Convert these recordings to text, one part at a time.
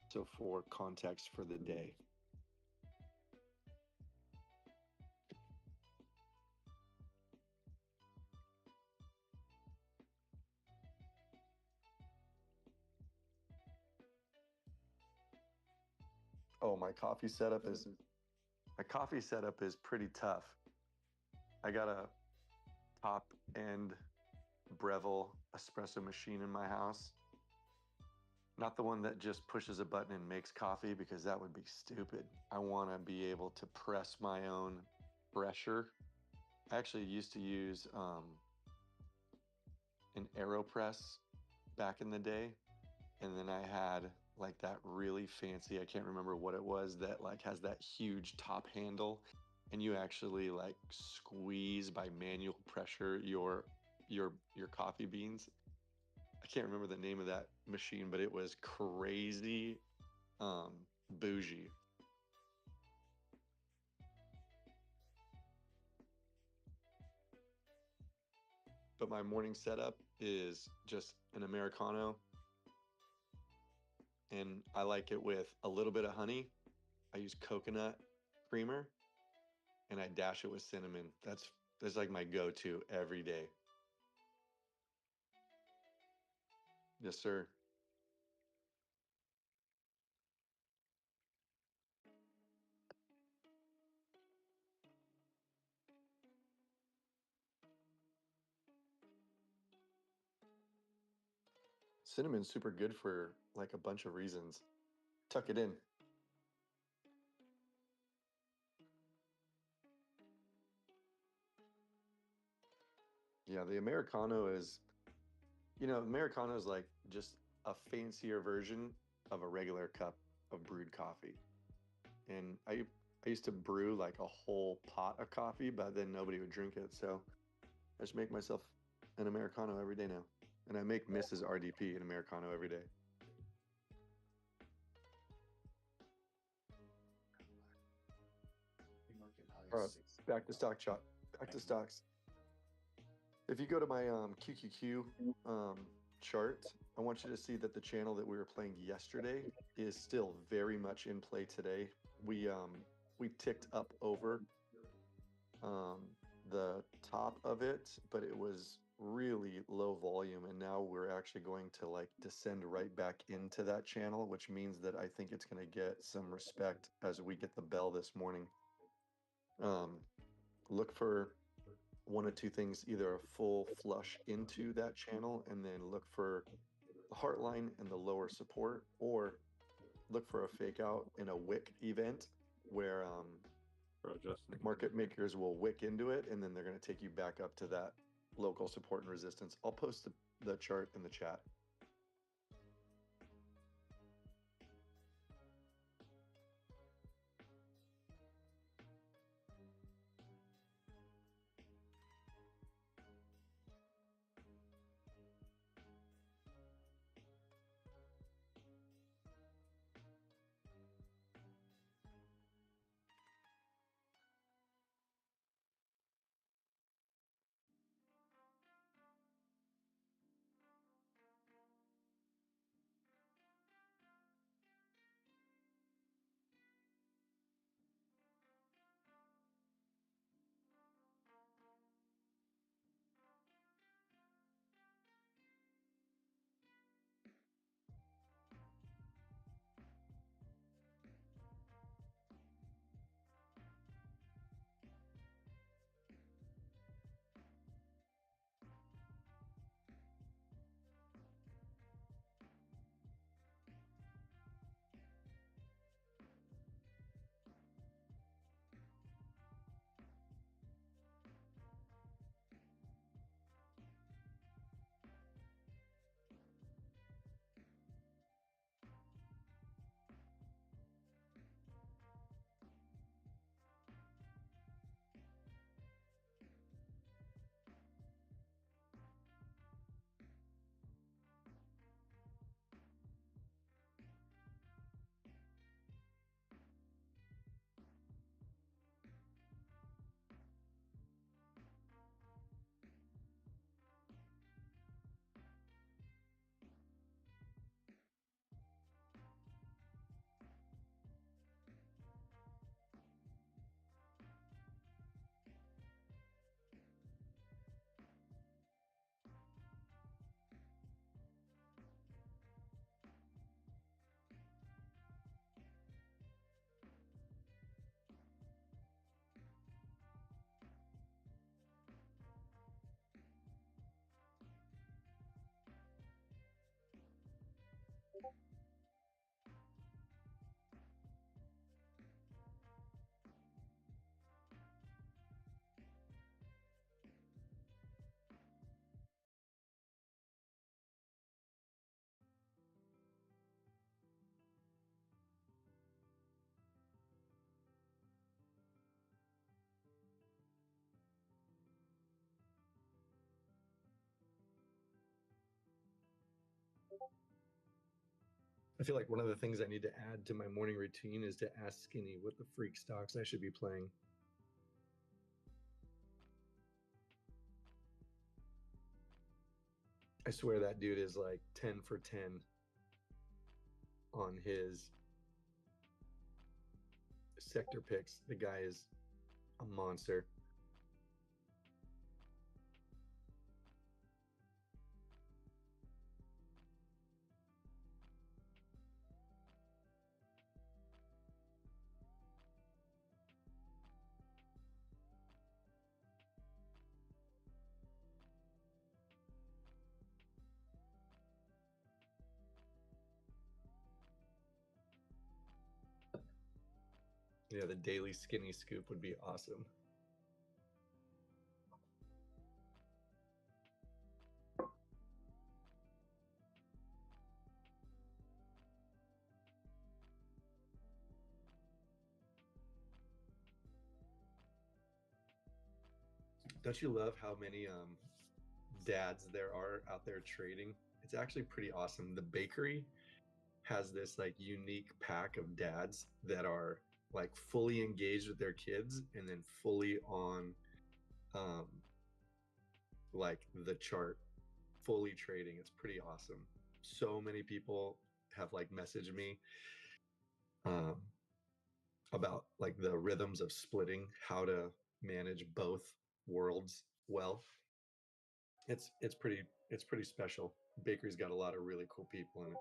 So for context for the day. Oh, my coffee setup is pretty tough. I got a top end Breville espresso machine in my house. Not the one that just pushes a button and makes coffee because that would be stupid. I want to be able to press my own pressure. I actually used to use an AeroPress back in the day, and then I had like that really fancy, I can't remember what it was, that like has that huge top handle, and you actually like squeeze by manual pressure your coffee beans. I can't remember the name of that machine, but it was crazy bougie. But my morning setup is just an Americano, and I like it with a little bit of honey. I use coconut creamer, and I dash it with cinnamon. That's like my go-to every day. Yes, sir. Cinnamon's super good for like a bunch of reasons. Tuck it in. Yeah, the Americano is, Americano is like just a fancier version of a regular cup of brewed coffee. And I used to brew like a whole pot of coffee, but then nobody would drink it. So I just make myself an Americano every day now. And I make Mrs. RDP an Americano every day. All right, back to stock chart. Back to stocks. If you go to my QQQ chart, I want you to see that the channel that we were playing yesterday is still very much in play today. We ticked up over the top of it, but it was really low volume, and now we're actually going to like descend right back into that channel, which means that I think it's going to get some respect as we get the bell this morning. Um, look for one of two things, either a full flush into that channel and then look for the heart line and the lower support, or look for a fake out in a wick event where market makers will wick into it and then they're going to take you back up to that local support and resistance. I'll post the chart in the chat. I feel like one of the things I need to add to my morning routine is to ask Skinny what the freak stocks I should be playing. I swear that dude is like 10 for 10 on his sector picks. The guy is a monster. Yeah, the daily Skinny scoop would be awesome. Don't you love how many dads there are out there trading? It's actually pretty awesome. The bakery has this like unique pack of dads that are like fully engaged with their kids and then fully on like the chart, fully trading. It's pretty awesome. So many people have like messaged me um, about like the rhythms of splitting, how to manage both worlds well. It's pretty special. Bakery's got a lot of really cool people in it.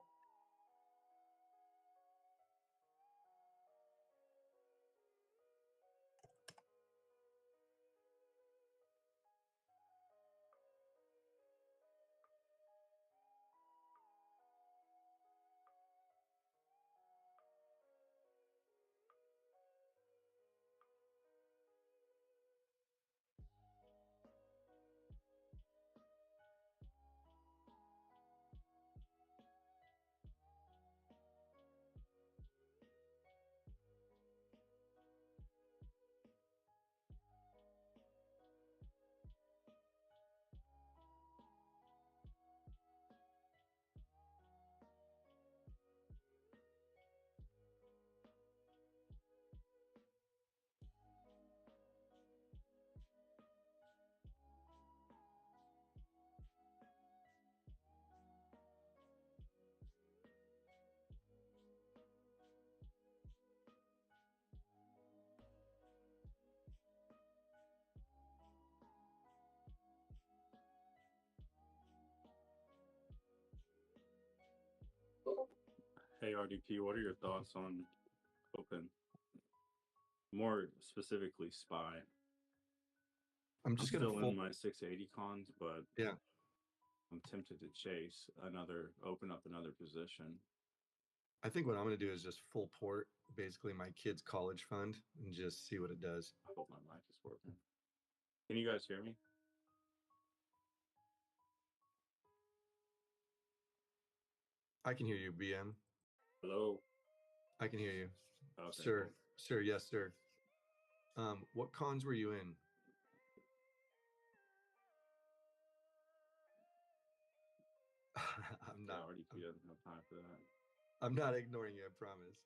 Hey RDP, what are your thoughts on Open? More specifically, Spy. I'm just gonna still in my 680 cons, but yeah. I'm tempted to chase open up another position. I think what I'm gonna do is just full port basically my kids' college fund and just see what it does. I hope my mic is working. Can you guys hear me? I can hear you, BM. Hello. I can hear you. Okay, Sir. cool. Sir, yes, sir. What cons were you in? I'm not. Yeah, RDP doesn't have time for that. I'm not ignoring you, I promise.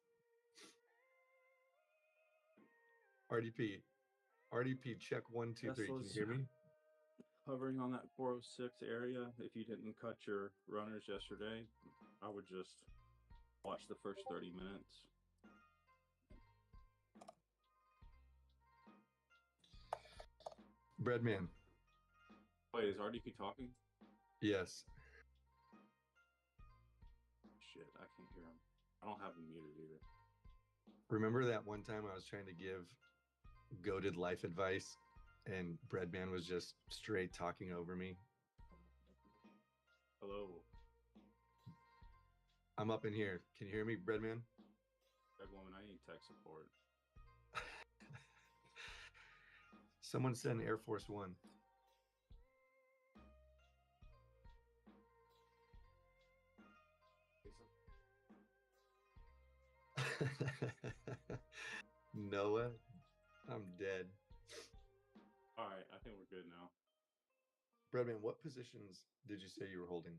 RDP, check 1, 2, 3. Can you hear me? Hovering on that 406 area. If you didn't cut your runners yesterday, I would just watch the first 30 minutes. Breadman. Wait, is RDP talking? Yes. Shit, I can't hear him. I don't have him muted either. Remember that one time I was trying to give goated life advice and Breadman was just straight talking over me? Hello. I'm up in here. Can you hear me, Breadman? Red Woman, I need tech support. Someone send Air Force One. Noah, I'm dead. All right, I think we're good now. Breadman, what positions did you say you were holding?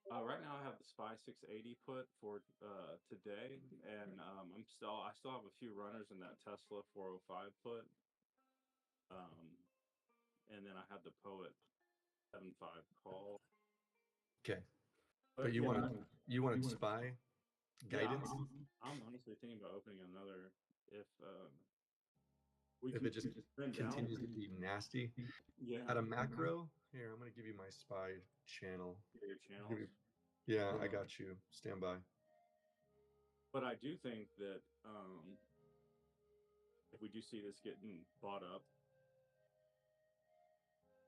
Right now I have the Spy 680 put for today, and I still have a few runners in that Tesla 405 put, um, and then I have the Poet 75 call. Okay, but But yeah, you wanted spy yeah, guidance. I'm honestly thinking about opening another if we If can it just trend down. continues to be nasty Yeah, at a macro, here I'm gonna give you my spy channel. your Give channels. you, yeah, I got you. Stand by. But I do think that if we do see this getting bought up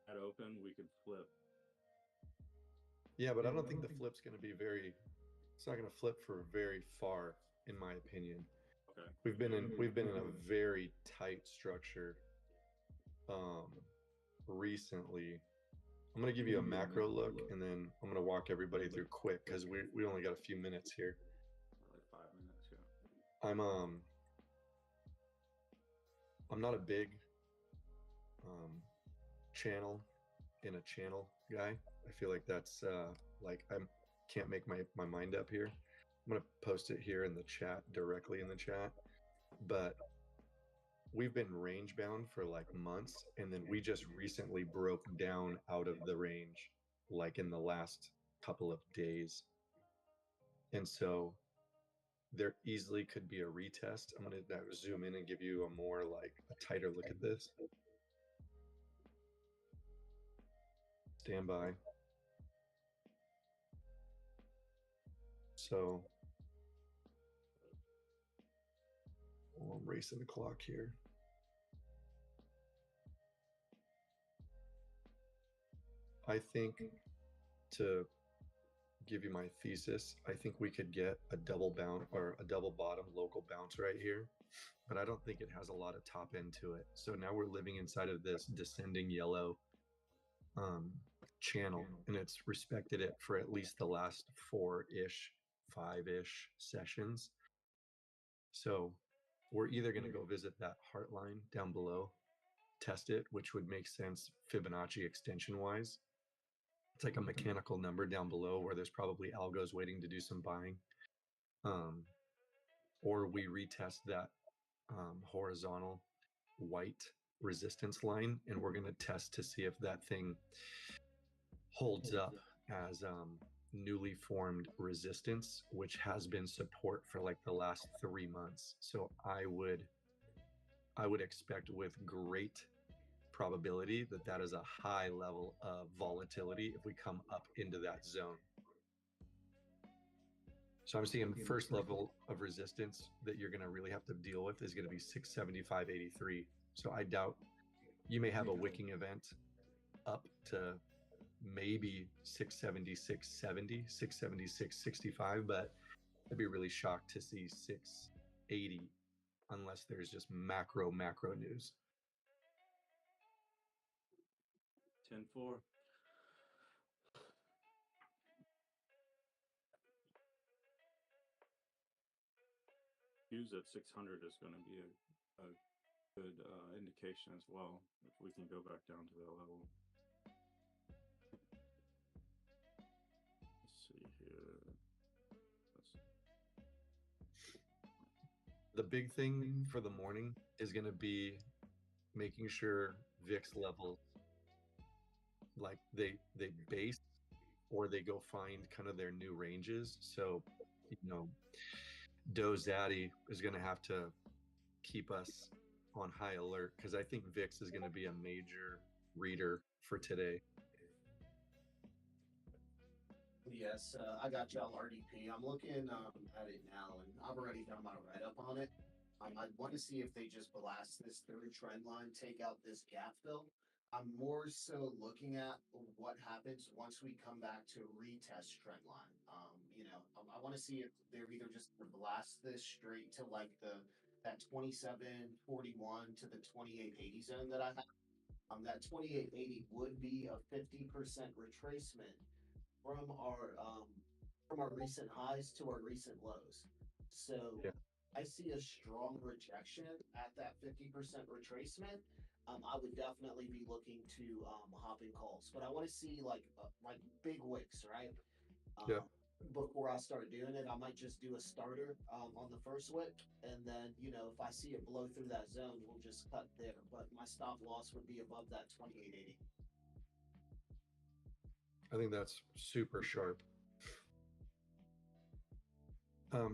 at open, we could flip. Yeah, but I don't think the flip's gonna be very. It's not gonna flip for very far, in my opinion. Okay. We've been in a very tight structure um recently. I'm gonna give you a macro look and then I'm gonna walk everybody through quick because we only got a few minutes here. Like 5 minutes, yeah. I'm I'm not a big um channel in a channel guy. I feel like that's like I can't make my mind up here. I'm gonna post it here in the chat, directly in the chat. But we've been range bound for like months, and then we just recently broke down out of the range like in the last couple of days. And so there easily could be a retest. I'm going to zoom in and give you a more like a tighter look at this. Stand by. So I'm racing the clock here. I think, to give you my thesis, I think we could get a double bounce or a double bottom local bounce right here, but I don't think it has a lot of top end to it. So now we're living inside of this descending yellow channel, and it's respected it for at least the last 4-ish, 5-ish sessions. So we're either going to go visit that heart line down below, test it, which would make sense Fibonacci extension wise. It's like a mechanical number down below where there's probably algos waiting to do some buying. Or we retest that horizontal white resistance line, and we're going to test to see if that thing holds up as newly formed resistance, which has been support for like the last 3 months. So I would expect with great probability that that is a high level of volatility if we come up into that zone. So I'm seeing first level of resistance that you're going to really have to deal with is going to be 675.83. So I doubt you may have a wicking event up to maybe 676.70, 676.65, but I'd be really shocked to see 680 unless there's just macro news. 10-4. Use at 600 is going to be a good indication as well if we can go back down to that level. Let's see here. The big thing for the morning is going to be making sure VIX levels, like they base or they go find kind of their new ranges. So, Doe Zaddy is going to have to keep us on high alert because I think VIX is going to be a major reader for today. Yes, I got y'all RDP. I'm looking at it now, and I've already done my write-up on it. I want to see if they just blast this through trend line, take out this gap fill. I'm more so looking at what happens once we come back to retest trend line. I want to see if they're either just gonna blast this straight to like that 27.41 to the 28.80 zone that I have. That 28.80 would be a 50% retracement from our recent highs to our recent lows. So Yeah. I see a strong rejection at that 50% retracement. I would definitely be looking to hop in calls, but I want to see like big wicks, right? Yeah. Before I start doing it, I might just do a starter on the first wick, and then if I see it blow through that zone, we'll just cut there. But my stop loss would be above that 2880. I think that's super sharp.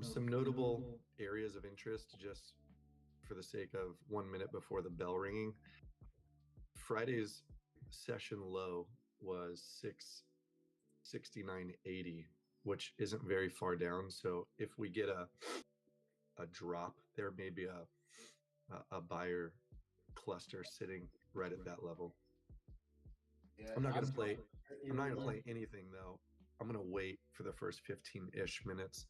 Some notable areas of interest, just for the sake of 1 minute before the bell ringing. Friday's session low was 669.80, which isn't very far down. So if we get a drop, there may be a buyer cluster sitting right at that level. Yeah, I'm not I'm gonna play. starting I'm not gonna to- play anything though. I'm gonna wait for the first 15-ish minutes.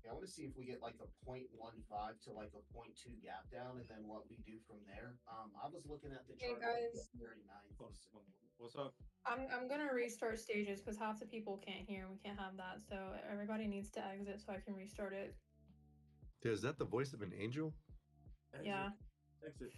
Yeah, I want to see if we get like a 0.15 to like a 0.2 gap down, and then what we do from there. I was looking at the Hey, chart. guys. 39th. What's up? I'm gonna restart stages because half the people can't hear. We can't have that, so everybody needs to exit so I can restart it. Is that the voice of an angel? Yeah. Exit.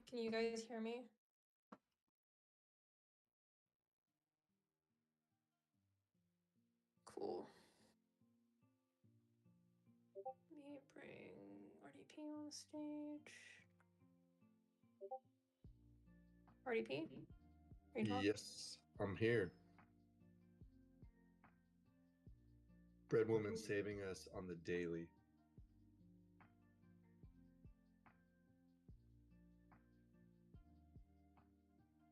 Can you guys hear me? Cool. Let me bring RDP on stage. RDP? Are you talking? Yes, I'm here. Bread woman saving us on the daily.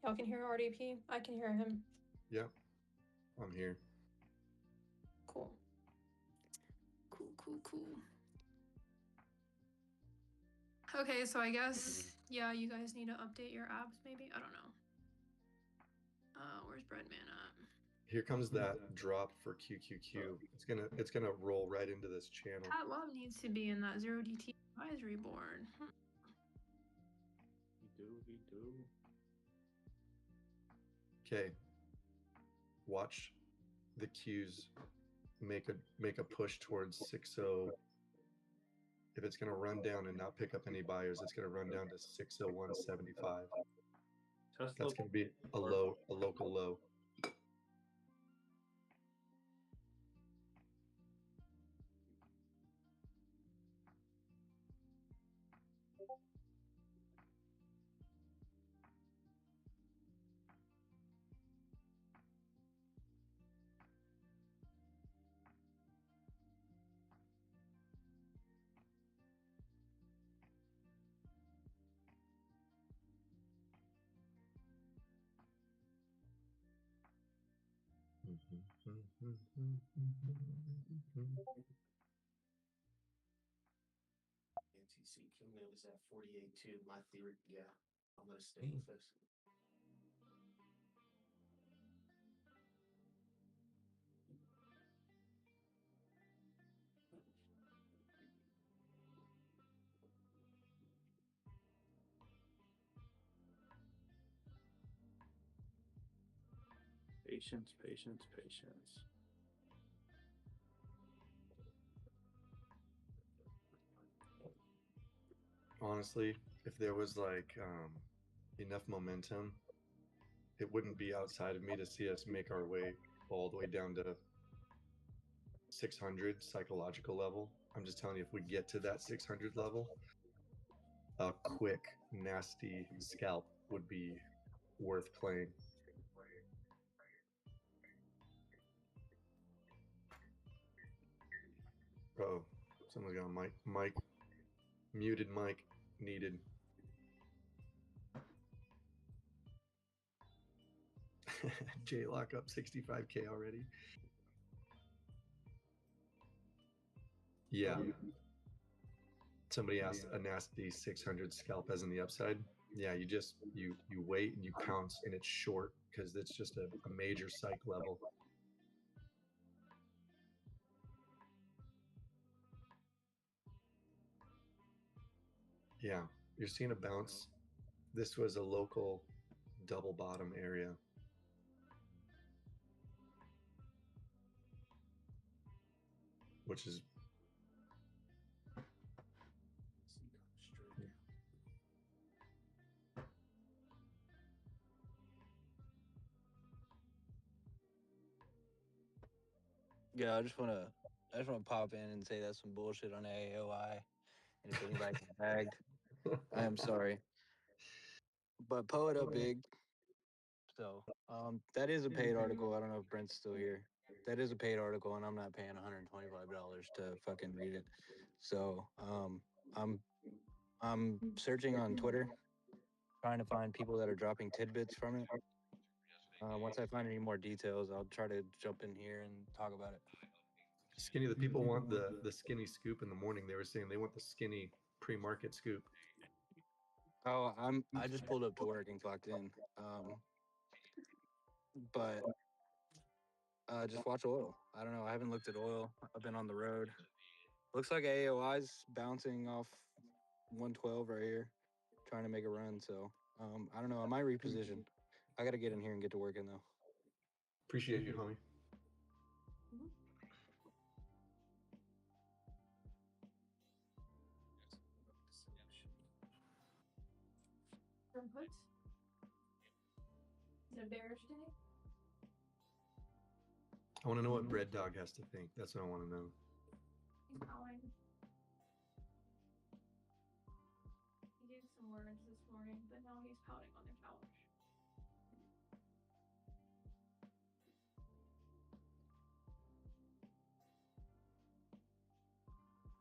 Y'all can hear RDP? I can hear him. Yeah, I'm here. Cool. Cool. Okay, so I guess, yeah, you guys need to update your apps maybe? I don't know. Where's Breadman at? Here comes that drop for QQQ. It's gonna roll right into this channel. Pat Love needs to be in that 0DT advisory board. We do. Okay. Watch the Qs make a push towards 6.0. If it's gonna run down and not pick up any buyers, it's gonna run down to 601.75. Tesla. That's gonna be a local low. NTC Kingman was at 48.2. My theory, yeah, I'm gonna stick with this. Patience. Honestly, if there was like enough momentum, it wouldn't be outside of me to see us make our way all the way down to 600 psychological level. I'm just telling you, if we get to that 600 level, a quick, nasty scalp would be worth playing. Oh, someone's got a mic, muted mic needed. J-Lock up 65K already. Yeah. Somebody asked a nasty 600 scalp as in the upside. Yeah, you just you wait and you pounce and it's short because it's just a major psych level. Yeah, you're seeing a bounce. This was a local double bottom area. Which is Yeah, I just wanna pop in and say that's some bullshit on AOI. And if anybody got bagged, I am sorry. But Poet up big. So that is a paid article. I don't know if Brent's still here. That is a paid article, and I'm not paying $125 to fucking read it. So I'm searching on Twitter, trying to find people that are dropping tidbits from it. Once I find any more details, I'll try to jump in here and talk about it. Skinny. The people want the skinny scoop in the morning. They were saying they want the skinny pre-market scoop. Oh, I just pulled up to work and clocked in. But just watch oil. I don't know. I haven't looked at oil. I've been on the road. Looks like AOI's bouncing off 112 right here, trying to make a run. So I don't know. I might reposition. I got to get in here and get to working though. Appreciate you, homie. From put? Is it bearish day? I want to know what Bread Dog has to think. That's what I want to know. He's pouting. He gave some words this morning, but now he's pouting on the couch.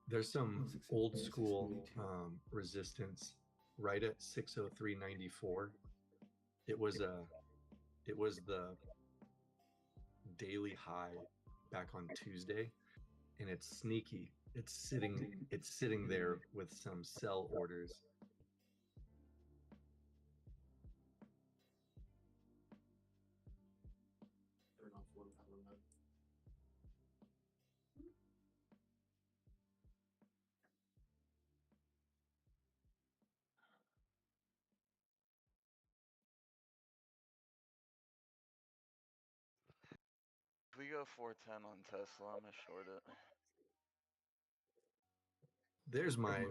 There's some old school resistance right at 603.94. It was the daily high back on Tuesday, and it's sneaky. It's sitting there with some sell orders. Turn off one power mode. If we go 410 on Tesla, I'm gonna short it. There's my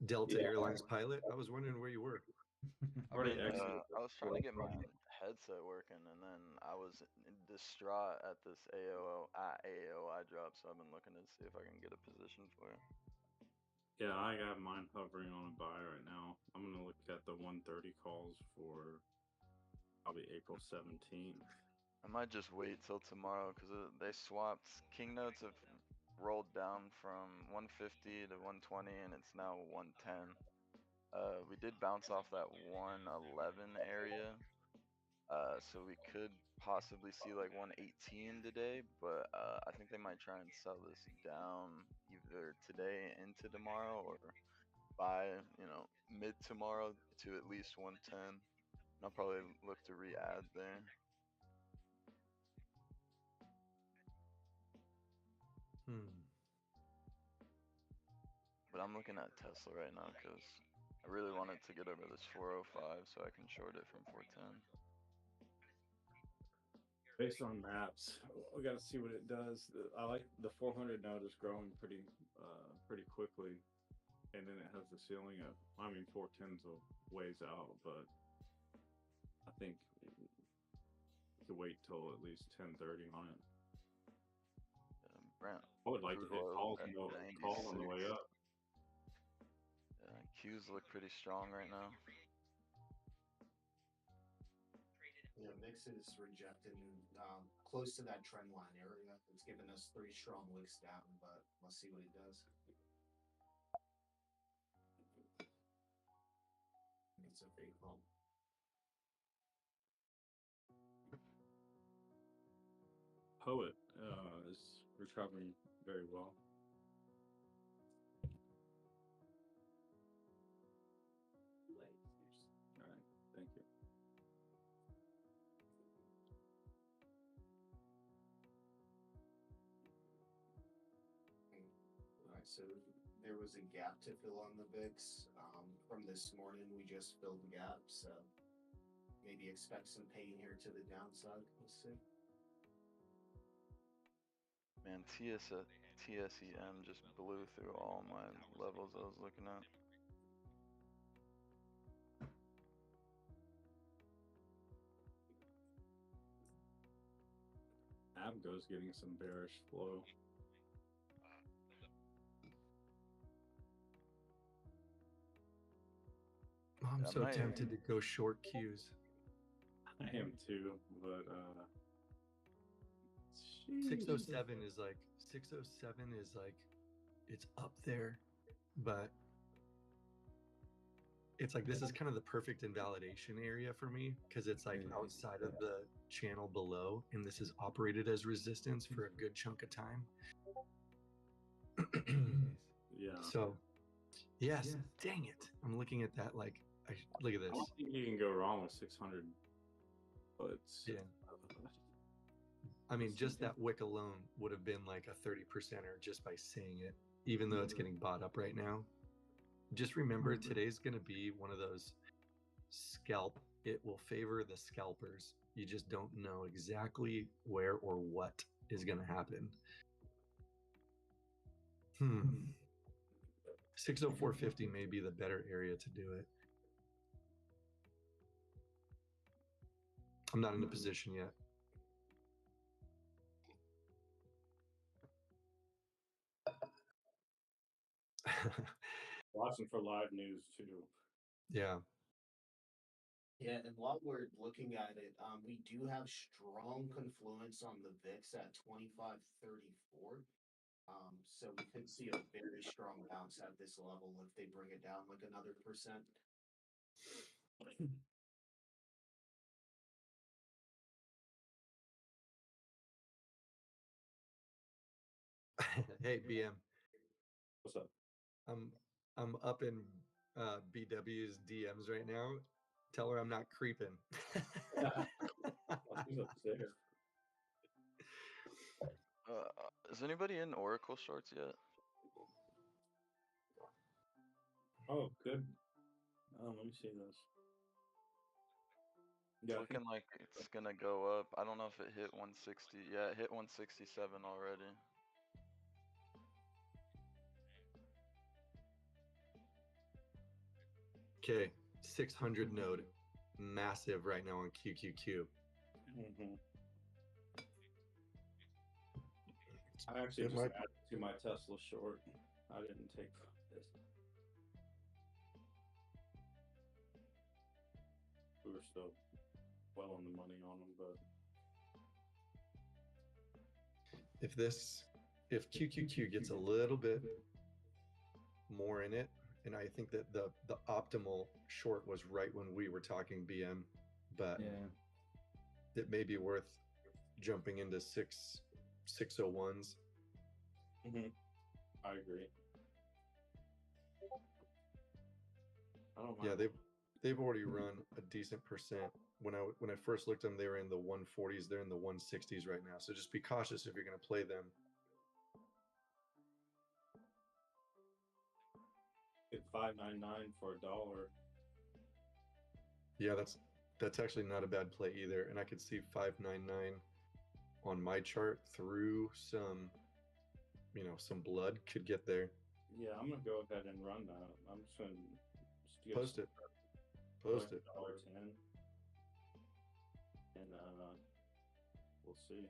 Delta Airlines pilot. I was wondering where you were. Already exited. I was trying to get my headset working, and then I was distraught at this AOI drop, so I've been looking to see if I can get a position for it. Yeah, I got mine hovering on a buy right now. I'm gonna look at the 130 calls for probably April 17th. I might just wait till tomorrow because they swapped. King notes have rolled down from 150 to 120, and it's now 110. We did bounce off that 111 area, so we could possibly see like 118 today, but I think they might try and sell this down either today into tomorrow or by mid tomorrow to at least 110. I'll probably look to re-add there. But I'm looking at Tesla right now because I really wanted to get over this 405 so I can short it from 410. Based on maps, we got to see what it does. I like the 400 node is growing pretty quickly, and then it has the ceiling of. I mean, 410's a ways out, but I think you could wait till at least 10:30 on it. Brent, I would like to hit calls on the way up. Qs look pretty strong right now. Yeah, VIX is rejected close to that trend line area. It's given us 3 strong wicks down, but let's see what it does. It's a big bump. Poet is recovering very well. All right, thank you. All right, so there was a gap to fill on the VIX. From this morning, we just filled the gap, so maybe expect some pain here to the downside. We'll see. Man, TSEM just blew through all my levels I was looking at. Abgo's getting some bearish flow. I'm Yeah, so my- tempted to go short Qs. I am too, but 607 is like 607 is like it's up there, but it's like this is kind of the perfect invalidation area for me because it's like outside of the channel below, and this is operated as resistance for a good chunk of time. yeah. So, yes, dang it! I'm looking at that like, look at I this. don't think you can go wrong with 600 puts. Yeah. I mean, just that wick alone would have been like a 30%er just by saying it, even though it's getting bought up right now. Just remember, today's going to be one of those scalp. It will favor the scalpers. You just don't know exactly where or what is going to happen. 604.50 may be the better area to do it. I'm not in a position yet. Watching for live news too. Yeah. Yeah, and while we're looking at it, we do have strong confluence on the VIX at 25.34. So we could see a very strong bounce at this level if they bring it down like another percent. Hey, BM. What's up? I'm up in BW's DMs right now. Tell her I'm not creeping. He's upstairs. Is anybody in Oracle shorts yet? Oh, good. Let me see this. It's Yeah, I looking think- like it's gonna go up. I don't know if it hit 160. Yeah, it hit 167 already. Okay, 600 node, massive right now on QQQ. Mhm. I actually It just might- added to my Tesla short. I didn't take this. We were still well on the money on them, but If QQQ gets a little bit more in it, and I think that the optimal short was right when we were talking BM, but it may be worth jumping into 601s. I agree. I don't Yeah, mind. they've already run a decent percent. When I first looked at them, they were in the 140s. They're in the 160s right now. So just be cautious if you're going to play them. Get $5.99 for $1. Yeah, that's actually not a bad play either. And I could see 599 on my chart through some blood could get there. Yeah, I'm gonna go ahead and run that. I'm just gonna get Post it. Post it. $1.10, and we'll see.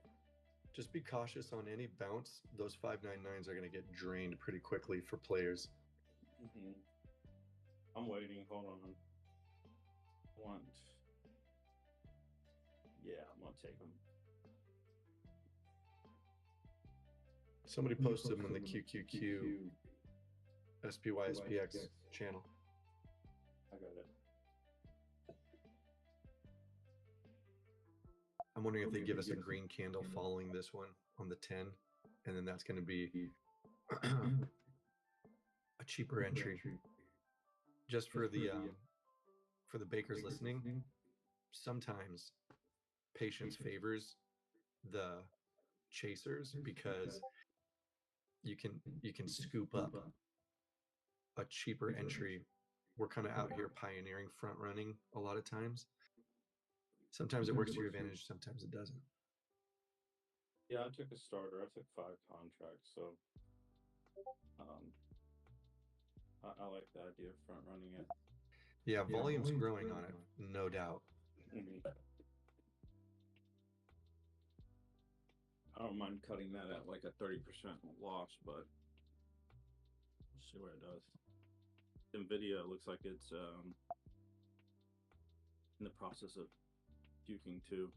Just be cautious on any bounce. Those 599s are going to get drained pretty quickly for players. I'm waiting. Hold on. Yeah, I'm gonna take them. Somebody post them in the QQQ SPY SPX channel. I got it. I'm wondering if they give us a green candle following this one on the 10, and then that's going to be a cheaper entry. Just for the bakers listening, sometimes patience favors the chasers because you can scoop up a cheaper entry. We're kind of out here pioneering front running a lot of times. Sometimes it works to your advantage, sometimes it doesn't. Yeah, I took a starter. I took 5 contracts, so I like the idea of front running it. Yeah, volume's growing on it, no doubt. I don't mind cutting that at like a 30% loss, but we'll see what it does. Nvidia looks like it's in the process of puking too.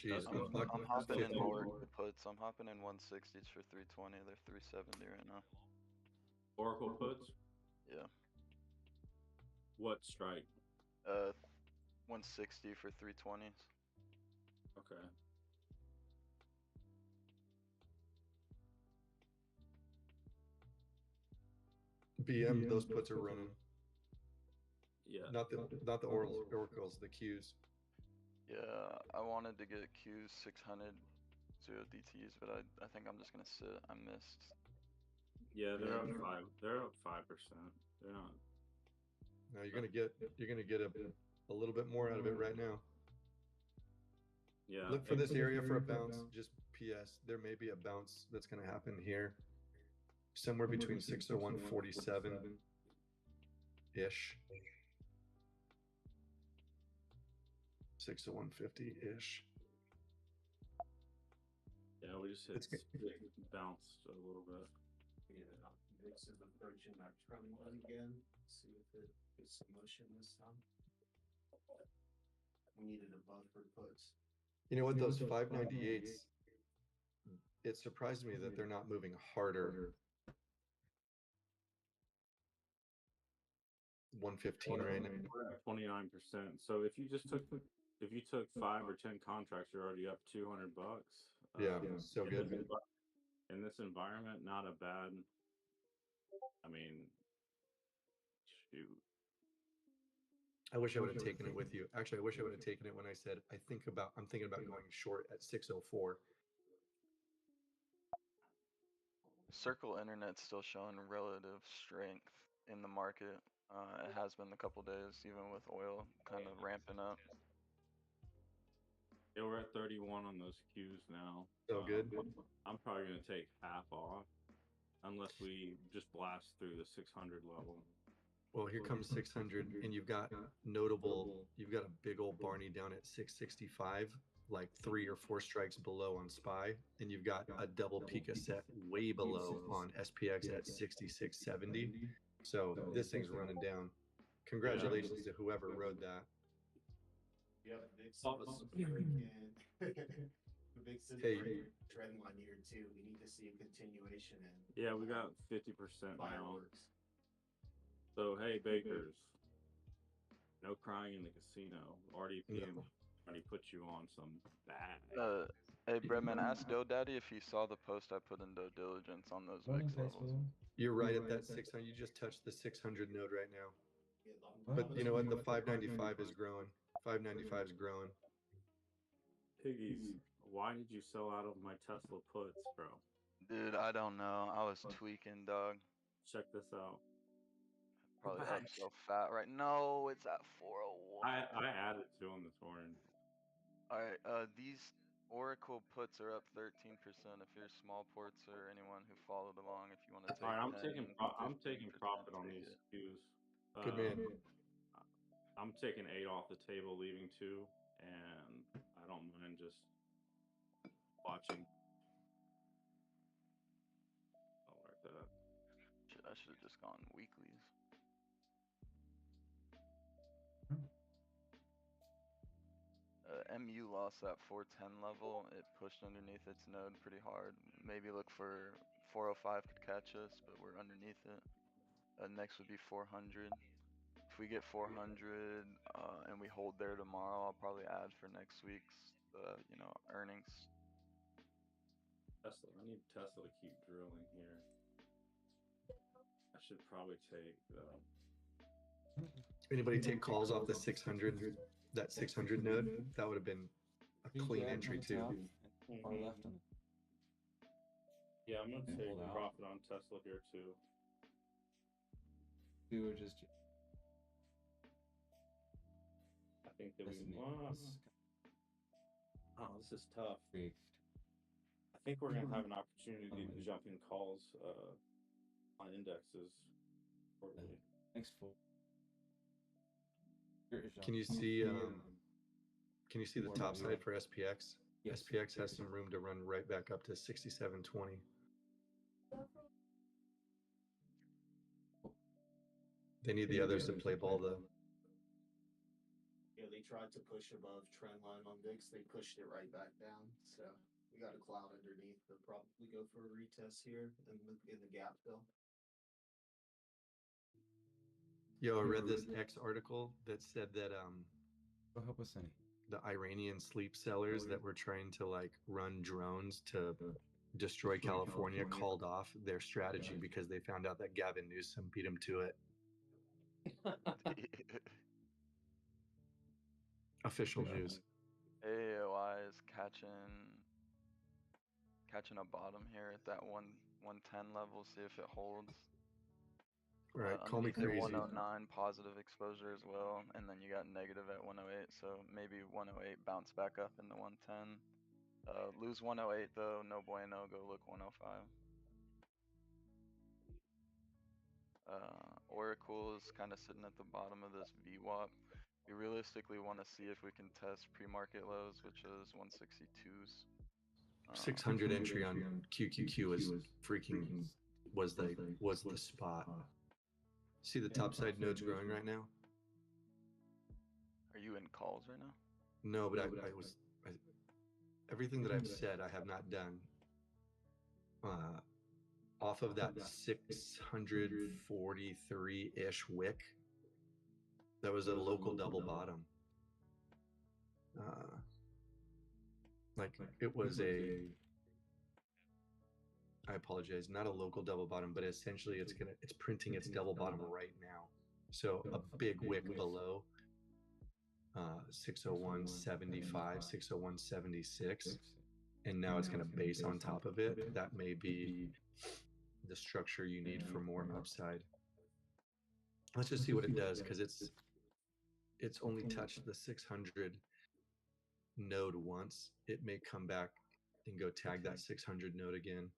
Jeez, I'm hopping in Oracle puts. I'm hopping in 160s for 320. They're 370 right now. Oracle puts? Yeah. What strike? 160 for 320s. Okay. BM, those puts are running. Yeah. Not the oracles, the Qs. Yeah, I wanted to get Q's 600 0 DTs, but I think I'm just gonna sit. I missed. Yeah, they're up 5. They're up 5%. They're not. No, you're gonna get a little bit more out of it right now. Yeah. Look for this area for a bounce. Just PS, there may be a bounce that's gonna happen here, somewhere between 601.47 ish. 601.50 ish. Yeah, we just bounced a little bit. Yeah, Vix is approaching that trend line again. See if it gets some motion this time. We needed above for puts. You know what, those 598s, it surprised me that they're not moving harder. 115 right now. We're at 29%. So if you took 5 or 10 contracts, you're already up $200. Yeah, so good. In this environment, not a bad. I mean, shoot. I wish I would have taken it with you. Actually, I wish I would have taken it when I said I'm thinking about going short at 604. Circle Internet's still showing relative strength in the market. It has been a couple days, even with oil kind of ramping up. Yeah, we're at 31 on those Qs now. So good. I'm probably gonna take half off, unless we just blast through the 600 level. Well, here comes 600, and you've got a big old Barney down at 665, like 3 or 4 strikes below on SPY, and you've got a double Pika set way below on SPX at 6670. So this thing's running down. Congratulations to whoever rode that. Yep, Vix was freaking. Vix is Hey. great trend line here too. We need to see a continuation in. Yeah, we got 50% now. Fireworks. So hey, bakers, no crying in the casino. RDP No. already put you on some bad. Hey Bremen, ask DoDaddy if he saw the post I put in due diligence on those VIX levels. You're right at that 600. You just touched the 600 node right now. Yeah, But you know what? The 595 is growing. 595 is growing. Piggies, why did you sell out of my Tesla puts, bro? Dude, I don't know. I was tweaking, dog. Check this out. Probably up Back. so fat right. No, it's at 401. I added to them this morning. Alright, these Oracle puts are up 13%. If you're small ports or anyone who followed along, if you want to take All right, I'm 10, taking 15%, profit on take these it. Qs. Good man. I'm taking 8 off the table, leaving 2, and I don't mind just watching. I like that. Shit, I should have just gone weeklies. MU lost that 410 level. It pushed underneath its node pretty hard. Maybe look for 405 could catch us, but we're underneath it. Next would be 400. If we get 400 and we hold there tomorrow, I'll probably add for next week's earnings. Tesla. I need Tesla to keep drilling here. I should probably take. Anybody take calls off the 600? That 600 node? That would have been a clean entry too. Far left on it. Yeah, I'm gonna Okay, take hold out. profit on Tesla here too. We were just I think that we listening. lost. Oh, this is tough. Briefed. I think we're gonna have an opportunity to Mhm. jump in calls on indexes shortly. Thanks for. Can you see the top side for SPX? Yes. SPX has some room to run right back up to 67.20. They need the others to play ball though. Yeah, they tried to push above trend line on VIX. They pushed it right back down. So we got a cloud underneath. They'll probably go for a retest here in the gap fill. Yo, I read this X article that said that Go help us, Sunny. the Iranian sleep sellers that were trying to like run drones to destroy California called off their strategy because they found out that Gavin Newsom beat him to it. Official news. AOI is catching a bottom here at that 110 level. See if it holds. All right, call me Underneath crazy. at 109 positive exposure as well, and then you got negative at 108. So maybe 108 bounce back up into 110. Lose 108 though, no bueno. Go look 105. Oracle is kind of sitting at the bottom of this VWAP. We realistically want to see if we can test pre-market lows, which is 162s. 600 entry on QQQ is freaking was the spot. See the top side nodes growing right now? Are you in calls right now? No, but everything that I've said I have not done. Off of that 643-ish wick, that was a local double bottom. Like it was I apologize, not a local double bottom, but essentially it's printing its double bottom right now. So a big wick below 601.75, 601.76, and now it's going to base on top of it. That may be the structure you need for more upside. Let's just see what it does, because it's only touched the 600 node once. It may come back and go tag that 600 node again.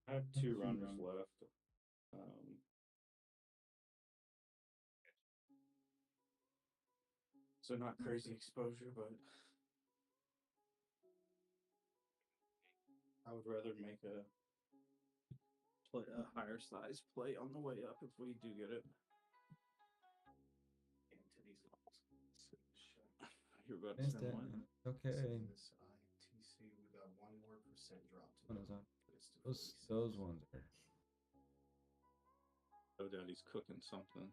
I have 2 runners left. So not crazy exposure, but I would rather make a higher size play on the way up if we do get it. Into these levels. You're about to send one. Okay. This ITC, we got 1% more drop to What is go. that? It's to Those 46. ones are. Oh, Daddy's cooking something.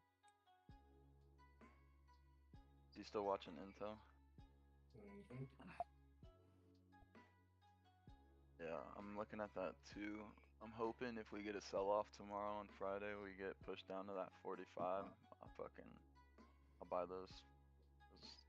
Is he still watching Intel? Mhm. Yeah, I'm looking at that too. I'm hoping if we get a sell-off tomorrow and Friday, we get pushed down to that 45. I'll buy those.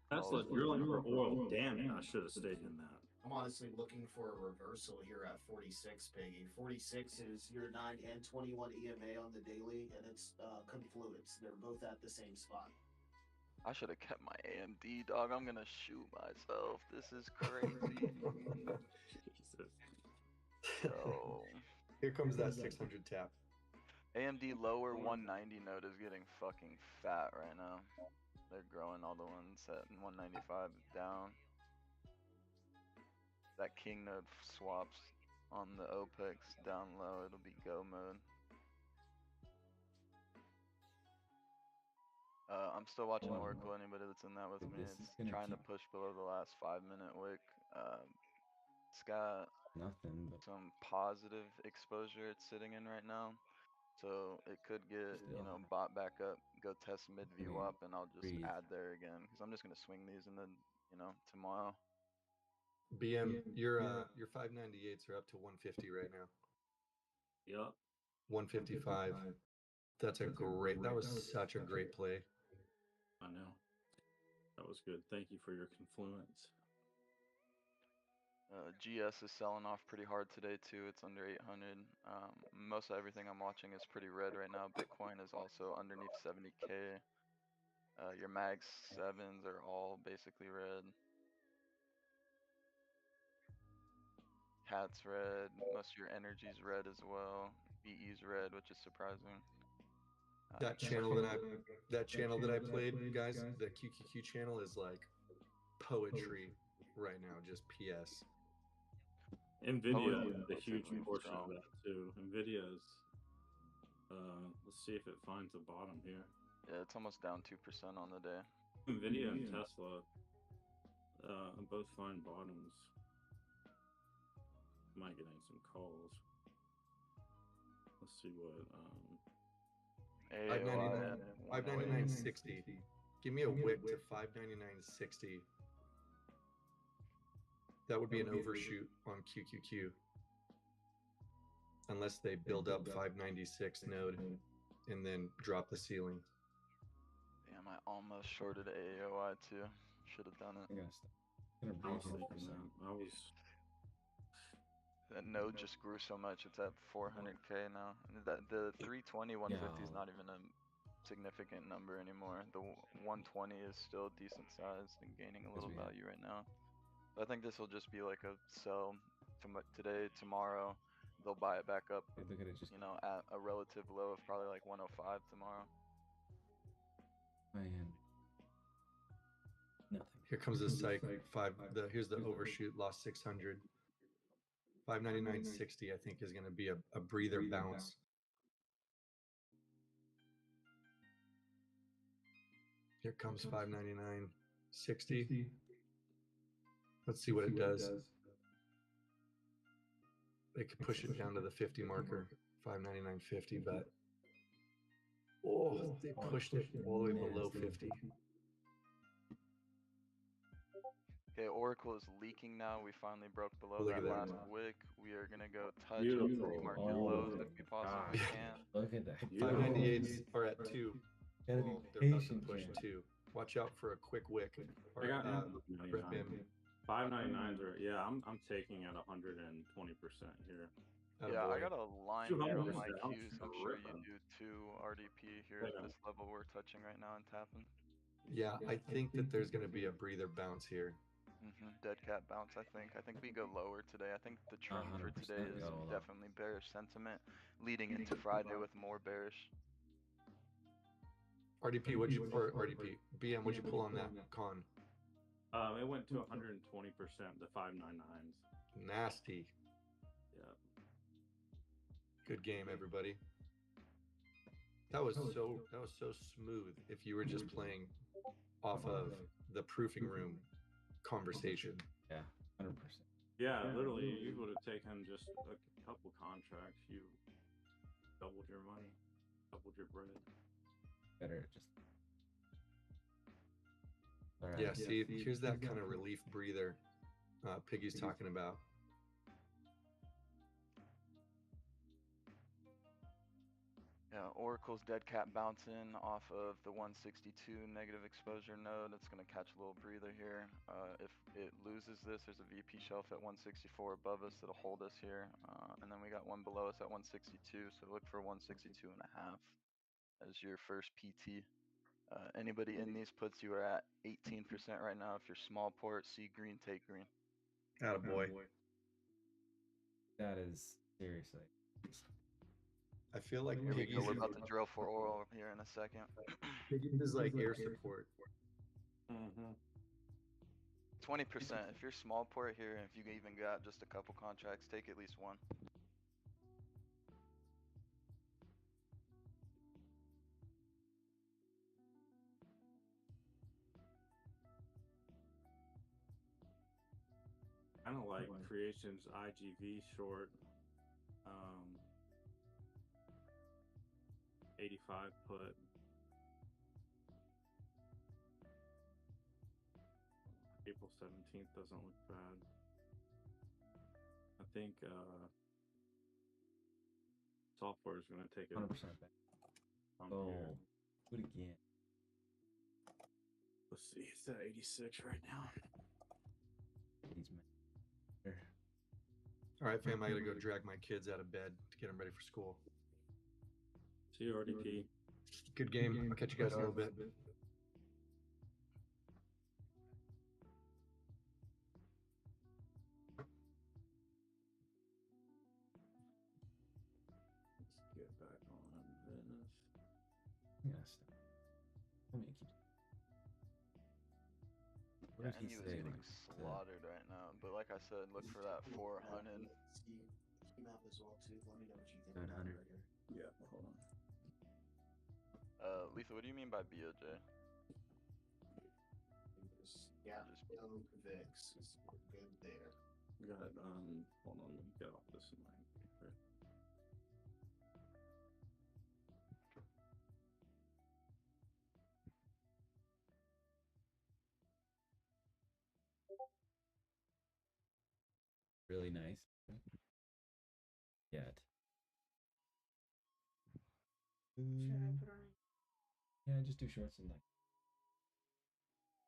Tesla calls. drilling for oil. Damn it, I should have stayed in that. I'm honestly looking for a reversal here at 46, Piggy. 46 is your 9 and 21 EMA on the daily, and it's confluence. They're both at the same spot. I should have kept my AMD, dog. I'm gonna shoot myself. This is crazy. Jesus. Yo. Here comes that 600 tap. AMD lower 190 node is getting fucking fat right now. They're growing all the ones at 195 down. That king node swaps on the OPEX down low. It'll be go mode. I'm still watching Oracle. Anybody that's in that with me, This is it's gonna trying to keep- push below the last 5-minute wick. It's got Nothing, but some positive exposure it's sitting in right now. So it could get, Still. bought back up, go test mid I mean, VWAP, and I'll just breathe. add there again. Cause I'm just gonna swing these and then, tomorrow. BM, your 598s are up to 150 right now. Yup. 155. That was such a great play. I know. That was good. Thank you for your confluence. GS is selling off pretty hard today too. It's under 800. Most of everything I'm watching is pretty red right now. Bitcoin is also underneath 70K. Your Mag 7s are all basically red. Cat's red. Most of your energy's red as well. BE's red, which is surprising. That channel that I played, guys, the QQQ channel is like poetry right now. Just PS. Nvidia Oh, is a it's huge really portion of strong. that too. Nvidia's. Let's see if it finds a bottom here. Yeah, it's almost down 2% on the day. Nvidia and Tesla, both find bottoms. Might get in some calls. Let's see what. AOI 599.60. Give me a wick to 599.60. That would be an overshoot on QQQ. Unless they build up 596 node and then drop the ceiling. Damn, I almost shorted AOI too. Should have done it. Gonna I was break it thinking that. That node just grew so much. It's at 400K now. The 320 150 is Yeah. not even a significant number anymore. The 120 is still decent size and gaining a little we have- value right now. So I think this will just be like a sell today, tomorrow. They'll buy it back up, Look at it, just you know, at a relative low of probably like 105 tomorrow. man. Nothing. Here comes the psych. Here's the overshoot. Lost 600. 599.60. I think is going to be a breather bounce. Here comes 599.60. Let's see what it does. They could push it down to the 50 marker, 599.50, but oh, they pushed it all the way below 50. Okay, Oracle is leaking now. We finally broke below Look that at that. last wick. We are gonna go touch Beautiful. pre-market Oh lows my if we possibly gosh. can. Look at that. Yeah. 598s are at 2. Gotta Well, be they're about to patient, push man. 2. Watch out for a quick wick. I got Rip him. 599s are I'm taking at 120% here. Yeah, I Attaboy. got a line 200 here on is my down Qs. for I'm sure you ripping. do too, RDP here at Yeah. this level we're touching right now and tapping. Yeah, I think that there's going to be a breather bounce here. Dead cat bounce, I think. I think we go lower today. I think the trend for 100% today is we go low. definitely bearish sentiment, leading into Friday with more bearish. RDP, BM, what'd you pull on that con? It went to 120%. The 599s. Nasty. Yeah. Good game, everybody. That was so smooth if you were just playing off of the proofing room conversation. Yeah, 100%. Yeah, literally, you would have taken just a couple contracts. You doubled your money, doubled your bread. Better just. All right. Yeah, see, here's that kind of relief breather Piggy's talking about. Yeah, Oracle's dead cat bouncing off of the 162 negative exposure node. It's going to catch a little breather here. If it loses this, there's a VP shelf at 164 above us that'll hold us here. And then we got one below us at 162. So look for 162.5 as your first PT. Anybody in these puts, you are at 18% right now. If you're small port, see green, take green. Attaboy. That is seriously. I feel like Here we go. Piggy's We're about to drill for oil here in a second. is like air support. 20%. If you're small port here, and if you even got just a couple contracts, take at least one. Kind of like Creation's IGV short. 85 put. April 17th doesn't look bad. I think software is going to take it 100% back. from Oh, here. do it again. Let's see, it's at 86 right now. These men. All right, fam. I gotta go drag my kids out of bed to get them ready for school. See you, RDP. Good game. I'll catch you guys in a little bit. Let's get back on this. Yes. I mean, keep. What Yeah, did he NU is say? getting Like, slaughtered right now. But like I said, look for that 400. See key map as well too. Let me know what you think. 700. Right here. Yeah, hold on. Lethal, what do you mean by BOJ? Yeah, Just- young Vix is good there. Got hold on, let me get off this mic. Right. really nice. Yet. Yeah, just do shorts and like.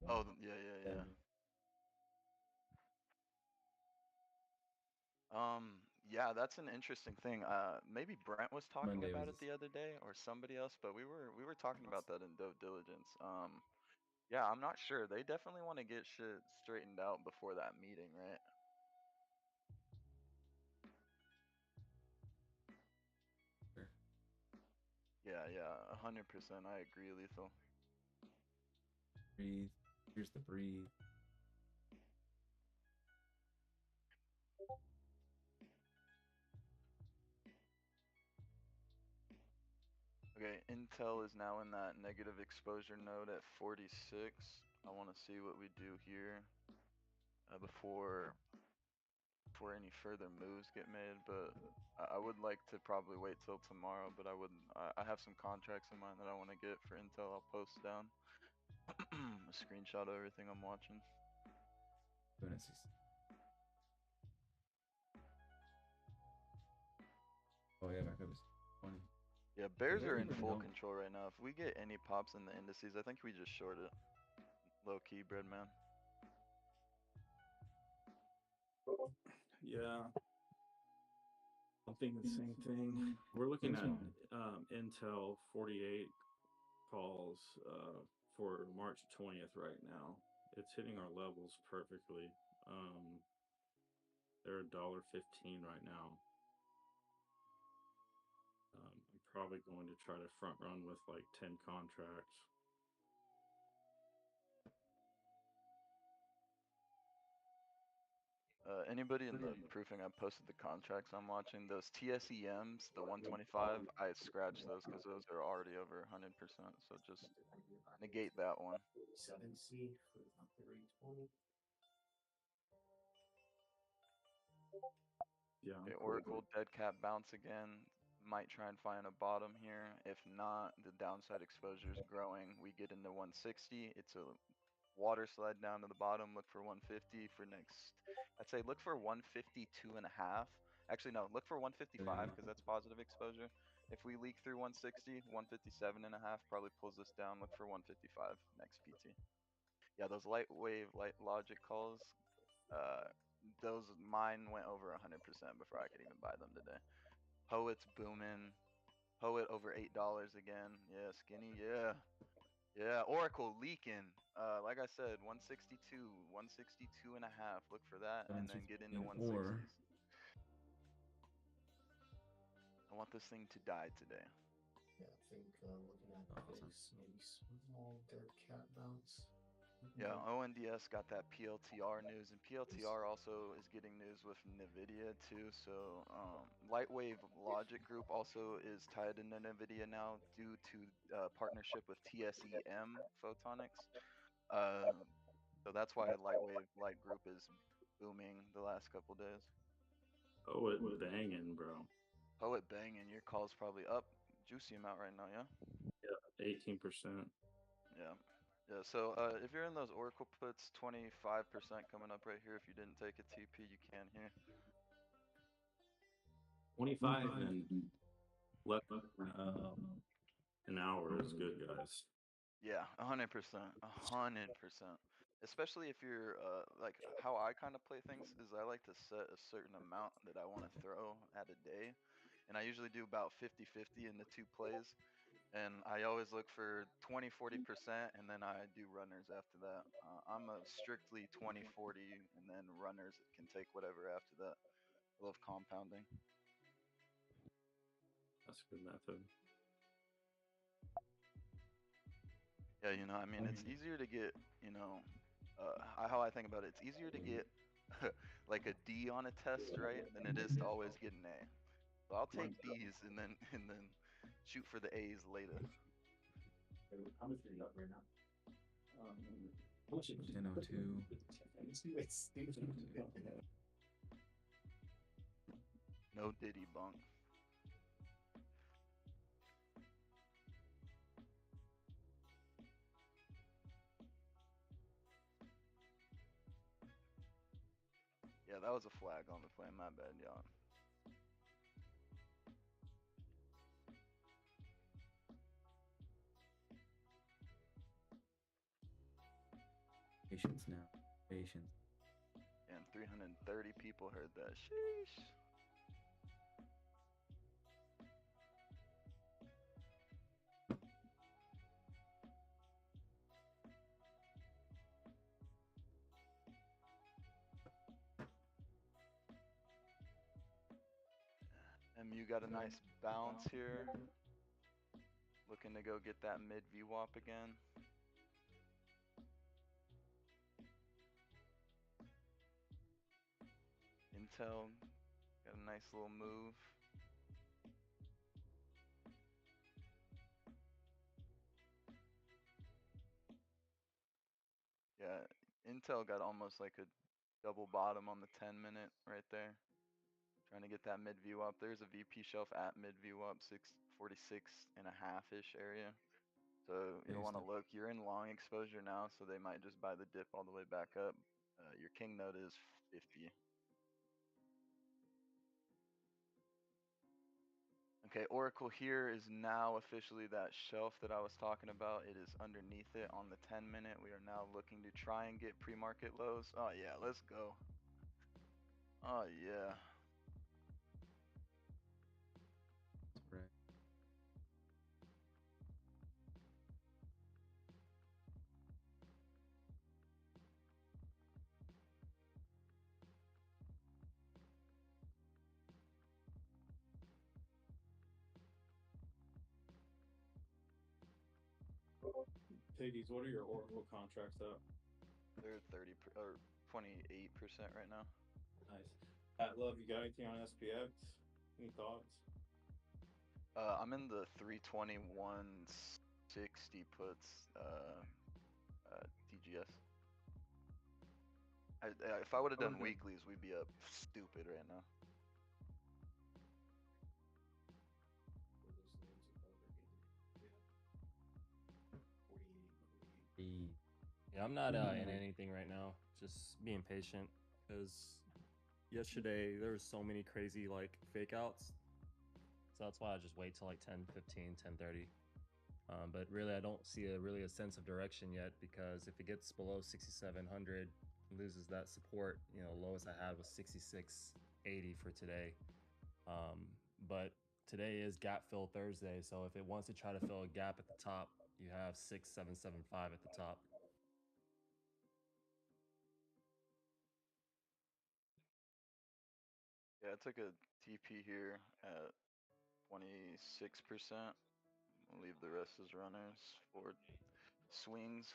Oh, yeah. Yeah, that's an interesting thing. Maybe Brent was talking Monday about was it the other day, or somebody else, but we were talking about that in Dove Diligence. Yeah, I'm not sure. They definitely want to get shit straightened out before that meeting, right? Sure. Yeah, 100%. I agree, Lethal. Breathe. Here's the breathe. Okay, Intel is now in that negative exposure node at 46. I want to see what we do here before any further moves get made. But I would like to probably wait till tomorrow. But I have some contracts in mind that I want to get for Intel. I'll post down a screenshot of everything I'm watching. Doing it 60. Oh yeah, back up is 20. Yeah, bears are in even full know. control right now. If we get any pops in the indices, I think we just short it. Low key, Breadman. Yeah. I'm thinking the same thing. We're looking at Intel 48 calls for March 20th right now. It's hitting our levels perfectly. They're $1.15 right now. I'm probably going to try to front run with like 10 contracts. Anybody in the proofing, I posted the contracts I'm watching. Those TSEMs, the 125, I scratched those because those are already over 100%. So just negate that one. 7C for 320. Yeah. Okay, Oracle dead cat bounce again. Might try and find a bottom here. If not, the downside exposure is growing. We get into 160. It's a water slide down to the bottom. Look for 150 for next. I'd say look for 152.5. Actually, no, look for 155 because that's positive exposure. If we leak through 160, 157.5 probably pulls us down. Look for 155 next PT. Yeah, those light wave, light logic calls. Those mine went over 100% before I could even buy them today. Poet's booming. Poet over $8 again. Yeah, skinny. Yeah. Oracle leaking. Like I said, 162, 162.5. Look for that, and then get into 160s. I want this thing to die today. Yeah, I think looking at Vix, maybe small dead cat bounce. Yeah, ONDS got that PLTR news, and PLTR also is getting news with NVIDIA too. So Lightwave Logic Group also is tied into NVIDIA now due to partnership with TSEM Photonics. So that's why Lightwave Light Group is booming the last couple days. Oh, it banging, bro. Poet banging, your call's probably up. Juicy amount right now, yeah? Yeah, 18%. Yeah. Yeah, so if you're in those Oracle puts, 25% coming up right here. If you didn't take a TP, you can here. 25 and less an hour is good, guys. Yeah, 100%. 100%. especially if you're like how I kind of play things is I like to set a certain amount that I want to throw at a day, and I usually do about 50-50 in the 2 plays, and I always look for 20-40%, and then I do runners after that. I'm a strictly 20-40, and then runners can take whatever after that. I love compounding. That's a good method. Yeah, you know, I mean, it's easier to get, you know, how I think about it, it's easier to get like a D on a test, right, than it is to always get an A. So I'll take D's and then shoot for the A's later. How much are you up right now? 10:02. No Diddy bunk. Yeah, that was a flag on the play. My bad, y'all. Patience now. Patience. And 330 people heard that. Sheesh. MU got a nice bounce here. Looking to go get that mid VWAP again. Intel got a nice little move. Yeah, Intel got almost like a double bottom on the 10-minute right there. Trying to get that mid VWAP. There's a VP shelf at mid VWAP 646.5-ish area. So you'll want to look. You're in long exposure now, so they might just buy the dip all the way back up. Your king node is 50. Okay, Oracle here is now officially that shelf that I was talking about. It is underneath it on the 10-minute. We are now looking to try and get pre-market lows. Oh yeah, let's go. Oh yeah. Right. Piggies, what are your Oracle contracts at? They're 28% right now. Nice. Pat Love, you got anything on SPX? Any thoughts? I'm in the 321.60 puts TGS. If I would have done weeklies, we'd be up stupid right now. Yeah, I'm not in anything right now. Just being patient because yesterday there was so many crazy like fake outs. So that's why I just wait till like 10, 15, 10:30. But really, I don't see really a sense of direction yet because if it gets below 6,700, loses that support. You know, lowest I had was 66.80 for today. But today is gap fill Thursday, so if it wants to try to fill a gap at the top, you have 6,775 at the top. Yeah, I took a TP here at 26%. I'll leave the rest as runners for swings.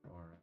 Alright.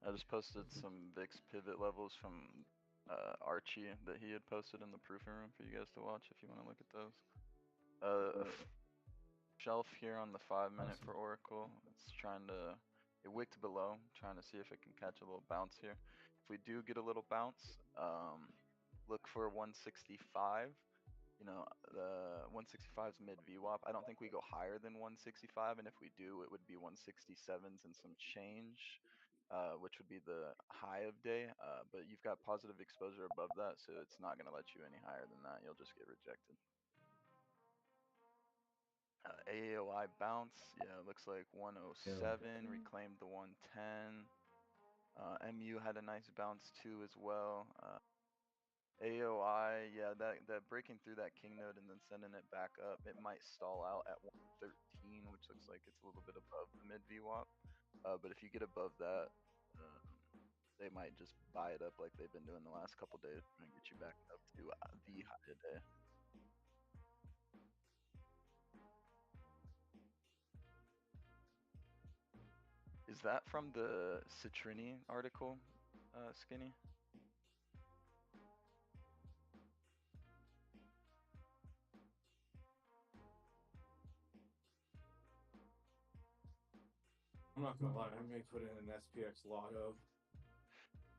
I just posted some VIX pivot levels from Archie that he had posted in the proofing room for you guys to watch if you want to look at those. Shelf here on the 5-minute for Oracle. It's trying to, it wicked below, trying to see if it can catch a little bounce here. If we do get a little bounce, look for 165. You know, the 165 is mid VWAP. I don't think we go higher than 165, and if we do, it would be 167s and some change, which would be the high of day. But you've got positive exposure above that, so it's not going to let you any higher than that. You'll just get rejected. AOI bounce, yeah, it looks like 107, reclaimed the 110. MU had a nice bounce too as well. AOI, yeah, that breaking through that king node and then sending it back up, it might stall out at 113, which looks like it's a little bit above the mid VWAP. But if you get above that, they might just buy it up like they've been doing the last couple days and get you back up to the high today. Is that from the Citrini article, Skinny? I'm not gonna lie, I may put in an SPX lotto.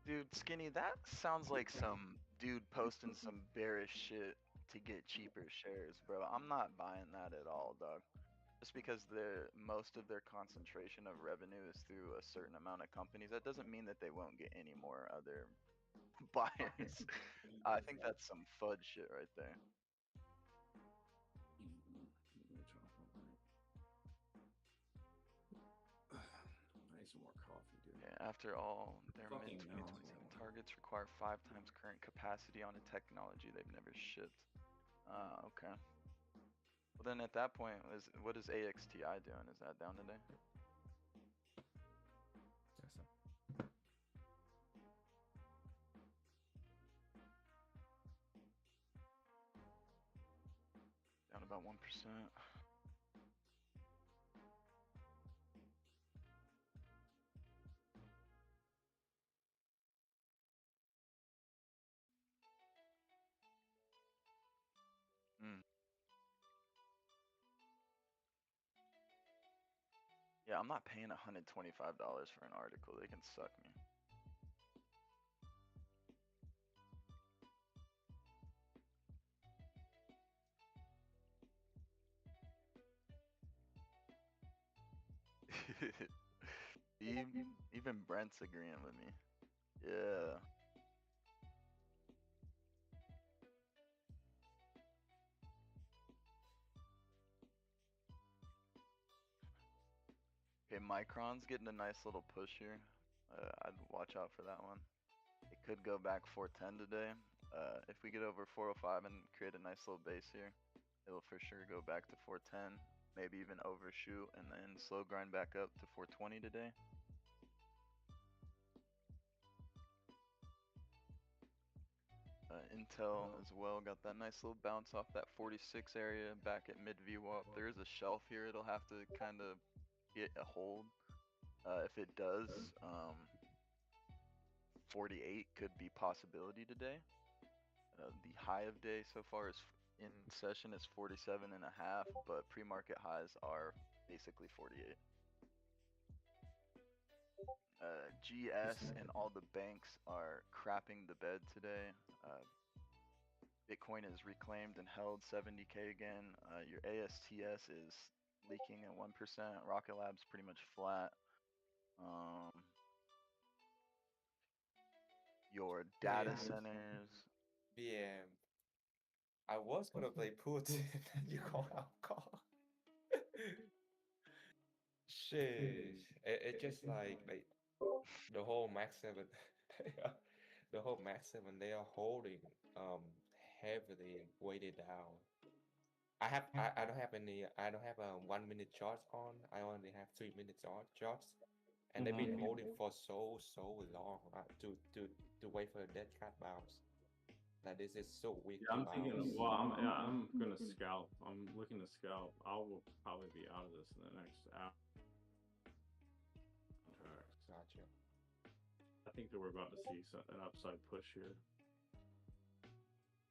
Dude, Skinny, that sounds like some dude posting some bearish shit to get cheaper shares, bro. I'm not buying that at all, dog. Just because most of their concentration of revenue is through a certain amount of companies, that doesn't mean that they won't get any more other buyers. I think that's some fudge shit right there. I need some more coffee, dude. Yeah, after all, their Fucking mid-2027 targets require 5 times current capacity on a technology they've never shipped. Okay. Well, then at that point, what is AXTI doing? Is that down today? Yes, sir. Down about 1%. Yeah, I'm not paying $125 for an article. They can suck me. Even Brent's agreeing with me. Yeah. Okay, Micron's getting a nice little push here. I'd watch out for that one. It could go back 410 today. If we get over 405 and create a nice little base here, it'll for sure go back to 410. Maybe even overshoot and then slow grind back up to 420 today. Intel as well got that nice little bounce off that 46 area back at mid VWAP. There is a shelf here. It'll have to kind of get a hold. If it does, 48 could be possibility today. The high of day so far is in session is 47.5, but pre-market highs are basically 48. GS and all the banks are crapping the bed today. Bitcoin is reclaimed and held 70K again. Your ASTS is leaking at 1%. Rocket Lab's pretty much flat. Your data centers. BM. I was gonna play put, and then you call out call. Shit, it just like the whole Max 7, the whole Max 7 they are holding heavily weighted down. I don't have any, I don't have a 1 minute charts on. I only have 3 minutes on charts, and they've been holding for so long to wait for a dead cat bounce. Like this is so weak. Yeah, I'm to thinking. bounce. Well, I'm gonna scalp. I'm looking to scalp. I will probably be out of this in the next hour. Gotcha. think that we're about to see an upside push here.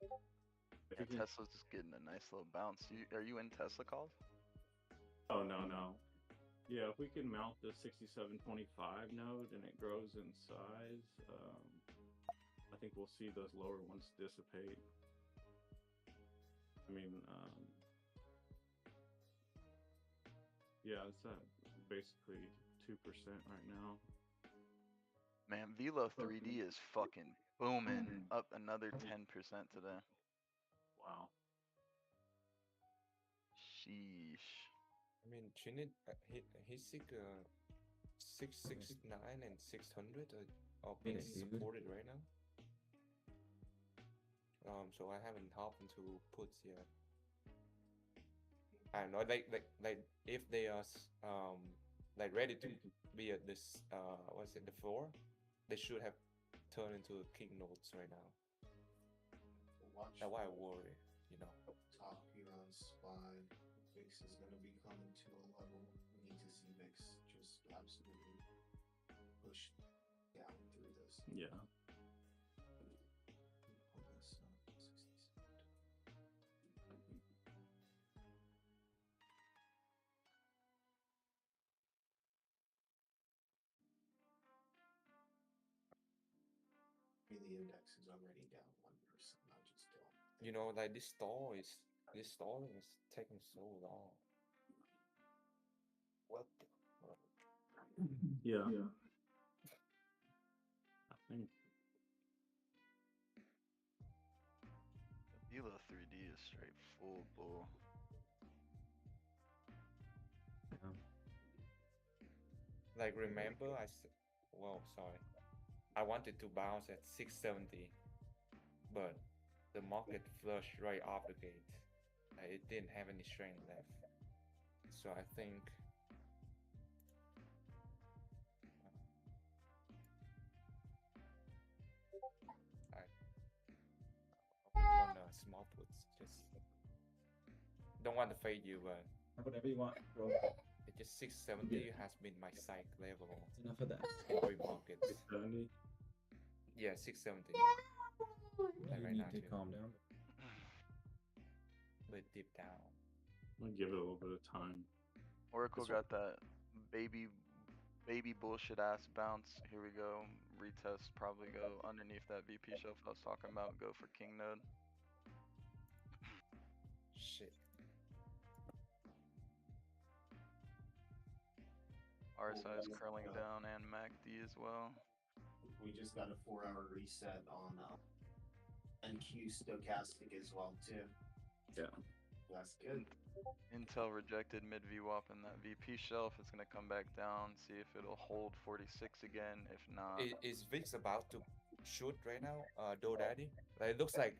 If Yeah, we can- Tesla's just getting a nice little bounce. Are you in Tesla calls? Oh no. Yeah, if we can mount the 6725 node and it grows in size, I think we'll see those lower ones dissipate. I mean, yeah, it's at basically 2% right now. Man, Velo 3D is fucking booming. Up another 10% today. Wow. Sheesh. I mean, Trinit, he's 669 and 600 are being Yeah, dude. supported right now. So I haven't hopped into puts yet. I don't know, like if they are like ready to be at this what's it, the floor, they should have turned into king notes right now. Watch That's why I worry, you know. top here on SPY. VIX is going to be coming to a level. We need to see VIX just absolutely push down through this. Yeah. Pull this up, 67. I mean, the index is already down 1%. I just don't. You know, like this stalling is taking so long. What the fuck? Yeah. I think Velo 3D is straight full bull. Yeah. Like remember well, sorry. I wanted to bounce at 670, but the market flushed right off the gate. It didn't have any strength left. So I think I on small puts. Just don't want to fade you, but Whatever you want, bro. it just 670 has been my psych level It's enough of that. in every market. 70. Yeah, 670. You right need now, to too. calm down. But deep down. I'm gonna give it a little bit of time. Oracle This one- got that baby bullshit ass bounce. Here we go. Retest probably go underneath that VP shelf I was talking about. Go for king node. Shit. RSI is curling down and MACD as well. We just got a 4-hour reset on NQ stochastic as well too. Yeah. That's good. Intel rejected mid VWAP in that VP shelf. It's gonna come back down. See if it'll hold 46 again. If not, Is VIX about to shoot right now? GoDaddy? Like, it looks like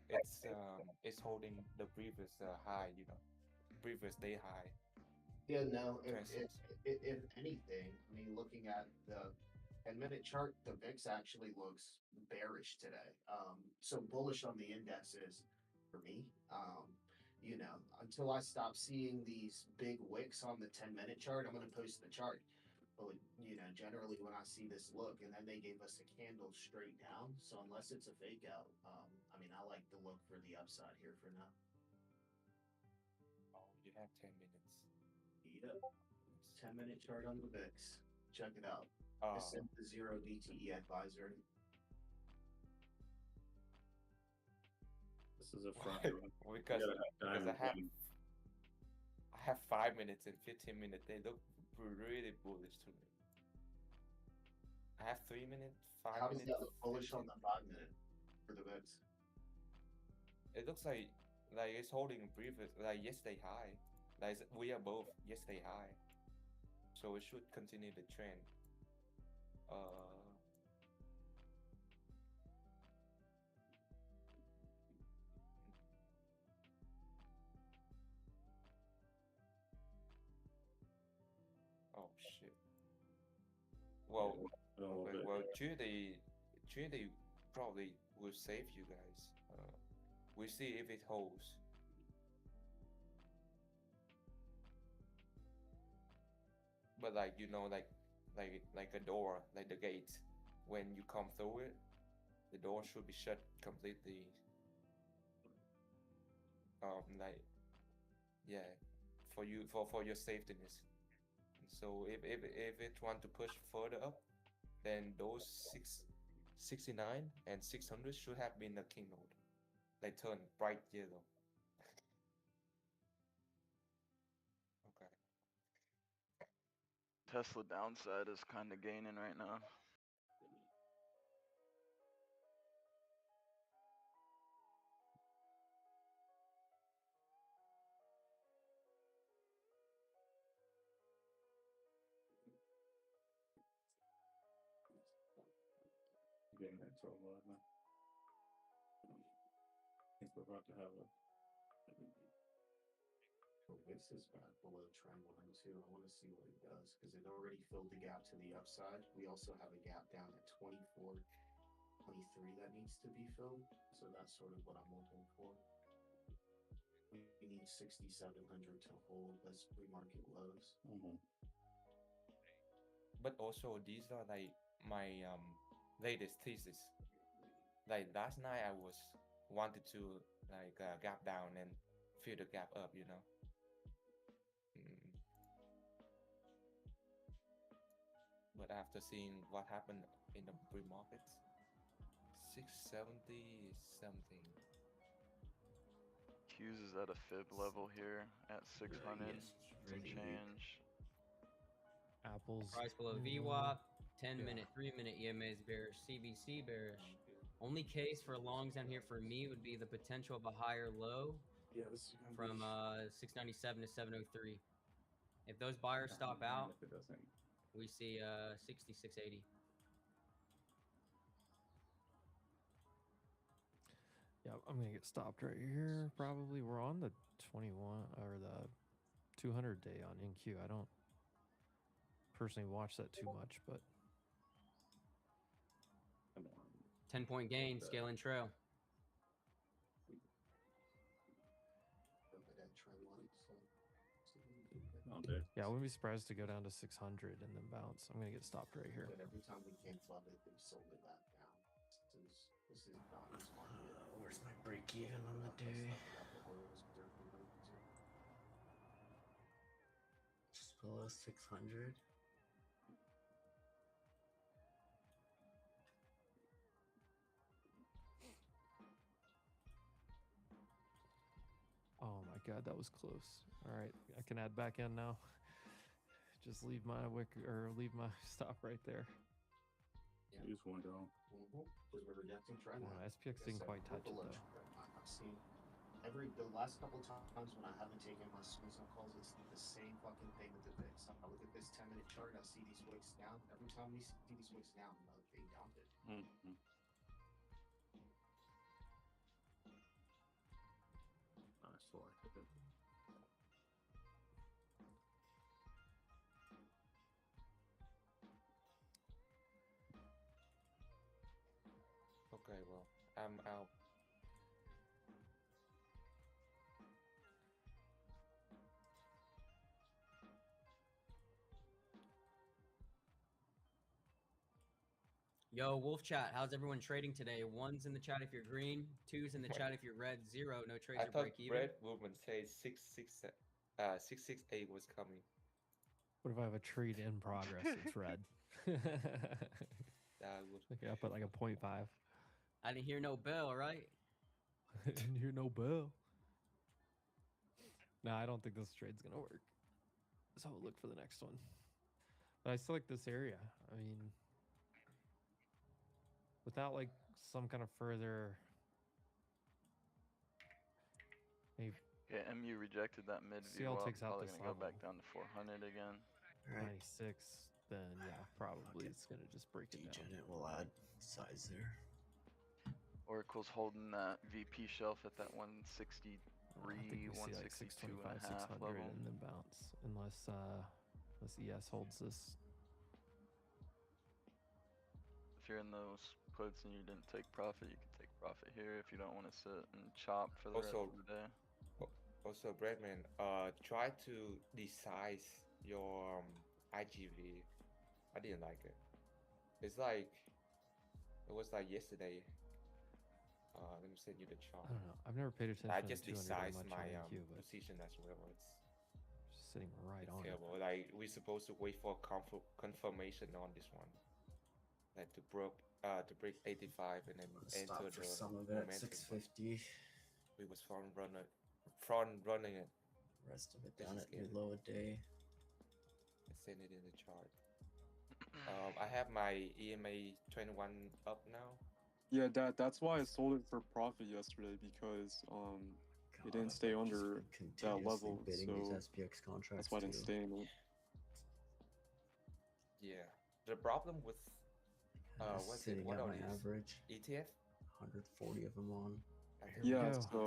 it's holding the previous high, you know, previous day high. Yeah, no, Transits. if anything, I mean, looking at the 10-minute chart, the VIX actually looks bearish today. So bullish on the indexes for me. You know, until I stop seeing these big wicks on the 10-minute chart, I'm going to post the chart. But, you know, generally when I see this look, and then they gave us a candle straight down. So unless it's a fake out, I mean, I like the look for the upside here for now. Oh, you have 10 minutes. Yep. 10-minute chart on the VIX. Check it out. I Uh, sent the 0 DTE advisor. This is a front why? run. because You gotta have time I have to- I have 5 minutes and 15 minutes. They look really bullish to me. I have 3 minutes, 5 How does minutes. that look bullish on 15. the 5-minute for the VIX? It looks like it's holding previous like yesterday high. Like we are both yesterday high, so it should continue the trend. Oh shit. Well, A little okay, bit. well, Tuesday probably will save you guys. We'll see if it holds. But like you know, like a door, like the gate. when you come through it, the door should be shut completely. Like, yeah, for you for your safetyness. So if it want to push further up, then those 69 and 600 should have been the king node. They turn bright yellow. Okay. Tesla downside is kind of gaining right now. Getting that 1211. I think we're about to have a. This is back below trend line too. I want to see what it does because it already filled the gap to the upside. We also have a gap down at 24, 23 that needs to be filled. So that's sort of what I'm looking for. We need 6,700 to hold as pre-market lows. But also these are like my latest thesis. Like last night I was wanted to like gap down and fill the gap up, you know. But after seeing what happened in the pre-markets, 670 something. Q's is at a fib level here at 600 some change. Apples. Price below VWAP, 10-minute, 3-minute EMA is bearish, CBC bearish. Only case for longs down here for me would be the potential of a higher low from 697 to 703. If those buyers stop out, we see 6680. Yeah, I'm gonna get stopped right here. Probably we're on the 21 or the 200 day on NQ. I don't personally watch that too much, but 10-point gain, scaling trail. yeah, I wouldn't be surprised to go down to 600 and then bounce. I'm gonna get stopped right here. But every time we can't flood it, they sold it back down. This is Donnie's market. Where's my break even on the day? Just below 600. Oh my god, that was close. All right, I can add back in now. Just leave my wick or leave my stop right there. Yeah. Use one down. Because we're rejecting trend line. SPX didn't quite touch it though. I've seen the last couple times when I haven't taken my swings and calls, it's the same fucking thing with the VIX. I look at this 10-minute chart, I see these wicks down. Every time we see these wicks down, they dumped it. Nice, like it. Okay, well, I'm out. Yo, Wolf Chat, how's everyone trading today? 1's in the chat if you're green, 2's in the chat if you're red, 0, no trades I or thought break even. Red Movement says 668 was coming. What if I have a trade in progress? It's red. That would. Okay, I put like a 0.5. I didn't hear no bell, right? I didn't hear no bell. No, I don't think this trade's gonna work. So I'll look for the next one. But I still like this area. I mean, without like some kind of further. Maybe Yeah, MU rejected that mid CL view. takes out Probably this gonna go level. back down to 400 again. 96, then yeah, probably it's gonna just break it down. Degenerate will add size there. Oracle's holding that VP shelf at that 163, I think we see like 162 625, and a half 600 level. and then bounce unless ES holds this. If you're in those puts and you didn't take profit, you can take profit here if you don't want to sit and chop for the rest Also, of the day. Also, Bradman, try to resize your IGV. I didn't like it. It's like It was like yesterday. Let me send you the chart. I don't know. I've never paid attention I to just 200 resized much my on NQ, but position as well. just sitting right It's on it. terrible. Like we're supposed to wait for confirmation on this one, like to break 85 and then Stop enter for the some of it at momentum. 650. We was front running it. Rest of it This down is at new good. low a day. I send it in the chart. I have my EMA 21 up now. Yeah, that's why I sold it for profit yesterday because it didn't stay under that level, bidding so these SPX contracts that's why I didn't too. stay in it. Yeah. The problem with what's it? Sitting What at are my these? average. ETF? 140 of them on. Here Yeah, we go. so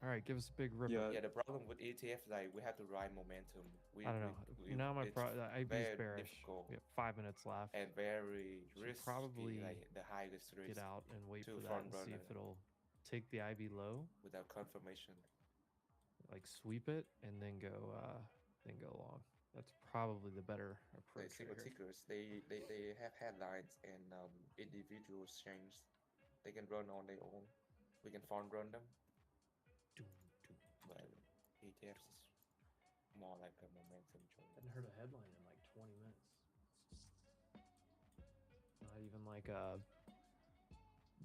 All right, give us a big ripper. yeah, Yeah, the problem with ETF like we have to ride momentum. I don't know. Now my it's IB's very bearish. difficult We have 5 minutes left. and very Should risky. probably Like the highest risk Get out and wait to for that front and see runner if it'll take the IB low, without confirmation. like sweep it, and then go long. That's probably the better Like approach. single Right here. tickers, they have headlines and individual exchanges. They can run on their own. We can front run them. But ETFs is more like a momentum trade. Hadn't heard a headline in like 20 minutes. Not even like a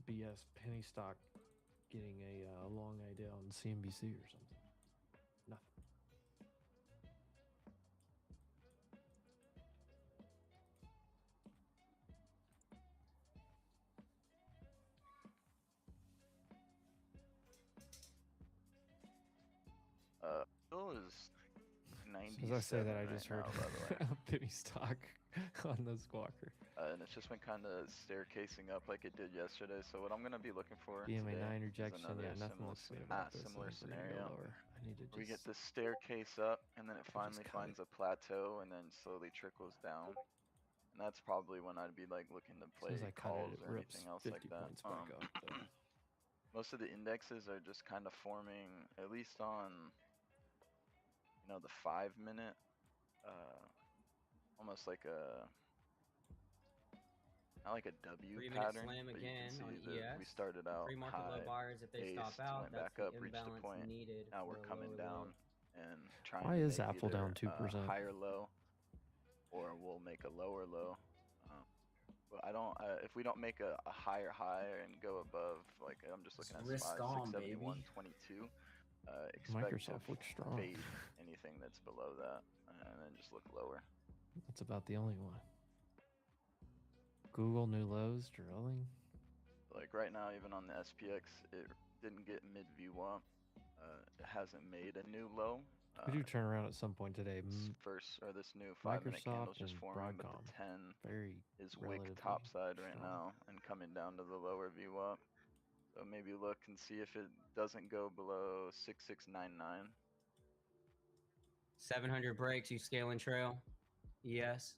BS penny stock getting a long idea on CNBC or something. Nothing. Bill is 90. As I say that, I just heard now, by the way. a penny stock on the Squawker. And it's just been kind of staircasing up like it did yesterday. So what I'm gonna be looking for BMA today 9 is rejection. another Yeah, nothing similar, looks good about this. similar I think we're gonna scenario. go lower. I need to just. We get this staircase up, and then it finally cut finds a plateau, and then slowly trickles down. And that's probably when I'd be like looking to As play soon as I cut calls it, it or rips anything else 50 like that. points back up. Though. Most of the indexes are just kind of forming, at least on, the 5 minute, almost like a, not like a W 3 minute pattern, slam but again you on can see that we ES. started out Pre-market low high, buyers, if they stop aced, out, went that's back up, the reached a imbalance point. needed. Now for we're a coming lower down low. and trying Why to is make Apple down either 2%? a higher low, or we'll make a lower low. But I don't. If we don't make a higher high and go above, like I'm just looking at Risk on, baby. 671.22. Expect Microsoft to looks strong. fade anything that's below that, and then just look lower. That's about the only one. Google new lows drilling. Like right now, even on the SPX, it didn't get mid VWAP. It hasn't made a new low. We do turn around at some point today. This new 5 minute candle's Microsoft just and forming, but Broadcom. the 10 Very is wick relatively topside right strong. now and coming down to the lower VWAP. So maybe look and see if it doesn't go below 6699. 700 breaks, you scaling trail. Yes.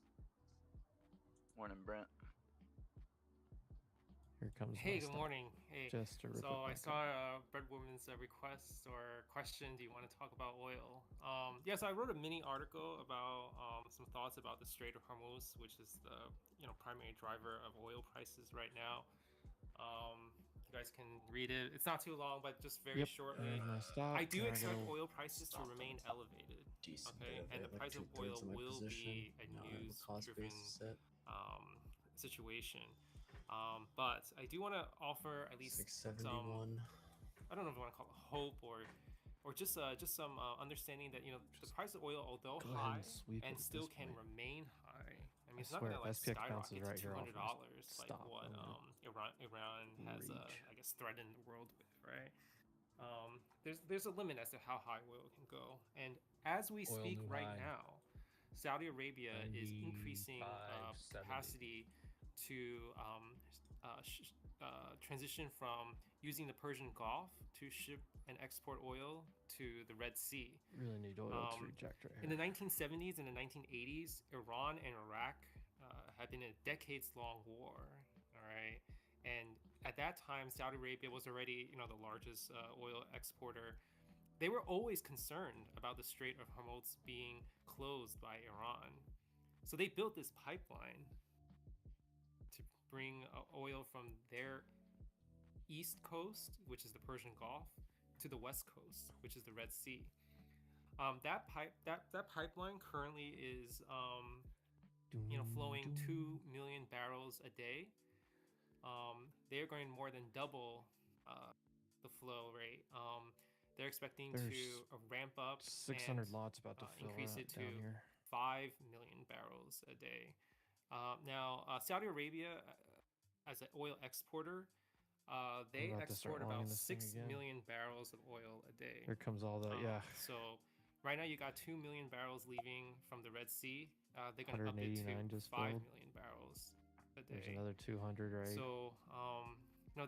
Morning, Brent. Here comes. Hey, my good stock. morning. Hey. Just to rip it So I back saw up. Breadwoman's request or question. Do you want to talk about oil? So I wrote a mini article about some thoughts about the Strait of Hormuz, which is the primary driver of oil prices right now. You guys can read it. It's not too long, but just very shortly. And my stop, I do and I expect gotta oil prices to remain elevated. Decent Okay, bit of and it, the like price of 2/3 oil of my will position. be a Now I have a cost news-driven basis set. situation. But I do want to offer at least some, 671. I don't know if you want to call it hope or just some understanding that the price of oil, although go ahead high and sweep it and at still this can point. remain high. I mean, I it's not swear, gonna like if SPX bounces skyrocket right to here, I'll $200 just like stop. what I'm gonna Iran has reach. I guess threatened the world with, right? There's a limit as to how high oil can go, and as we Oil speak new right high. now, Saudi Arabia is increasing 95.70. capacity to transition from using the Persian Gulf to ship and export oil to the Red Sea. Really need oil to reject right In here. the 1970s and the 1980s, Iran and Iraq had been in a decades-long war. All right, and at that time, Saudi Arabia was already, the largest oil exporter. They were always concerned about the Strait of Hormuz being closed by Iran, so they built this pipeline to bring oil from their east coast, which is the Persian Gulf, to the west coast, which is the Red Sea. That pipeline currently is flowing 2 million barrels a day. They're going more than double the flow rate. They're expecting There's to ramp up 600 and lots about to fill increase out it to down here. 5 million barrels a day. Now, Saudi Arabia, as an oil exporter, they about to start export about logging this thing 6 again. million barrels of oil a day. Here comes all the yeah. So right now you got 2 million barrels leaving from the Red Sea. They're going to up it to 189 just 5 filled. million barrels a There's day. another 200 right. So,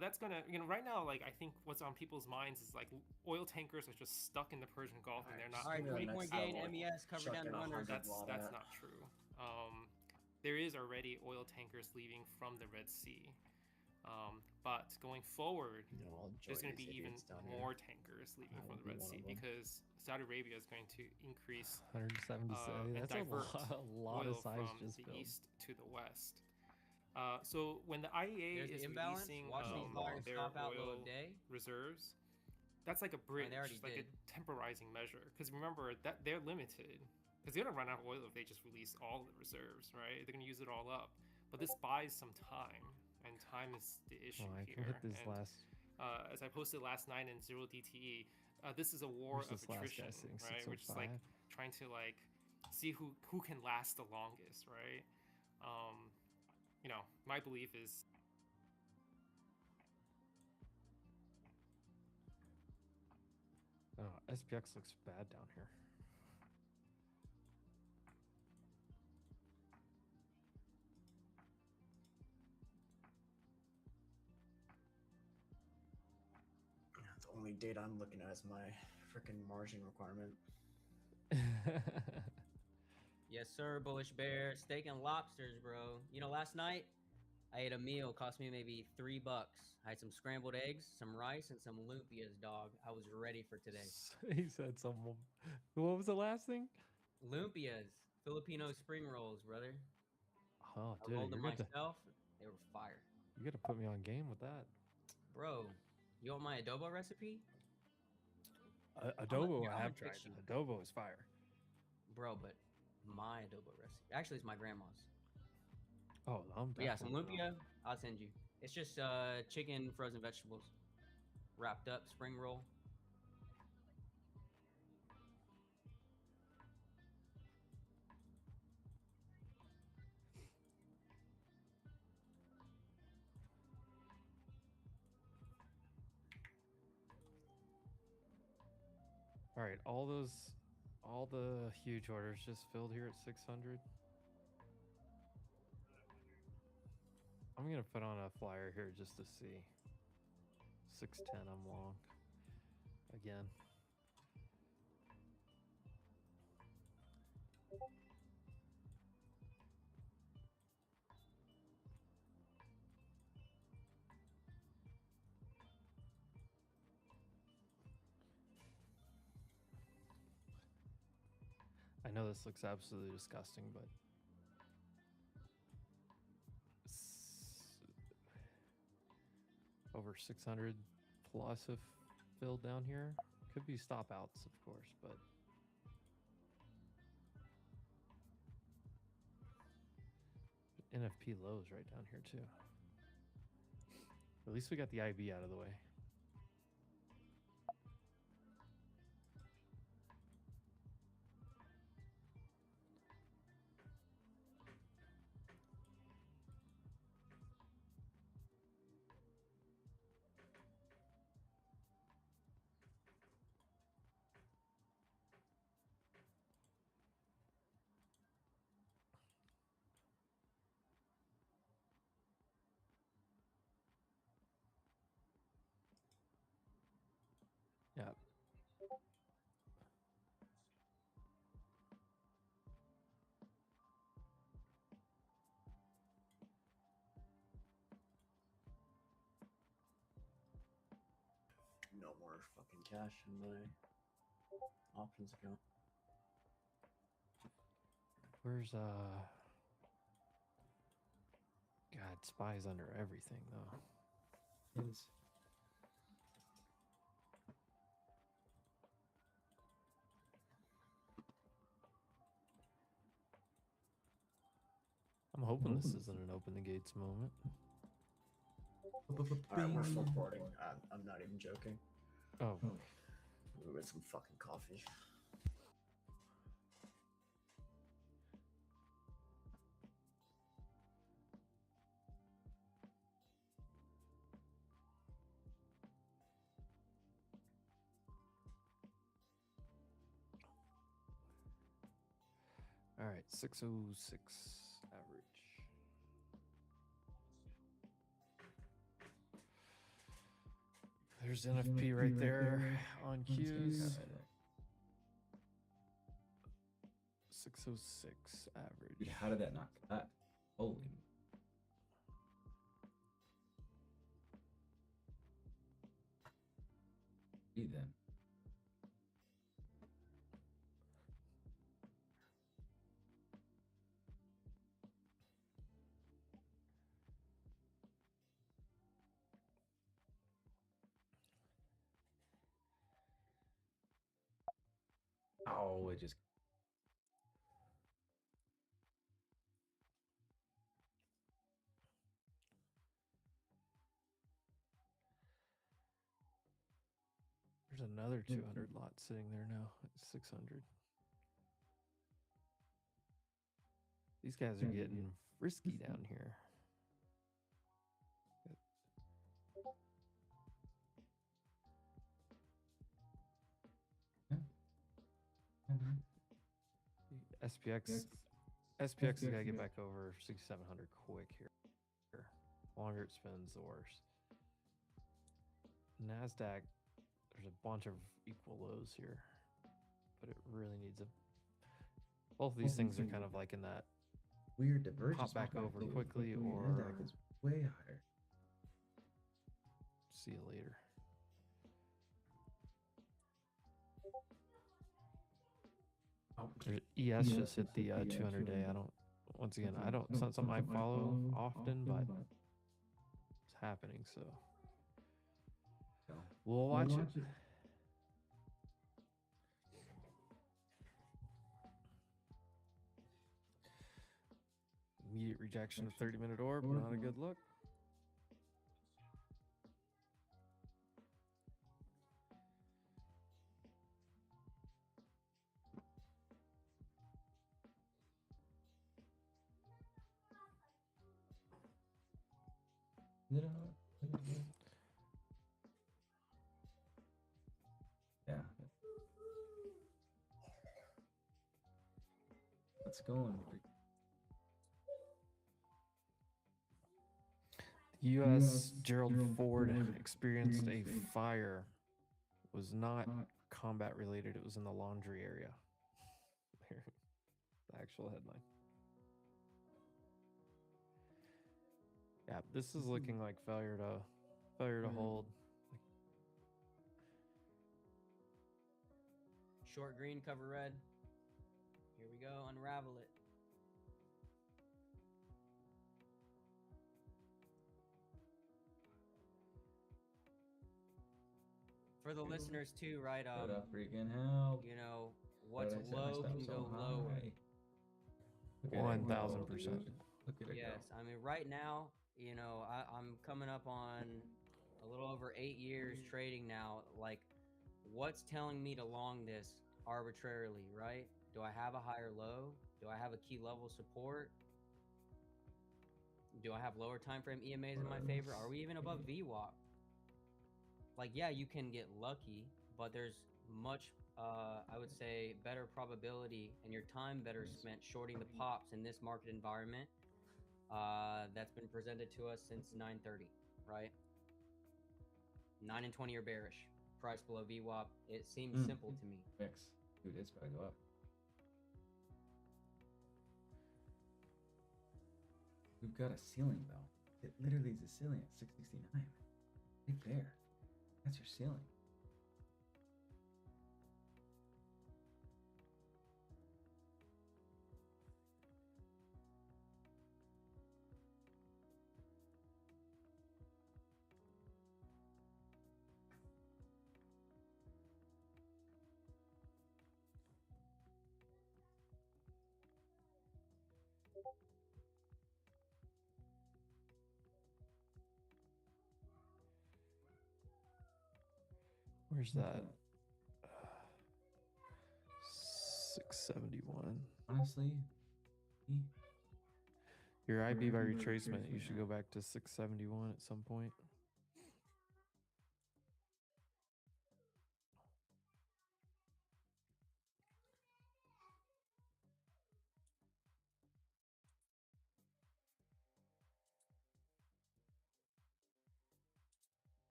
that's gonna, right now, like, I think what's on people's minds is like oil tankers are just stuck in the Persian Gulf and they're not. All right, Give me the 20 point next gain, level. MES, cover down Chucking the runners. 100 That's watt that's at. not true. There is already oil tankers leaving from the Red Sea. But going forward, You know, I'll there's join going to be these even idiots down more here. tankers leaving I from will the be Red one Sea of them. because Saudi Arabia is going to increase 177. and That's divert a lot oil of size from just the filled. east to the west. So when the IEA There's is the imbalance. releasing Watch these buyers their stop out low oil of day. reserves, that's like a bridge, they already like did. a temporizing measure. Because remember that they're limited. Because they're gonna run out of oil if they just release all the reserves, right? They're gonna use it all up. But this buys some time, and time is the issue Oh, I here. can hit this And, last. as I posted last night in Zero DTE, this is a war Where's of this last guy attrition, sitting? right? Which is like 605. trying to like see who can last the longest, right? My belief is Oh, SPX looks bad down here. The only data I'm looking at is my freaking margin requirement. Yes, sir, Bullish Bear. Steak and lobsters, bro. Last night I ate a meal, cost me maybe $3. I had some scrambled eggs, some rice, and some lumpias, dog. I was ready for today. He said some. What was the last thing? Lumpias, Filipino spring rolls, brother. Oh, I dude, rolled them you're gonna myself. They were fire. you gotta put me on game with that. Bro, you want my adobo recipe? Adobo, I'm I have gonna tried. fix you. Adobo is fire. Bro, but my adobo recipe. Actually, it's my grandma's. Oh, I'm But yeah, some definitely- lumpia, I'll send you. It's just chicken, frozen vegetables, wrapped up, spring roll. All right, all the huge orders just filled here at 600. I'm gonna put on a flyer here just to see. 610, I'm long. Again. I know this looks absolutely disgusting, but over 600 plus if filled down here. Could be stop outs, of course, but NFP lows right down here too. At least we got the IB out of the way. Yeah. No more fucking cash in my options account. Where's God, SPY's under everything though. Yes. I'm hoping this isn't an open the gates moment. Alright, we're full boarding. I'm not even joking. Oh. We'll get some fucking coffee. All right, 606 average. There's NFP right there on cues. 606 average. Dude, how did that not cut? Holy. See then. Oh, it just. There's another 200 lot sitting there now at 600. These guys are getting frisky down here. SPX has got to get back over 6,700 quick here. The longer it spins, the worse. NASDAQ, there's a bunch of equal lows here, but it really needs a. Both of these things are kind of like in that Weird divergence. pop back over quickly or NASDAQ is way higher. see you later. ES just hit the 200 day. I don't. Once again, I don't. It's not something I follow often, but it's happening. So we'll watch it. Immediate rejection of 30-minute orb. Not a good look. Yeah. Let's go on. U.S. Gerald Ford experienced a fire. Was not combat related. It was in the laundry area. There, the actual headline. Yeah, this is looking like failure to hold. Short green, cover red. Here we go. Unravel it. For the listeners too, right? What up, freaking hell? You know, what's low can go lower. 1,000%. Look at it Yes, I mean, right now, you know, I'm coming up on a little over 8 years trading now. Like, what's telling me to long this arbitrarily, right? Do I have a higher low? Do I have a key level support? Do I have lower time frame EMAs in my favor? Are we even above VWAP? Like, yeah, you can get lucky, but there's much, I would say, better probability and your time better spent shorting the pops in this market environment that's been presented to us since 9:30, right? 9 and 20 are bearish. Price below VWAP. It seems simple to me. Mix. Dude, it's about to go up. We've got a ceiling, though. It literally is a ceiling at 669. Right there. That's your ceiling. Where's that? 671. Honestly, Your IB by retracement, you should go back to 671 at some point.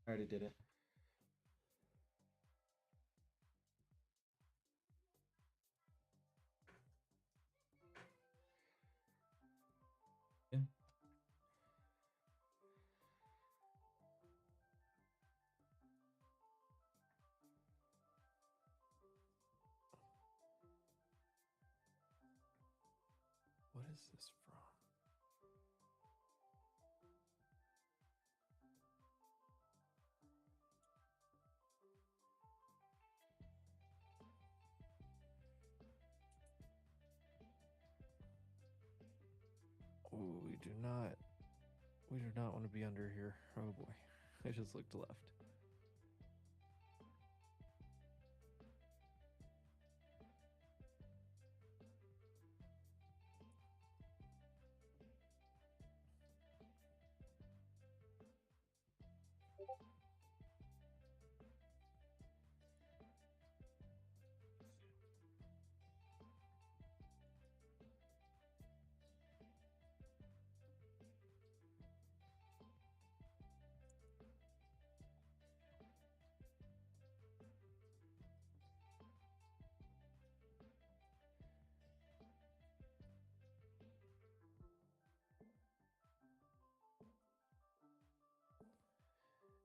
I already did it. Yeah. What is this from? Ooh, we do not want to be under here. Oh boy. I just looked left.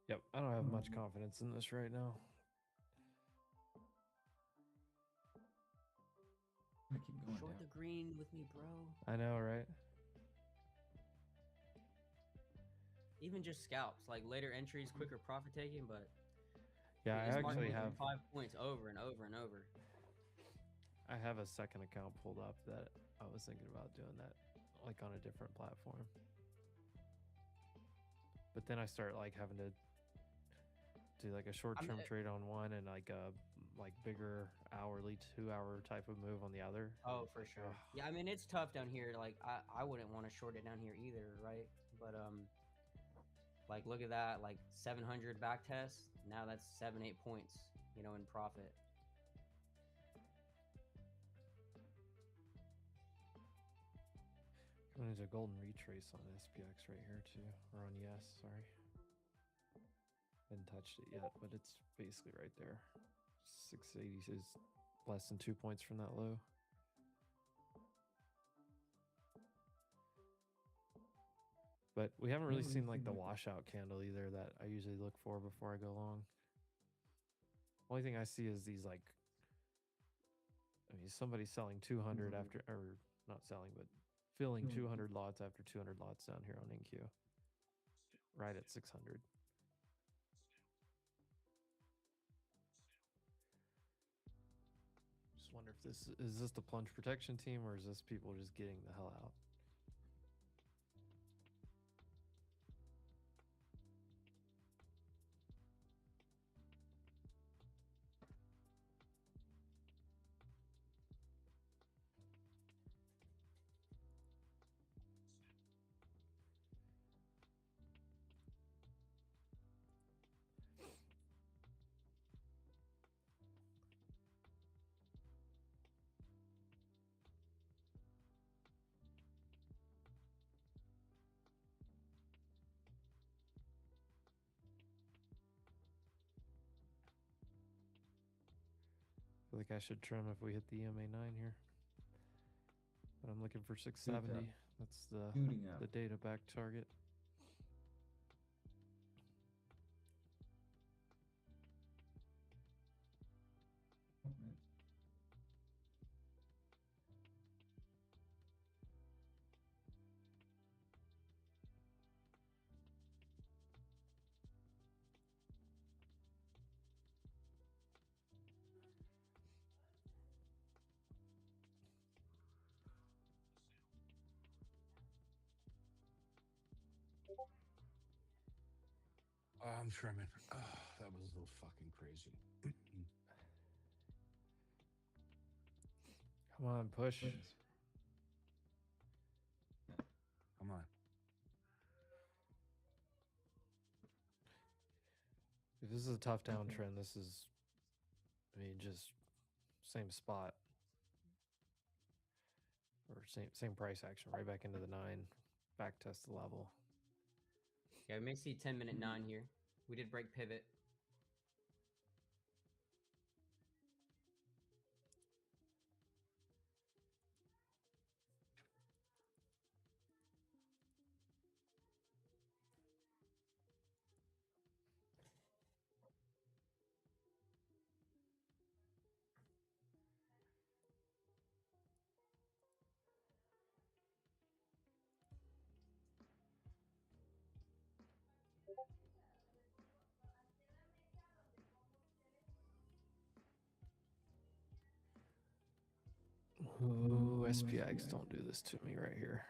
Yep, I don't have much confidence in this right now. I keep going Short down. the green with me, bro. I know, right? Even just scalps, like later entries, quicker profit taking, but Yeah, it's I hard actually losing have 5 points over and over and over. I have a second account pulled up that I was thinking about doing that like on a different platform. But then I start like having to do like a short-term trade on one and like a bigger hourly 2-hour type of move on the other. Oh, for sure. Yeah, I mean it's tough down here. Like I wouldn't want to short it down here either, right? But like look at that, like 700 back test. Now that's 7-8 points, you know, in profit. Coming into a golden retrace on SPX right here too, or on yes, sorry. Hadn't touched it yet, but it's basically right there. 680 is less than 2 points from that low. But we haven't really seen like the washout candle either that I usually look for before I go long. Only thing I see is these like, I mean, somebody selling 200 after, or not selling, but filling 200 lots after 200 lots down here on NQ. Right at 600. Just wonder if this is this the plunge protection team or is this people just getting the hell out? I feel like I should trim if we hit the EMA 9 here. But I'm looking for 670. That's the data back target. I'm trimming. Oh, that was a little fucking crazy. Come on, push. Come on. If this is a tough downtrend, this is, I mean, just same spot. Or same price action, right back into the 9, back test the level. Yeah, we may see 10-minute 9 here. We did break pivot. Ooh, SPX, don't do this to me right here.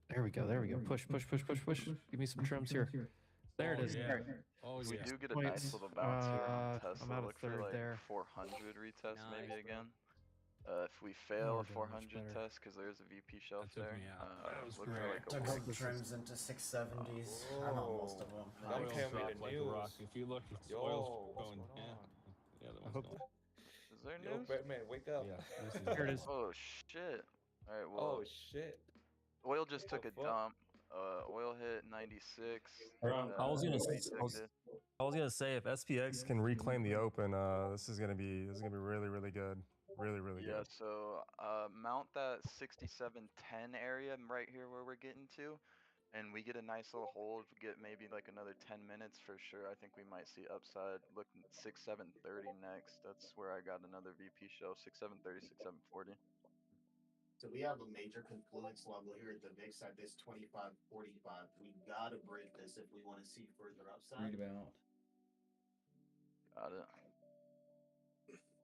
There we go. There we go. Push, push, push, push, push. Give me some trims here. There it is. Yeah. There. Oh, We yeah. do get a nice little bounce here on Tesla. I'm out of Look for third like there. 400 retest maybe Nice, bro. again. If we fail we're a doing much 400 better. test, because there's a VP shelf That took there, me out. That was look for great. like a Took one. some trims into 670s. I'm on most of them. Don't Oil's tell me dropped the like a rock. news. If you look, it's Yo, oil's what's going. going Yeah, on? yeah, the I one's hope going. Is there Yo, news? Batman, wake up. Yeah, this is Here it is. Oh shit! All right, Oh well, shit. oil just What took the a fuck? dump. Oil hit 96. I was gonna, detected. I was gonna say if SPX can reclaim the open, this is gonna be really really good, really Yeah, good. so mount that 6710 area right here where we're getting to, and we get a nice little hold, get maybe like another 10 minutes for sure. I think we might see upside. Look, 6730 next. That's where I got another VP show. 6730, 6740. So we have a major confluence level here at the VIX at this 25.45. We gotta break this if we want to see further upside. Read about. Got it.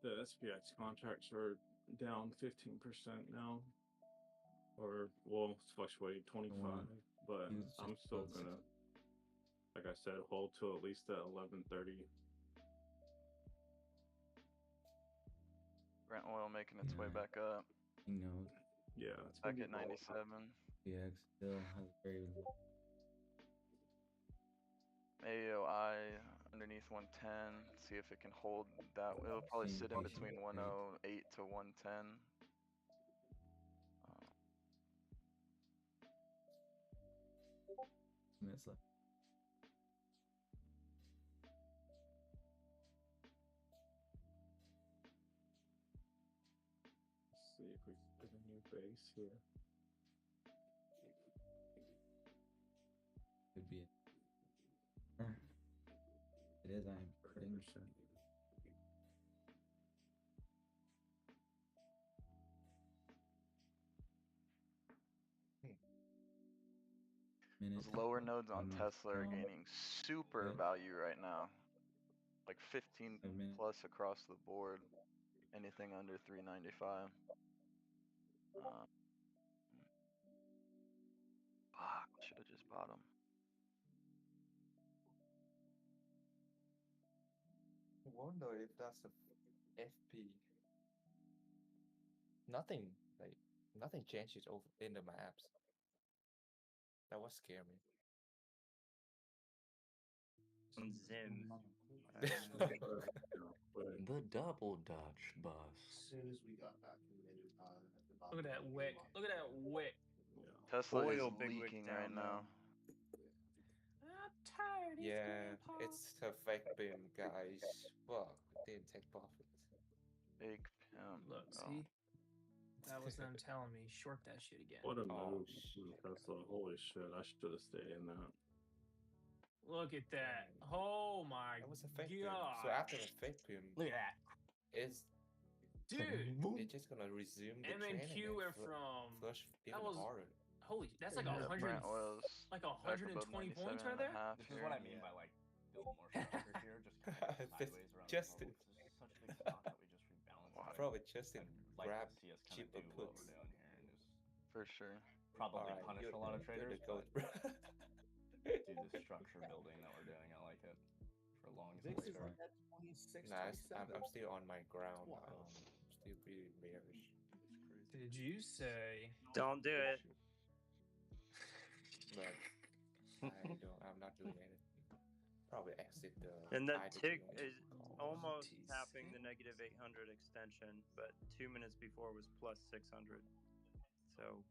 The SPX contracts are down 15% now. Or, well, it's fluctuating 25, but It's I'm just still buzz. gonna, like I said, hold till at least at 11:30. Brent oil making its way Yeah. back up. You know, Yeah, it's Back gonna at be volatile. 97. PX still has very low. AOI underneath 110. See if it can hold that. It'll probably Same sit in patient between rate. 108 to 110. 2 minutes left. Let's see if we can get a new base here. Could be it. It is. I am pretty sure. Those lower nodes on Tesla are gaining super value right now. Like 15 plus across the board. Anything under 395. Fuck, should have just bought them. I wonder if that's a FP. Nothing changes over in the maps. That would scare me. Zim. The double Dutch bus. As soon as we got back in mid, at the bottom. Look at that wick. Look at that wick. Tesla Oil is big wick leaking down right now. I'm tired. Yeah, it's the fake beam, guys. Fuck, didn't take profits. Big pimp. Look, Oh. see? That was them telling me short that shit again. What a Oh, move from Tesla. Holy shit, I should have stayed in that. Look at that. Oh my That was a fake beam. god. So after the fake beam, Look at that. it's Dude. it's just gonna resume the trend and MNQ went then from flush that even was harder. holy that's like Yeah, 100 Brent oil's like back above 120 points right there. 97.5 This is here. what I mean by like build more structure here, just kind of This sideways around just the it. bubble. This is such a big stock that we just rebalanced. probably just like grab to see us kind of cheaper do what puts. we're doing here and just For sure. probably Alright, punish you're- a lot of you're the traders, goat, but bro. do the structure building that we're doing. I like it for longs and Vix is later. at 26, Nah, I'm 27. still on my ground. Wow. Still pretty bearish. Did you say? Don't do it. But I'm not doing anything. Probably exit the. And that IDP tick on is calls. almost tapping the negative 800 extension, but 2 minutes before was plus 600. So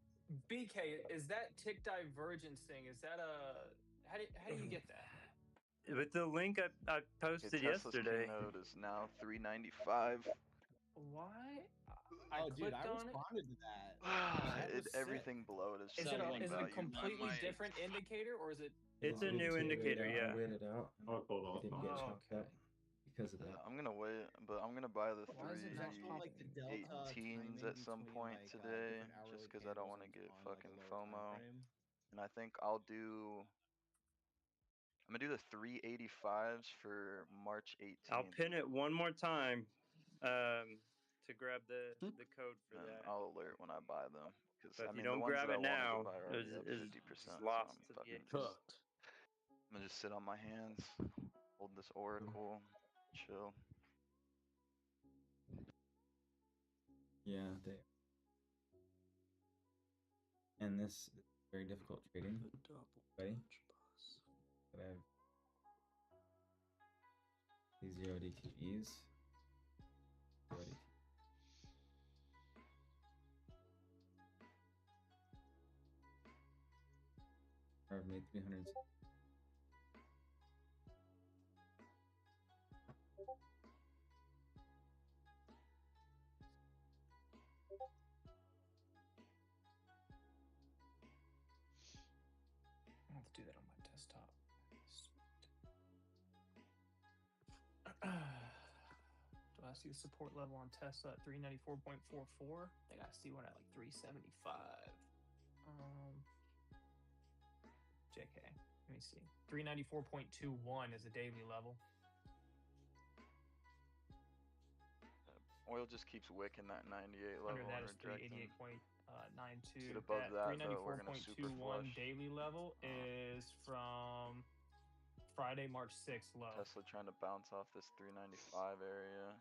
BK, is that tick divergence thing? Is that a how do you get that? with the link I posted Tesla's yesterday. Keynote is now 395. Why? Oh, dude, clicked I on it. responded to that. That was sick. Everything below it is Is it selling a value. completely different indicator, or is it? It's a new indicator, yeah. I waited out. Oh, hold on. It didn't get Oh, chopped up because of that. I'm gonna wait, but I'm gonna buy the Why is it not showing, like, the delta 318s timing at some between, point like, today, different hourly just because I don't candles want to get on, like, a fucking lower FOMO. time frame? And I think I'm gonna do the 385s for March 18th. I'll pin it one more time to grab the code for and that. I'll alert when I buy them. Because But I if you mean, the don't ones grab that I it wanted now, to buy are already up is 50%. So lost I'm to fucking the I'm gonna just sit on my hands, hold this oracle, chill. Yeah, and this is very difficult trading. Ready? But I have these 0 DTVs. 0 DTV. I've made 300. I'll have to do that on my desktop. Do I see the support level on Tesla at 394.44? I think I see one at like 375. JK. Let me see. 394.21 is the daily level. Oil just keeps wicking that 98 level Under that and is rejecting. 388.92. Get above that, though, we're gonna 394.21 super flush. daily level is from Friday, March 6th low. Tesla trying to bounce off this 395 area.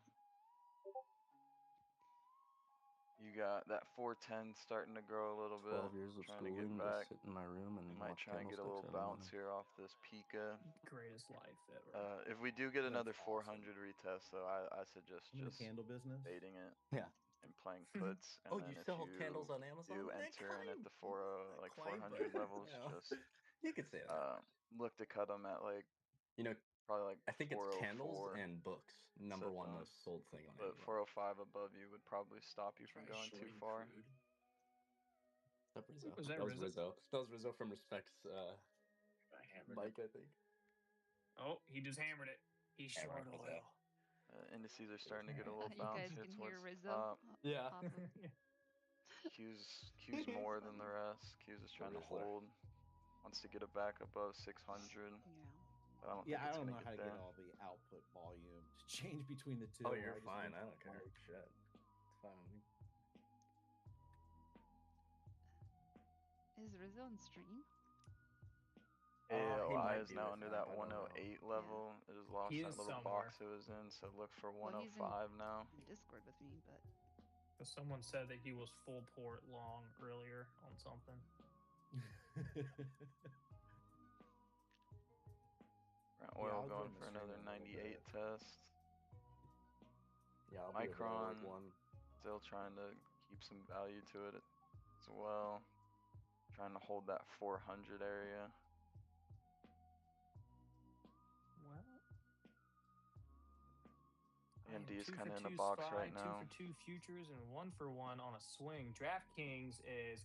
You got that 410 starting to grow a little bit. 12 years of trying to schooling, get back. just sit in my room and You might watch try and get a candlesticks little every bounce morning. here off this Pika. Greatest life ever. If we do get That's another awesome. 400 retest, though, I suggest I'm in the just candle business. baiting it Yeah. and playing puts. And Oh, then you if sell you candles on Amazon? do Well, then enter in at claim. the 40, like Claim, 400 but, levels, you know, just you could say that. look to cut them at like You know, probably like I think it's candles 404. and books. Number Set one them. most sold thing on But Amazon. 405 above you would probably stop you from going too far. That Rizzo. Was that That was Rizzo? Rizzo. That was Rizzo from Respect's Mike, I think. Oh, he just hammered it. He's short oil. Indices are starting to get a little You bounce guys here can hear towards Rizzo. Yeah. Q's more than the rest. Q's is trying to Rizzler. hold. Wants to get it back above 600. But I don't think Yeah, I it's don't gonna know how to get get there. all the output volume to change between the two. Oh, you're I just fine. need I to don't care. like- Shit. It's fine with me. Is Rizzo on stream? he AOI might is be now with under that, that I don't know. 108 level. It has lost He that is little somewhere. box it was in, so look for Well, he's 105 now. in Discord with me, but Someone said that he was full port long earlier on something. Brent Yeah, oil I'll going join the for stream another in a little 98 bit. test. Yeah, I'll be over there Micron like one. still trying to keep some value to it as well. Trying to hold that 400 area. Well, AMD is 2 kind for of in a 2 box SPY, right now. 2 for 2 futures, and 1 for 1 on a swing. DraftKings is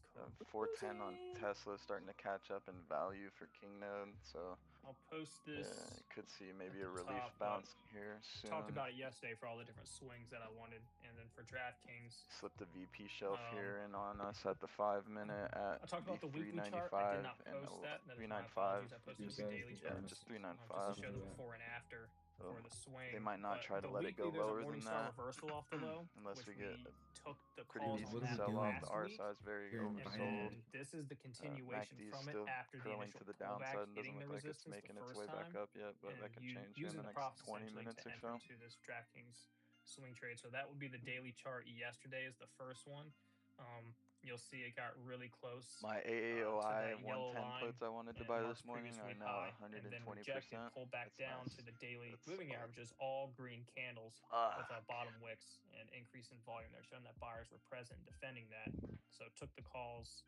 410 on cruising. Tesla starting to catch up in value for Kingnode, so I'll post this. could see maybe at a the relief top, but bounce here soon. Talked about it yesterday for all the different swings that I wanted, and then for DraftKings, Slipped the VP shelf Um, here in on us at the 5-minute at I talked about the weekly chart. I 395 did not and post that. That is my 395. apologies. I posted You the guys daily can chart. Yeah, just just 395. to show the before and after. So for the swing. they might not but try to the let it go weekly, there's lower a than Morningstar that, reversal off the low, unless which we get a took the pretty calls decent on that sell off. last The week. RSI is very Very And oversold. then this is the continuation MACD is from it still after the curling initial to the pullback, downside and doesn't hitting the look like it's resistance making the its first way back time, up yet, but and that could change here in using the the next profits 20 essentially minutes to or enter so. into this DraftKings swing trade. So that would be the daily chart. Yesterday is the first one. You'll see it got really close My to AAOI that yellow 110 line puts I wanted to and buy Mark's this morning previous are week now high, and then 120%. rejected, pulled back That's down nice. to the daily That's moving averages, all green candles with bottom wicks and increase in volume there, showing that buyers were present, defending that. So took the calls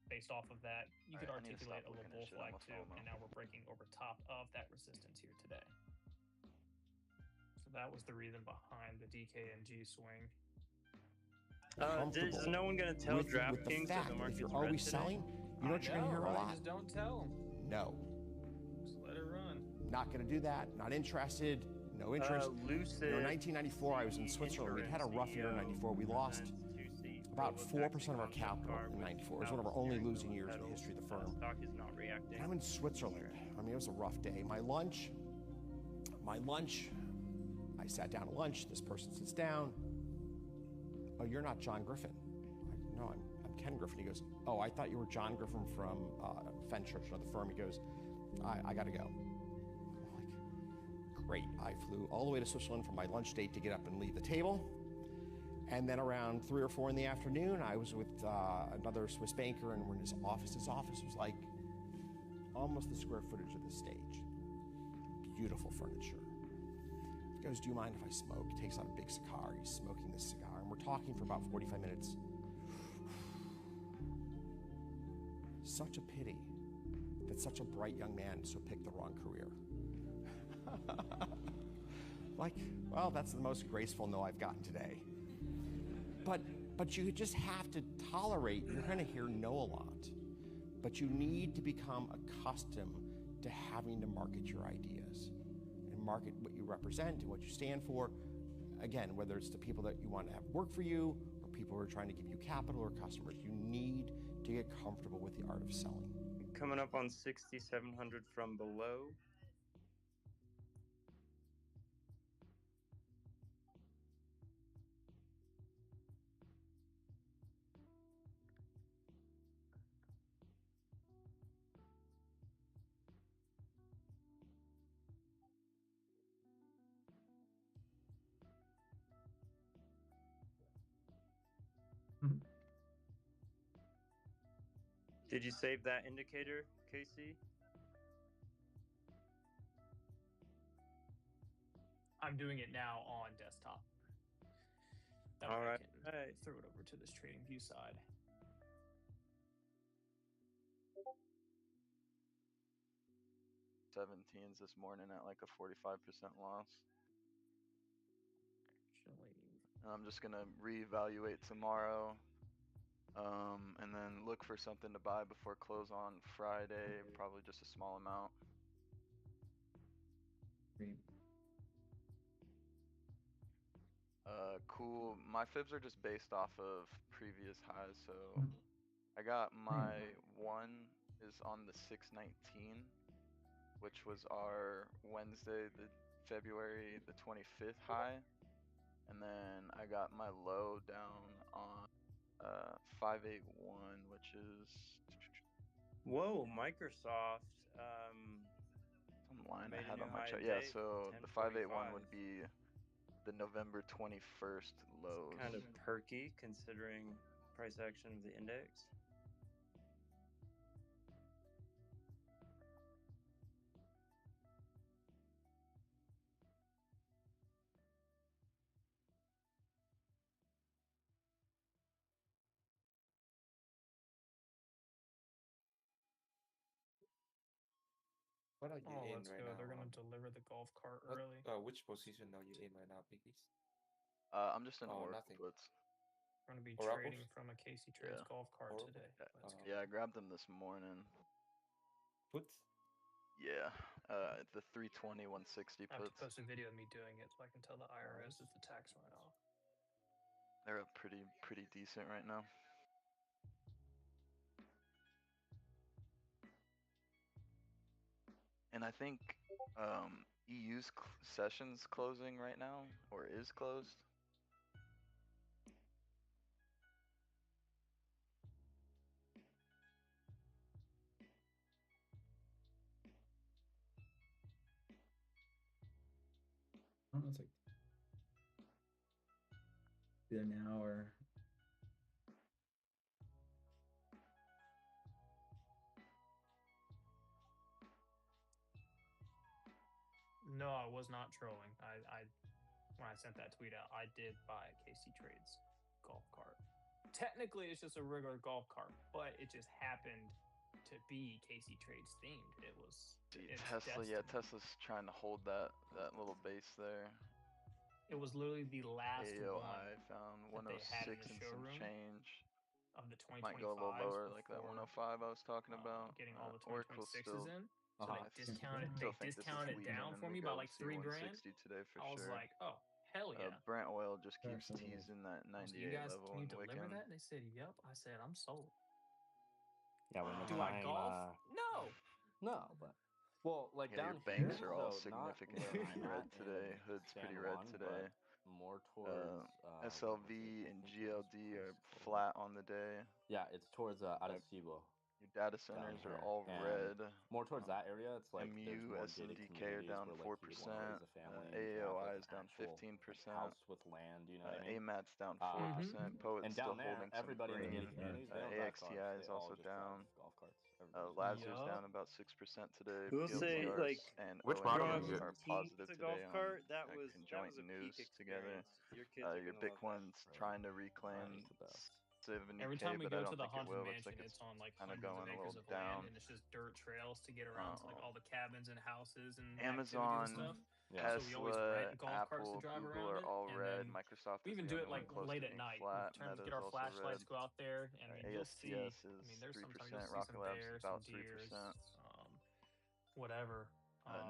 based off of that. You could Alright, I need to articulate stop a little looking at bull shit on flag my too, phone and now. now we're breaking over top of that resistance here today. So that was the reason behind the DKNG swing. Is no one gonna tell with the DraftKings that fact the that if market's you're red always today? selling, you know what you're going to hear a lot? Just don't tell them. No. Just let it run. Not going to do that. Not interested. No interest. Lucid, You know, in 1994, I was in Switzerland. We'd had a rough year in 94. We lost about 4% of our capital in 94. It was one of our only losing years in the history of the firm. Stock is not reacting. And I'm in Switzerland. I mean, it was a rough day. My lunch, I sat down at lunch. This person sits down. Oh, you're not John Griffin. No, I'm Ken Griffin. He goes, oh, I thought you were John Griffin from Fenchurch, another firm. He goes, I got to go. I'm like, great. I flew all the way to Switzerland for my lunch date to get up and leave the table. And then around 3 or 4 in the afternoon, I was with another Swiss banker, and we're in his office. His office was like almost the square footage of the stage. Beautiful furniture. He goes, do you mind if I smoke? He takes out a big cigar. He's smoking this cigar. And we're talking for about 45 minutes. Such a pity that such a bright young man so picked the wrong career. Like, well, that's the most graceful no I've gotten today. But you just have to tolerate, you're going to hear no a lot. But you need to become accustomed to having to market your ideas and market what you represent and what you stand for. Again, whether it's the people that you want to have work for you or people who are trying to give you capital or customers, you need to get comfortable with the art of selling. Coming up on 6,700 from below. Did you save that indicator, Casey? I'm doing it now on desktop. That way All I right. can throw it over to this trading view side. $17s this morning at like a 45% loss. And I'm just gonna reevaluate tomorrow, and then look for something to buy before close on Friday. Probably just a small amount. Cool. My fibs are just based off of previous highs, so I got my one is on the 619, which was our Wednesday, the February the 25th high, and then I got my low down on 581, which is Whoa, Microsoft. some line I made a had new on my high chart. in Yeah, day, so the 581 1045. would be the November 21st lows. Kind of perky considering price action of the index. What are you Oh, in let's right go. now? They're going to deliver the golf cart early. Which position are you in right now, Biggies? I'm just in Oh, Oracle nothing. puts. We're going to be Oracles? trading from a Casey Trades Yeah. golf cart Oracle? today. Let's go. Yeah, I grabbed them this morning. Puts? Yeah, the 320, 160 I have to puts. post a video of me doing it so I can tell the IRS it's the tax write-off. They're up pretty decent right now. And I think EU's session's closing right now, or is closed. I don't know, it's like either now or No, I was not trolling. I when I sent that tweet out, I did buy a KC Trades golf cart. Technically, it's just a regular golf cart, but it just happened to be KC Trades themed. It was it's Tesla, yeah, destined. Tesla's trying to hold that little base there. It was literally the last AOI one found that they had 106 in the and some showroom change. of the Might go a little 2025s lower, like that before 105 I was talking about. getting all the Oracle's 2026s still. in. So I they discounted still think this is it weak, down and for we me by go like see $3 grand. 160 today for I was sure. like, oh hell yeah. Brent oil just keeps Excellent. teasing that I was 98 like, you guys, level can you and deliver wicking. that? And they said, yep. I said, I'm sold. Yeah, when the Do I time, golf? No. No, but well, like Yeah, down your banks here, are all so not significantly where I'm red at in today. Hood's San pretty red Juan, today. but more towards SLV and GLD are flat on the day. yeah, it's towards Arecibo. Your data down centers are here, all and red. more towards that area. It's like there's MU, more SNDK gated are communities down where like 4%. you want to raise a family. and you can have, AOI like, is an down actual, 15%. like, house with land. You know what I mean? AMAT's down 4%. Mm-hmm. Poet's And still down there, holding some everybody in the green. gated communities, they don't drive cars. AXTI is They all also just drive down. golf carts. Lazar's Yup. down about 6% today. We'll say, PLTRs like, and Which model did you ONMs get? are positive the today golf on cart, that was conjoint a news peak together. experience. Your kids are Your gonna love Bitcoin's trying to reclaim It's the best. 70K, Every time we but I go don't to the think it Haunted will. Looks Mansion, like it's on like kind of hundreds going of a acres little of down. land, and it's just dirt trails to get around to like all the cabins and houses and Amazon, activities and stuff. Yeah. So we always Tesla, rent golf carts Apple, to drive Google around are it, all and red. then Microsoft we is even the do only it like one close late to at being night. flat. We Meta's get our also flashlights, red. go out there, and I mean, you'll see. I ASTS is mean, there's 3%. sometimes you'll see Rocket some Labs bears, about some deers, 3%. whatever.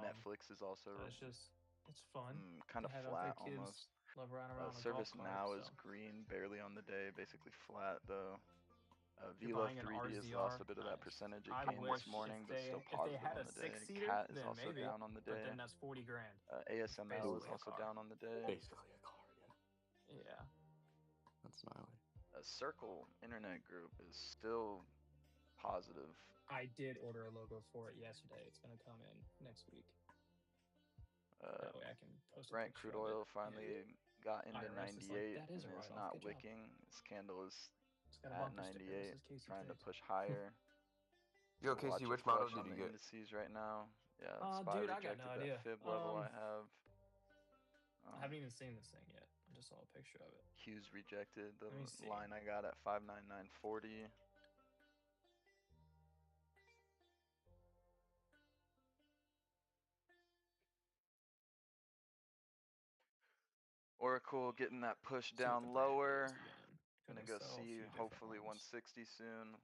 Netflix is also So it's fun. kind to of have out flat there, kids almost. love riding around on a golf Service cart. Now is So. green, barely on the day, basically flat though. You're Velo buying an 3D has RZR? lost a bit of that Nice. percentage it I gained wish this morning, if but still they positive had on a the day. 6-seater, Cat is then also maybe. down on the day. But then that's 40 grand. ASML is Basically a also car. down on the day. Basically a car, yeah. Yeah. That's gnarly. Circle Internet Group is still positive. I did order a logo for it yesterday. It's gonna come in next week. That way I can post a Brent picture crude of oil it. finally got into IRS is 98 like, "That is and a is write-off. not Good job." wicking. This candle is It's got a at bumper sticker that 98, says Casey trying to Trades. push higher. Yo, Watch Casey, it which model flush did on you the get? indices right now. Yeah, SPY Dude, I got rejected no that idea. fib level I have. I haven't even seen this thing yet. I just saw a picture of it. Q's rejected the Let me see. line I got at 599.40. Oracle getting that push See what the down brand lower. is again. Gonna Gonna go sell a see few different hopefully ones. 160 soon.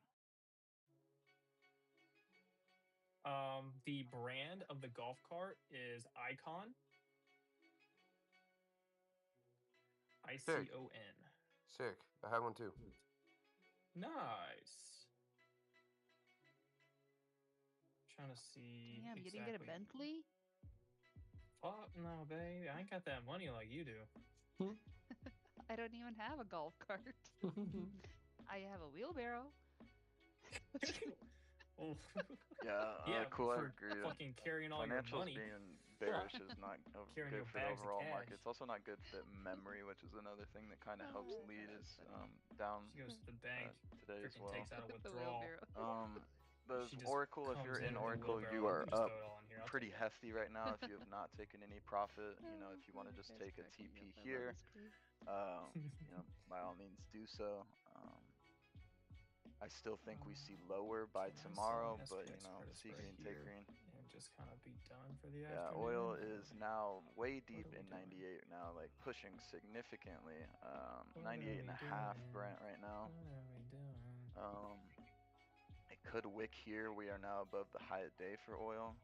The brand of the golf cart is Icon. Sick. ICON. Sick. I have one too. Nice. Trying to see. Damn, you didn't exactly. get a Bentley? Fuck no, babe. I ain't got that money like you do. I don't even have a golf cart. I have a wheelbarrow. Yeah, cool. I for agree. fucking carrying all your Financials money. being bearish is not Carrying good your for the bags of overall cash. market. It's also not good for memory, which is another thing that kind of helps lead is down She goes to the bank, today as freaking well. takes out a The withdrawal. wheelbarrow. The She just Oracle, if comes you're in with a Oracle, wheelbarrow. you You are can just up throw it all in here. I'll pretty take it. hefty right now. If you have not taken any profit, if you want to just take a TP here, by all means do so. I still think we see lower by tomorrow, but seeking and tapering. And just kind of be done for the Yeah, afternoon. oil is now way deep in 98 now, like pushing significantly. 98 and a half Brent right now. It could wick here. We are now above the high at day for oil.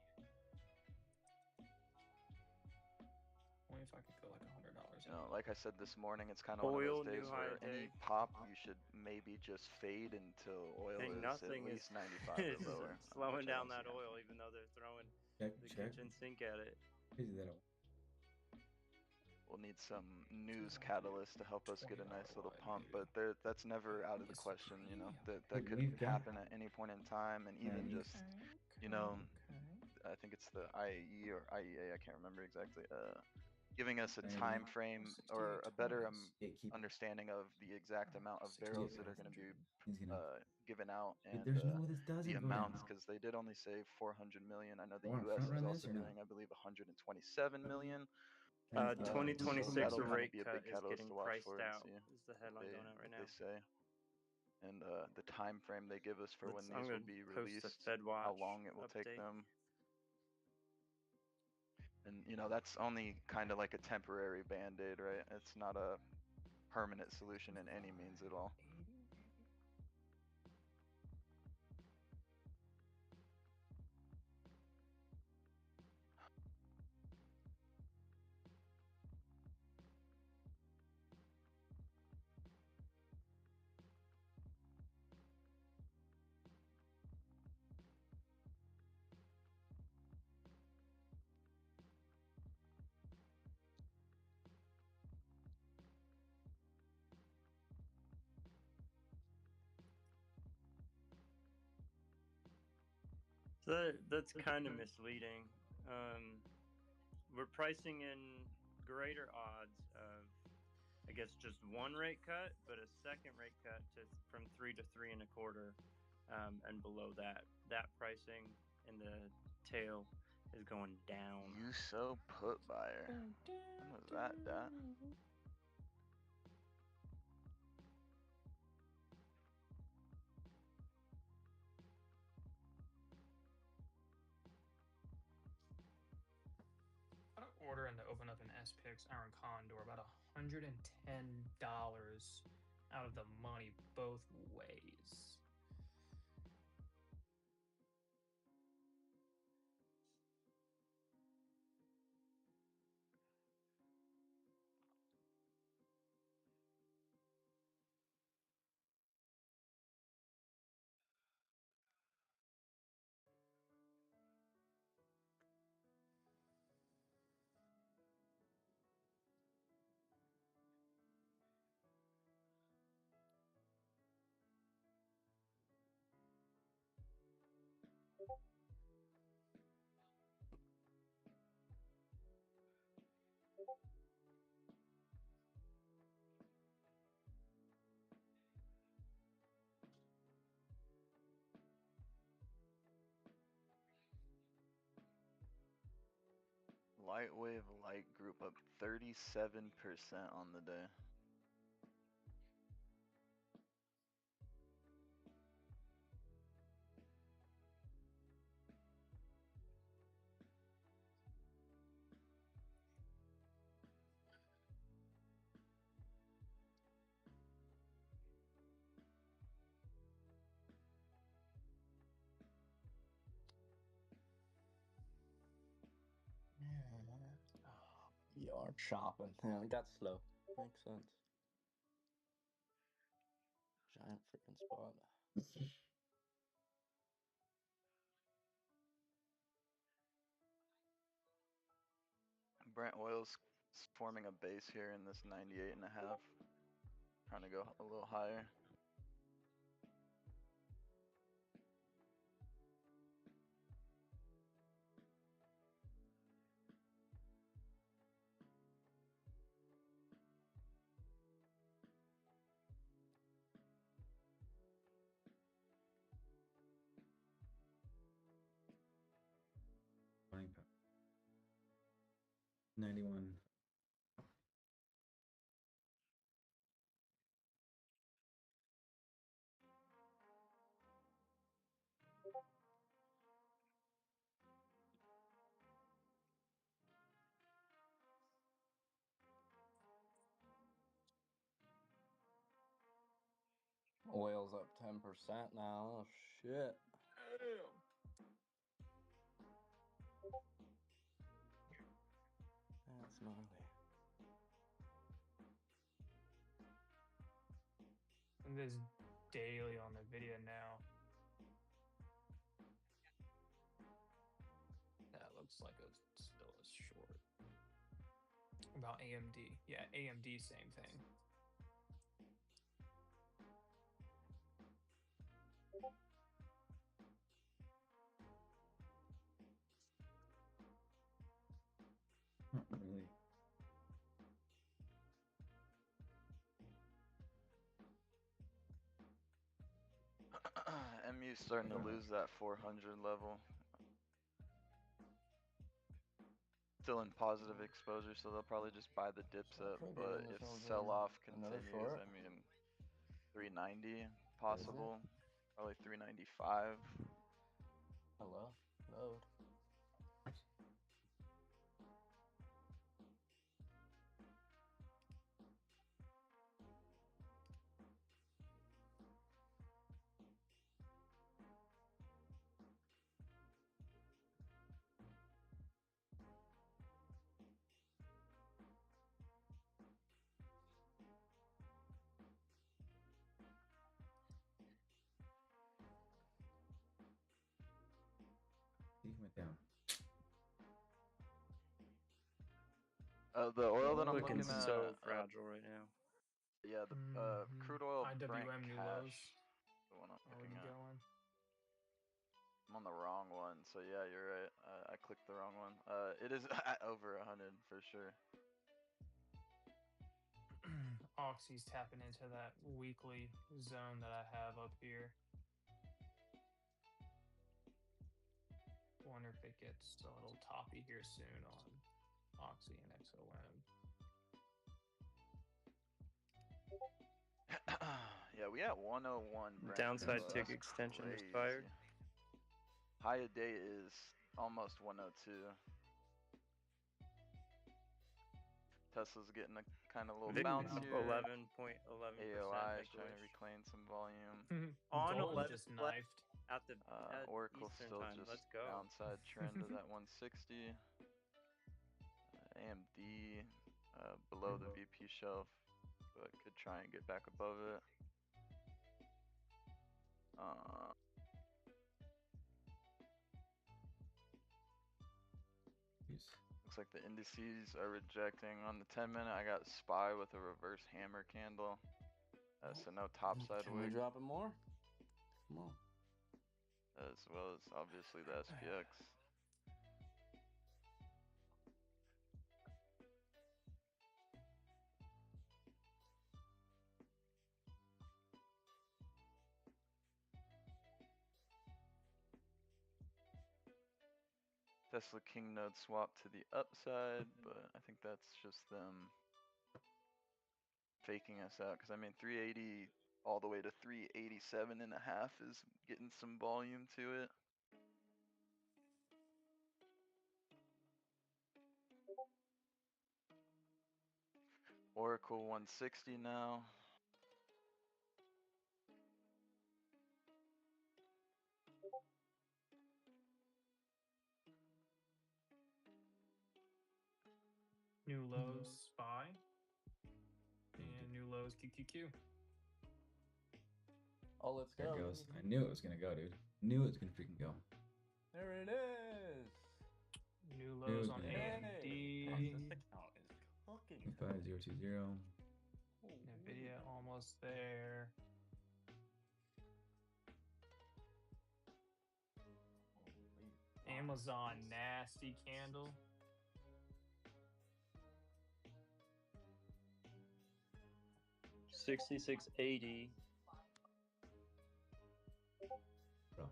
Only if I could go like $100. Like I said this morning, it's kind of one of Oil those days new high where any day. pop you should maybe just fade until oil Hey, is nothing at is least 95 or lower. slowing which I down don't that see oil, even though they're throwing Check, the check. kitchen sink at it. Crazy that We'll need some news catalyst to help us get a nice little pump, but that's never out of the question, you know. That could we've got- happen at any point in time, and even just, you know, I think it's the IAE or IEA, I can't remember exactly, giving us a time frame or a better understanding of the exact amount of barrels that are going to be given out and there's no way this doesn't the go down. amounts, because they did only say 400 million. I know the Wanna US front is run also this or no? doing, I believe, 127 million. 2026 so that'll kind rate of be a cut big is catalyst getting to watch priced for and out. see Is the headline going out right what now? they say, and the time frame they give us for when I'm these will gonna be post a released, FedWatch how long it will take update. them. And you know, that's only kind of like a temporary band-aid, right? It's not a permanent solution in any means at all. So that's kind of misleading. We're pricing in greater odds of, I guess, just one rate cut, but a second rate cut from 3 to 3 1/4, and below that pricing in the tail is going down. You so put buyer. When was that? Order and to open up an SPX Iron Condor, about $110 out of the money both ways. Light Wave Light Group up 37% on the day. Yard shopping. Yeah, it got slow. Makes sense. Giant freaking spot. Brent Oil's forming a base here in this 98.5. Trying to go a little higher. Morning, 91. Oil's up 10% now. Oh shit. That's gnarly. And this daily on the video now. That looks looks like a still a short. About AMD. Yeah, AMD, same thing. Not really. MU's starting to lose that 400 level. Still in positive exposure, so they'll probably just buy the dips up. But if sell-off Another continues, short. I mean, 390 possible, probably 395. Hello, load. He went down. The oil that I'm Looking looking at, so fragile right now. yeah, the crude oil Brent IWM new cash, lows. the one I'm Already looking at. going. I'm on the wrong one, so yeah, you're right. I clicked the wrong one. It is at over 100 for sure. Oxy's tapping into that weekly zone that I have up here. Wonder if it gets a little toppy here soon on Oxy and XOM. Yeah, we at 101. Brent Downside crude oil. tick That's extension was crazy. fired. High a day is almost 102. Tesla's getting a kind of little VIX bounce up here. 11.11%. AOI is trying to reclaim some volume. On Gold 11 just left knifed. at the at Oracle Eastern still time. just Let's go. downside trend of that 160. AMD below the VP shelf, but could try and get back above it. Looks like the indices are rejecting. On the 10-minute, I got SPY with a reverse hammer candle. So no topside Can we wig. drop it more? Come on. As well as obviously the SPX. Tesla King node swap to the upside, but I think that's just them faking us out. Because I mean, 380 all the way to 387.5 is getting some volume to it. Oracle 160 now. New lows SPY. And new lows QQQ. Oh, let's There go. it goes. I knew it was gonna go, dude. Knew it was gonna freaking go. There it is. New Knew it lows was on gonna go. AMD. This account is cooking. 5020. Nvidia almost there. Amazon nasty candle. $66.80. Bro.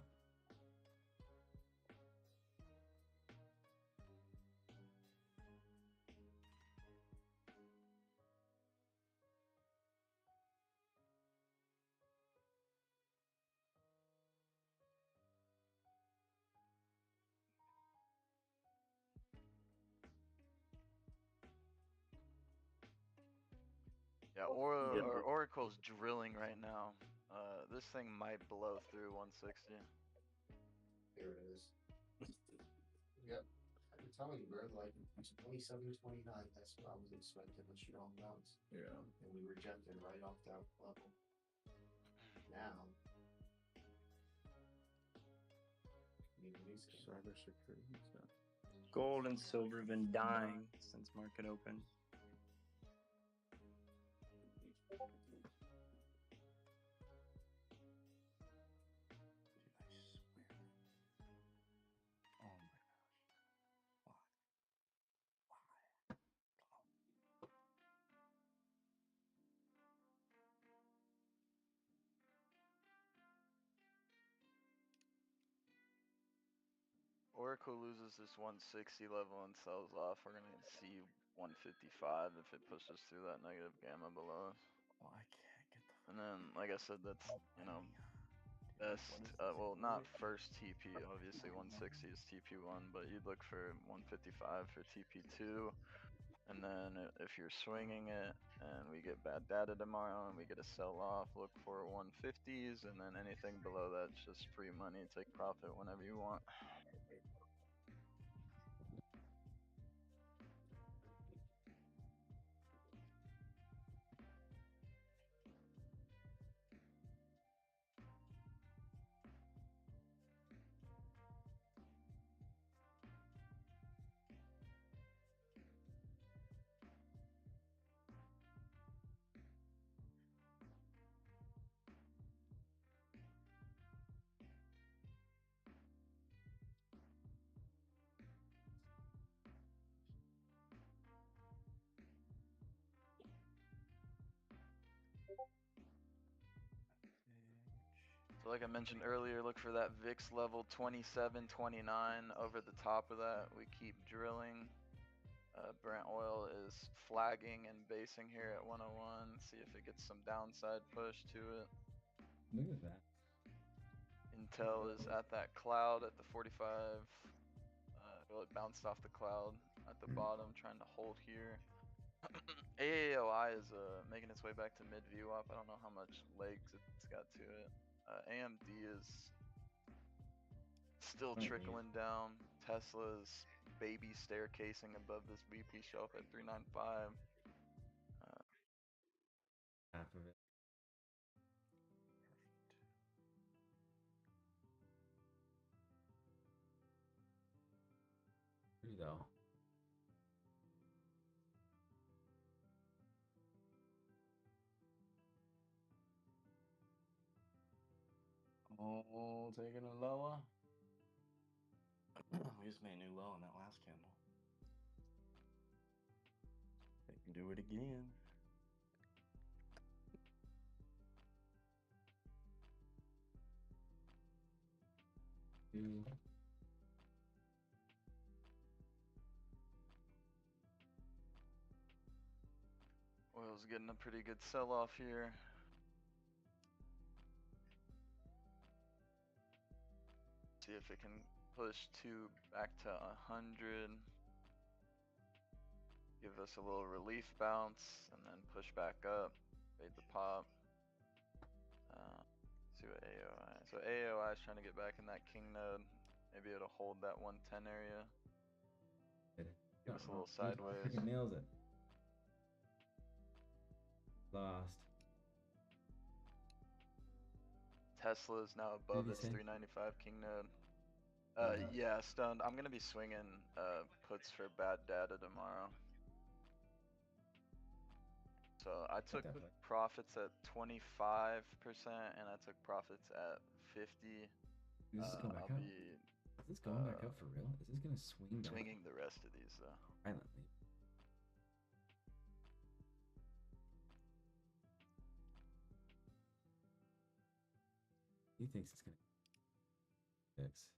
Yeah, Oracle's drilling right now. This thing might blow through 160. There it is. Yep. I'm telling you, bro, like 27 to 29, that's what I was expecting a strong bounce. Yeah. And we rejected right off that level. Now, Cybersecurity stuff. Gold and silver have been dying since market open. Oh my Oracle loses this 160 level and sells off. We're gonna see 155 if it pushes through that negative gamma below us. Oh, I can't get the. And then, like I said, that's, you know, best, well, not first TP, obviously 160 is TP1, but you'd look for 155 for TP2. And then if you're swinging it and we get bad data tomorrow and we get a sell off, look for 150s, and then anything below that's just free money. Take profit whenever you want. So like I mentioned earlier, look for that VIX level 27, 29. Over the top of that, we keep drilling. Brent oil is flagging and basing here at 101. See if it gets some downside push to it. Look at that. Intel is at that cloud at the 45. Well, it bounced off the cloud at the bottom, trying to hold here. AAOI is making its way back to mid VWAP. I don't know how much legs it's got to it. AMD is still trickling down. Tesla's baby staircasing above this VP shelf at 395. Half of it. Pretty though. Oh, taking it lower. We just made a new low on that last candle. They can do it again. Oil's getting a pretty good sell off here. See if it can push back to 100. Give us a little relief bounce and then push back up. Fade the pop. See what AOI. So AOI is trying to get back in that king node. Maybe it'll hold that 110 area. Give us a little sideways. Freaking nails it. Lost. Tesla is now above this 395 king node. Yeah, stunned. I'm gonna be swinging puts for bad data tomorrow. So I took profits at 25% and I took profits at 50. Is this going back up? Is this going back up for real? Is this gonna swing down? Swinging the rest of these though. Violently. He thinks it's gonna fix.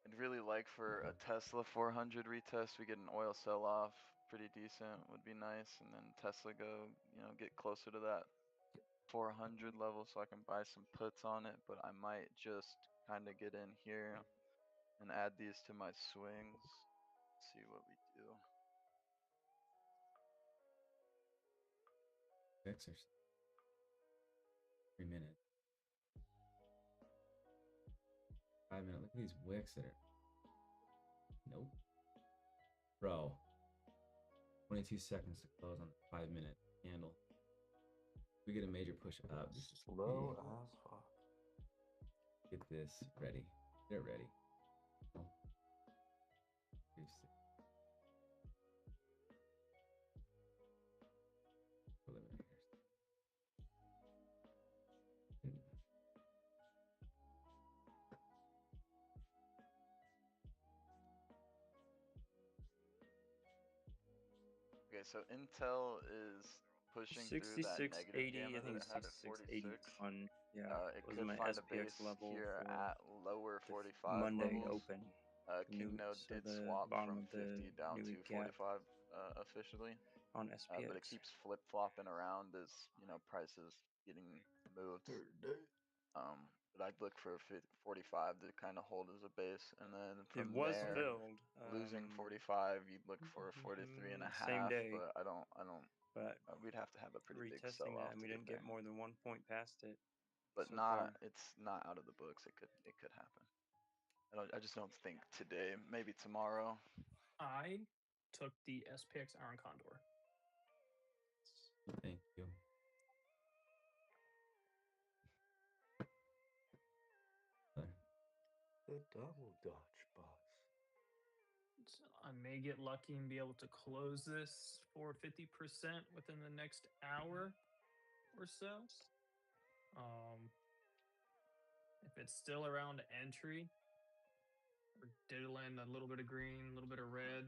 I'd really like for a Tesla 400 retest. We get an oil sell off, pretty decent, would be nice, and then Tesla go, you know, get closer to that 400 level so I can buy some puts on it. But I might just kind of get in here and add these to my swings. See what we do. Fixers. 3 minutes. 5 minutes. Look at these wicks that are. Nope. Bro. 22 seconds to close on the 5 minute candle. We get a major push up. This is Slow big. as fuck. Get this ready. They're ready. 2, 6. Eliminators. Okay, so Intel is pushing through that negative 6680, gamma I think that it had at 6680 46. on It was could my find a SPX base level here for at lower the 45 Monday levels. open. King Node So did the swap bottom from of the 50 down new to gap 45 officially. on But it SPX. keeps flip flopping around as prices getting moved. But I'd look for 45 to kind of hold as a base, and then It from was there, filled. losing 45, you'd look for a 43 and a Same half. day. But I don't. But We'd have to have a pretty big retesting sell that, off and to we get didn't there. get more than 1 point past it. But so not. far. It's not out of the books. It could happen. I just don't think today. Maybe tomorrow. I took the SPX Iron Condor. Thank you. The double Dutch bus. So I may get lucky and be able to close this for 50% within the next hour or so. If it's still around entry, or did land a little bit of green, a little bit of red,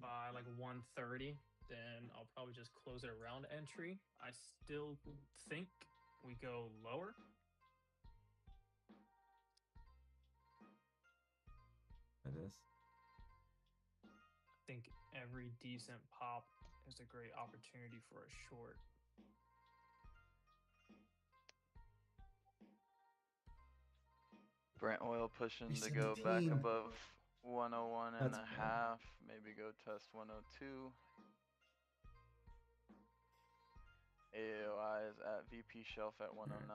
by like 1:30, then I'll probably just close it around entry. I still think we go lower. That is. I think every decent pop is a great opportunity for a short. Brent oil pushing to go back 317. above 101 and That's a bad. half. Maybe go test 102. AOI is at VP shelf at 109.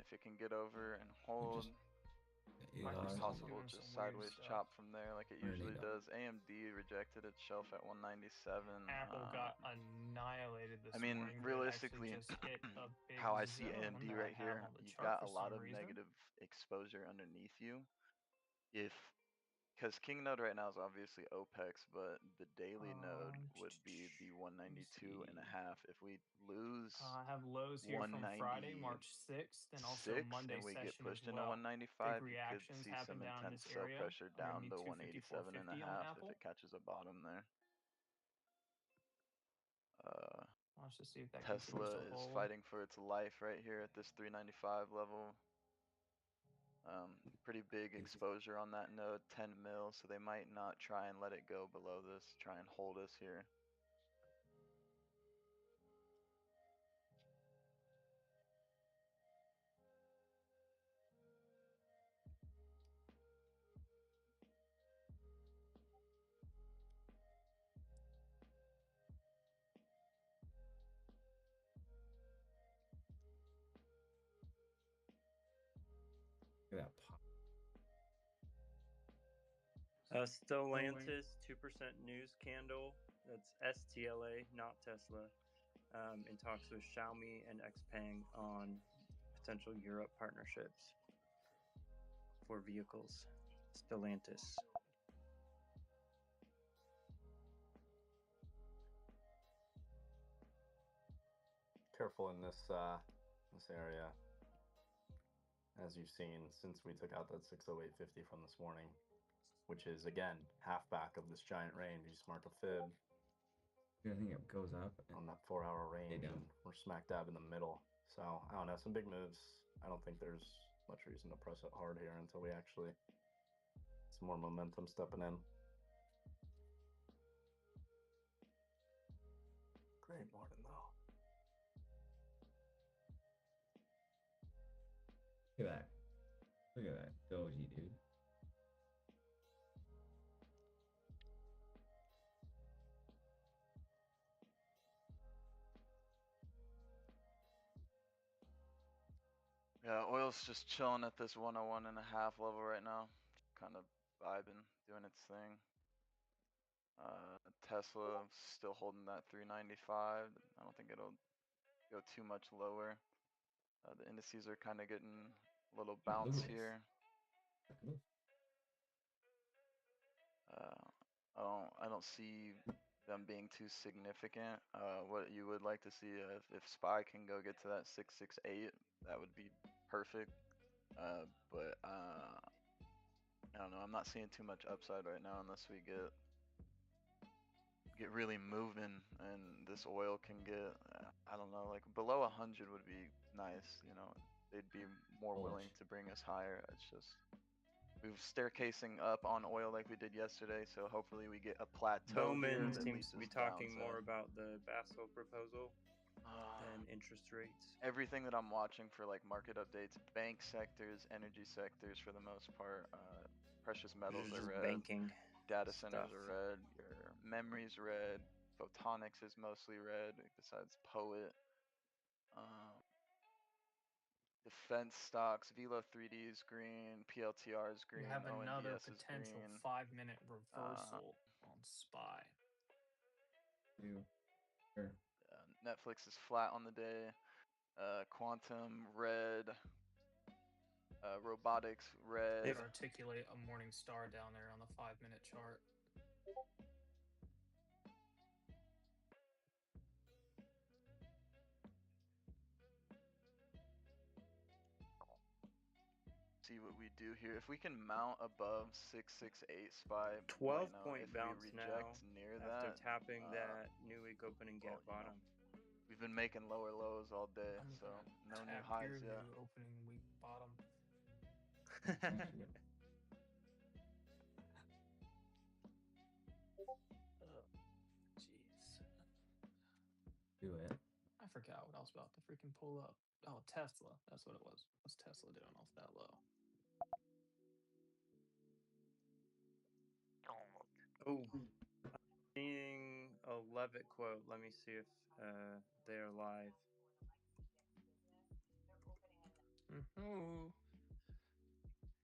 If it can get over and hold, $8. possible Doing just some weird sideways stuff. chop from there like it usually $108. does. AMD rejected its shelf at 197. Apple got annihilated this I mean, morning. They realistically, actually just hit a big how I see zone AMD that right I have here, on the you've chart got for a lot some of reason. negative exposure underneath you. Because King Node right now is obviously OPEX, but the daily node would be the 192 and a half. If we lose I have lows here from Friday, March 6th, and also 6 Monday and we get session pushed as into well. 195, Big you could reactions see happen some down in intense this sell area. pressure down to underneath 187 and a 254.50 on half if Apple. it catches a bottom there. Let's just see if that Tesla continues to is hold. fighting for its life right here at this 395 level. Pretty big exposure on that node, 10 mil, so they might not try and let it go below this, try and hold us here. Look at that pop. Stellantis 2% news candle. That's STLA, not Tesla. In talks with Xiaomi and XPeng on potential Europe partnerships for vehicles. Stellantis. Careful in this area. As you've seen, since we took out that 608.50 from this morning, which is again half back of this giant range, you smart to fib. I think it goes up on that 4-hour range, and we're smack dab in the middle. So I don't know, some big moves. I don't think there's much reason to press it hard here until we actually some more momentum stepping in. Great morning though. Look at that. Look at that doji, dude. Yeah, oil's just chilling at this 101 and a half level right now. Kind of vibing, doing its thing. Tesla still holding that 395. I don't think it'll go too much lower. The indices are kind of getting a little bounce here. I don't see them being too significant. What you would like to see if SPY can go get to that 668, that would be perfect. But I don't know. I'm not seeing too much upside right now unless we get really moving and this oil can get I don't know, like below 100 would be nice. You know, they'd be more willing to bring us higher. It's just we've staircasing up on oil like we did yesterday, so hopefully we get a plateau here Bowman that seems leads to be us talking downside. more about the Basso proposal than interest rates. Everything that I'm watching for like market updates, bank sectors, energy sectors for the most part, precious metals This are is red, banking data centers stuff. are red, your memory's red, photonics is mostly red besides Poet. Defense stocks, Velo 3D is green, PLTR is You green, have another ONDS is potential green. 5-minute reversal on SPY. Sure. Netflix is flat on the day. Quantum red. Robotics red. They articulate a morning star down there on the 5-minute chart. See what we do here. If we can mount above 668 SPY, 12-point if bounce we now reject near after that, tapping that new week opening gap bottom. We've been making lower lows all day, so no new Tap highs your yet. new opening week bottom. Jeez. Do it. I forgot what I was about to freaking pull up. Oh, Tesla. That's what it was. What's Tesla doing off that low? Oh, I'm seeing a Levitt quote. Let me see if they are live.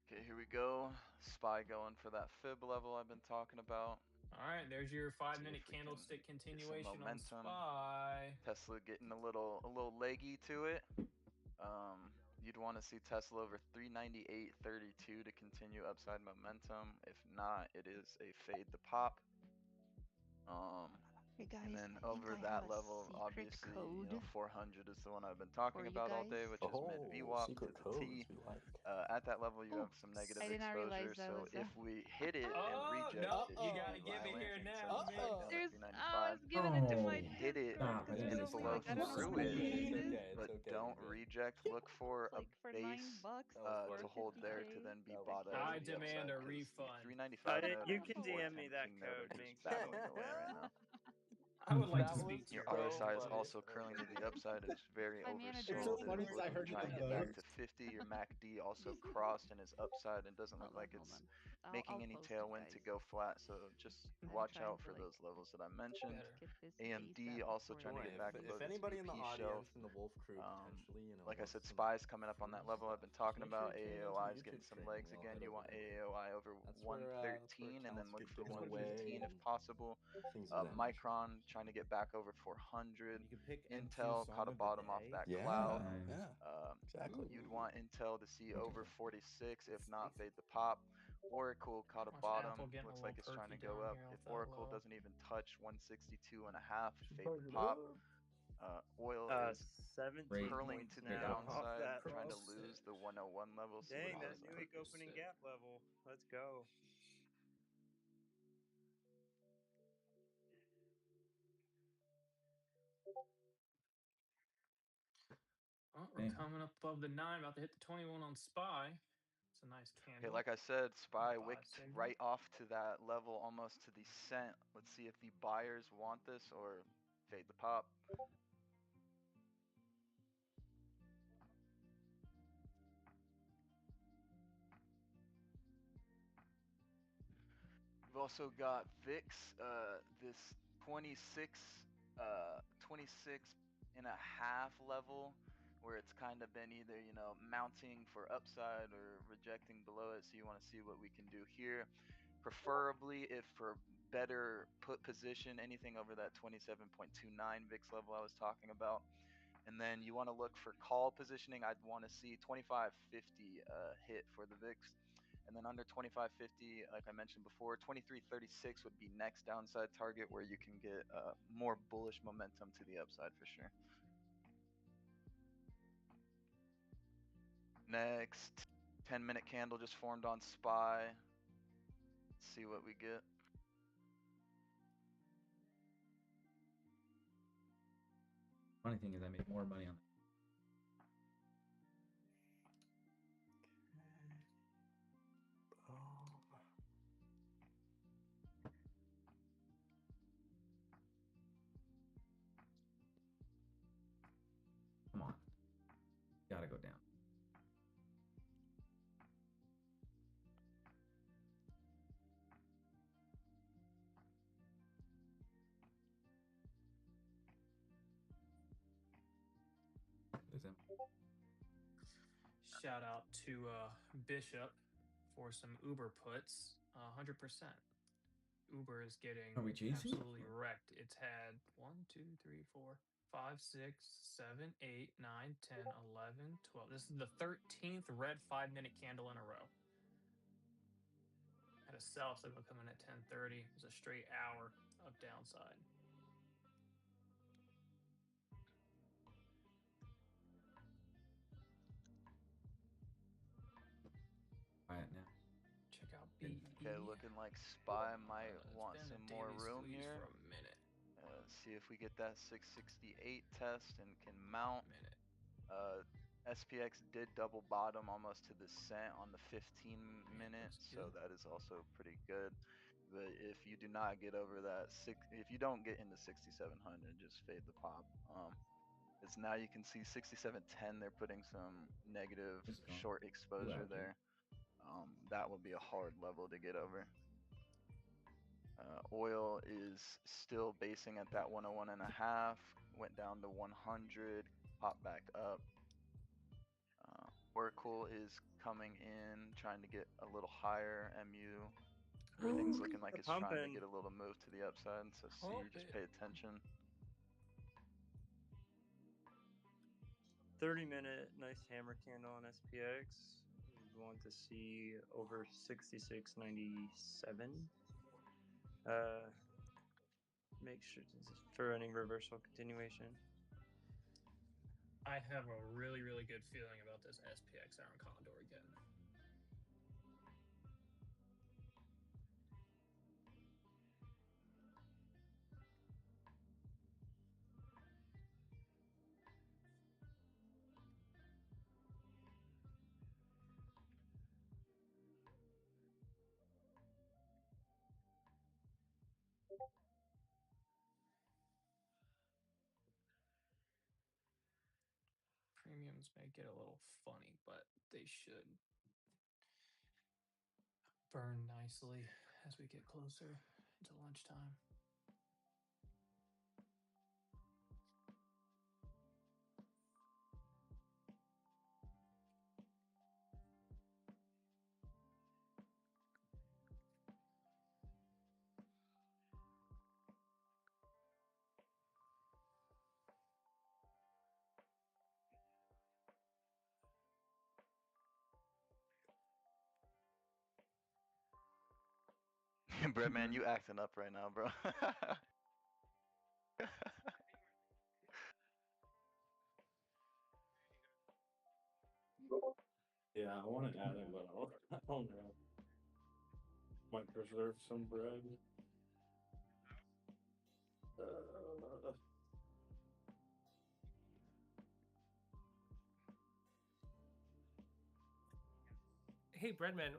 Okay, here we go. SPY going for that fib level I've been talking about. All right, there's your 5-minute if we can candlestick get some continuation on momentum. SPY. Tesla getting a little leggy to it. You'd want to see Tesla over 398.32 to continue upside momentum. If not, it is a fade to pop. Hey guys, And then I think over I that have a level, secret obviously, code 400 is the one I've been talking for you about all day, guys. which is mid VWAP to secret the codes T. we like. At that level, you Oh, have some negative I did not realize exposure. that So was if we hit it and reject no, it, you should gotta be give it here violent. now, Send us man. back down to There's, 395. I was giving it to my Hit it Discord Stop, I because didn't it was see below like, I don't know through what it, this is. but don't reject. Look for It's like for a base $9 to hold there to 450K. then be Like, bought yeah. out I to the demand upside. a Because refund. 395 node You and can 410 DM me that king node code, are just Minx. battling away right now. I would like to That speak was to Your your other coach. side is funny. also curling to the upside. It's very My manager It's oversold. so told It me funny is 'cause I looking heard to you try the and get back most. to 50. Your MACD also crossed and is upside and doesn't look Hold like on, it's hold on. making I'll any post it, tailwind to guys. go flat. So just I'm watch trying out to for like those levels that I mentioned. get this AMD ASAP also before trying to it get If, back goes. below if this anybody in the VP shelf. audience from the Wolf Crew potentially, Like I wants said, some SPY's coming up on that free level I've stuff, been talking just make sure about. you tune into AAOI is YouTube getting some stream legs and we'll again. head You over want there. AAOI over That's where 113 and then accounts look get for given away 115 if and possible. things of that nature. Micron trying to get back over 400. You can pick Intel NQ caught a song of the bottom off day. that Yeah, cloud. yeah, exactly. You'd want Intel to see over 46, if not fade the pop. Oracle caught a Watch bottom. Apple getting a Looks little like it's trying perky to go down up. here If off that Oracle low. doesn't even touch 162.5, fade Fuck the it pop. up. Oil is 17 curling points to the now off downside, that. trying to Cross lose it. the 101 level. See what Dang, that happens new there. week opening gap level. Let's go. Oh, we're coming up above the 9, about to hit the 21 on SPY. It's a nice candle. Okay, like I said, SPY Buy wicked signal. right off to that level, almost to the cent. Let's see if the buyers want this or fade the pop. We've also got VIX, this 26 and a half level, where it's kind of been either, mounting for upside or rejecting below it. So you want to see what we can do here. Preferably, if for better put position, anything over that 27.29 VIX level I was talking about. And then you want to look for call positioning. I'd want to see 2550 hit for the VIX. And then under 2550, like I mentioned before, 2336 would be next downside target where you can get more bullish momentum to the upside for sure. Next, 10-minute candle just formed on SPY. Let's see what we get. Funny thing is, I made more money on. Come on, gotta go down. There's him. Shout out to Bishop for some Uber puts. 100%. Uber is getting Are we chasing? absolutely wrecked. It's had 1, 2, 3, 4, 5, 6, 7, 8, 9, 10, 11, 12. This is the 13th red 5-minute candle in a row. Had a sell signal coming at 10:30. It was a straight hour of downside. Quiet now. Check out BE. Okay, looking like SPY might want been a some more daily room squeeze here. for a minute. See if we get that 668 test and can mount. SPX did double bottom almost to the cent on the 15-minute, so that is also pretty good. But if you do not get over that if you don't get into 6700, just fade the pop. It's now you can see 6710. They're putting some negative short exposure there. That would be a hard level to get over. Oil is still basing at that 101.5, went down to 100, popped back up. Oracle is coming in, trying to get a little higher. MU, everything's looking like it's trying to get a little move to the upside, so see, just pay attention. 30-minute nice hammer candle on SPX. We want to see over 66.97. Make sure for any reversal continuation. I have a really, really good feeling about this SPX Iron Condor again. Premiums may get a little funny, but they should burn nicely as we get closer to lunchtime. Brett, man, you acting up right now, bro. Yeah, I want to add it, but I don't know. Might preserve some bread. Hey Breadman,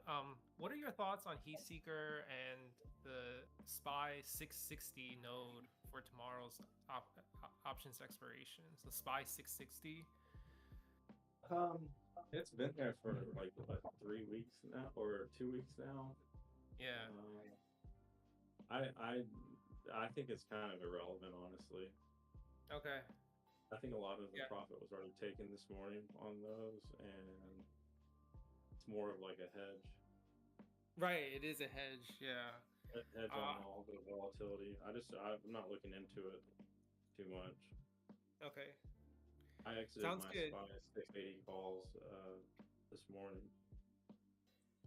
what are your thoughts on Heatseeker and the SPY 660 node for tomorrow's options expirations? The SPY 660. It's been there for like what, 3 weeks now or 2 weeks now. Yeah. I think it's kind of irrelevant, honestly. Okay. I think a lot of the profit was already taken this morning on those, and it's more of like a hedge. Right, it is a hedge, yeah. hedge on all the volatility. I'm not looking into it too much. Okay. I exited Sounds my good. SPY 680 calls this morning.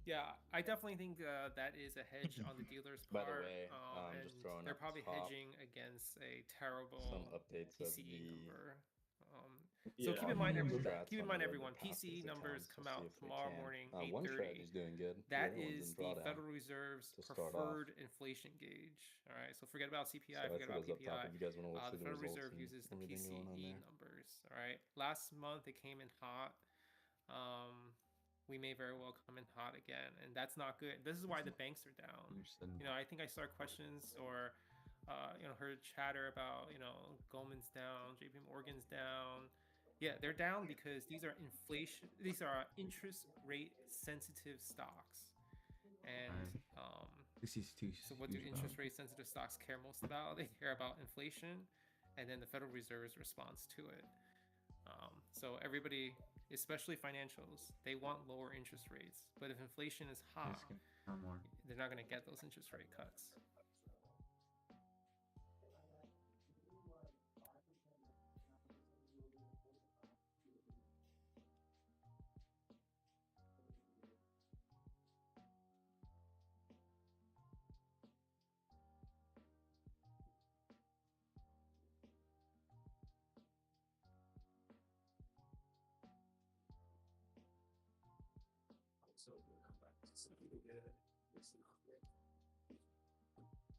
Yeah, I definitely think that is a hedge on the dealer's By the part. way, And just throwing they're up probably top hedging against a terrible some updates of PCE the number. So Yeah. keep in mind, strats keep in on the mind, Ribbit everyone. PCE passives numbers accounts. come We'll out see if they tomorrow can. morning, One 8:30. strategy's doing good. That the other one's is in the drawdown Federal Reserve's to start off. preferred inflation gauge. All right, so forget about CPI, So forget that's about it is up top PPI. if you guys want to look The through the Federal results Reserve and uses the everything going on PCE there. numbers. All right, last month it came in hot. We may very well come in hot again, and that's not good. This is why the banks are down. You know, I think I saw questions or heard chatter about Goldman's down, JP Morgan's down. Yeah, they're down because these are interest rate sensitive stocks. And so what do interest rate sensitive stocks care most about? They care about inflation and then the Federal Reserve's response to it. So everybody, especially financials, they want lower interest rates. But if inflation is high, they're not going to get those interest rate cuts.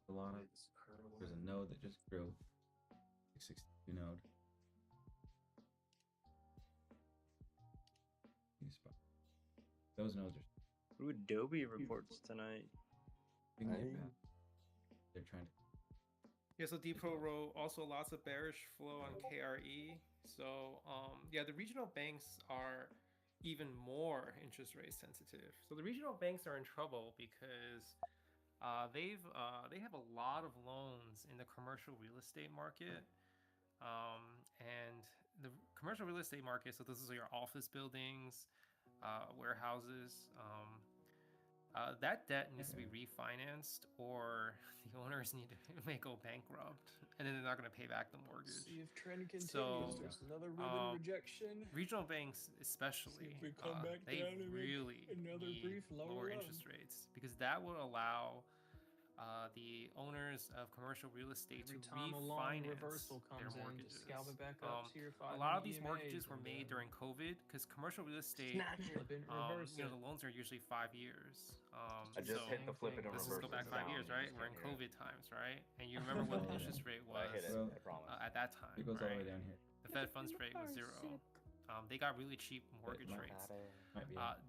Solana, there's a node that just grew. 662 node. Those nodes are. Ooh, Adobe reports tonight. They're trying to. Yeah, so DPro wrote also lots of bearish flow on KRE. So yeah, the regional banks are even more interest rate sensitive. So the regional banks are in trouble because they have a lot of loans in the commercial real estate market, and the commercial real estate market. So this is your office buildings, warehouses. That debt needs to be refinanced, or the owners need to may go bankrupt, and then they're not going to pay back the mortgage. See if trend continues. So, There's another ribbon rejection. Regional banks, especially, See if we come back they down and really another need brief lower lower interest rates because that will allow the owners of commercial real estate Every to time a long refinance reversal their comes in, mortgages. just scalp it back up to your A lot of 500 these mortgages EMAs were and made during COVID because commercial real estate, snatch it, flip it, reverse the it. loans are usually 5 years. I just hit the flip it and Let's reverse just go back it 5 down, years, you right? just We're in can't hear COVID it. times, right? And you remember what the interest rate was I hit it, I promise. at that time, It goes all the right? way down here. The Fed funds rate was 0. They got really cheap mortgage rates.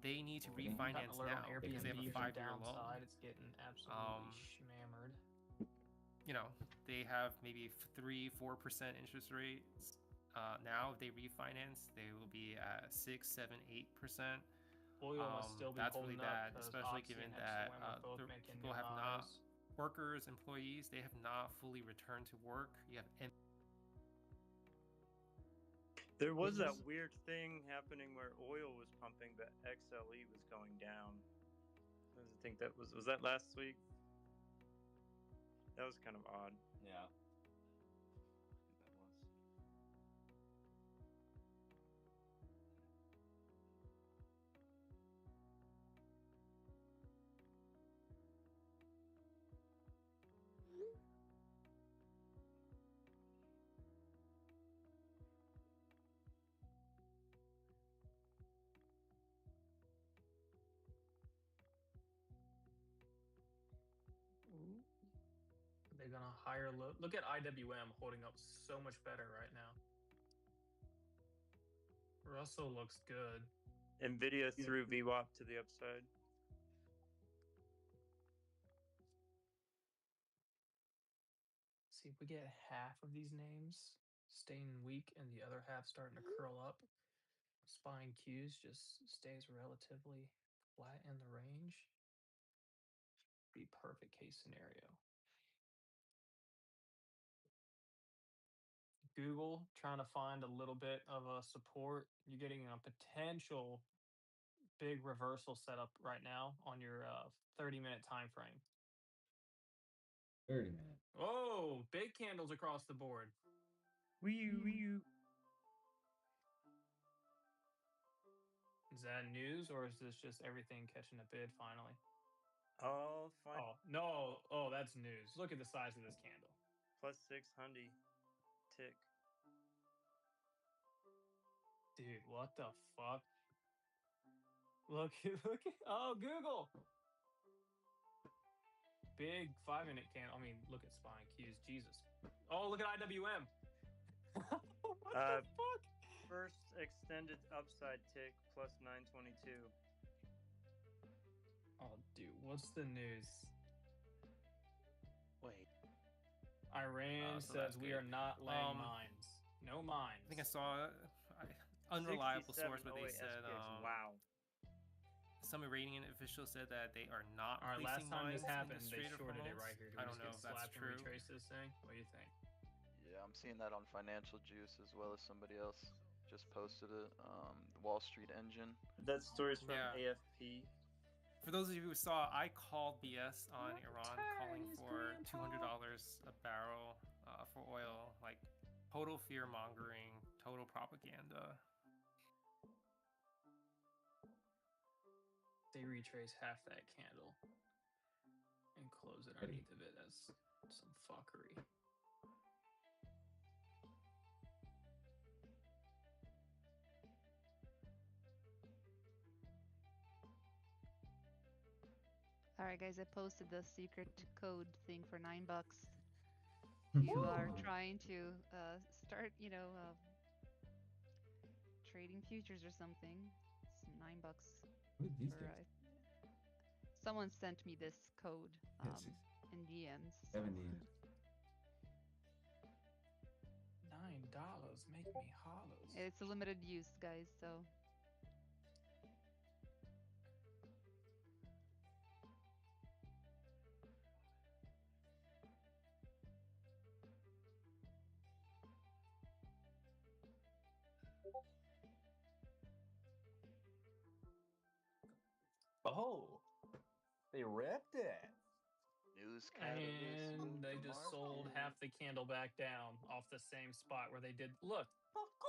They need to refinance now because they have a 5-year loan. It's getting absolutely shammered. They have maybe 3-4% interest rates. Now, if they refinance, they will be at 6, 7, 8%. Oil must still be That's really holding up bad, 'cause especially Oxy given and that XOM are both the making people new have not, highs. workers, employees, they have not fully returned to work. You have There was that weird thing happening where oil was pumping, but XLE was going down. I think that was that last week? That was kind of odd. Yeah. They're gonna hire low. Look at IWM holding up so much better right now. Russell looks good. Nvidia threw VWAP to the upside. See if we get half of these names staying weak and the other half starting to curl up. Spine Qs just stays relatively flat in the range. Be perfect case scenario. Google trying to find a little bit of a support. You're getting a potential big reversal setup right now on your 30-minute time frame. 30 minutes. Oh, big candles across the board. Wee. Is that news or is this just everything catching a bid finally? Oh, fine. Oh, no. Oh, that's news. Look at the size of this candle. Plus 600 tick. Dude, what the fuck? Look at, oh, Google. Big 5-minute candle. I mean, look at spine cues. Jesus. Oh, look at IWM. What the fuck? First extended upside tick plus 922. Oh, dude, what's the news? Wait. Iran so says that's we good. are not laying mines. No mines. I think I saw unreliable source, but they 6708 said SPX. Wow. some Iranian official said that they are not All right, last placing time this mines in the happened, they Strait of shorted it Hormuz. right here. Do I we don't just know get if that's slapped and true. retrace this thing? What do you think? Yeah, I'm seeing that on Financial Juice as well as somebody else just posted it. The Wall Street Engine. That story's from Yeah. AFP. For those of you who saw, I called BS on Iran calling for $200 a barrel for oil, like total fear mongering, total propaganda. They retrace half that candle and close it underneath of it as some fuckery. All right, guys, I posted the secret code thing for $9. If you are trying to start, trading futures or something, it's $9. Who are these for, guys? someone sent me this code Yeah, six- in DMs. so- 70. $9 make me hollows. It's a limited use, guys. So Oh, they ripped it. News And they just sold half the candle back down off the same spot where they did. Look,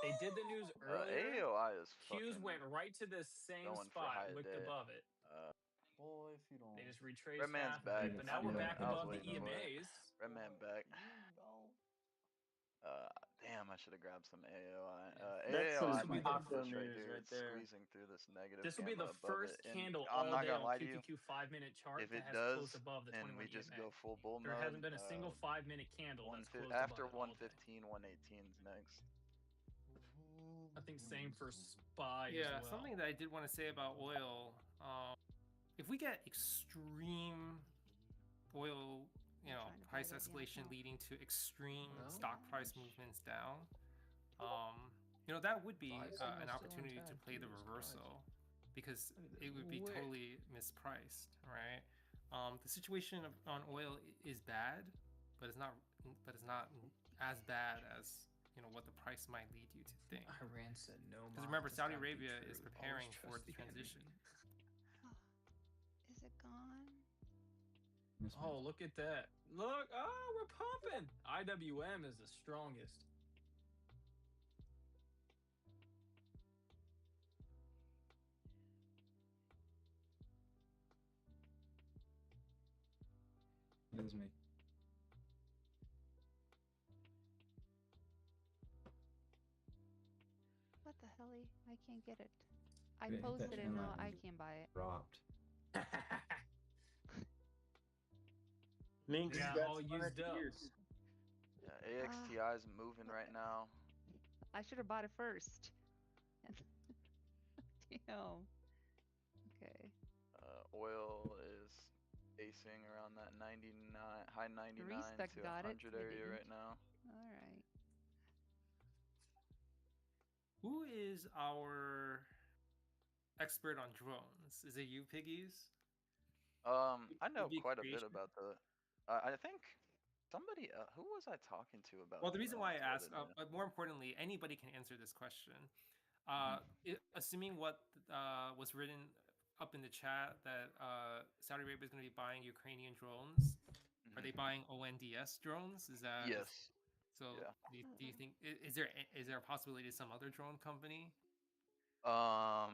they did the news earlier. AOI is Q's fucking went right to the same going for spot, high looked day. above it. Well, if you don't. They just retraced Red Man's half of back. it, but now we're back I was above the waiting for it. EMAs. Red Man back. Damn, I should have grabbed some AOI. That's some AOI might taco push right news here. right It's there. squeezing through this negative. This will be gamma the above first it, and candle I'm all not day gonna on lie to you. QQQ 5-minute chart If that it has does, closed above the and 21 we just EMA. go full bull There mode, hasn't been a single 5-minute candle that's closed after above it all day. 115, 118 is next. I think same for SPY Yeah, as well. something that I did want to say about oil. If we get extreme oil, price escalation leading to extreme stock price movements down, that would be an opportunity to play the reversal, because it would be totally mispriced, right? The situation on oil is bad, but it's not as bad as what the price might lead you to think. Iran said no. Because remember, Saudi Arabia is preparing for the transition. is it gone? Oh, look at that. Look, we're pumping. IWM is the strongest. That was me. What the hell? I can't get it. I Dude, hit that posted it. trend No, line I and it can't buy it. Dropped. Minx Yeah, got all some used up. years. Yeah, AXTI is moving right now. I should have bought it first. Damn. Okay. Oil is pacing around that 99, high 99 Respec to got it. 100 I area didn't. right now. All right. Who is our expert on drones? Is it you, Piggies? I know Maybe quite a bit creation? about the. I think somebody. Who was I talking to about? Well, the reason why I drones ask, the other day? but more importantly, anybody can answer this question. Assuming what was written up in the chat that Saudi Arabia is going to be buying Ukrainian drones, Are they buying ONDS drones? Is that Yes. so? Yeah. Do you think is there a possibility some other drone company? I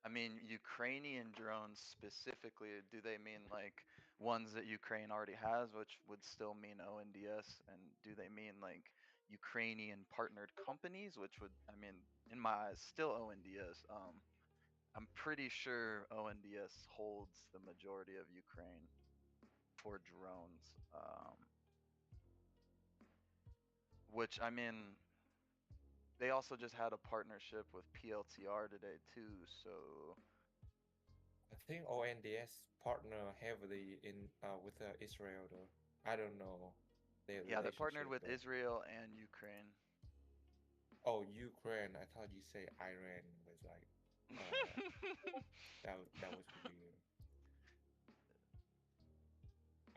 mean, Ukrainian drones specifically, do they mean like ones that Ukraine already has, which would still mean ONDS? And do they mean like Ukrainian partnered companies, which would, I mean, in my eyes, still ONDS? I'm pretty sure ONDS holds the majority of Ukraine for drones. Which, I mean, they also just had a partnership with PLTR today too, so I think ONDS partner heavily in with Israel though. I don't know their yeah, they're partnered relationship, with but- Israel and Ukraine. Oh, Ukraine. I thought you say Iran was like. That was weird.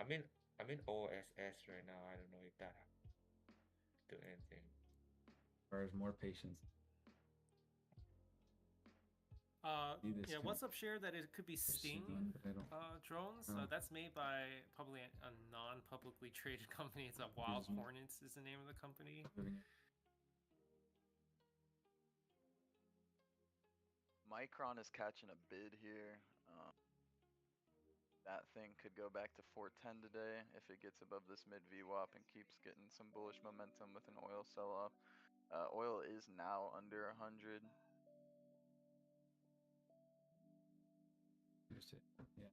I'm in OSS right now. I don't know if that do anything. Requires more patience. Do this Yeah, too. what's up share that it could be Sting but I don't- drones. Oh. That's made by probably a non-publicly traded company. It's a Wild Hornets is the name of the company. Micron is catching a bid here. That thing could go back to 410 today if it gets above this mid VWAP and keeps getting some bullish momentum with an oil sell-off. Oil is now under 100. Yeah.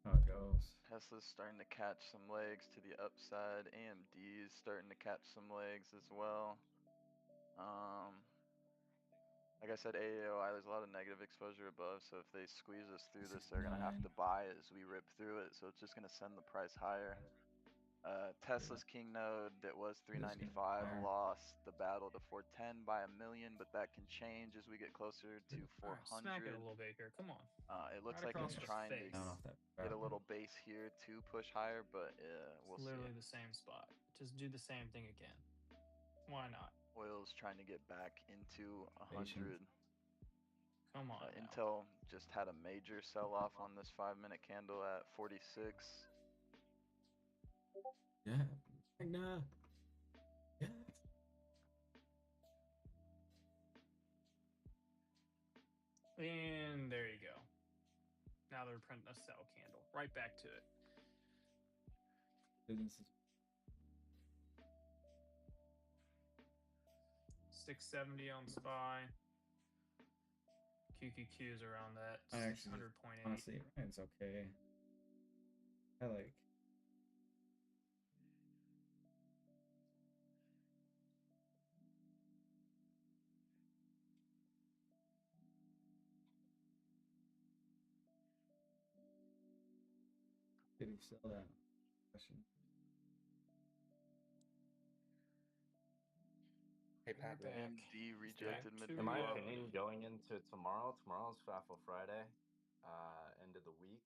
How it goes. Tesla's starting to catch some legs to the upside. AMD's starting to catch some legs as well. Like I said, AAOI, there's a lot of negative exposure above, so if they squeeze us through this, they're going to have to buy as we rip through it, so it's just going to send the price higher. Tesla's King node that was 395 lost the battle to 410 by a million, but that can change as we get closer to 400. Smack it a little bit here. Come on. It looks Right like across it's the trying face. to get a little base here to push higher, but we'll Literally see. the same spot. Just do the same thing again. Why not? Oil's trying to get back into 100. Come on. now. Intel just had a major sell-off on this 5-minute candle at 46. Yeah. Nah. Yeah. And there you go. Now they're printing a sell candle. Right back to it. Business is 670 on SPY. QQQ's around that I actually 600.8. honestly, Ryan's okay. I like. Did he sell that? Question. Hey Pat, AMD rejected mid In my VWAP. opinion, going into tomorrow's FAFO Friday, end of the week.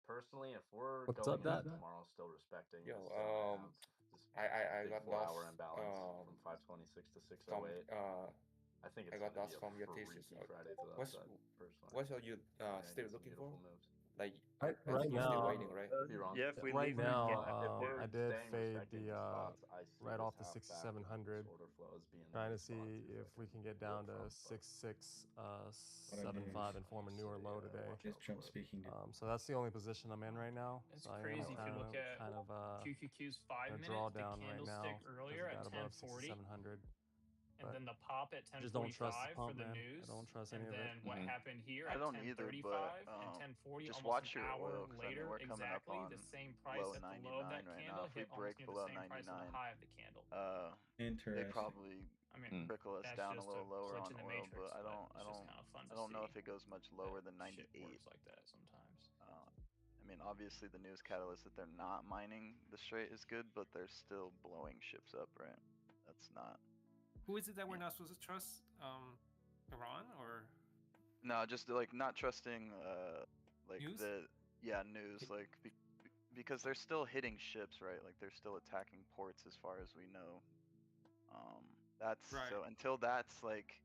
Personally, if we're What's going up, into Dad? tomorrow still respecting Yo, this, I big got 4-hour lost, imbalance from 526 to from 608, I think I it's got gonna lost be a from your thesis. freaky Friday to the What's upside, personally. what are you I think still some looking for? beautiful moves. Like Right you're now, still waiting, right? Could be wrong. Yeah, if we right leave the now, gap, If we're I did staying fade respecting the these spots, I see right this off the half back 6700, order flow as being the trying to good spot see if we can get down to 6675 and form a newer low today. Is Trump speaking to? So that's the only position I'm in right now. It's So I am crazy if you look at kind of QQQ's a 5-minute, drawdown the right now. candlestick 'cause earlier it at got above 1040, 6700. and but then the pop at I just don't trust the 1045 for pump, the man. news, I don't trust and any of then it. what happened here I at don't either, 1035 but and 1040, just almost watch an your hour oil, 'cause I mean, later, we're coming up exactly on the same price low at the low of 99 that right candle now. If we hit break almost near the below same price as 99, the high of the candle. they Interesting. probably I mean, trickle us that's down a just little lower glitch on in the oil, matrix, but I but don't, it's just kind of fun to I don't know see if it goes much lower than shit 98. works like that sometimes. I mean, obviously the news catalyst that they're not mining the strait is good, but they're still blowing ships up, right? That's not. Who is it that we're not supposed to trust? Iran or No, just like not trusting, like News? news, like because they're still hitting ships, right? Like they're still attacking ports as far as we know. That's Right. so until that's like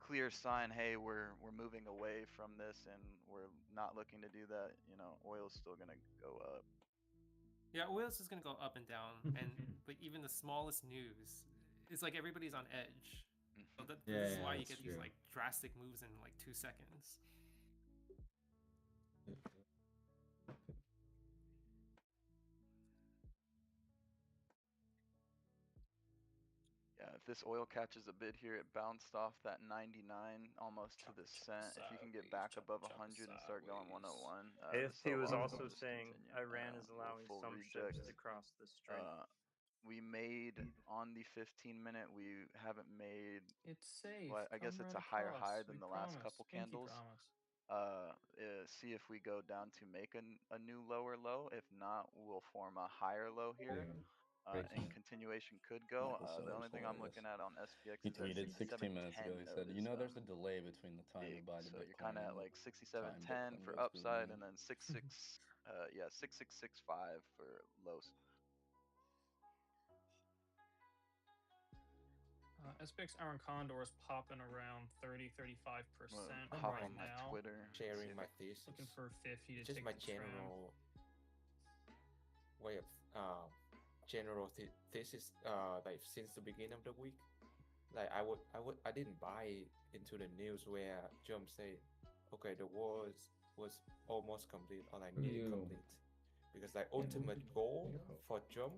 clear sign, hey, we're moving away from this and we're not looking to do that, you know, oil's still gonna go up. Yeah, oil's just gonna go up and down, and but even the smallest news, it's like everybody's on edge. So this is why you get these like drastic moves in like 2 seconds. Yeah, if this oil catches a bid here, it bounced off that 99 almost to the cent. If you can get back above 100 and start going 101, the ASP was sell-off also will just saying continue. Iran is Little allowing full some reject. ships to cross the strait. We made on the 15-minute. We haven't made. It's safe. Well, I guess Come it's right a higher across. high We than the last promise. couple Pinky candles. promise. See if we go down to make a new lower low. If not, we'll form a higher low here. And continuation could go. The only thing I'm looking at on SPX He is that tweeted 16 minutes ago. 6710 He said, node "You is, know, there's a delay between the time you big. buy the So you're Bitcoin kind of at and like the time 6710 Bitcoin for goes through the upside, money." and then 6665 for lows. SPX Iron Condor is popping around 30-35% Hop right on my now. Twitter. Sharing my thesis. Looking for 50 to Just take my the trend. way of general thesis. Like since the beginning of the week, like I didn't buy into the news where Jump said, okay, the war was almost complete or like nearly complete, because like ultimate goal for Jump,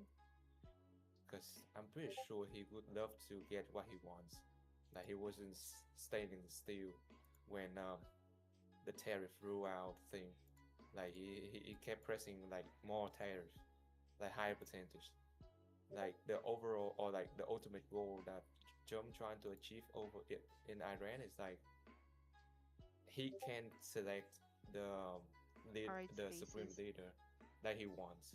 because I'm pretty sure he would love to get what he wants. Like he wasn't standing still when the tariff rollout thing. Like he kept pressing like more tariffs, like higher percentage. Like the overall or like the ultimate goal that Jump trying to achieve over it in Iran is like he can select the the supreme leader that he wants,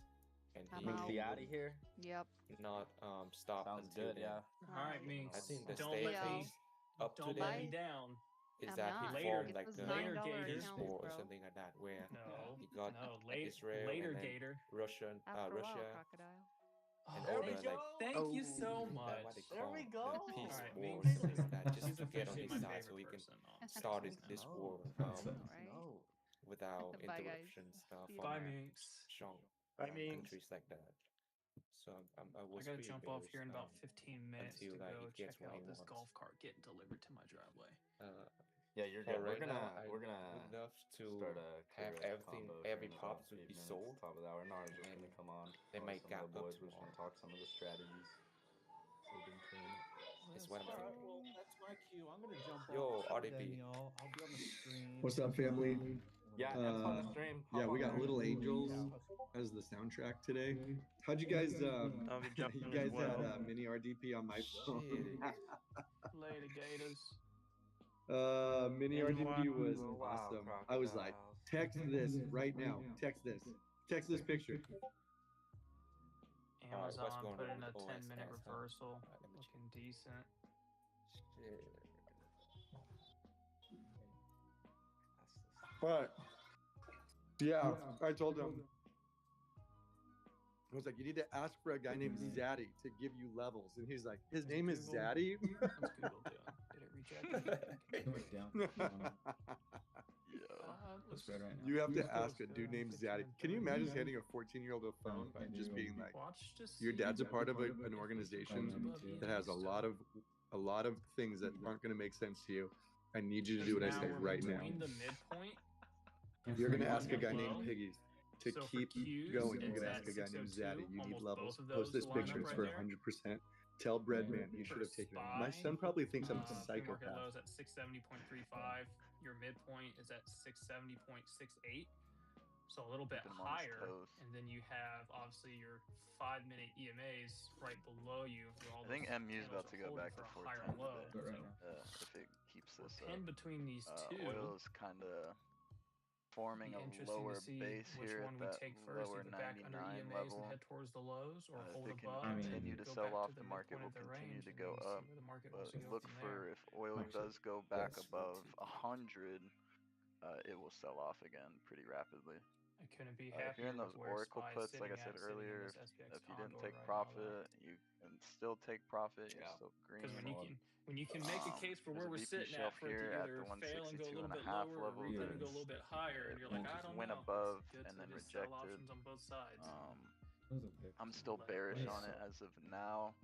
and Minx out of here. Yep. not stop Sounds until good, then. yeah. All right, Minx. I think the Don't let me statement up to don't let me then down. is I'm that not. he Later- formed like It was the later $9 Gators, peace accounts, war or bro. something like that, where No, he got no, Israel later and then Gator. Russian After a while, Russia crocodile. and Oh, all there the we like go. Thank you so that much. what they There call we the go. peace Alright, war or Minx something like that, just is to get on officially his my side favorite so he can person on start SPX this now. war Right? without Bye, guys. interruption stuff See you from Bye, tomorrow. Minx. strong Bye, Minx. countries like that. So I I was gotta pretty jump off bearish here in about 15 minutes until to like go he gets check what out he this wants. golf cart getting delivered to my driveway. Yeah, you're For good. right now, I We're would gonna love to start a have clear everything, combo every here in pop about to 8 be minutes. sold. Top of the hour, Nara's just and gonna come on. they Probably might some of gap the up boys. We're just gonna tomorrow. talk some of the strategies. So we can train it. Is what I'm thinking. Well, that's my cue. I'm gonna jump Yo, off then, RDP. y'all. I'll be on the stream. What's up, family? Yeah, M's on the stream. Yeah, Hop we on got there. Little Angels as the soundtrack today. How'd you guys? I'll be jumping You as guys had well. mini RDP on my phone. Later, Gators. Mini RDP was Wow, awesome. I was like, text this right now. Text this. Text this picture. what's Amazon going put on in a with 10-minute OSS, huh? reversal. Let me check. Looking decent. Shit. But yeah, I told him. I was like, you need to ask for a guy named Zaddy to give you levels, and he's like, his name is Zaddy. What's Google doing? Did it reject it? Looks good right now. You have to Who's ask a close dude to named 15 Zaddy. and Can you 30? imagine handing a 14-year-old a phone and just being like, Watch to your see dad's a part of if an organization above that has a lot of things that aren't going to make sense to you. I need you to do what I say right now. Between the midpoint. You're going to and ask a guy low. named Piggy to So for keep Qs, going. You're it's going to at ask a guy named 602. Zaddy. You need Almost levels. both of Post those this line up picture. It's right for there. 100%. Tell Breadman you should have For taken it. My SPY, son probably thinks I'm a pre-market psychopath. lows at 670.35. Your midpoint is at 670.68. So a little bit Keep him on his higher. toes. And then you have obviously your 5-minute EMAs right below you. Where all I think those MU is candles about to are go holding back to for a higher 410 low. today. So If it keeps this we're pinned between these two. Oil's kind of forming Be a interesting lower to see base which here one at we that take first, lower either back under 99 EMAs level. and head towards the lows, or If hold it can above continue and to go sell back off, to the the market midpoint will of the continue range, to and go then we see up. where the market But wants to go look from for there. if oil does go back above 100, it will sell off again pretty rapidly. I couldn't be If happier you're in with those where Oracle SPY is puts, like I sitting said at, sitting in earlier, this SPX if you didn't Condor take right now. profit, you can still take profit. You're Yeah. still green. Because when you can make a case for There's where a we're VP sitting shelf at for it to here at either the fail and go a 162 little and a bit half lower level. or even go a little bit higher, and It you're like, just I don't went know. above It's good and to then just sell rejected. options on both sides. I'm still Let it bearish play on it out. as of now,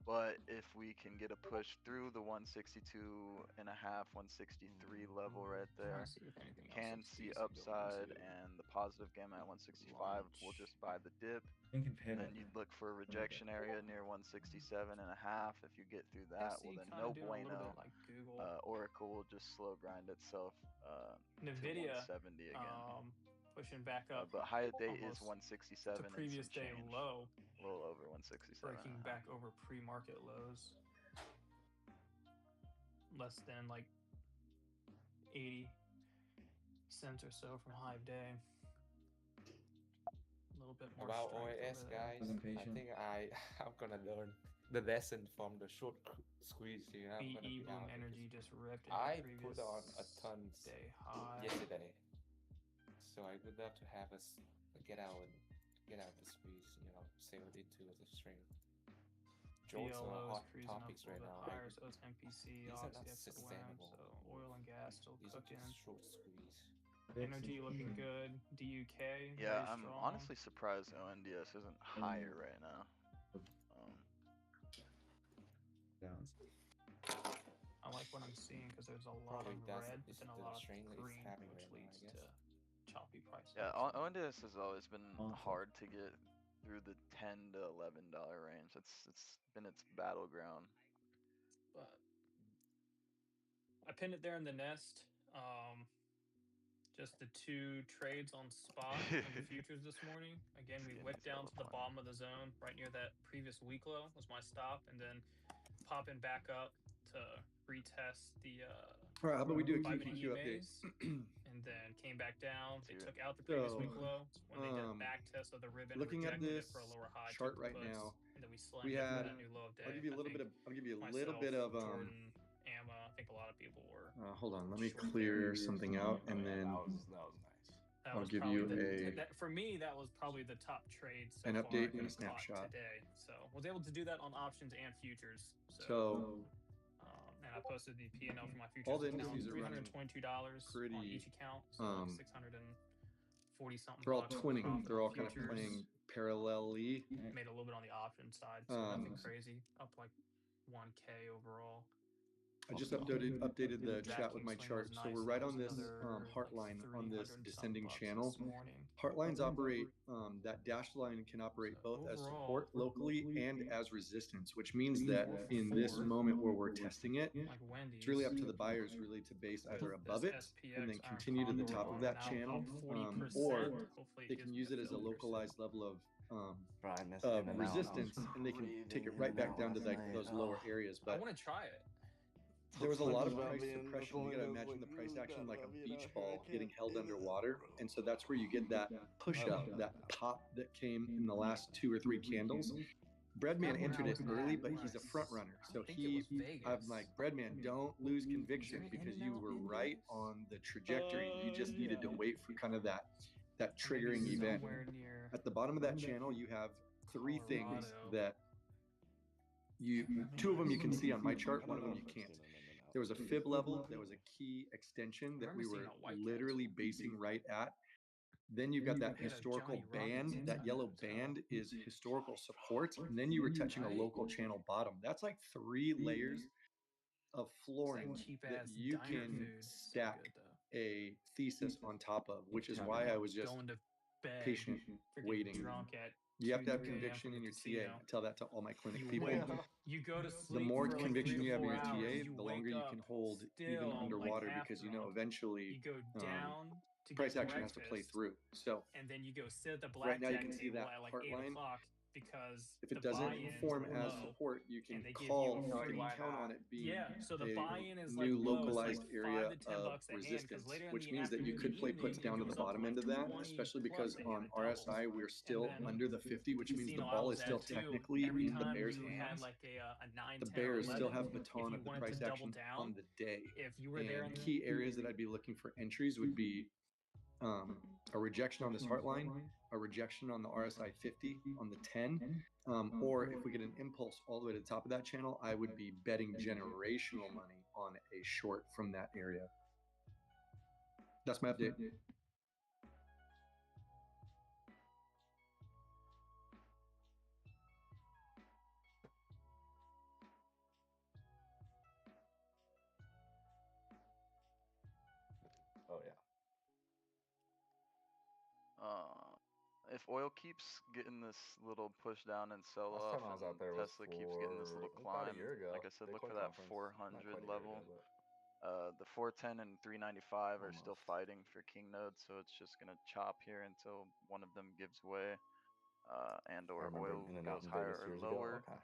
but if we can get a push through the 162 and a half, 163 level right there, see if anything else can looks see decent upside, going into and the positive gamma at 165 will just buy the dip. Think in pay And then right you'd look for a rejection area near 167 and a half. If you get through that, well then kinda no doing a little bueno. bit like Google. Oracle will just slow grind itself to Nvidia 170 again. pushing back up. But high day is almost 167 to and previous some day change. low, A little over 167. breaking back over pre-market lows. Less than like 80 cents or so from high day. A little bit more About strength OAS, over there. guys, Wasn't I patient. think I'm gonna learn the lesson from the short squeeze here. I'm gonna BE be Bloom out. Energy just ripped into I previous put on a ton day high. yesterday, so I would love to have us get out the squeeze. Sail it into the string. Jolts are VLO is hot cruising up a topics little right bit now. higher, so it's MPC, These are Oxy, not XLM, sustainable. so oil and gas still These are cooking. just short squeeze. Energy looking good. DUK, Yeah, very I'm strong. honestly surprised ONDS isn't higher right now. Downs. I like what I'm seeing because there's a lot Probably of that's red, it's but then a the lot of string that green, it's having which right now, leads I to guess. choppy price Yeah, action. ONDS has always been Awful. hard to get through the $10 to $11 range. It's been its battleground. But I pinned it there in the nest. Just the two trades on spot in the futures this morning. Again, we whipped down to the bottom of the zone, right near that previous week low was my stop, and then popping back up to retest the All right, how about we do a 5-minute QQQ update? EMAs, and then came back down. They took out the previous week low when they did a back test of the ribbon, looking at rejected this it for a lower high. chart took the right puts, now, and then we slammed we it for had. that new low of day. I'll give you a little bit of. I'll give you a little Myself, bit of. Jordan, Amma. I think a lot of people were. Hold on, let me short clear there. something out, and then that was nice. That I'll was give probably you that, for me, that was probably the top trade so an far update in and a the spot snapshot. today. So was able to do that on options and futures. So And I posted the P&L for my futures all the account, indices are running $322 on pretty. each account, so like 640 something. They're all bucks twinning. profit They're on all kind of futures. playing parallelly. Made a little bit on the option side, so nothing crazy. Up like 1K overall. I just updated the chat with my chart. So we're right on this heart line on this descending channel. Heart lines operate, that dashed line can operate both as support locally and as resistance, which means that in this moment where we're testing it, it's really up to the buyers really to base either above it and then continue to the top of that channel, or they can use it as a localized level of resistance, and they can take it right back down to like those lower areas. But I want to try it. there was a lot of price suppression. You gotta imagine the price action like a beach ball getting held underwater. And so that's where you get that push up, that pop that came in the last 2 or 3 candles. Breadman entered it early, but he's a front runner. So I'm like, Breadman, don't lose conviction because you were right on the trajectory. You just needed to wait for kind of that triggering event. At the bottom of that channel, you have 3 things that 2 of them you can see on my chart, 1 of them you can't. There was a fib level, there was a key extension that we were literally basing right at. Then you've got that historical band. That yellow band is historical support. And then you were touching a local channel bottom. That's like 3 layers of flooring that you can stack a thesis on top of, which is why I was just patient, waiting. You have to have conviction in your TA. I tell that to all my clinic people. You go to sleep. The more for like conviction 3 to you have in 4 your hours, TA, the longer you can hold even underwater, because you know eventually price action has to play through. So and then you go sit at the right now you blackjack can see table that at like heart 8 line. o'clock because If it the doesn't buy-ins perform are as low, support, you can and they give call, you a you free- can count on it being so the a buy-in is new like low, it's localized like area 5 to 10 of bucks a hand, 'cause resistance, later in which the means that you afternoon could and play evening, puts it down to goes the up to bottom like end of that, 20 especially because plus a on hand, doubles. RSI we're still then under the 50, which means casino the ball I was is still at too, technically every in the time Bears' you had hands. like a 9, The 10 or Bears still 11, have if baton you of the wanted to price double action down, on the day. if you were there in And the key areas that I'd be looking for entries would be a rejection on this heart line, a rejection on the RSI 50 on the 10, or if we get an impulse all the way to the top of that channel, I would be betting generational money on a short from that area. That's my update. Oh yeah. If oil keeps getting this little push down and sell Last off, time I was out and there was Tesla keeps getting this little about a climb, year ago. like I said, look Bitcoin for that conference. Not 400 quite a year level. ago, but The 410 and 395 are still Almost. fighting for king nodes, so it's just gonna chop here until one of them gives way, and I or remember oil in and out goes in higher Vegas or years ago. lower. Okay.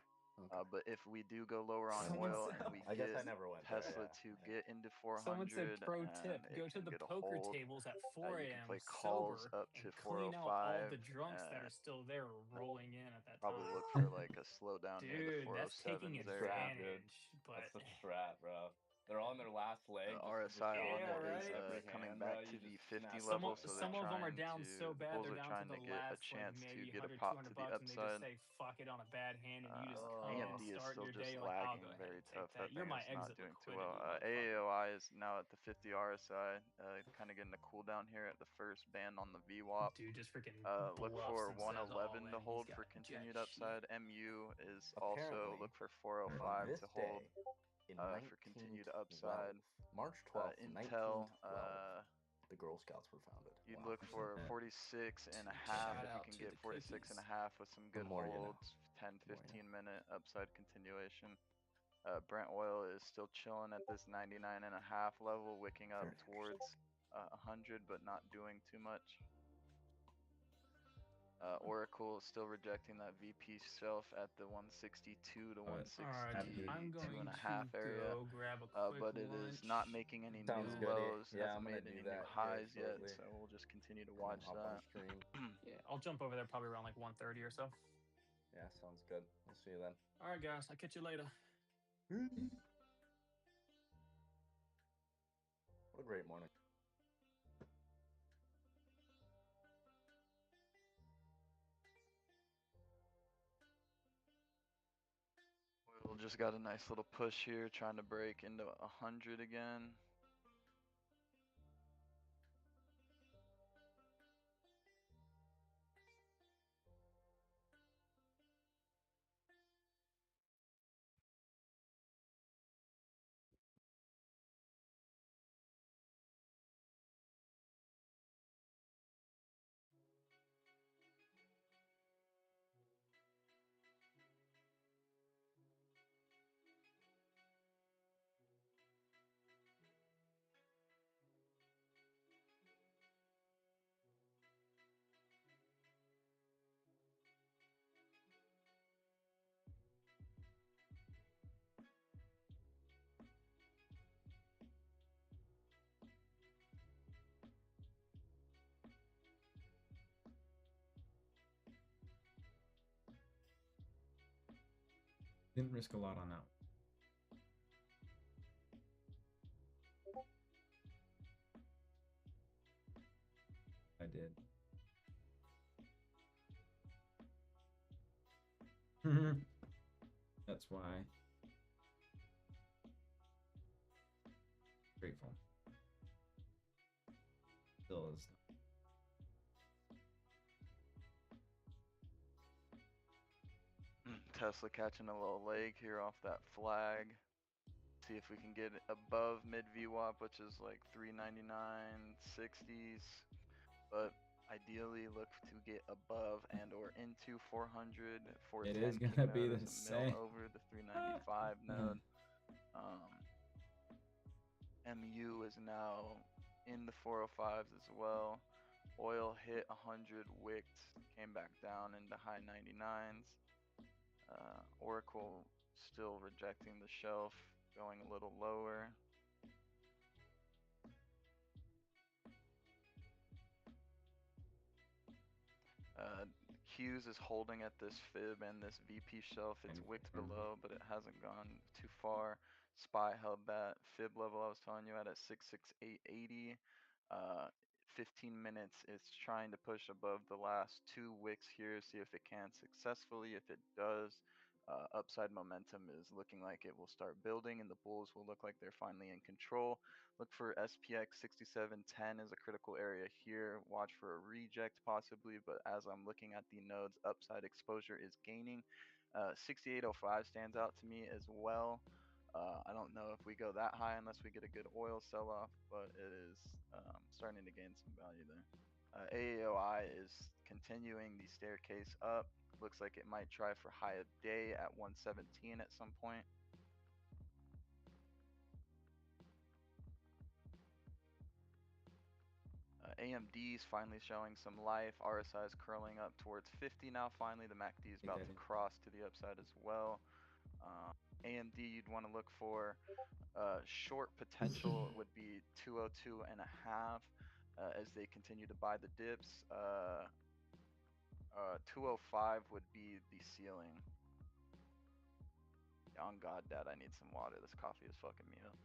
But if we do go lower on Someone oil said- and we I guess get I never went there, Tesla yeah. to get into 400, Someone said pro and tip: it go to can the get a poker hold, tables at 4 you can a.m. play calls sober up and to clean out all 405. the drunks that are still there rolling in at that Probably time. look for like a slowdown near the Dude, that's taking 407s Strat, area. dude. advantage. But That's the strat, bro. They're on their last leg. The just RSI go on Yeah, it for is right? every coming hand, back bro. to You the just 50 snap level, it. so some they're of them are trying down to, so the bad bulls they're are down to trying the to get a last like chance to maybe get a 100 pop 200 to the bucks and they just upside. say fuck it on a bad hand and you just come in and AMD is start still your just day. You're like, I'll lagging go ahead very and take tough. that. That You're thing my is not exit doing too well. liquidity, motherfucker. AAOI is now at the 50 RSI, kind of getting a cooldown here at the first band on the VWAP. Dude just freaking Look bluffs for and says all 111 in. to He's hold got for jack continued shit. upside. MU is also Apparently, look for on 405 this to hold day in for continued upside. March 12th, Intel, 1912, the Girl Scouts were founded. you Wow. look for 46 and a half Shout if you out can to get the 46 and a cookies. half with some The good more you know. holds, 10, The more you 15 minute upside continuation. Brent oil is still chilling at this 99 and a half level, wicking up Very towards 100, but not doing too much. Oracle is still rejecting that VP shelf at the 162 to Alright, 162 I'm going and a to half area. go grab a quick But it is not lunch. making any Sounds new goody. lows, Yeah, hasn't I'm gonna made do any new that highs here yet, shortly. so we'll just continue to And then watch hop on that. stream. Yeah, I'll jump over there probably around like 1:30 or so. Yeah, sounds good. We'll see you then. All right, guys. I'll catch you later. What a great morning. We'll just got a nice little push here, trying to break into 100 again. Didn't risk a lot on that. I did. That's why. Grateful. Still is. Tesla catching a little leg here off that flag. See if we can get it above mid VWAP, which is like 399, 60s. But ideally look to get above and or into 400. It 410 is king gonna be node the is a mill same. over the 395 node. MU is now in the 405s as well. Oil hit 100, wicked, came back down into high 99s. Oracle still rejecting the shelf, going a little lower. Hughes is holding at this fib and this VP shelf. It's wicked below, but it hasn't gone too far. SPY held that fib level I was telling you at 66880. 15 minutes. It's trying to push above the last 2 wicks here, see if it can successfully. If it does, upside momentum is looking like it will start building, and the bulls will look like they're finally in control. Look for SPX 6710 is a critical area here. Watch for a reject possibly, but as I'm looking at the nodes, upside exposure is gaining. 6805 stands out to me as well. I don't know if we go that high unless we get a good oil sell-off, but it is starting to gain some value there. AAOI is continuing the staircase up. Looks like it might try for high of day at 117 at some point. AMD is finally showing some life. RSI is curling up towards 50 now. Finally, the MACD is about to cross to the upside as well. AMD, you'd want to look for short potential would be 202.5 as they continue to buy the dips. 205 would be the ceiling. On God, Dad, I need some water. This coffee is fucking me up.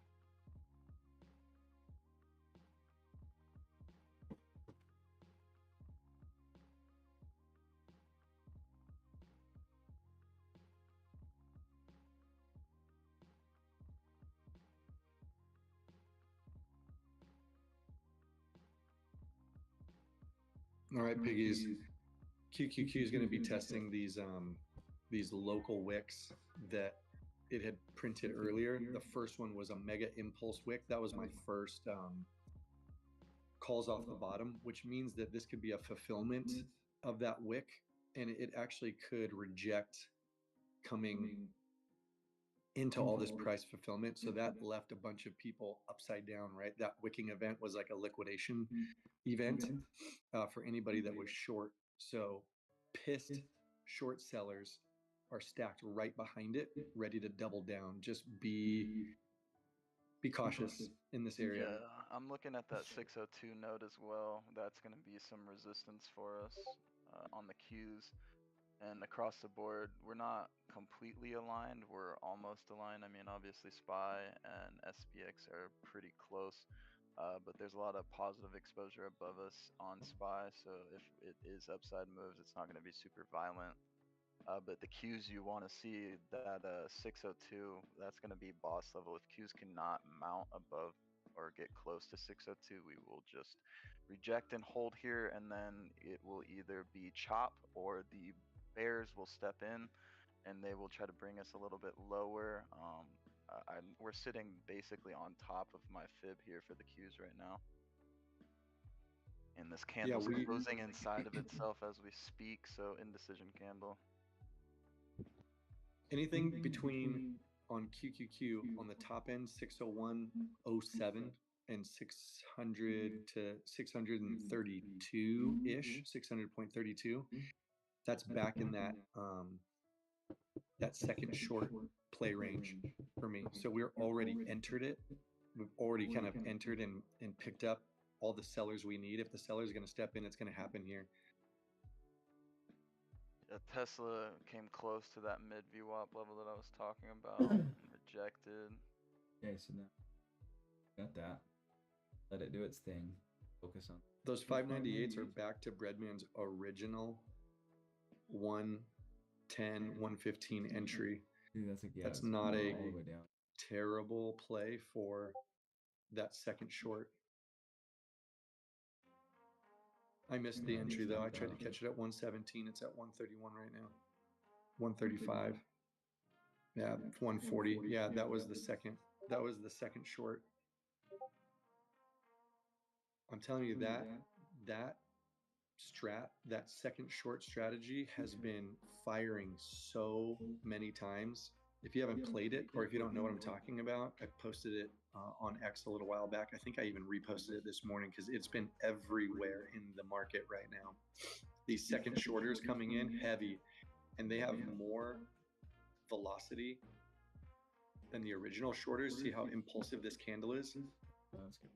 All right, piggies. QQQ is going to be testing these local wicks that it had printed earlier. The first one was a mega impulse wick. That was my first calls off the bottom, which means that this could be a fulfillment of that wick, and it actually could reject coming into all this price fulfillment. So that left a bunch of people upside down, right? That wicking event was like a liquidation event for anybody that was short. So pissed short sellers are stacked right behind it, ready to double down. Just be cautious in this area. Yeah, I'm looking at that 602 node as well. That's going to be some resistance for us on the Qs. And across the board, we're not completely aligned. We're almost aligned. I mean, obviously SPY and SPX are pretty close, but there's a lot of positive exposure above us on SPY. So if it is upside moves, it's not going to be super violent. But the Qs you want to see, that 602, that's going to be boss level. If Qs cannot mount above or get close to 602, we will just reject and hold here, and then it will either be chop or the bears will step in and they will try to bring us a little bit lower. We're sitting basically on top of my fib here for the Qs right now. And this candle's closing inside of itself as we speak, so indecision candle. Anything between on QQQ on the top end 601.07 and 600 to 632 ish, 600.32. That's back in that that second short play range for me. So we're already entered it. We've already kind of entered and picked up all the sellers we need. If the seller is going to step in, it's going to happen here. Tesla came close to that mid VWAP level that I was talking about and rejected. Okay, so now got that. Let it do its thing. Focus on those 598s are back to Breadman's original 110, 115 entry. Dude, that's not a terrible play for that second short. I missed the entry though. I tried to catch it at 117. It's at 131 right now. 135. Yeah, 140. Yeah, that was the second. That was the second short. I'm telling you that second short strategy has been firing so many times. If you haven't played it, or if you don't know what I'm talking about, I posted it on X a little while back. I think I even reposted it this morning because it's been everywhere in the market right now. These second shorters coming in heavy, and they have more velocity than the original shorters. See how impulsive this candle is? That's good.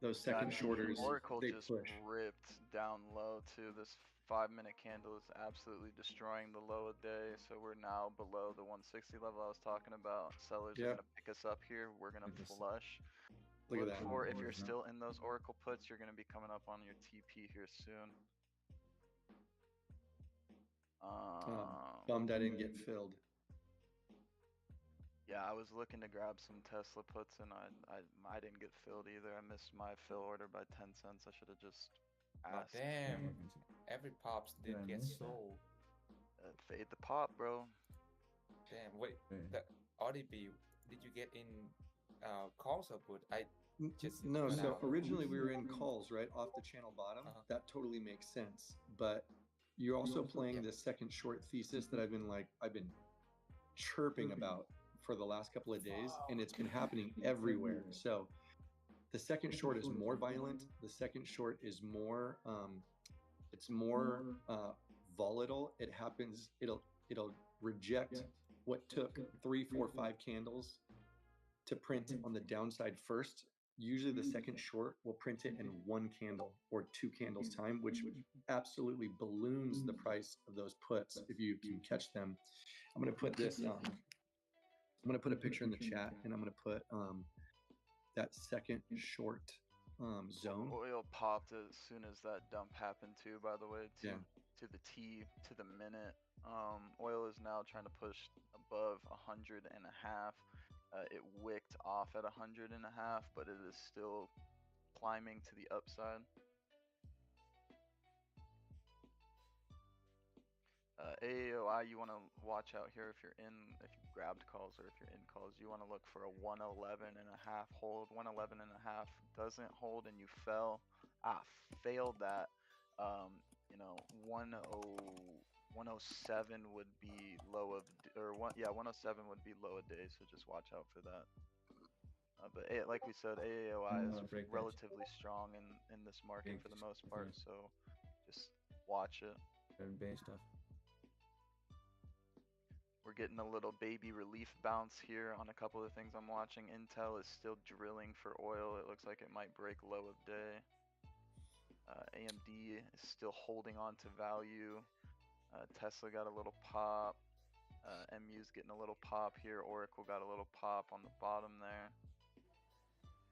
Those second shorters, Oracle they just push. ripped down low too. This 5-minute candle is absolutely destroying the low of day. So we're now below the 160 level I was talking about. Sellers are gonna pick us up here. We're gonna flush. Look at Look that. for if you're still in those Oracle puts, you're gonna be coming up on your TP here soon. Bummed I didn't get filled. Yeah, I was looking to grab some Tesla puts and I didn't get filled either. I missed my fill order by 10 cents. I should have just Oh, asked. damn. Every pops did I get miss that? sold. Fade the pop, bro. Damn, wait. The RDB, did you get in calls or put? I just No, went so out. originally we were in calls, right, off the channel bottom. That totally makes sense. But you're also playing this second short thesis that I've been chirping about for the last couple of days, and it's been happening everywhere. So the second short is more violent. The second short is more it's more volatile. It happens, it'll reject what took 3, 4, 5 candles to print on the downside first. Usually the second short will print it in 1 candle or 2 candles time, which absolutely balloons the price of those puts if you can catch them. I'm going to put this I'm going to put a picture in the chat, and I'm going to put that second short zone. Oil popped as soon as that dump happened too, by the way, Yeah. to the T, to the minute. Oil is now trying to push above 100 and a half. It wicked off at 100 and a half, but it is still climbing to the upside. AAOI, you want to watch out here if you grabbed calls or if you're in calls. You want to look for a 111 and a half hold. 111 and a half doesn't hold and you fell. Failed that. 107 would be low of, 107 would be low a day. So just watch out for that. But like we said, AAOI is relatively strong in this market for the most part. So just watch it. Base stuff. We're getting a little baby relief bounce here on a couple of things I'm watching. Intel is still drilling for oil. It looks like it might break low of day. AMD is still holding on to value. Tesla got a little pop. MU's getting a little pop here. Oracle got a little pop on the bottom there.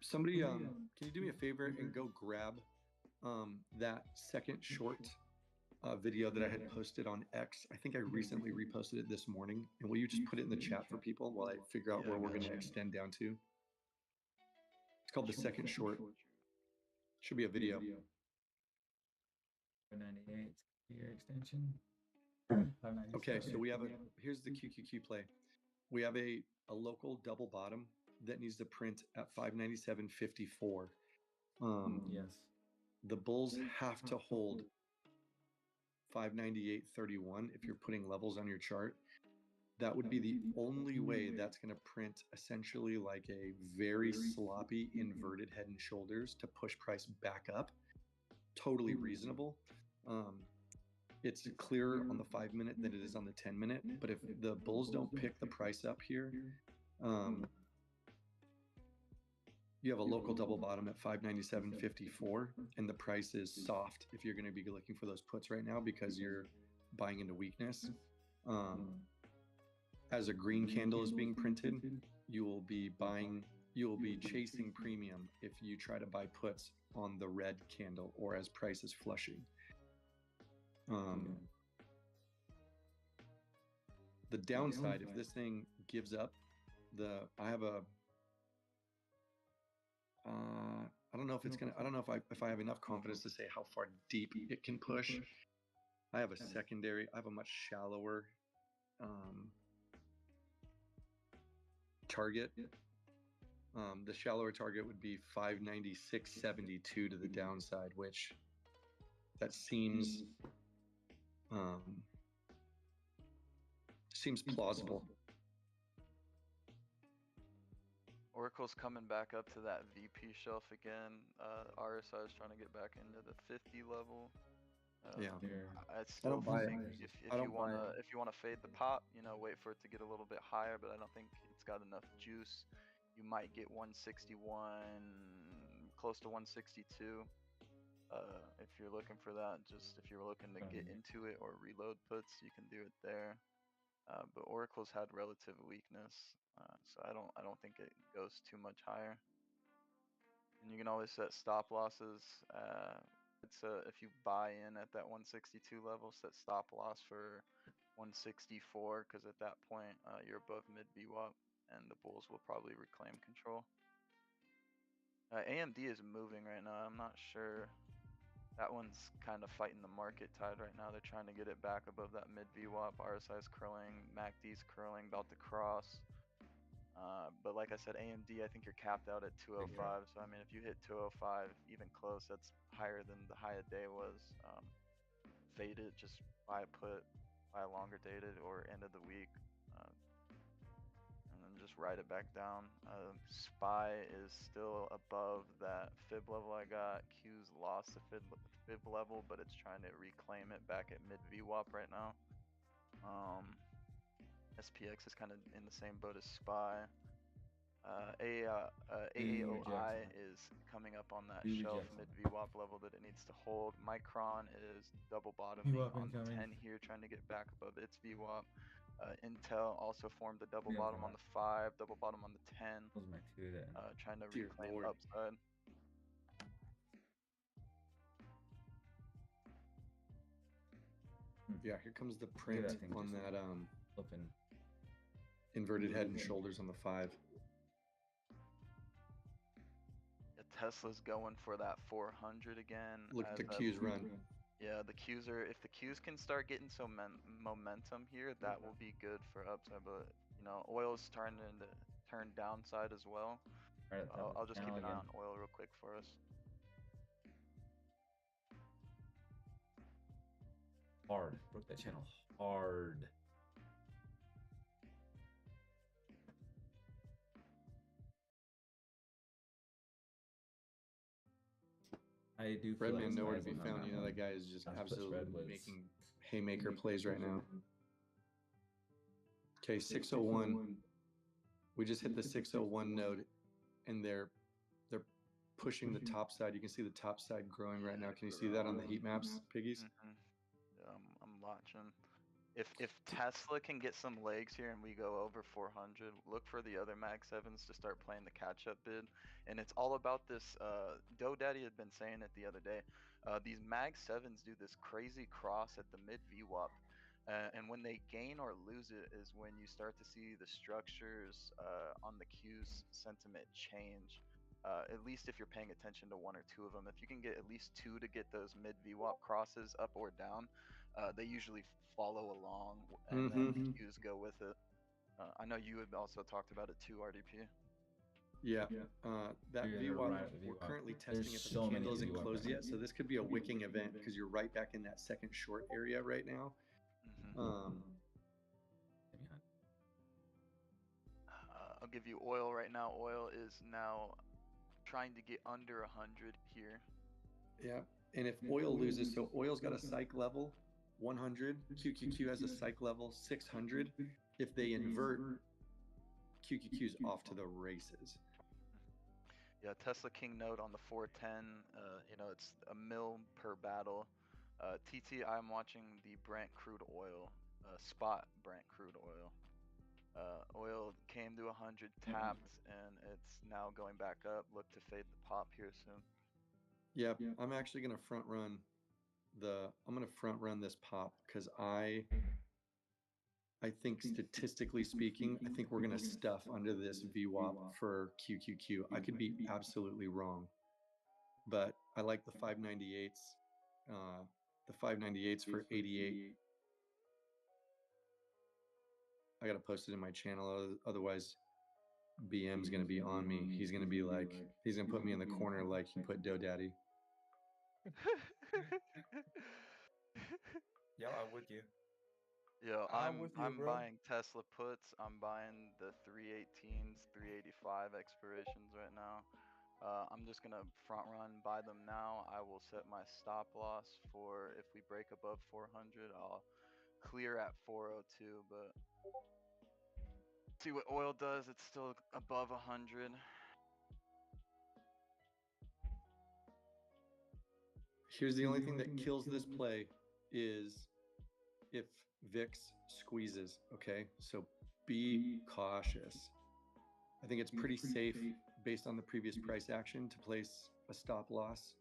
Somebody, can you do me a favor and go grab that second short video that I had posted on X? I think I recently reposted it this morning. And will you just put it in the chat for people while I figure out where we're going to extend down to? It's called the second short. Should be a video. 98 year extension. Okay, so we have here's the QQQ play. We have a local double bottom that needs to print at 597.54. Yes. The bulls have to hold 598.31 if you're putting levels on your chart. That would be the only way that's going to print essentially like a very sloppy inverted head and shoulders to push price back up. Totally reasonable. It's clearer on the 5 minute than it is on the 10 minute. But if the bulls don't pick the price up here, you have a local double bottom at 597.54, and the price is soft if you're going to be looking for those puts right now because you're buying into weakness. As a green candle is being printed, you will be chasing premium if you try to buy puts on the red candle or as price is flushing. The downside, if this thing gives up, I don't know if it's gonna. I don't know if I have enough confidence to say how far deep it can push. I have a secondary. I have a much shallower target. The shallower target would be 596.72 to the downside, which that seems plausible. Oracle's coming back up to that VP shelf again. RSI is trying to get back into the 50 level. Yeah. I still don't buy it. think if you wanna fade the pop, wait for it to get a little bit higher, but I don't think it's got enough juice. You might get 161, close to 162. If you're looking for that, just if you're looking to get into it or reload puts, you can do it there. But Oracle's had relative weakness, so I don't think it goes too much higher. And you can always set stop losses. It's if you buy in at that 162 level, set stop loss for 164, because at that point you're above mid VWAP, and the bulls will probably reclaim control. AMD is moving right now. I'm not sure. That one's kind of fighting the market tide right now. They're trying to get it back above that mid VWAP. RSI's curling, MACD's curling, about to cross. But like I said, AMD, I think you're capped out at 205. So I mean, if you hit 205, even close, that's higher than the high of day was. Fade it, just buy a put, buy a longer dated or end of the week, and then just ride it back down. SPY is still above that fib level I got. Q's lost the fib level, but it's trying to reclaim it back at mid VWAP right now. SPX is kind of in the same boat as SPY. AAOI is coming up on that shelf mid VWAP level that it needs to hold. Micron is double bottoming on the 10 here, trying to get back above its VWAP. Intel also formed a double bottom on the 5, double bottom on the 10. Those are my two then. Trying to Dear reclaim Lord. upside. Yeah, here comes the Look at print that thing on just that flipping. inverted head and shoulders on the 5. Yeah, Tesla's going for that 400 again. Look at as the I- Q's run. Yeah, the Qs are. If the Qs can start getting some momentum here, that will be good for upside. But you know, oil's starting to turn downside as well. Right at the I'll just keep channel an eye again. on oil real quick for us. Hard. Broke that channel hard. I do feel Redman like nowhere to Spies be on found. that You know, one. that guy is just Last push absolutely red was making haymaker plays right now. Okay, 601. We just hit the 601 node, and they're pushing the top side. You can see the top side growing right now. Can you see that on the heat maps, Piggies? Yeah, I'm watching. If Tesla can get some legs here and we go over 400, look for the other Mag 7s to start playing the catch-up bid. And it's all about this. DoeDaddy had been saying it the other day. These Mag 7s do this crazy cross at the mid VWAP. And when they gain or lose it is when you start to see the structures on the Q's sentiment change. At least if you're paying attention to one or two of them. If you can get at least two to get those mid VWAP crosses up or down, they usually follow along, and then the Qs go with it. I know you had also talked about it too, RDP. Yeah, that You're VWAP, right with we're VWAP. currently There's testing it, but so the many candle isn't VWAP closed right yet, so this could be a wicking event because you're right back in that second short area right now. I'll give you oil right now. Oil is now trying to get under 100 here. Yeah, and if oil loses, so oil's got a psych level 100, QQQ has a psych level 600. If they invert, QQQ's off to the races. Yeah, Tesla King Node on the 410. You know, it's a mil per battle. TT, I'm watching the Brent crude oil, spot Brent crude oil. Oil came to 100, tapped, and it's now going back up. Look to fade the pop here soon. Yeah, I'm actually gonna front run this pop because I think statistically speaking, I think we're gonna stuff under this VWAP for QQQ. I could be absolutely wrong, but I like the 598s. The 598s for 88. I gotta post it in my channel, otherwise BM's gonna be on me. He's gonna be like, he's gonna put me in the corner like he put DoeDaddy. Yeah, I'm with you. Yeah, I'm with you, I'm bro. buying Tesla puts. I'm buying the 318s, 385 expirations right now. I'm just gonna front run, buy them now. I will set my stop loss for if we break above 400. I'll clear at 402, but see what oil does. It's still above 100. Here's the only thing that kills this play is if VIX squeezes, okay? So be cautious. I think it's pretty safe based on the previous price action to place a stop loss.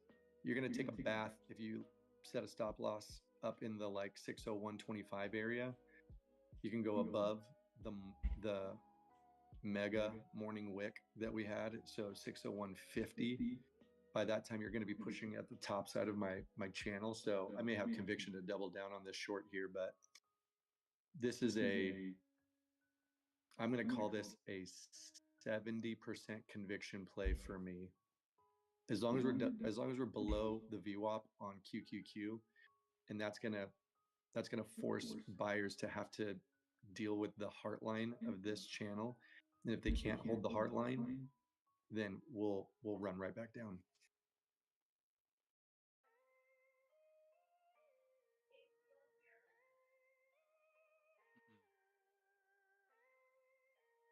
You're going to take a bath if you set a stop loss up in the like 601.25 area. You can go above the mega morning wick that we had, so 601.50. By that time, you're going to be pushing at the top side of my channel. So I may have conviction to double down on this short here, but this is I'm going to call this a 70% conviction play for me. As long as we're below the VWAP on QQQ, and that's gonna force buyers to have to deal with the heart line of this channel. And if they can't hold the heart line, then we'll run right back down.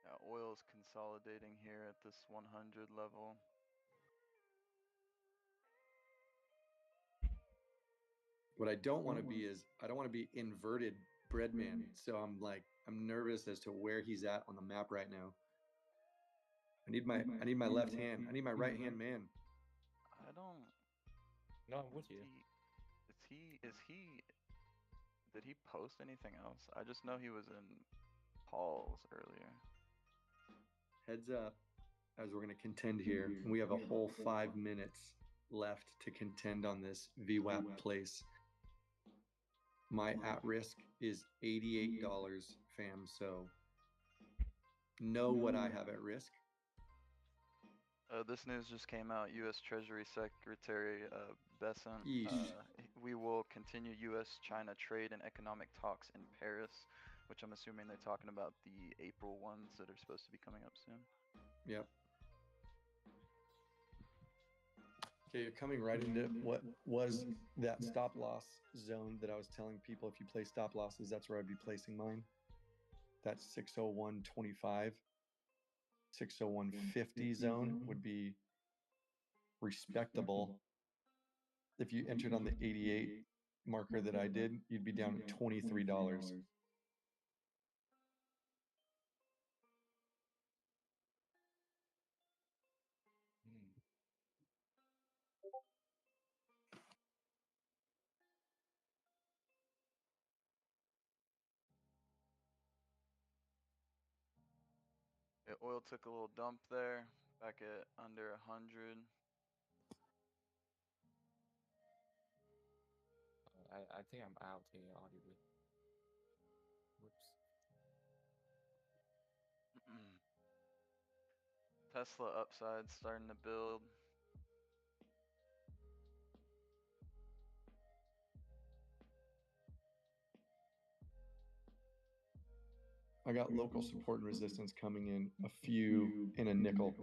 Yeah, oil's consolidating here at this 100 level. What I don't want to be is I don't want to be inverted breadman. So I'm nervous as to where he's at on the map right now. I need my left hand. I need my right hand man. I don't. No, I'm with you. Did he post anything else? I just know he was in Paul's earlier. Heads up, as we're going to contend here. And we have a whole 5 minutes left to contend on this VWAP place. My at risk is $88, fam. So know what I have at risk. This news just came out. U.S. Treasury Secretary Bessent. Yeesh. We will continue U.S.-China trade and economic talks in Paris, which I'm assuming they're talking about the April ones that are supposed to be coming up soon. Yep. Okay, you're coming right into what was that stop loss zone that I was telling people if you play stop losses, that's where I'd be placing mine. That's 601.25. 601.50 zone would be respectable. If you entered on the 88 marker that I did, you'd be down at $23. Yeah, oil took a little dump there, back at under 100. I think I'm out here audibly. Whoops. Tesla upside starting to build. I got local support and resistance coming in, a few in a nickel.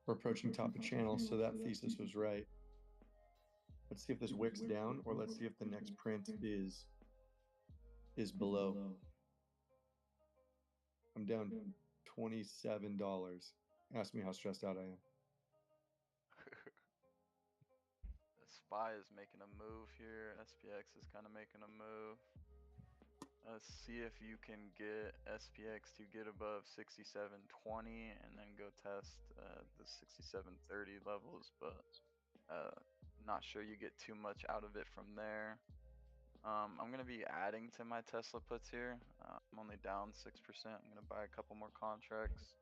We're approaching top of channel, so that thesis was right. Let's see if this wicks down, or let's see if the next print is below. I'm down $27. Ask me how stressed out I am. The SPY is making a move here. SPX is kind of making a move. Let's see if you can get SPX to get above 67.20 and then go test the 67.30 levels, but not sure you get too much out of it from there. I'm going to be adding to my Tesla puts here. I'm only down 6%. I'm going to buy a couple more contracts.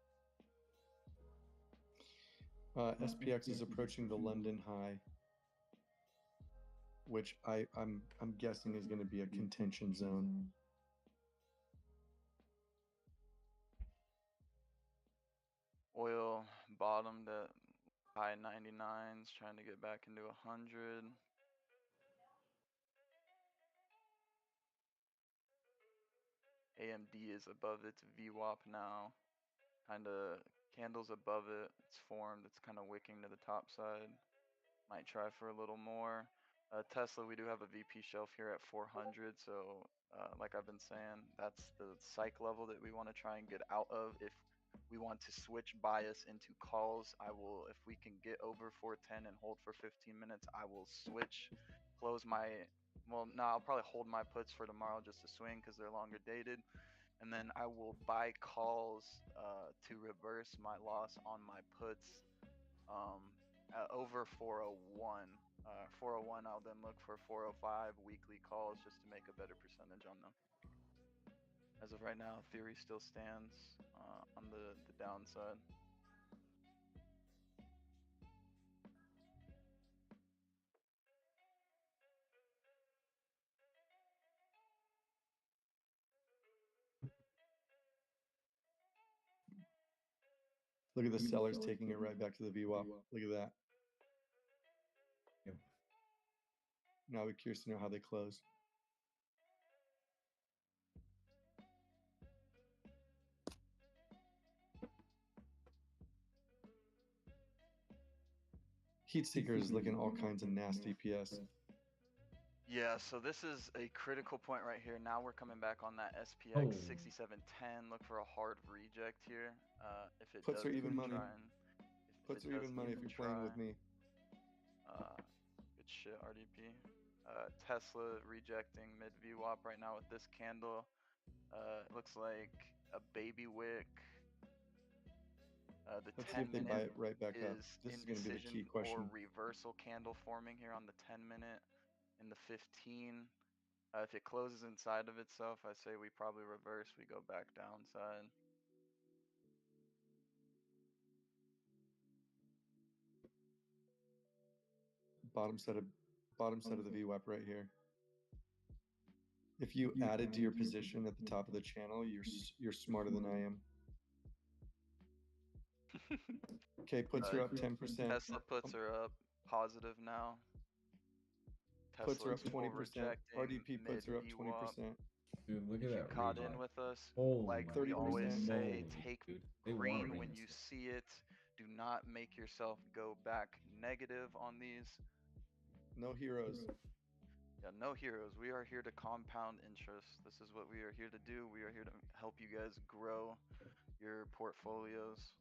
SPX is approaching the London high, which I'm guessing is going to be a contention zone. Oil bottomed at high 99s, trying to get back into 100. AMD is above its VWAP now. Kind of candles above it. It's formed. It's kind of wicking to the top side. Might try for a little more. Tesla, we do have a VP shelf here at 400. So, like I've been saying, that's the psych level that we want to try and get out of. If we want to switch bias into calls, I will, if we can get over 410 and hold for 15 minutes, I will switch, close my, well, no, I'll probably hold my puts for tomorrow just to swing because they're longer dated. And then I will buy calls to reverse my loss on my puts over 401. 401, I'll then look for 405 weekly calls just to make a better percentage on them. As of right now, theory still stands on the downside. Look at the sellers taking it right back to the VWAP. Look at that. Yep. Now we're curious to know how they close. Heatseeker is looking all kinds of nasty PS. Yeah, so this is a critical point right here. Now we're coming back on that SPX Oh. 6710. Look for a hard reject here. If it Puts does are even keep money. trying, Puts are even money if you're playing with me. Good shit, RDP. Tesla rejecting mid VWAP right now with this candle. It looks like a baby wick. The Let's see 10 if they buy minute it right back up. is This is going to be the key indecision question. or reversal candle forming here on the 10 minute in the 15. If it closes inside of itself, I say we probably reverse. We go back downside. Bottom set of the VWAP right here. If you added to your position at the top of the channel, you're smarter than I am. Okay, puts are up 10%. Tesla puts are up positive now. Puts are up Tesla's full 20%. rejecting RDP puts are up mid-VWAP. 20%. Dude, look at If you that. caught reject. in with us, Holy like we 30%. always say, moly, take dude. They want green to when bring you us see it. Do not make yourself go back negative on these. No heroes. Yeah, no heroes. We are here to compound interest. This is what we are here to do. We are here to help you guys grow your portfolios.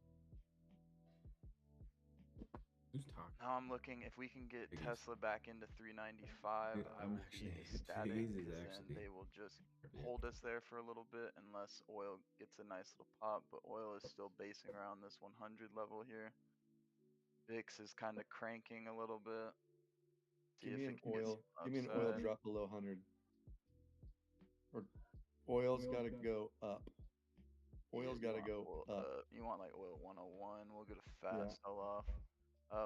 Who's talking? Now I'm looking if we can get Figgies. Tesla back into 395. Dude, I I'm will actually- be ecstatic Figgies is because then actually they will just pretty hold us there for a little bit unless oil gets a nice little pop. But oil is still basing around this 100 level here. VIX is kind of cranking a little bit. See Give if me it an can get oil. some Give me an oil upside. drop below 100. Or oil's got to go up. Oil's got to go up. You want like oil 101. We'll get a fast sell off.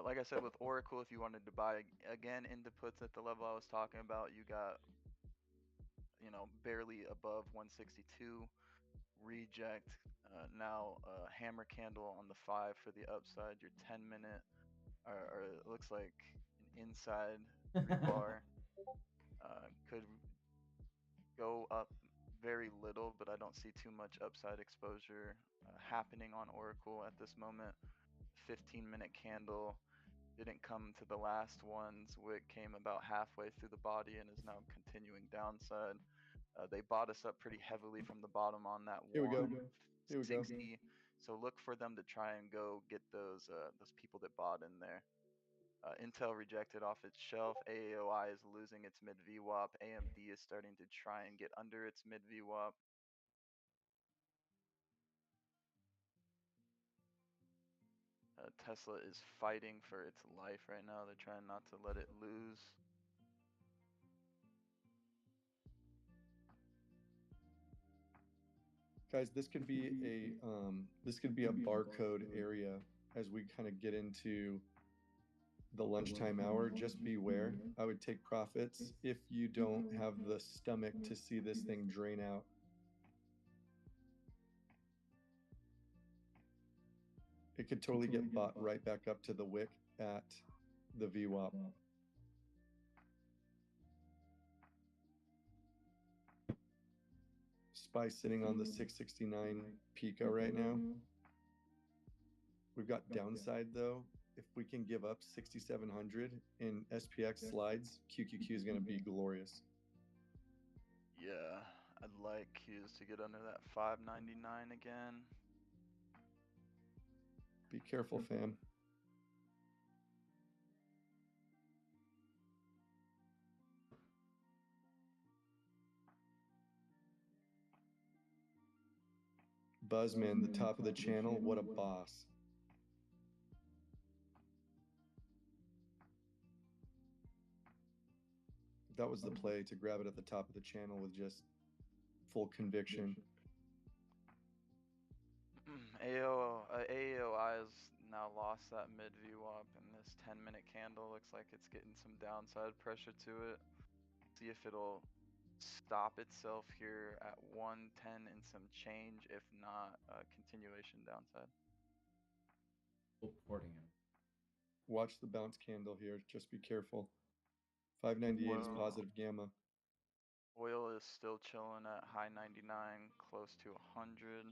Like I said with Oracle, if you wanted to buy again into puts at the level I was talking about, you got, barely above 162 reject. Now hammer candle on the 5 for the upside. Your 10 minute, or it looks like an inside rebar could go up very little, but I don't see too much upside exposure happening on Oracle at this moment. 15-minute candle didn't come to the last ones. Wick came about halfway through the body and is now continuing downside. They bought us up pretty heavily from the bottom on that Here we go. 160. So look for them to try and go get those people that bought in there. Intel rejected off its shelf. AAOI is losing its mid VWAP. AMD is starting to try and get under its mid VWAP. Tesla is fighting for its life right now. They're trying not to let it lose. Guys, this could be a barcode area as we kind of get into the lunchtime hour. Just beware. I would take profits if you don't have the stomach to see this thing drain out. It could totally get bought right back up to the wick at the VWAP. SPY sitting on the 669 Pico right now. We've got downside though if we can give up 6,700 in SPX slides, QQQ is going to be glorious. Yeah, I'd like Q's to get under that 599 again. Be careful, fam. Buzzman, the top of the channel, what a boss. That was the play, to grab it at the top of the channel with just full conviction. AOI has now lost that mid VWAP, and this 10-minute candle looks like it's getting some downside pressure to it. See if it'll stop itself here at 110 and some change. If not, continuation downside. Reporting him. Watch the bounce candle here. Just be careful. 598 is positive gamma. Oil is still chilling at high 99, close to 100.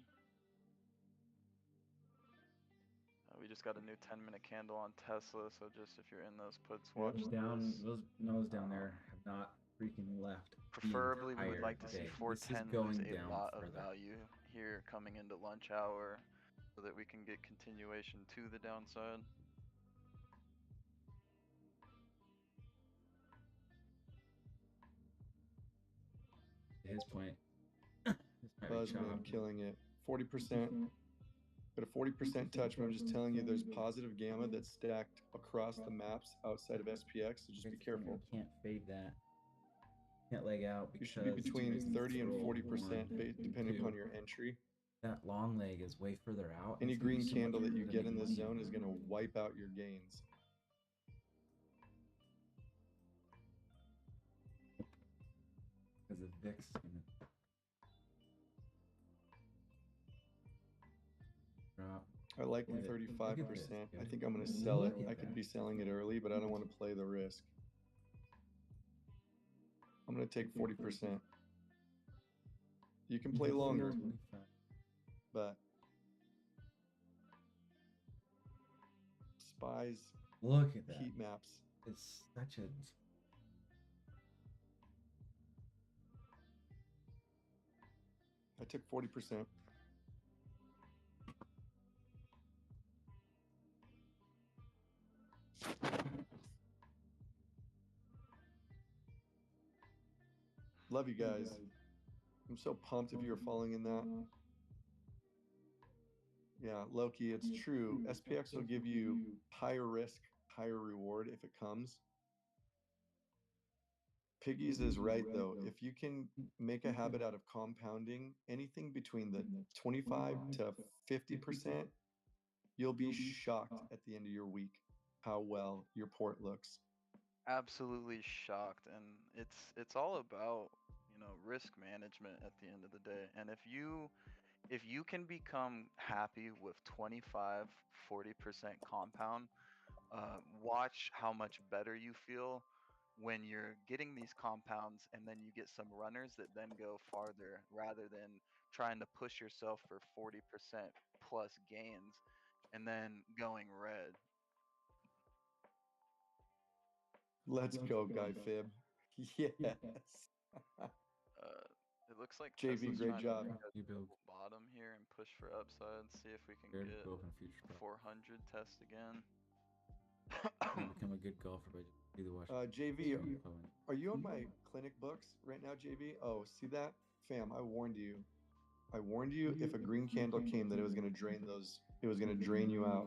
We just got a new 10-minute candle on Tesla, so just if you're in those puts, watch down. this. Those nose down there have not freaking left. Preferably, we would like to see day. 410 going lose a down lot of further. value here coming into lunch hour, so that we can get continuation to the downside. To his point. Buzzman killing it. 40%. Got a 40% touch, but I'm just telling you there's positive gamma that's stacked across the maps outside of SPX, so just be careful. You can't fade that. Can't leg out. You should be between 30 and 40% depending upon your entry. That long leg is way further out. Any It's gonna be green so much candle that harder you to get make in this money zone on. is going to wipe out your gains. Because the VIX is gonna drop. I like the Look at 35%. this, I dude. think I'm going to sell it. Look at I could that. be selling it early, but I don't want to play the risk. I'm going to take 40%. You can play longer, 25. but spies, Look at that. heat maps. It's such a. I took 40%. Love you guys. I'm so pumped if you're following in that. Yeah, Loki, it's true. SPX will give you higher risk, higher reward if it comes. Piggies is right though. If you can make a habit out of compounding anything between the 25 to 50%, you'll be shocked at the end of your week how well your port looks. Absolutely shocked, and it's all about, you know, risk management at the end of the day. And if you can become happy with 25-40% compound, watch how much better you feel when you're getting these compounds, and then you get some runners that then go farther, rather than trying to push yourself for 40% plus gains and then going red. Let's go, Guy Fib. Yes. It looks like JV, Tesla's great trying job. to make You a build. bottom here and push for upside. See if we can Good get golf in future. 400 test again. Become a good golfer by just either watch. JV, are you on my clinic books right now, JV? Oh, see that? Fam, I warned you. I warned you if a green candle came that it was going to drain those, it was going to drain you out.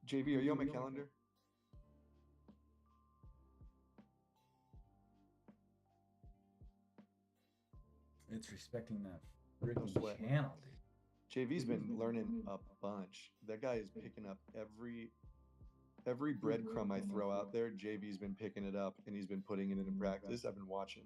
JV, are you on my calendar? It's respecting that No freaking sweat. channel, dude. JV's been learning a bunch. That guy is picking up every breadcrumb I throw out there. JV's been picking it up and he's been putting it into practice. I've been watching.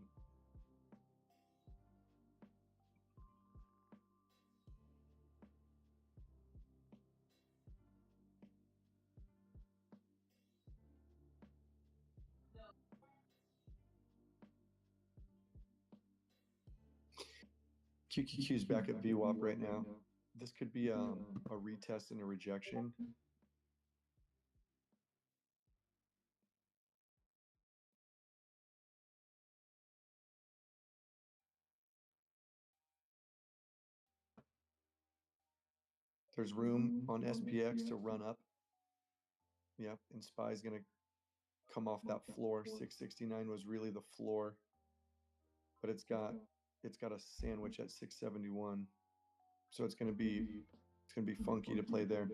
QQQ's back at VWAP right now. This could be a retest and a rejection. There's room on SPX to run up. Yep, and SPY's gonna come off that floor. 669 was really the floor, but it's got a sandwich at 671, so it's gonna be funky to play there.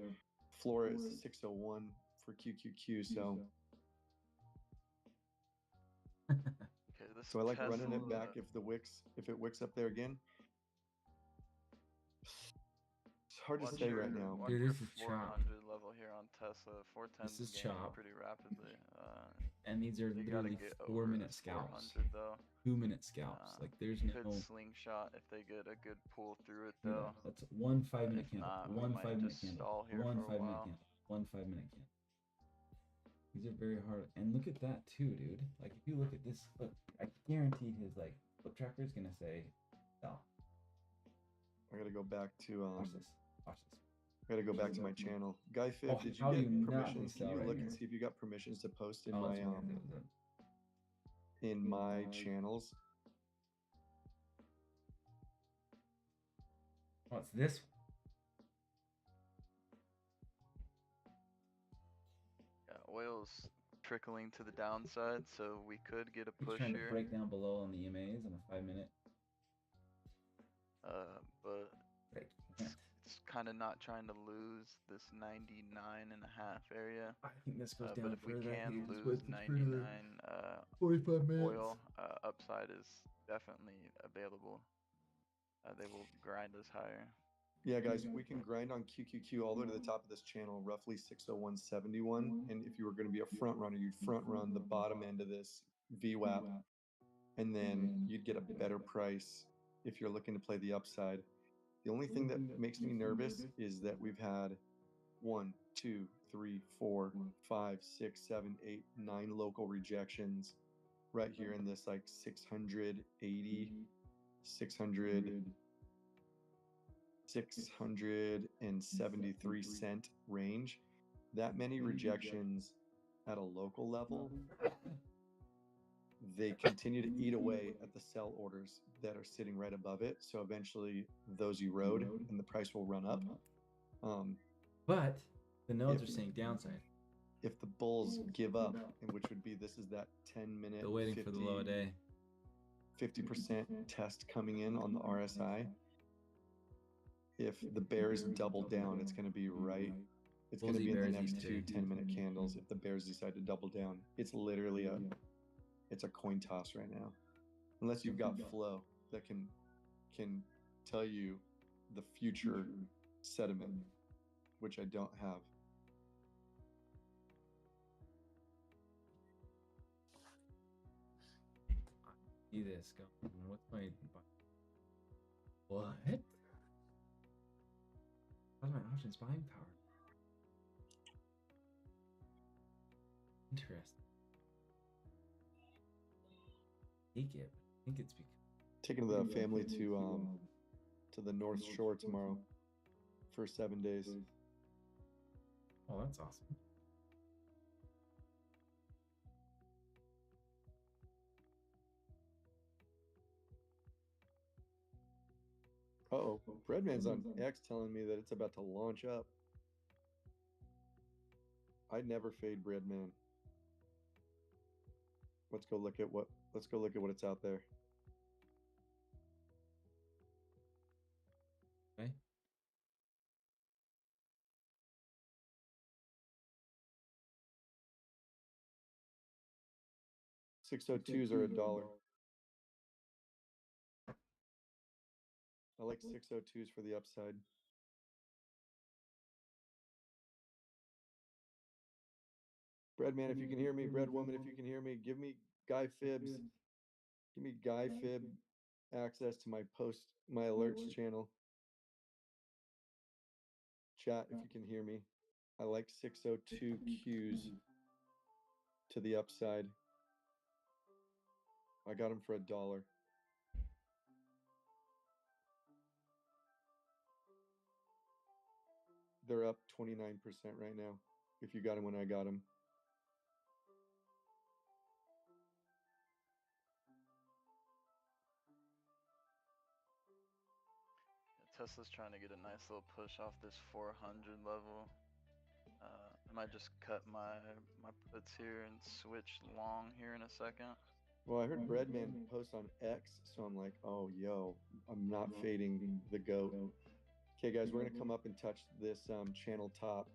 Floor is 601 for QQQ, so Okay, this so I like running it Tesla- back if it wicks up there again. It's hard to Watch say your- right now. watch Dude, your this is chop. 400 level here on Tesla. 410 This is gaining chop. pretty rapidly. And these are they gotta literally get 4 over minute this scalps. 400 though. 2-minute scalps. Like there's Could no. slingshot if they get a good pull through it Yeah, though. that's one 5-minute If candle. not, we One might 5-minute just candle. stall here One for a 5-minute while. candle. One 5-minute candle. These are very hard. And look at that too, dude. Like if you look at this flip, I guarantee his like flip tracker is gonna say sell. I gotta go back to Watch this. Watch this. I gotta go back to my channel. Guy Fib, Oh, did you how do get you not permissions? sell Can you right look here? and see if you got permissions to post in Oh, my it's weird. It was in my channels? What's this? Yeah, oil's trickling to the downside, so we could get a He's push trying to here. break down below on the EMAs on a 5-minute. But Break. Yeah. it's kind of not trying to lose this 99.5 area. I think this goes But down if we further. I can think it's lose worth it further. 99 45 minutes. oil, upside is definitely available. They will grind us higher. Yeah, guys, we can grind on QQQ all the way to the top of this channel, roughly 601.71. And if you were going to be a front runner, you'd front run the bottom end of this VWAP, and then you'd get a better price if you're looking to play the upside. The only thing that makes me nervous is that we've had 1, 2, 3, 4, 5, 6, 7, 8, 9 local rejections right here in this like 680, 673 cent range. That many rejections at a local level, they continue to eat away at the sell orders that are sitting right above it. So eventually those erode and the price will run up. But the nodes if- are saying downside. If the bulls give up, and which would be this is that 10-minute, Still waiting for the low a day. 50% test coming in on the RSI. If the bears double down, it's going to be right. It's going to Bullseye be in the bears next each two day. 10-minute candles. If the bears decide to double down, it's literally it's a coin toss right now. Unless you've got flow that can tell you the future sediment, which I don't have. See this go. What's my what? How's my options buying power? Interesting. Take it. I think it's because Taking the family to the North Shore tomorrow for 7 days. oh, that's awesome. Uh-oh, Breadman's on X telling me that it's about to launch up. I'd never fade Breadman. Let's go look at what it's out there. Okay. $602s are $1. I like 602s for the upside. Breadman, if you can hear me, Breadwoman, if you can hear me, give me Guy Fibs. Give me Guy Fib access to my alerts channel. Chat, if you can hear me. I like 602 Qs to the upside. I got them for $1. They're up 29% right now. If you got them when I got them. Tesla's trying to get a nice little push off this 400 level. I might just cut my puts here and switch long here in a second. Well, I heard Breadman post on X, so I'm like, oh, yo, I'm not fading the GOAT. Okay, guys, we're gonna come up and touch this channel top.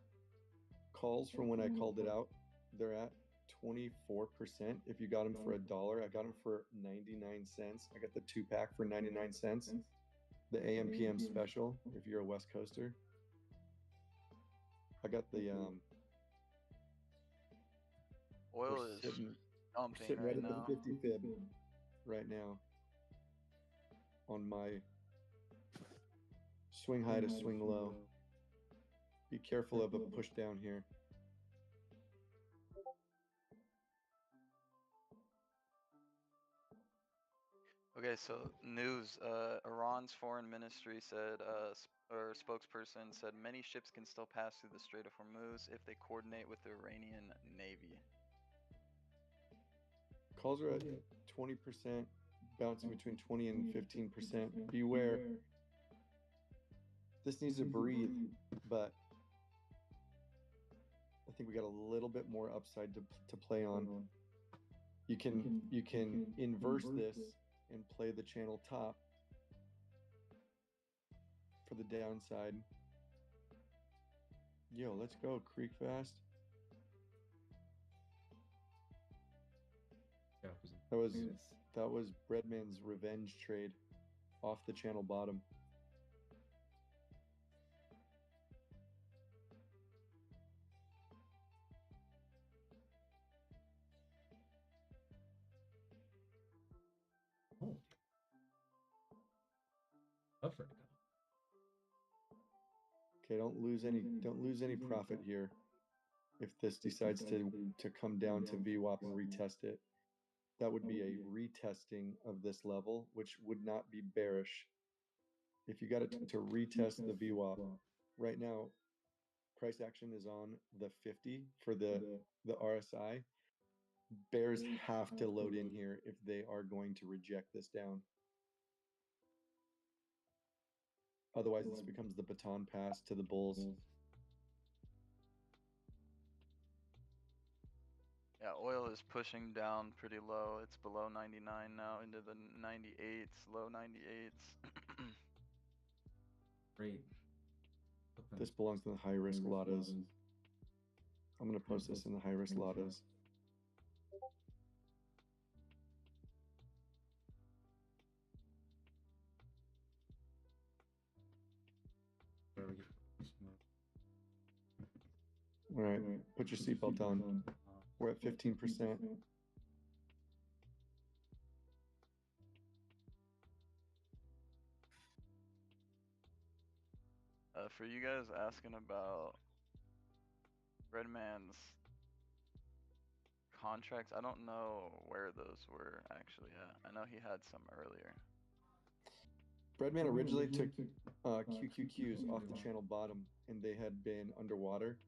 Calls from when I called it out, they're at 24%. If you got them for $1, I got them for 99 cents. I got the 2-pack for 99 cents. The AM PM special, if you're a West Coaster. I got the oil we're is sitting dumping right right at now. the 50 fib right now on my swing high to swing low. Be careful of a push down here. Okay, so news. Iran's foreign ministry said, or spokesperson said, many ships can still pass through the Strait of Hormuz if they coordinate with the Iranian Navy. Calls are at 20%, bouncing between 20 and 15%. Beware. This needs to breathe, but I think we got a little bit more upside to play on. You can inverse this and play the channel top for the downside. Yo, let's go, Creek Fast. That was Breadman's revenge trade off the channel bottom. Okay, don't lose any profit here. If this decides to come down to VWAP and retest it, that would be a retesting of this level, which would not be bearish. If you got it to retest the VWAP, right now, price action is on the 50 for the RSI. Bears have to load in here if they are going to reject this down. Otherwise, this becomes the baton pass to the bulls. Yeah, oil is pushing down pretty low. It's below 99 now, into the 98s, low 98s. Great. This belongs to the high risk lottos. I'm gonna post this in the high risk lottos. All right, put your seatbelt on. We're at 15%. For you guys asking about Redman's contracts, I don't know where those were actually at. I know he had some earlier. Breadman originally took QQQs off the channel bottom, and they had been underwater.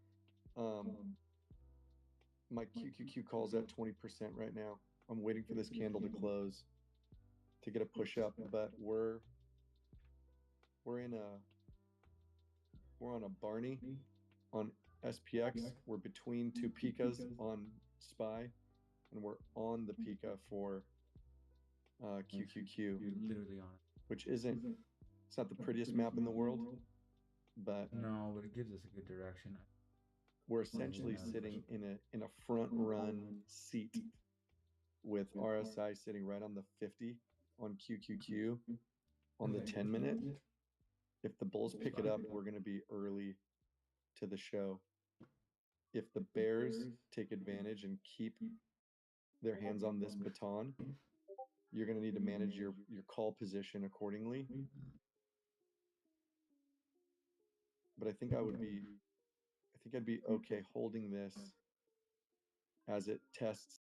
My QQQ calls at 20% right now. I'm waiting for this candle to close to get a push up, but we're on a Barney on SPX. We're between two Pikas on SPY, and we're on the Pika for QQQ. You're literally on it. Which isn't, it's not the prettiest map in the world, but no, but it gives us a good direction. We're essentially sitting in a front run seat with RSI sitting right on the 50 on QQQ on the 10-minute. If the bulls pick it up, we're going to be early to the show. If the bears take advantage and keep their hands on this baton, you're going to need to manage your call position accordingly. But I think I'd be okay holding this as it tests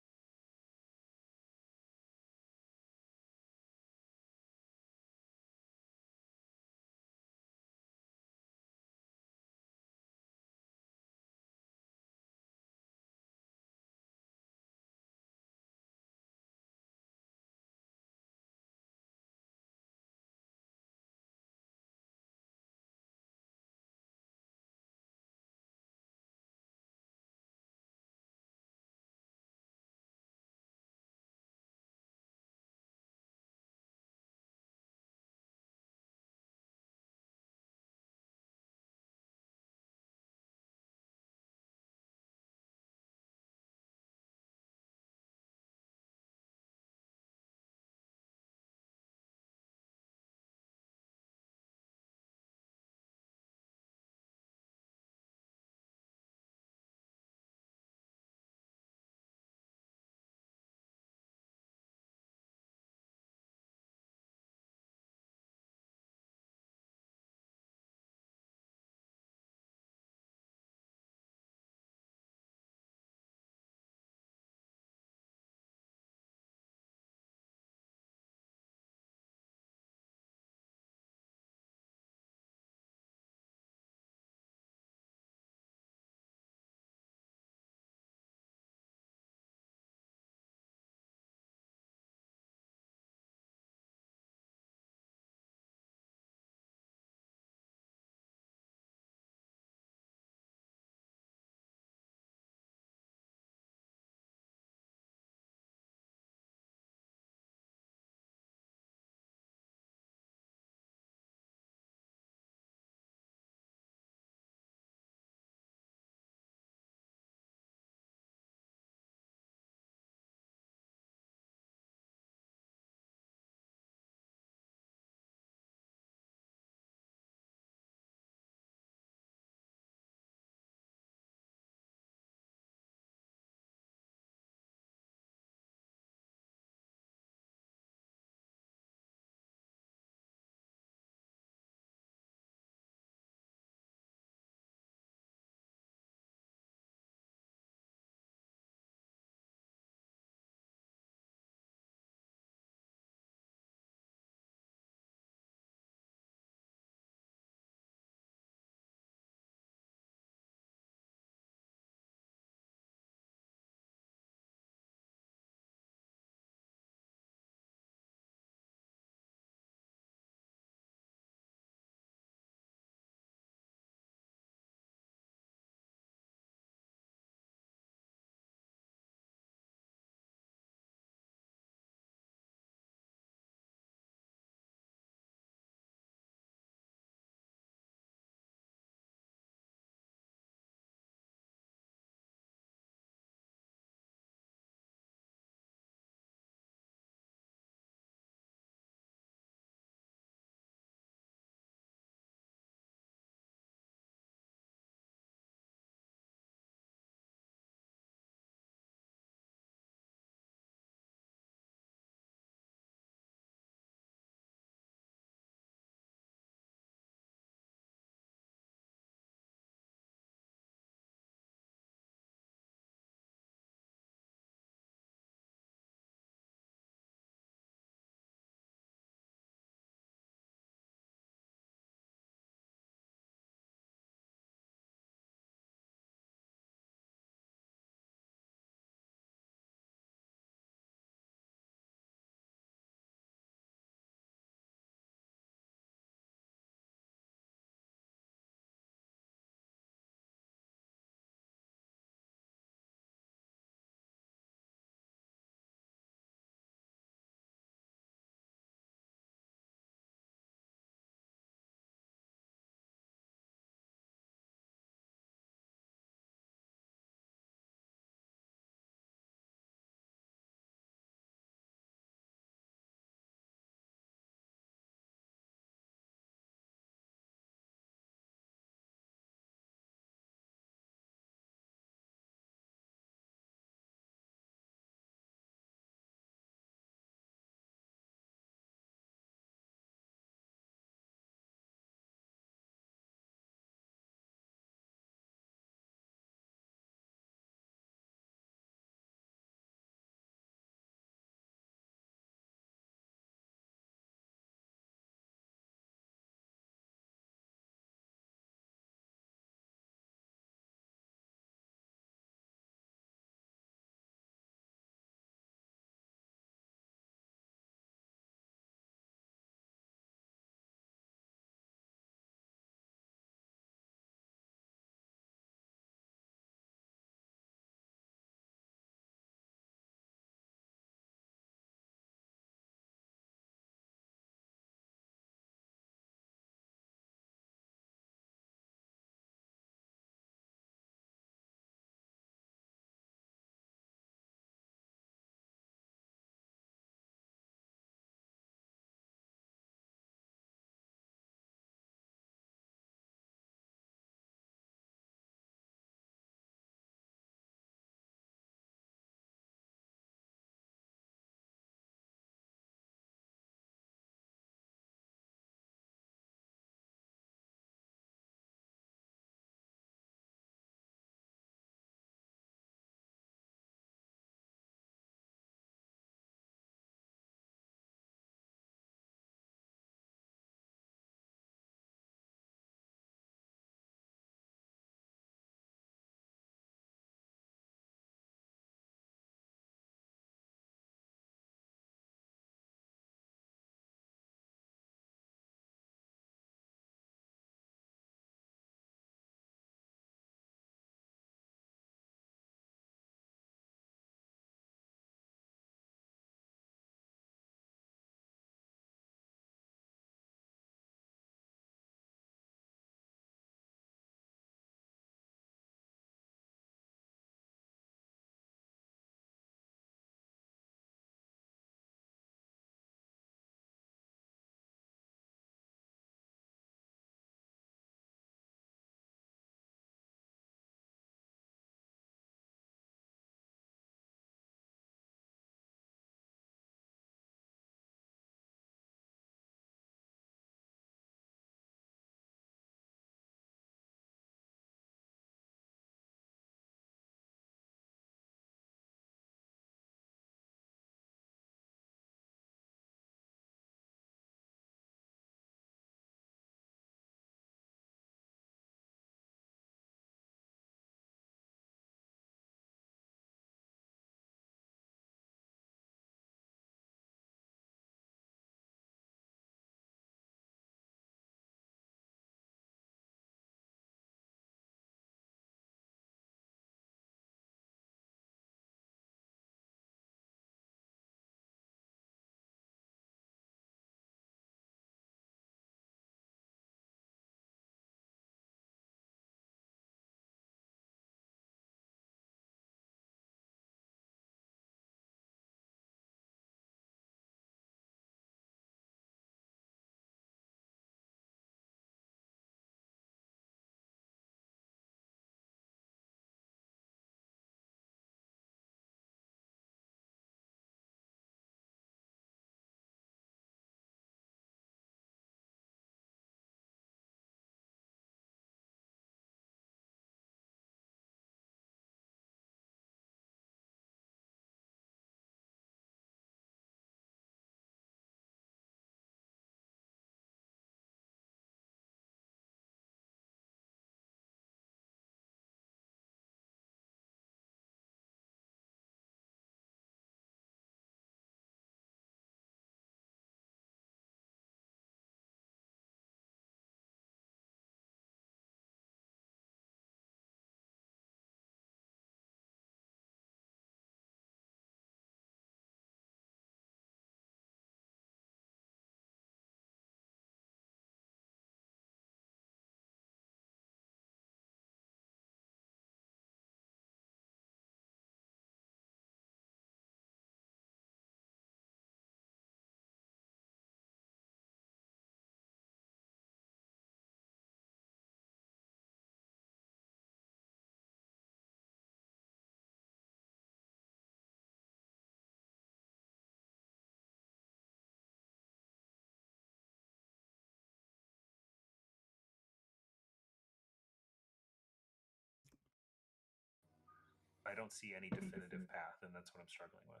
I don't see any definitive path, and that's what I'm struggling with.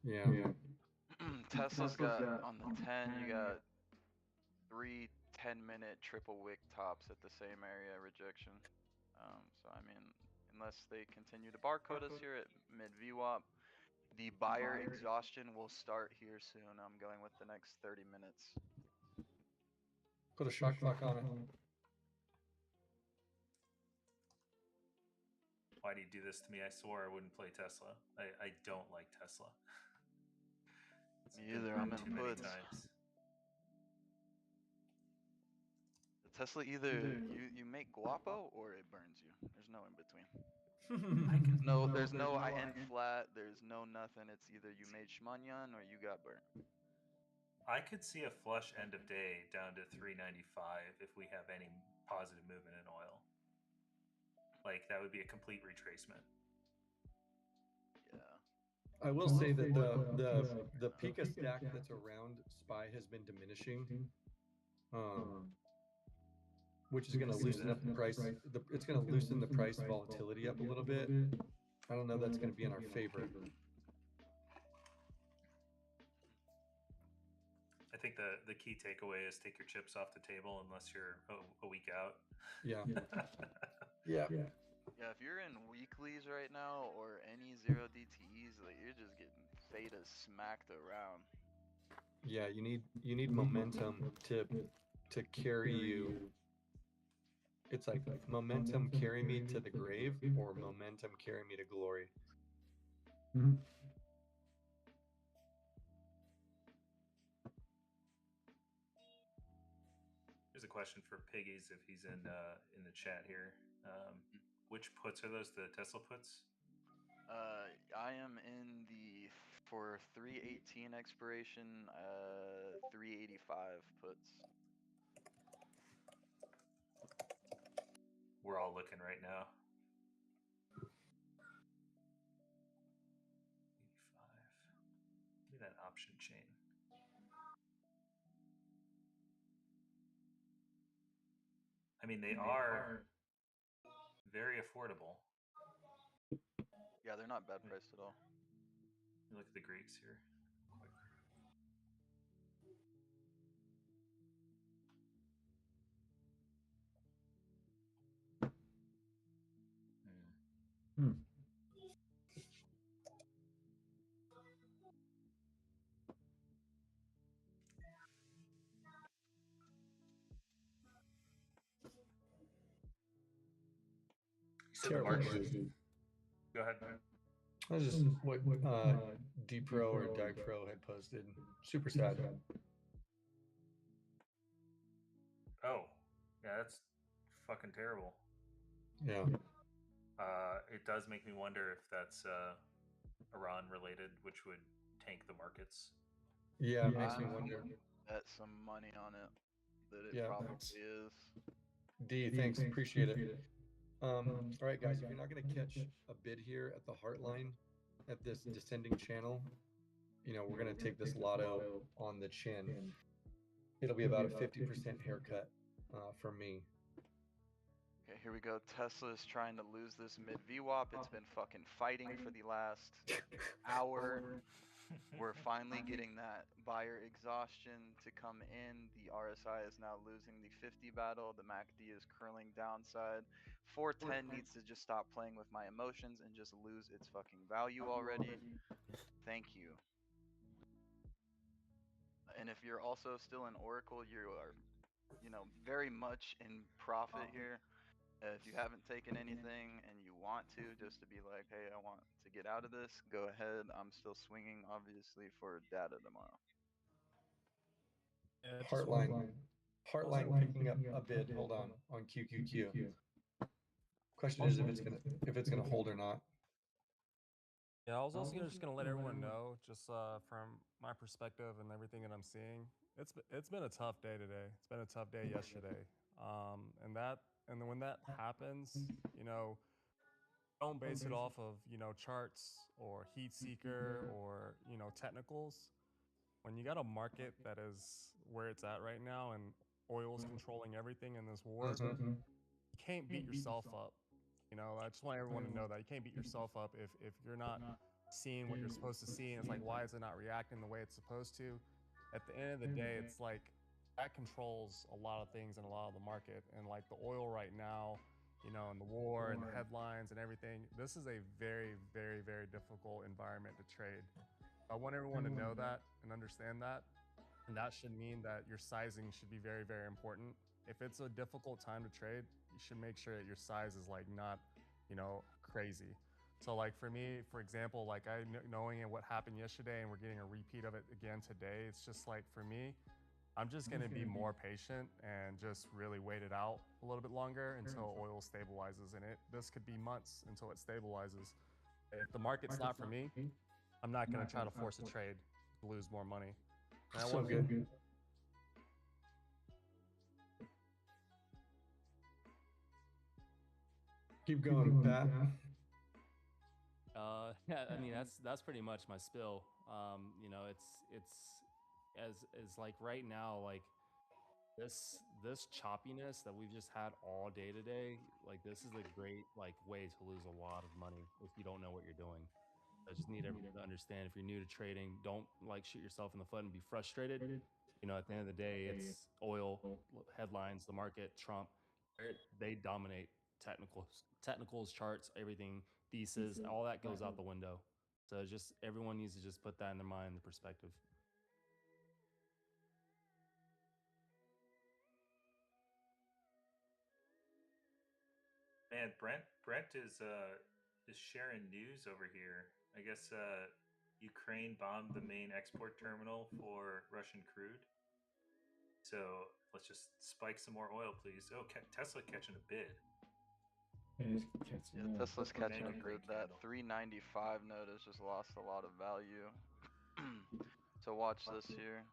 Yeah. Tesla's got on the 10, you got 3 10-minute triple wick tops at the same area rejection. So I mean, unless they continue to barcode us here at mid VWAP, the buyer exhaustion will start here soon. I'm going with the next 30 minutes. Put a shock clock on it. Why do you do this to me? I swore I wouldn't play Tesla. I don't like Tesla. It's Me been either. I'm burned in too many puts. times. The Tesla either you make guapo or it burns you. There's no in between. There's no I end flat. There's no nothing. It's either you made shmanyan or you got burnt. I could see a flush end of day down to 395 if we have any positive movement in oil. Like that would be a complete retracement. Yeah. I will say that the Pika stack that's around SPY has been diminishing, which is going to loosen up the price. It's going to loosen the price volatility up a little bit. I don't know that's going to be in our favor. I think the key takeaway is take your chips off the table unless you're a week out. Yeah. Yeah. Yeah, if you're in weeklies right now or any 0 DTEs, like you're just getting theta smacked around. Yeah, you need momentum to carry you. It's like momentum carry me to the grave or momentum carry me to glory. Here's a question for Piggies if he's in the chat here. Which puts are those? The Tesla puts? I am in the for 318 expiration, 385 puts. We're all looking right now. 85. Give me that option chain. I mean, they are very affordable. Yeah, they're not bad priced at all. Look at the Greeks here. So the market. Go ahead, man. That's just what D-Pro or Pro had posted. Super sad. Oh, yeah, that's fucking terrible. Yeah. It does make me wonder if that's Iran related, which would tank the markets. Yeah, it makes me wonder. Bet some money on it. That it Yeah, probably thanks. is. D, thanks, appreciate it. All right, guys, if you're not going to catch a bid here at the Heartline, at this descending channel, we're going to take this lotto on the chin. It'll be about a 50% haircut for me. Okay, here we go. Tesla is trying to lose this mid VWAP. It's been fucking fighting for the last hour. We're finally getting that buyer exhaustion to come in. The RSI is now losing the 50 battle. The MACD is curling downside. 410 needs to just stop playing with my emotions and just lose its fucking value already. Thank you. And if you're also still in Oracle, you are, very much in profit here. If you haven't taken anything and you want to, just to be like, hey, I want to get out of this, go ahead. I'm still swinging, obviously, for data tomorrow. Heartline picking up a bid. Hold on QQQ. Question is if it's gonna hold or not. Yeah, I was also just gonna let everyone know, just from my perspective and everything that I'm seeing, it's been a tough day today. It's been a tough day yesterday, and when that happens, don't base it off of charts or heat seeker or technicals. When you got a market that is where it's at right now and oil's controlling everything in this war, you can't beat yourself up. You know, I just want everyone to know that you can't beat yourself up if you're not seeing what you're supposed to see, and it's like, why is it not reacting the way it's supposed to? At the end of the day, it's like that controls a lot of things in a lot of the market, and like the oil right now, you know, and the war and the headlines and everything, this is a very, very, very difficult environment to trade. I want everyone to know that and understand that, and that should mean that your sizing should be very, very important. If it's a difficult time to trade, you should make sure that your size is like not, you know, crazy. So like for me, for example, like knowing what happened yesterday and we're getting a repeat of it again today, it's just like for me, I'm just going to be more patient and just really wait it out a little bit longer until oil stabilizes. And this could be months until it stabilizes. If the market's not for me, I'm not going to try to force a trade to lose more money. And So good. Keep going, Pat. Yeah, I mean that's pretty much my spill. You know, it's as like right now, like this choppiness that we've just had all day today, like this is a great like way to lose a lot of money if you don't know what you're doing. I just need everyone to understand, if you're new to trading, don't like shoot yourself in the foot and be frustrated. You know, at the end of the day, it's oil, headlines, the market, Trump. They dominate technicals, charts, everything, thesis, all that goes out the window. So just everyone needs to just put that in their mind and perspective. Man, Brent is sharing news over here. I guess Ukraine bombed the main export terminal for Russian crude. So let's just spike some more oil, please. Oh, Tesla catching a bid. Yeah, Tesla's catching a bid. That 395 note has just lost a lot of value. So watch this here,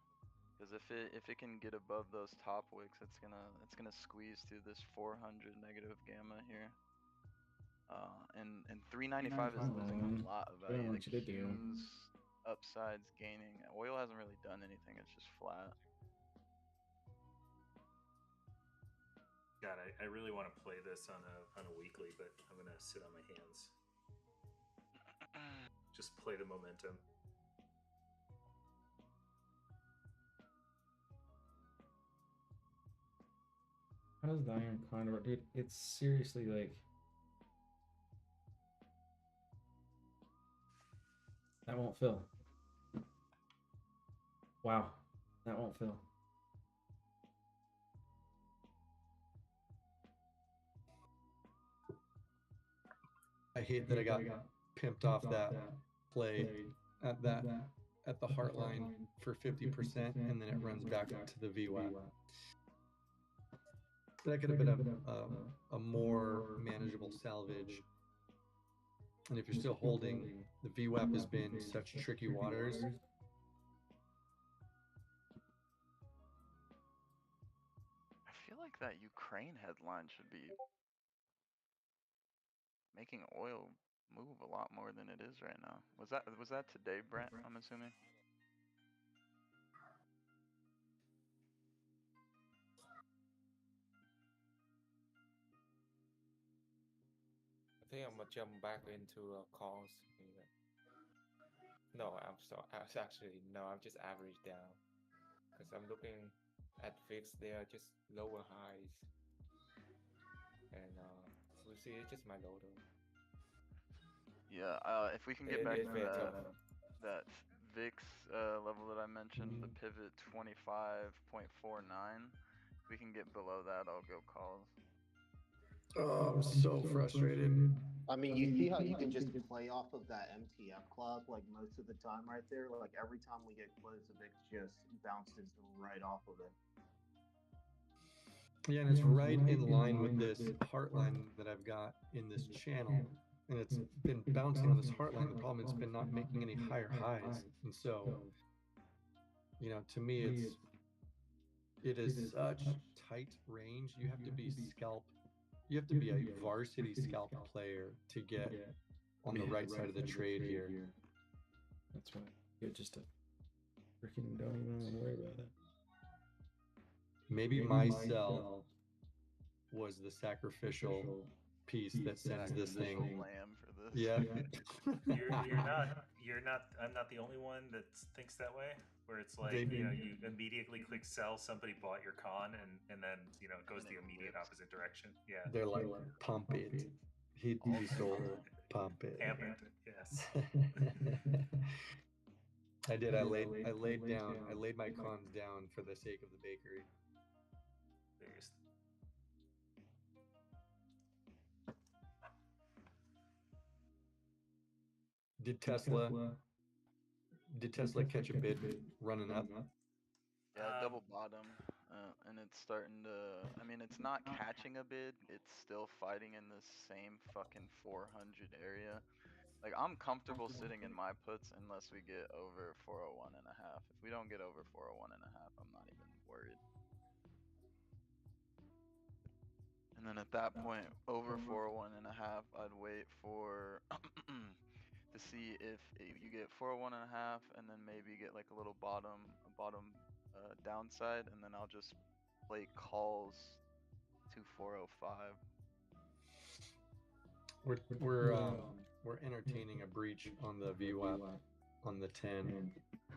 because if it can get above those top wicks, it's gonna squeeze through this 400 negative gamma here. And 395 is losing a lot of value. The Q's upside's gaining. Oil hasn't really done anything. It's just flat. God, I really want to play this on a weekly, but I'm gonna sit on my hands. Just play the momentum. How does the Iron Condor, dude? It's seriously like that won't fill. Wow, that won't fill. I hate that I got pimped off that play at the Heartline for 50%, and then it runs back to the VWAP. That could have been a more manageable salvage. And if you're still holding, the VWAP has been such tricky waters. I feel like that Ukraine headline should be making oil move a lot more than it is right now. Was that today, Brent? I'm assuming. I think I'm gonna jump back into calls. No, I'm just average down, because I'm looking at VIX. They are just lower highs, and we'll see. It's just my low though. Yeah, if we can get back to that VIX level that I mentioned, the pivot 25.49, if we can get below that, I'll go calls. Oh, I'm so frustrated. I mean, you see how you can just play off of that MTF clock like most of the time right there? Like every time we get close, the VIX just bounces right off of it. Yeah, and it's right in line with this Heartline that I've got in this channel. And it's been bouncing on this Heartline. The problem is it's been not making any higher highs. And so, you know, to me, it is such tight range. You have to be You have to be a varsity scalp player to get on the right side of the trade here. That's why you just freaking don't even worry about it. Maybe my sell was the sacrificial piece that sends this thing. Lamb for this. Yeah. You're not. I'm not the only one that thinks that way. Where it's like, They- you know, you immediately click sell. Somebody bought your con, and then you know it goes the immediate opposite direction. Yeah. They're like, pump it. He sold it. Pump it. Amp it. Yes. I did. I laid my cons down for the sake of the bakery. There's- Did Tesla catch a bid running up? Yeah, double bottom, and it's starting to. I mean, it's not catching a bid. It's still fighting in the same fucking 400 area. Like, I'm comfortable sitting in my puts unless we get over 401 and a half. If we don't get over 401 and a half, I'm not even worried. And then at that point, over 401 and a half, I'd wait for to see if you get 401 and a half, and then maybe get like a little bottom downside, and then I'll just play calls to 405. We're entertaining a breach on the VWAP on the 10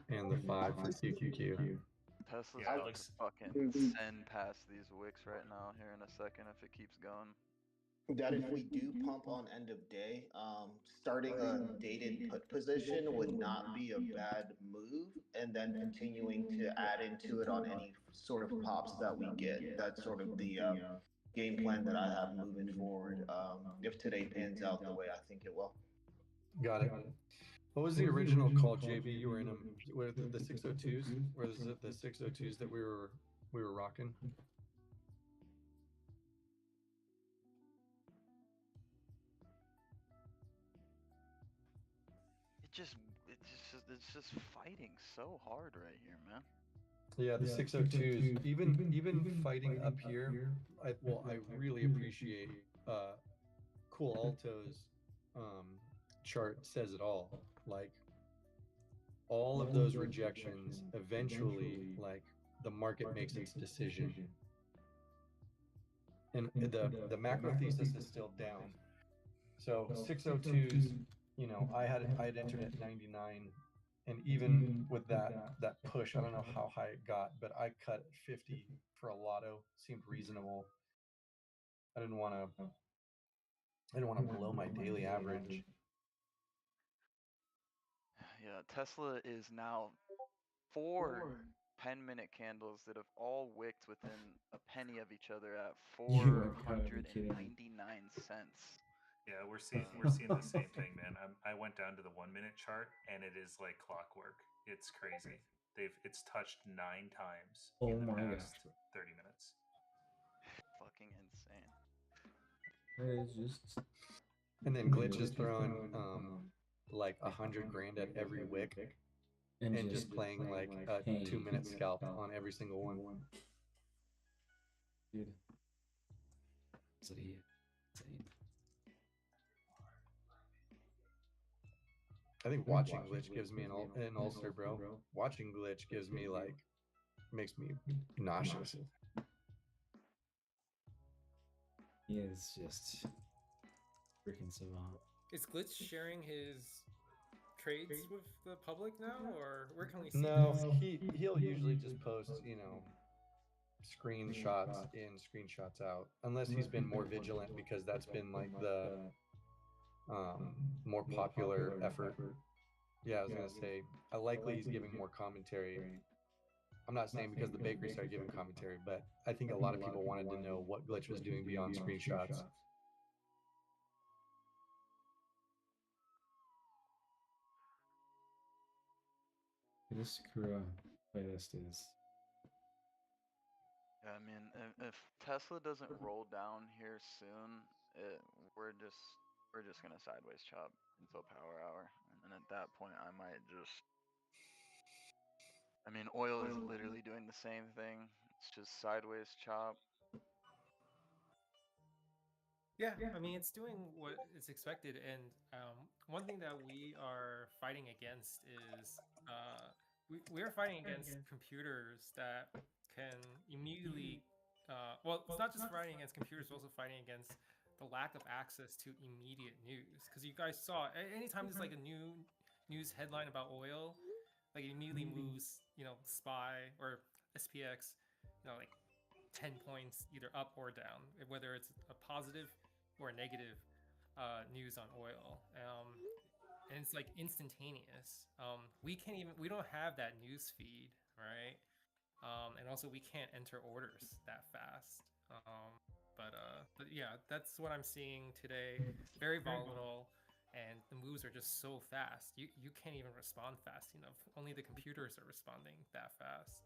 and the 5 for QQQ. Tesla's Yeah, it about looks- to fucking send past these wicks right now here in a second if it keeps going. That if we do pump on end of day, starting a dated put position would not be a bad move, and then continuing to add into it on any sort of pops that we get. That's sort of the game plan that I have moving forward. If today pans out the way I think it will. Got it. What was the original call, JB? You were in them. Were the 602s? Or was it the 602s that we were rocking? It's just fighting so hard right here, man. Yeah, the 602s. Even fighting up here, I really appreciate Cool Alto's chart says it all. Like, all of those rejections eventually, like, the market makes its decision. And the macro thesis is still down. So 602s, you know, I had entered at 99, and even with that push, I don't know how high it got, but I cut 50 for a lotto. Seemed reasonable. I didn't want to blow my daily average. Yeah, Tesla is now 4 10-minute candles that have all wicked within a penny of each other at You have gotta be kidding 499 cents. Yeah, we're seeing the same thing, man. I went down to the 1 minute chart, and it is like clockwork. It's crazy. It's touched 9 times Oh in the my past gosh. 30 minutes. Fucking insane. It's just. And then Glitch is throwing like 100 grand at every wick, and just playing like a 2-minute scalp on every single one. Dude. It's insane. I think watching Glitch gives me an ulcer, bro. Watching Glitch gives me like, makes me nauseous. He is just freaking savant. Is Glitch sharing his trades with the public now, or where can we see No, this? he'll usually just post, you know, screenshots in, screenshots out, unless he's been more vigilant, because that's been like the more popular effort. Yeah, I was gonna say, likely he's giving more commentary. I'm not saying because the bakery started giving commentary, but I think a lot of people wanted to know what Glitch was doing beyond screenshots. This Sakura playlist is. Yeah, I mean, if Tesla doesn't roll down here soon, we're just gonna sideways chop until power hour, and then at that point, I might just. I mean, oil is literally doing the same thing. It's just sideways chop. Yeah, I mean, it's doing what is expected, and one thing that we are fighting against is we are fighting against computers that can immediately. Well, it's not just fighting against computers; we're also fighting against the lack of access to immediate news. Because you guys saw, anytime there's like a new news headline about oil, like it immediately moves, SPY or SPX, like 10 points either up or down, whether it's a positive or a negative news on oil. And it's like instantaneous. We don't have that news feed, right? And also we can't enter orders that fast. But yeah, that's what I'm seeing today. Very volatile, and the moves are just so fast. You can't even respond fast enough. Only the computers are responding that fast.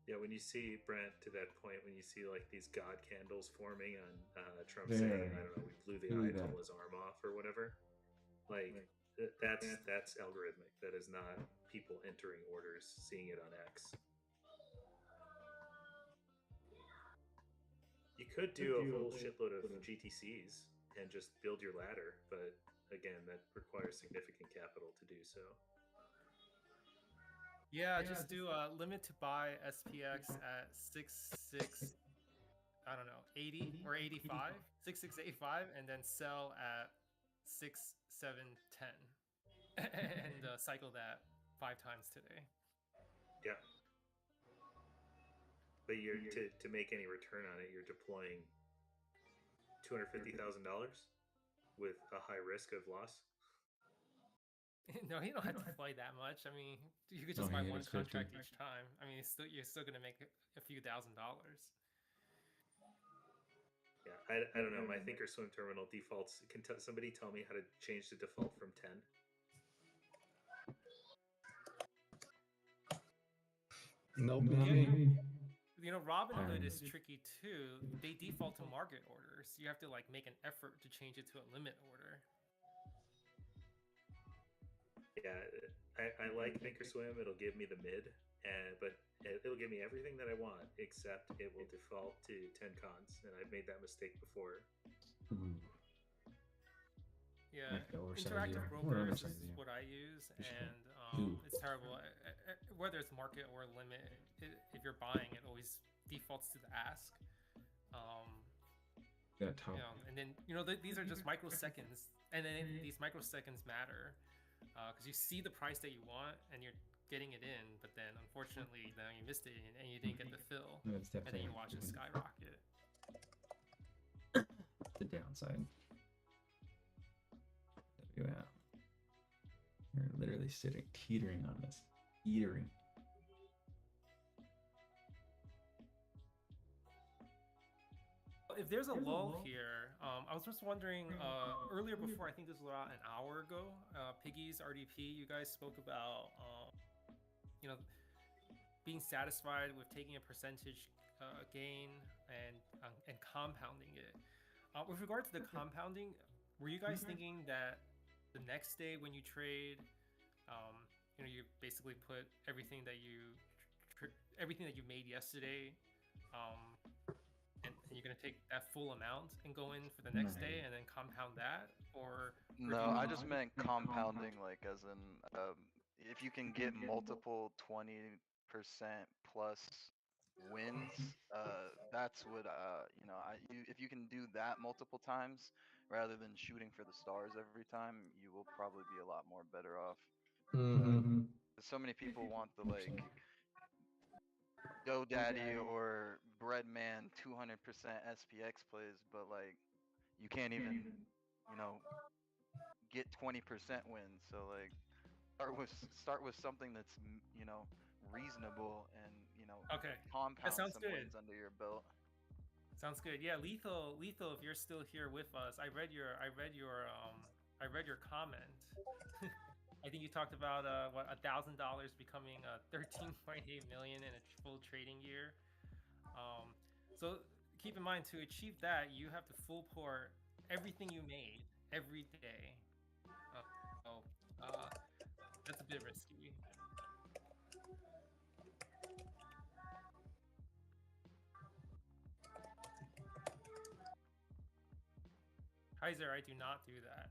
Yeah, when you see, Brent, to that point, when you see like these god candles forming on Trump There. saying, I don't know, we blew the Blew that. Ayatollah's arm off or whatever, like that's algorithmic. That is not people entering orders, seeing it on X. You could do a whole shitload of GTCs and just build your ladder, but again, that requires significant capital to do so. Yeah, just do a limit to buy SPX at 66, I don't know, 80 or 85, 6685, and then sell at 6710, and cycle that 5 times today. Yeah. But you're to make any return on it, you're deploying $250,000 with a high risk of loss. No, you don't have to deploy that much. I mean, you could just buy one contract each time. I mean, you're still gonna make a few $1,000s. Yeah, I don't know. My Thinkorswim terminal defaults. Can somebody tell me how to change the default from 10? Nope. Robinhood is tricky too. They default to market orders. You have to like make an effort to change it to a limit order. Yeah, I like Thinkorswim. It'll give me the mid, but it'll give me everything that I want, except it will default to 10 cons, and I've made that mistake before. Yeah, Interactive Brokers is what I use, and it's terrible. Whether it's market or limit, if you're buying, it always defaults to the ask. And then these are just microseconds, and then these microseconds matter because you see the price that you want and you're getting it in, but then unfortunately then you missed it and you didn't get the fill, and then you watch it skyrocket. The downside. Yeah. You're literally sitting teetering on this. Teetering. If there's a lull here, I was just wondering earlier before, I think this was about an hour ago, Piggy's RDP, you guys spoke about being satisfied with taking a percentage gain and compounding it. With regard to the compounding, were you guys thinking that the next day when you trade, you basically put everything that you made yesterday, and you're gonna take that full amount and go in for the next day and then compound that, or no? I just meant compounding, like as in if you can get multiple 20% plus wins, that's what if you can do that multiple times rather than shooting for the stars every time, you will probably be a lot more better off. So many people want the like GoDaddy or Breadman 200% SPX plays, but like you can't even get 20% wins. So like start with something that's reasonable and okay, compound that sounds some good. wins under your belt. Sounds good. Yeah, Lethal, if you're still here with us, I read your comment. I think you talked about $1,000 becoming $13.8 million in a full trading year. So keep in mind, to achieve that, you have to full port everything you made every day. That's a bit risky. Kaiser, I do not do that.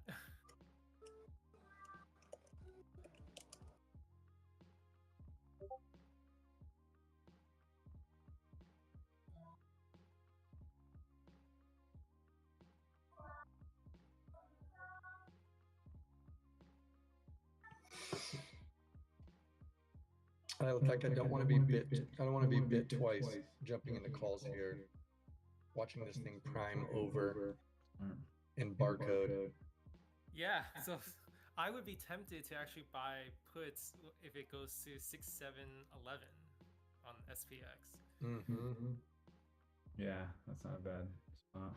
I don't want to be bit. I don't want to be bit twice. Jumping into calls here, watching this thing prime over in barcode. Yeah, so I would be tempted to actually buy puts if it goes to 6, 7, 11 on SPX. Yeah, that's not a bad spot.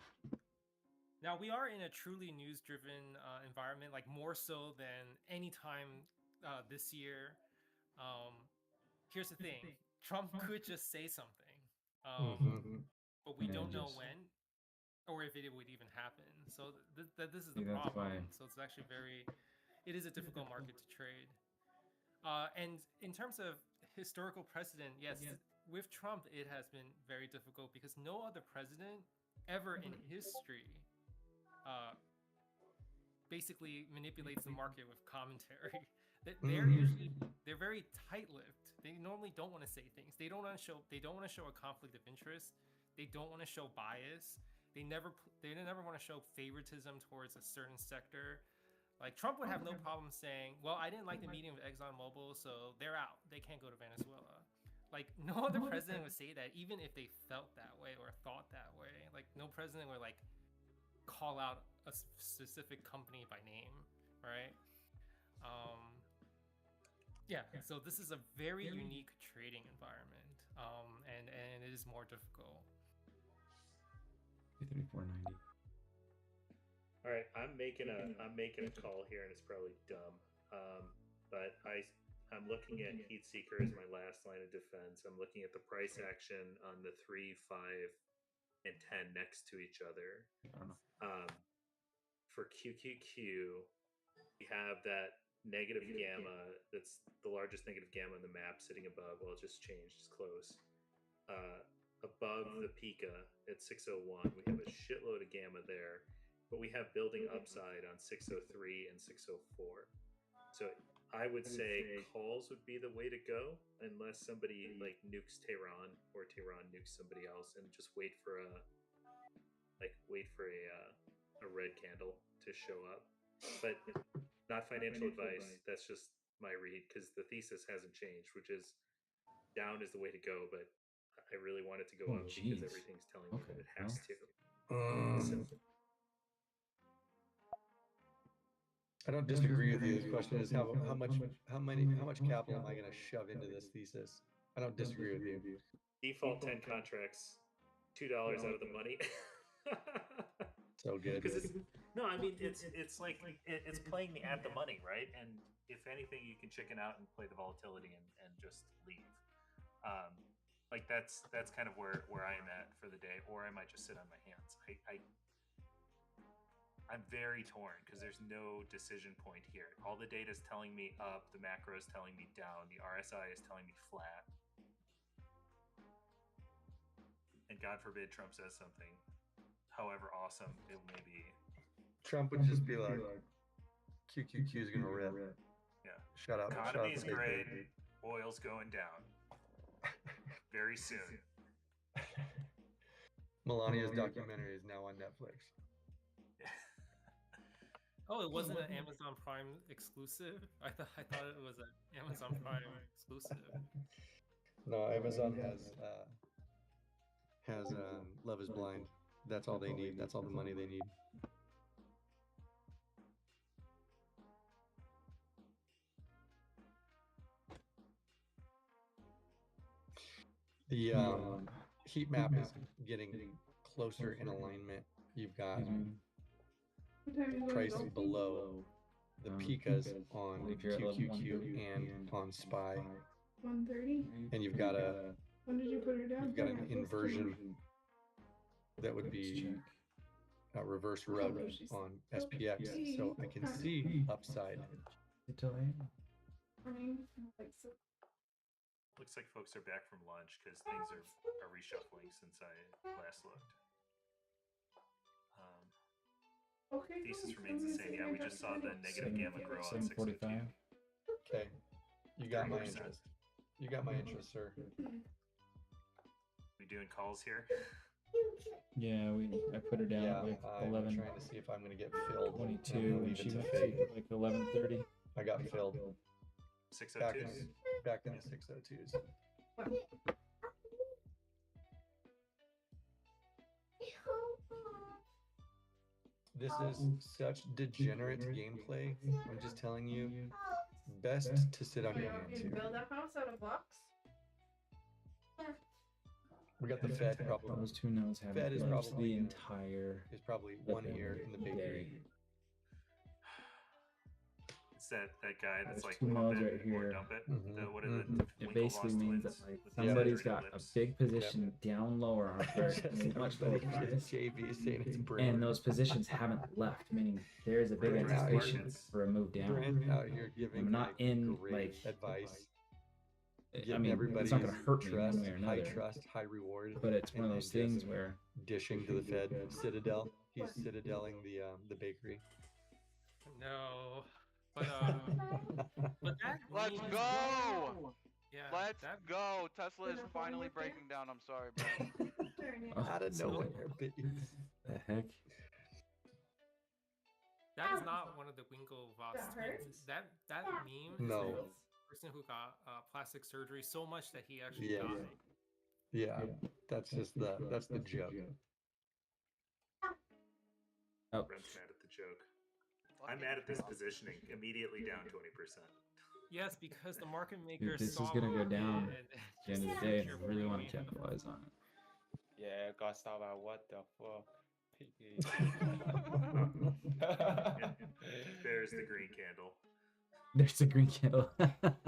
Now we are in a truly news-driven environment, like more so than any time this year. Here's the thing: Trump could just say something, but we don't know when or if it would even happen. So this is the problem. So it's actually it is a difficult market to trade. And in terms of historical precedent, yes, with Trump it has been very difficult because no other president ever in history basically manipulates the market with commentary. They're very tight-lipped. They normally don't want to say things. They don't want to show a conflict of interest. They don't want to show bias. They never want to show favoritism towards a certain sector. Like Trump would have no problem saying, "Well, I didn't like the meeting with ExxonMobil, so they're out. They can't go to Venezuela." Like no other president would say that, even if they felt that way or thought that way. Like no president would like call out a specific company by name, right? Yeah, so this is a very unique trading environment, and it is more difficult. 34.90. All right, I'm making a call here, and it's probably dumb, but I'm looking at Heatseeker as my last line of defense. I'm looking at the price action on the 3, 5, and 10 next to each other. For QQQ, we have that negative gamma. That's the largest negative gamma on the map, sitting above. Well, it just changed. It's close. Above the Pika at 601, we have a shitload of gamma there, but we have building upside on 603 and 604. So I would say calls would be the way to go, unless somebody like nukes Tehran or Tehran nukes somebody else, and just wait for a red candle to show up. But not financial advice. That's just my read, because the thesis hasn't changed, which is down is the way to go. But I really want it to go up because everything's telling me that it has to. I don't disagree with you. The question is how much capital am I going to shove into this thesis? I don't disagree with you. Default 10 contracts, $2 out of the money. So good. No, I mean it's like it's playing me at the money, right? And if anything, you can chicken out and play the volatility and just leave. Like that's kind of where I am at for the day, or I might just sit on my hands. I'm very torn because there's no decision point here. All the data is telling me up, the macro is telling me down, the RSI is telling me flat. And God forbid Trump says something, however awesome it may be. Trump would just be like, QQQ is going to rip. Yeah. Shut up. Economy's great. Oil's going down. Very soon. Melania's documentary is now on Netflix. Oh, it wasn't an Amazon Prime exclusive? I thought it was an Amazon Prime exclusive. No, Amazon has Love is Blind. That's all they need. That's all the money they need. The heat map is getting closer in alignment. You've got price below the Pikas on QQQ and on SPY. 130. And you've got When did you put her down? you've got an inversion that would be a reverse rub on SPX. So I can see upside. Looks like folks are back from lunch because things are reshuffling since I last looked. Thesis remains the same. Yeah, we just saw the negative gamma grow on 6:45. Okay, you got my interest. You got my interest, sir. We doing calls here? Yeah, I put her down at like 11. I'm trying to see if I'm gonna get filled. 22, and she went to like 11:30. I got filled. 6:02. back in the 602s. This is such degenerate gameplay. I'm just telling you. Best to sit on your hands You here. build a house out of blocks? We got the Fed problem. Those two nodes have Fed is the probably entire. is probably one ear in the bakery. It's that guy that's There's like two pump nodes it right or here. dump it. Mhm, The, what are mhm. the It Winklevoss basically means that twins like with the somebody's exaggerated got a lips? big position down lower on first, and much better than this. JV saying it's And Brent. those positions haven't left, meaning there is a big Brent, anticipation Markets. for a move down. Brent, you're giving I'm not like in great like advice. I Getting mean, everybody's it's not gonna hurt me trust, one way or high another. trust, high reward. But it's one and of those then things just where dishing to the Fed. Citadel. He's citadeling the bakery. No, but that Let's meme- go! Yeah, Let's that go! Tesla is finally breaking down. I'm sorry, bro. Out of so- nowhere, the heck. that is not one of the Winklevoss That twins. hurts? That meme No. is the person who got plastic surgery so much that he actually Yeah. died. Yeah, that's just that's the joke. Oh, Brent's mad at the joke. I'm mad at this positioning. Immediately down 20%. Yes, because the market dude, makers this is saw gonna go market down and at the end of just the day, and I carefully really want to waited. capitalize on it. Yeah, got stopped by what the fuck? There's the green candle. There's a green candle.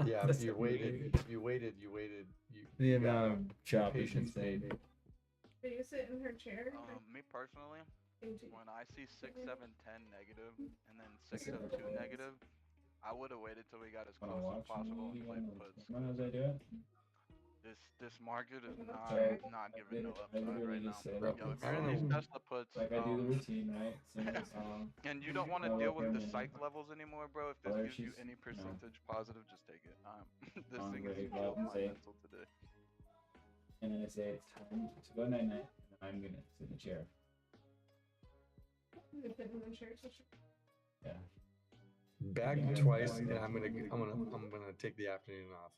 Yeah, That's you amazing. waited. The You amount got of chop is patience. insane. Do you sit in her chair? Me personally, AG? when I see 6, 7, 10 negative and then 602 negative, I would have waited till we got as Wanna close as watch possible me and played puts. as I do it? This market is Sorry. not giving no I upside literally right now. just say Yo, that. if you're in these Tesla puts, Like I do the routine, right? Sing the song. and you don't want to Go deal up with there the and psych levels anymore, bro, if this Color gives you she's, any you know, percentage positive, just take it. This on thing ready is to go killed up and my say, mental today. and then I say it's time to go night night, and then I'm gonna sit in the chair. You sit in the chair, so she- Yeah. Back Yeah. twice, and I'm gonna take the afternoon off.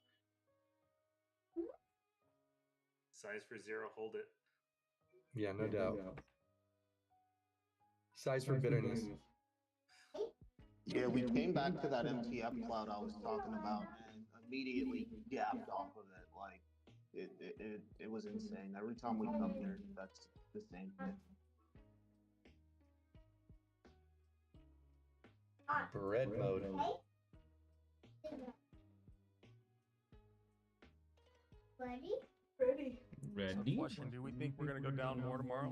Size for 0, hold it. Yeah, no doubt. Size for bitterness. Yeah, we came back to that MTF cloud I was talking about and immediately gapped off of it. Like it was insane. Every time we come here, that's the same thing. Bread mode. Ready? Ready? Question: do we think we're gonna go down more tomorrow?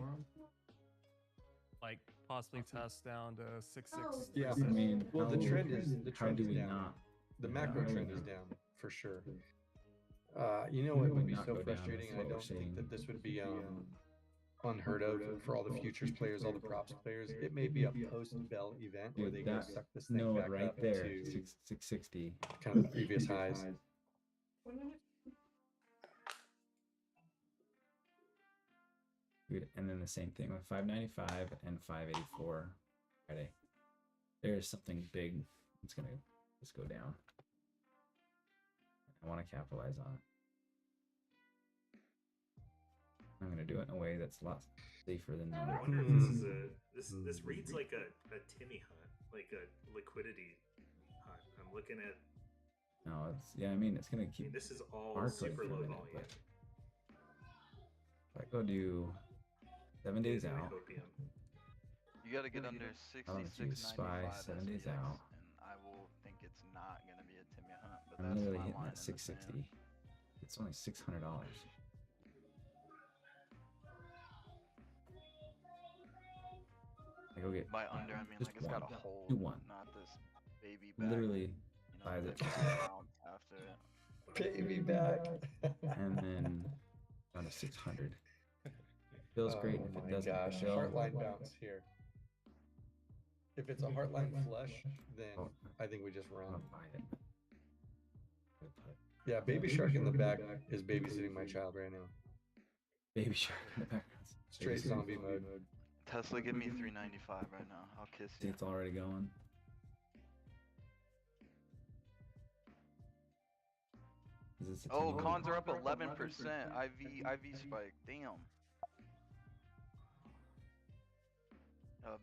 Like possibly test down to 6-6. Yeah, I mean, well, the how- trend is how do we down. not? The Yeah, macro how do we trend is not? down for sure. You know How what do would we be not so go down? frustrating? That's I what we're don't think saying. that this would be unheard of for all the futures players, all the props players. It may be a post-bell event where Dude, they go that suck this thing node back right up there, to 660. kind of the previous highs. Dude, and then the same thing with 595 and 584 Friday. There's something big that's gonna just go down. I want to capitalize on it. I'm gonna do it in a way that's a lot safer than I normal. wonder if this is this reads like a Timmy hunt, like a liquidity hunt. I'm looking at. No, it's yeah. I mean, it's gonna I keep. mean, this is all sparkling super for a low minute, volume. but if I go do 7 days It's like out, opium. You got to get under I'll let you 66.95 spy 7 days SPX, out. and I will think it's not gonna be a Timmy hunt. But I'm that's literally my hitting line that in the sand. 660. It's only $600. I go get By under, I mean just like it's got a one. hole, Do one. not this baby back. Literally you know, buys that it. just bounce after it. Baby back. And then down to 600. Feels great if Oh it my doesn't. gosh, Michelle. heartline bounce here. If it's a heartline flush, then Oh. I think we just run. I'll buy it. I'll put Yeah, Baby Shark in the back is babysitting my child right now. Baby Shark in the background. Straight zombie mode. Tesla, give me 395 right now. I'll kiss See, you. it's already going. 'Cause it's a Oh, 10 cons are up minute. 11%. IV spike. Damn.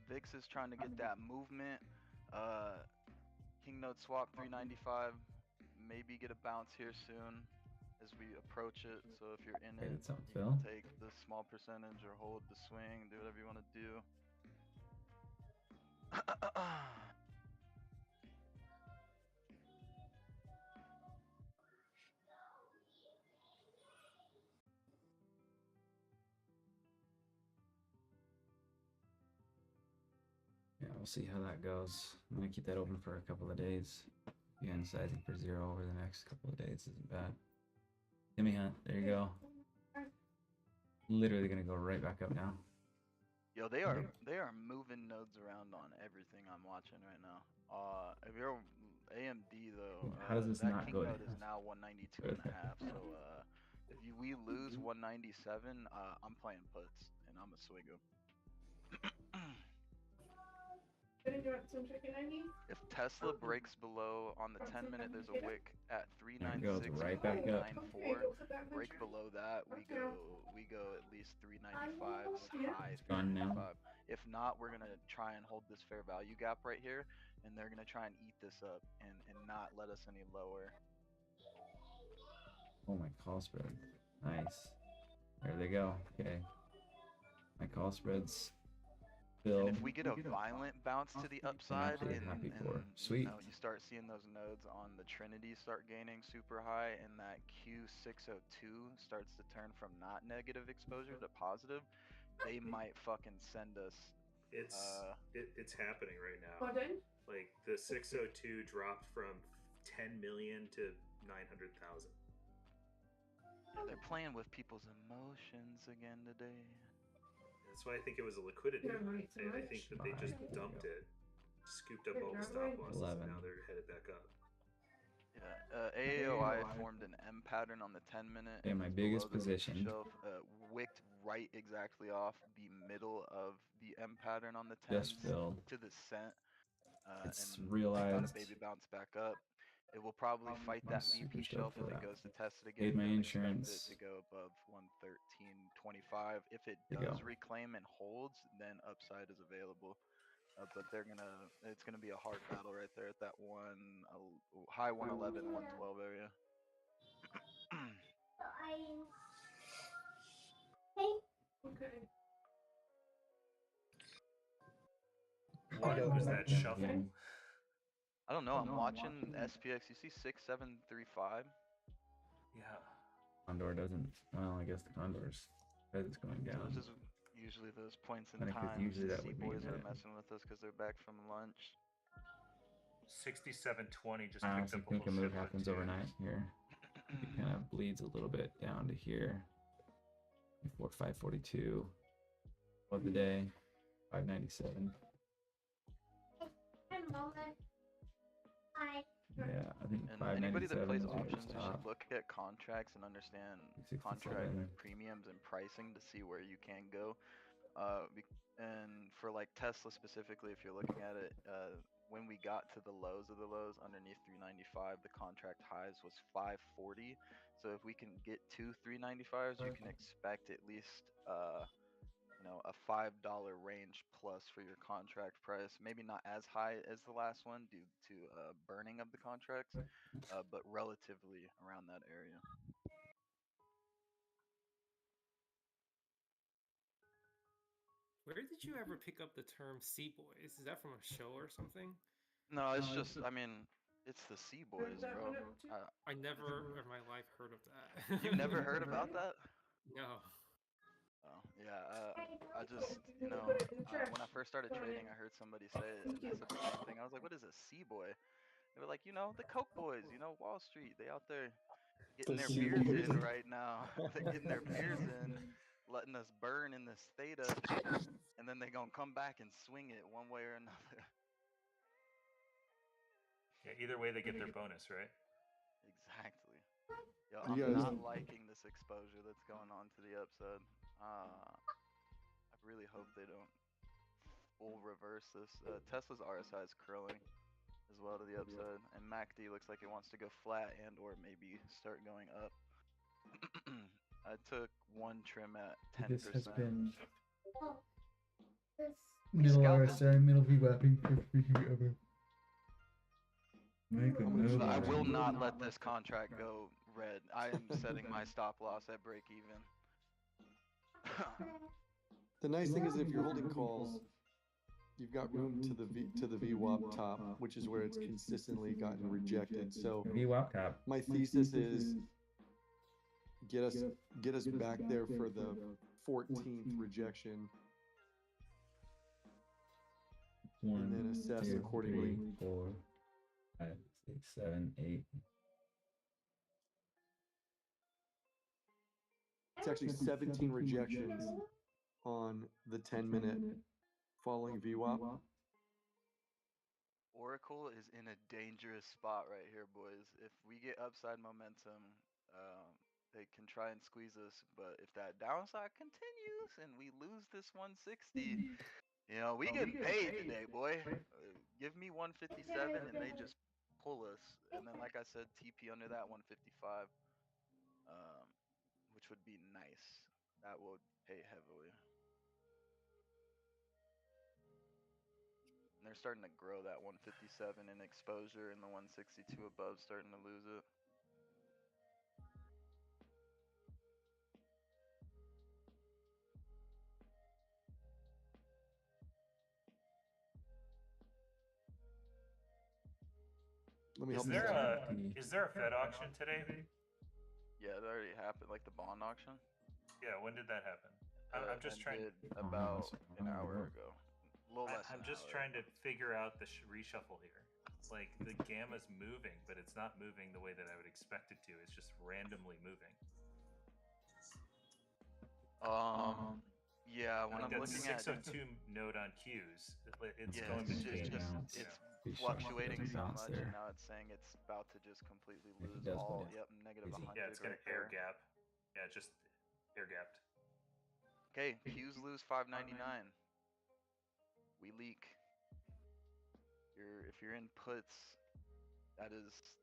Vix is trying to get that movement. King Node swap 395. Maybe get a bounce here soon as we approach it. So if you're in Okay, it, that's up, you Phil. can take the small percentage or hold the swing. Do whatever you want to do. Yeah, we'll see how that goes. I'm gonna keep that open for a couple of days. Again, sizing for 0 over the next couple of days isn't bad. Timmy Hunt, there you go. Literally gonna go right back up now. Yo, they are moving nodes around on everything I'm watching right now. If you're AMD though, How does this that not King go to node is now 192 and a half. So if we lose 197, I'm playing puts and I'm a swiggo. Did you want some chicken onions? If Tesla breaks below on the 10 minute, there's a wick at There it goes 396, right back up. 394. Break below that, we go at least 395s high. It's gone now. 395. If not, we're gonna try and hold this fair value gap right here, and they're gonna try and eat this up and not let us any lower. Oh, my call spread. Nice. There they go. Okay. My call spreads filled. And if we get a violent bounce to the upside, actually and, happy and for. Sweet. you start seeing those nodes on the Trinity start gaining super high, and that Q602 starts to turn from not negative exposure to positive, they might fucking send us. It's happening right now. Pardon? Like the 602 dropped from 10 million to 900,000. They're playing with people's emotions again today. That's why I think it was a liquidity. Yeah, right, so I think that they just dumped it, scooped up all the stop losses, 11. and now they're headed back up. Yeah, AAOI formed an M pattern on the 10 minute. Okay, my biggest position. Shelf, wicked right exactly off the middle of the M pattern on the 10 Just filled. to the cent. It's and realized. got a baby bounce back up. It will probably fight that super VP stoked shelf for if it that. goes to test it Paid again. my Don't expect insurance. it to go above 113.25. If it There you does go. reclaim and holds, then upside is available. But it's gonna be a hard battle right there at that high 111, 112 area. Okay. What was that shuffle? Again. I don't know. I'm watching SPX. You see 6735. Yeah. Condor doesn't. Well, I guess the Condor's is going down. Those is usually those points in Kinda 'cause time. usually the that would mean boys are that- messing with us because they're back from lunch. 6720 just I picked honestly up a think a whole move shitload happens too. overnight here. It kind of bleeds a little bit down to here. 542 of the day, 597. Yeah, I think And anybody that 597 plays is where options, it's you top. should look at contracts and understand 67. contract premiums and pricing to see where you can go. And for like Tesla specifically, if you're looking at it, when we got to the lows of the lows underneath 395, the contract highs was 540. So if we can get to 395s, you can expect at least a $5 range plus for your contract price. Maybe not as high as the last one due to burning of the contracts, but relatively around that area. Where did you ever pick up the term Sea Boys? Is that from a show or something? No, it's just, I mean, it's the Sea Boys, bro. I never in my life heard of that. You've never heard about that? No. Oh, yeah. I just, when I first started trading, I heard somebody say it, and I said the same thing. I was like, what is a Sea Boy? They were like, the Coke Boys, Wall Street. They out there getting their beers in right now. They're getting their beers in, letting us burn in this theta, and then they gonna come back and swing it one way or another. Yeah, either way they get their bonus, right? Exactly. Yo, You I'm guys- not liking this exposure that's going on to the upside. I really hope they don't full reverse this. Tesla's RSI is curling as well to the upside. And MACD looks like it wants to go flat and or maybe start going up. I took one trim at 10%. This has been We middle scalped it. RSI, middle VWAPing for freaking ever. Make a middle I will RSI. not let this contract go red. I am setting my stop loss at break even. The nice thing is if you're holding calls, you've got room to the VWAP top, which is where it's consistently gotten rejected. So VWAP top. my thesis is get us back there for the 14th rejection, One, and then assess two, accordingly. 3, 4, 5, 6, 7, 8. It's actually 17 rejections on the 10-minute following VWAP. Oracle is in a dangerous spot right here, boys. If we get upside momentum, they can try and squeeze us. But if that downside continues and we lose this 160, you know, we getting paid today, boy. Give me 157 and they just pull us. And then, like I said, TP under that 155, which would be nice. That would pay heavily. And they're starting to grow that 157 in exposure, and the 162 above starting to lose it. Let me Is help you there out. is there a Fed auction today? Yeah, that already happened, like the bond auction. Yeah, when did that happen? I'm just trying. Ended about an hour ago. A little less I'm than just an hour. trying to figure out the reshuffle here. It's like the gamma's moving, but it's not moving the way that I would expect it to. It's just randomly moving. Yeah, when Like I'm that looking at 602 node on Qs, it's yeah, going it's between. it's fluctuating so much, and now it's saying it's about to just completely lose all. Yep, negative 100. Yeah, it's gonna right there. air gap. Yeah, just air gapped. Okay, Qs lose 599. We leak. If you're in puts, that is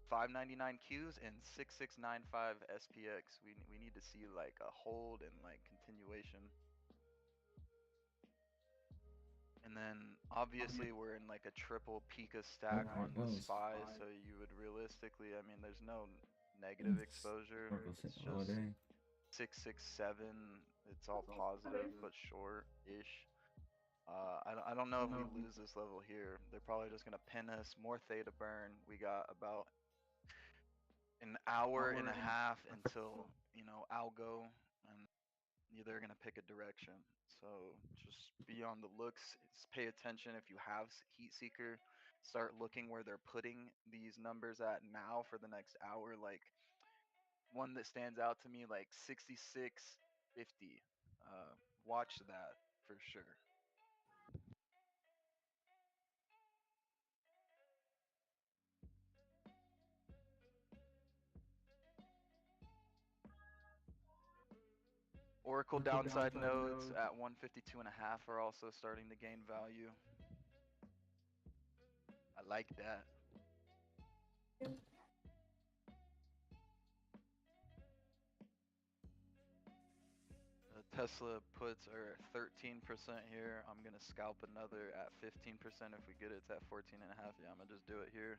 599 Qs and 6695 SPX. We need to see like a hold and like continuation. And then obviously we're in like a triple Pika stack on the SPY, so you would realistically, I mean, there's no negative exposure. It's just 667. It's all positive but short-ish. I don't know if we lose this level here. They're probably just gonna pin us. More theta burn. We got about an hour and a half until algo, and they're gonna pick a direction. So just be on the looks. Pay attention if you have Heat Seeker. Start looking where they're putting these numbers at now for the next hour. Like one that stands out to me, like 6650. Watch that for sure. Oracle downside nodes at 152.5 are also starting to gain value. I like that. Tesla puts are 13% here. I'm gonna scalp another at 15% if we get it to 14.5. Yeah, I'm gonna just do it here.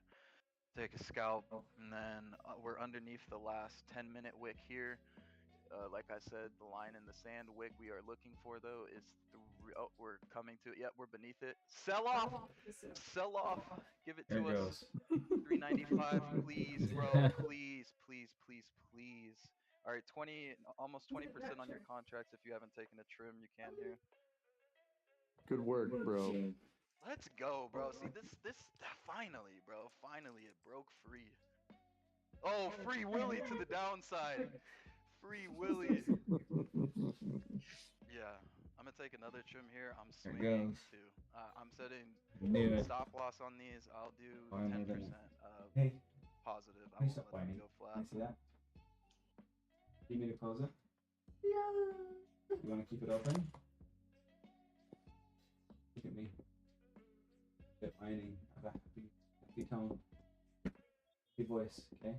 Take a scalp, and then we're underneath the last 10-minute wick here. Like I said, the line in the sand wick we are looking for though is oh, we're coming to it. Yep, we're beneath it. Sell off, sell off. Give it to us. 395, please, bro. Please, please, please, please. All right, almost 20% on your contracts. If you haven't taken a trim, you can here. Good work, bro. Let's go, bro. See this finally, bro. Finally, it broke free. Oh, free Willy to the downside. Free Willy. Yeah, I'm gonna take another trim here. I'm swinging too. I'm setting stop loss on these. I'll do 10% positive. I won't let them go flat. Can I see that? Do you need me to close it? Yeah. You want to keep it open? Look at me. Defining a happy Big tone. Big voice, okay?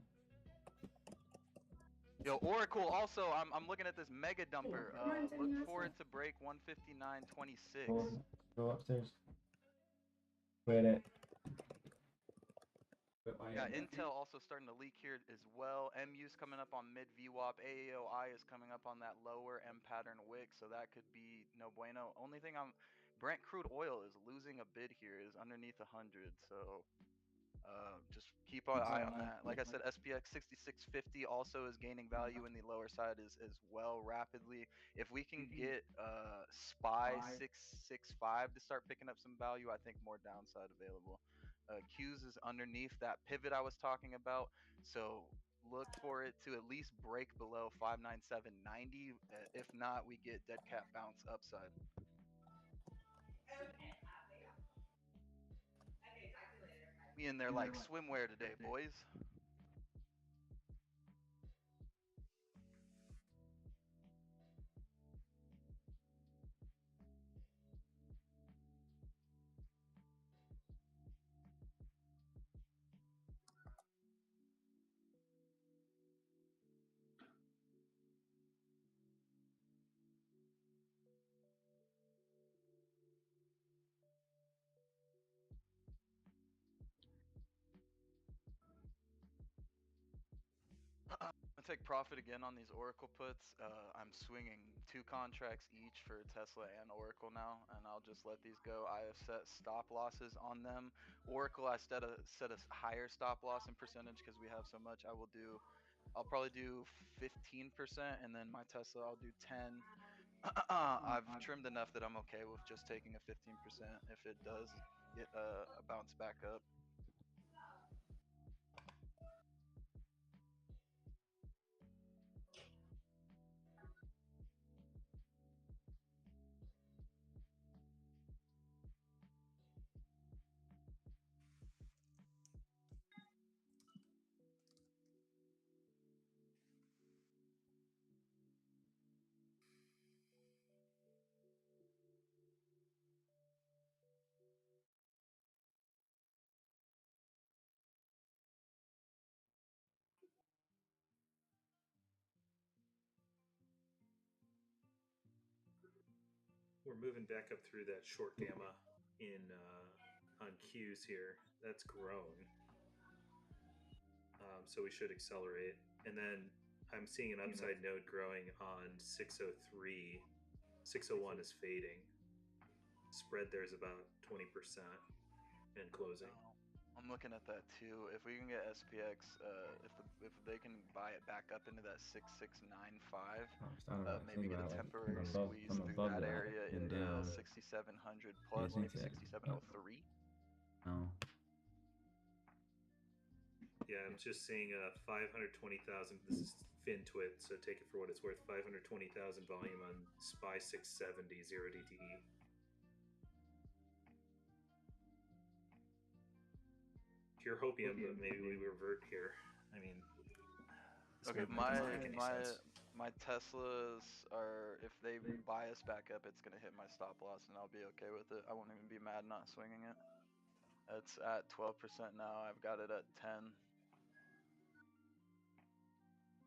Yo, Oracle. Also, I'm looking at this mega dumper. Look for it to break 159.26. Go upstairs. Quit it. Yeah, Intel also starting to leak here as well. MU's coming up on mid VWAP. AAOI is coming up on that lower M pattern wick, so that could be no bueno. Only thing Brent crude oil is losing a bid here, is underneath 100. So just keep an eye on that. Like I said, SPX 6650 also is gaining value in the lower side as well rapidly. If we can get SPY 665 to start picking up some value, I think more downside available. Q's is underneath that pivot I was talking about, so look for it to at least break below 597.90. If not, we get dead cat bounce upside. We in there like swimwear today, boys. I'm gonna take profit again on these Oracle puts. I'm swinging 2 contracts each for Tesla and Oracle now, and I'll just let these go. I have set stop losses on them. Oracle, I set a higher stop loss in percentage because we have so much. I'll probably do 15%, and then my Tesla I'll do 10. I've trimmed enough that I'm okay with just taking a 15% if it does get a bounce back up. We're moving back up through that short gamma in on Qs here. That's grown, so we should accelerate. And then I'm seeing an upside node growing on 603. 601 is fading. Spread there is about 20% and closing. I'm looking at that too. If we can get SPX, if they can buy it back up into that 6695, maybe get a temporary squeeze through that area into 6700 plus, maybe 6703. No. Yeah, I'm just seeing 520,000. This is FinTwit, so take it for what it's worth. 520,000 volume on SPY 670 0 DTE. Pure hopium, but maybe we revert here. I mean, okay, my Teslas are, if they buy us back up, it's gonna hit my stop loss, and I'll be okay with it. I won't even be mad not swinging it. It's at 12% now. I've got it at 10.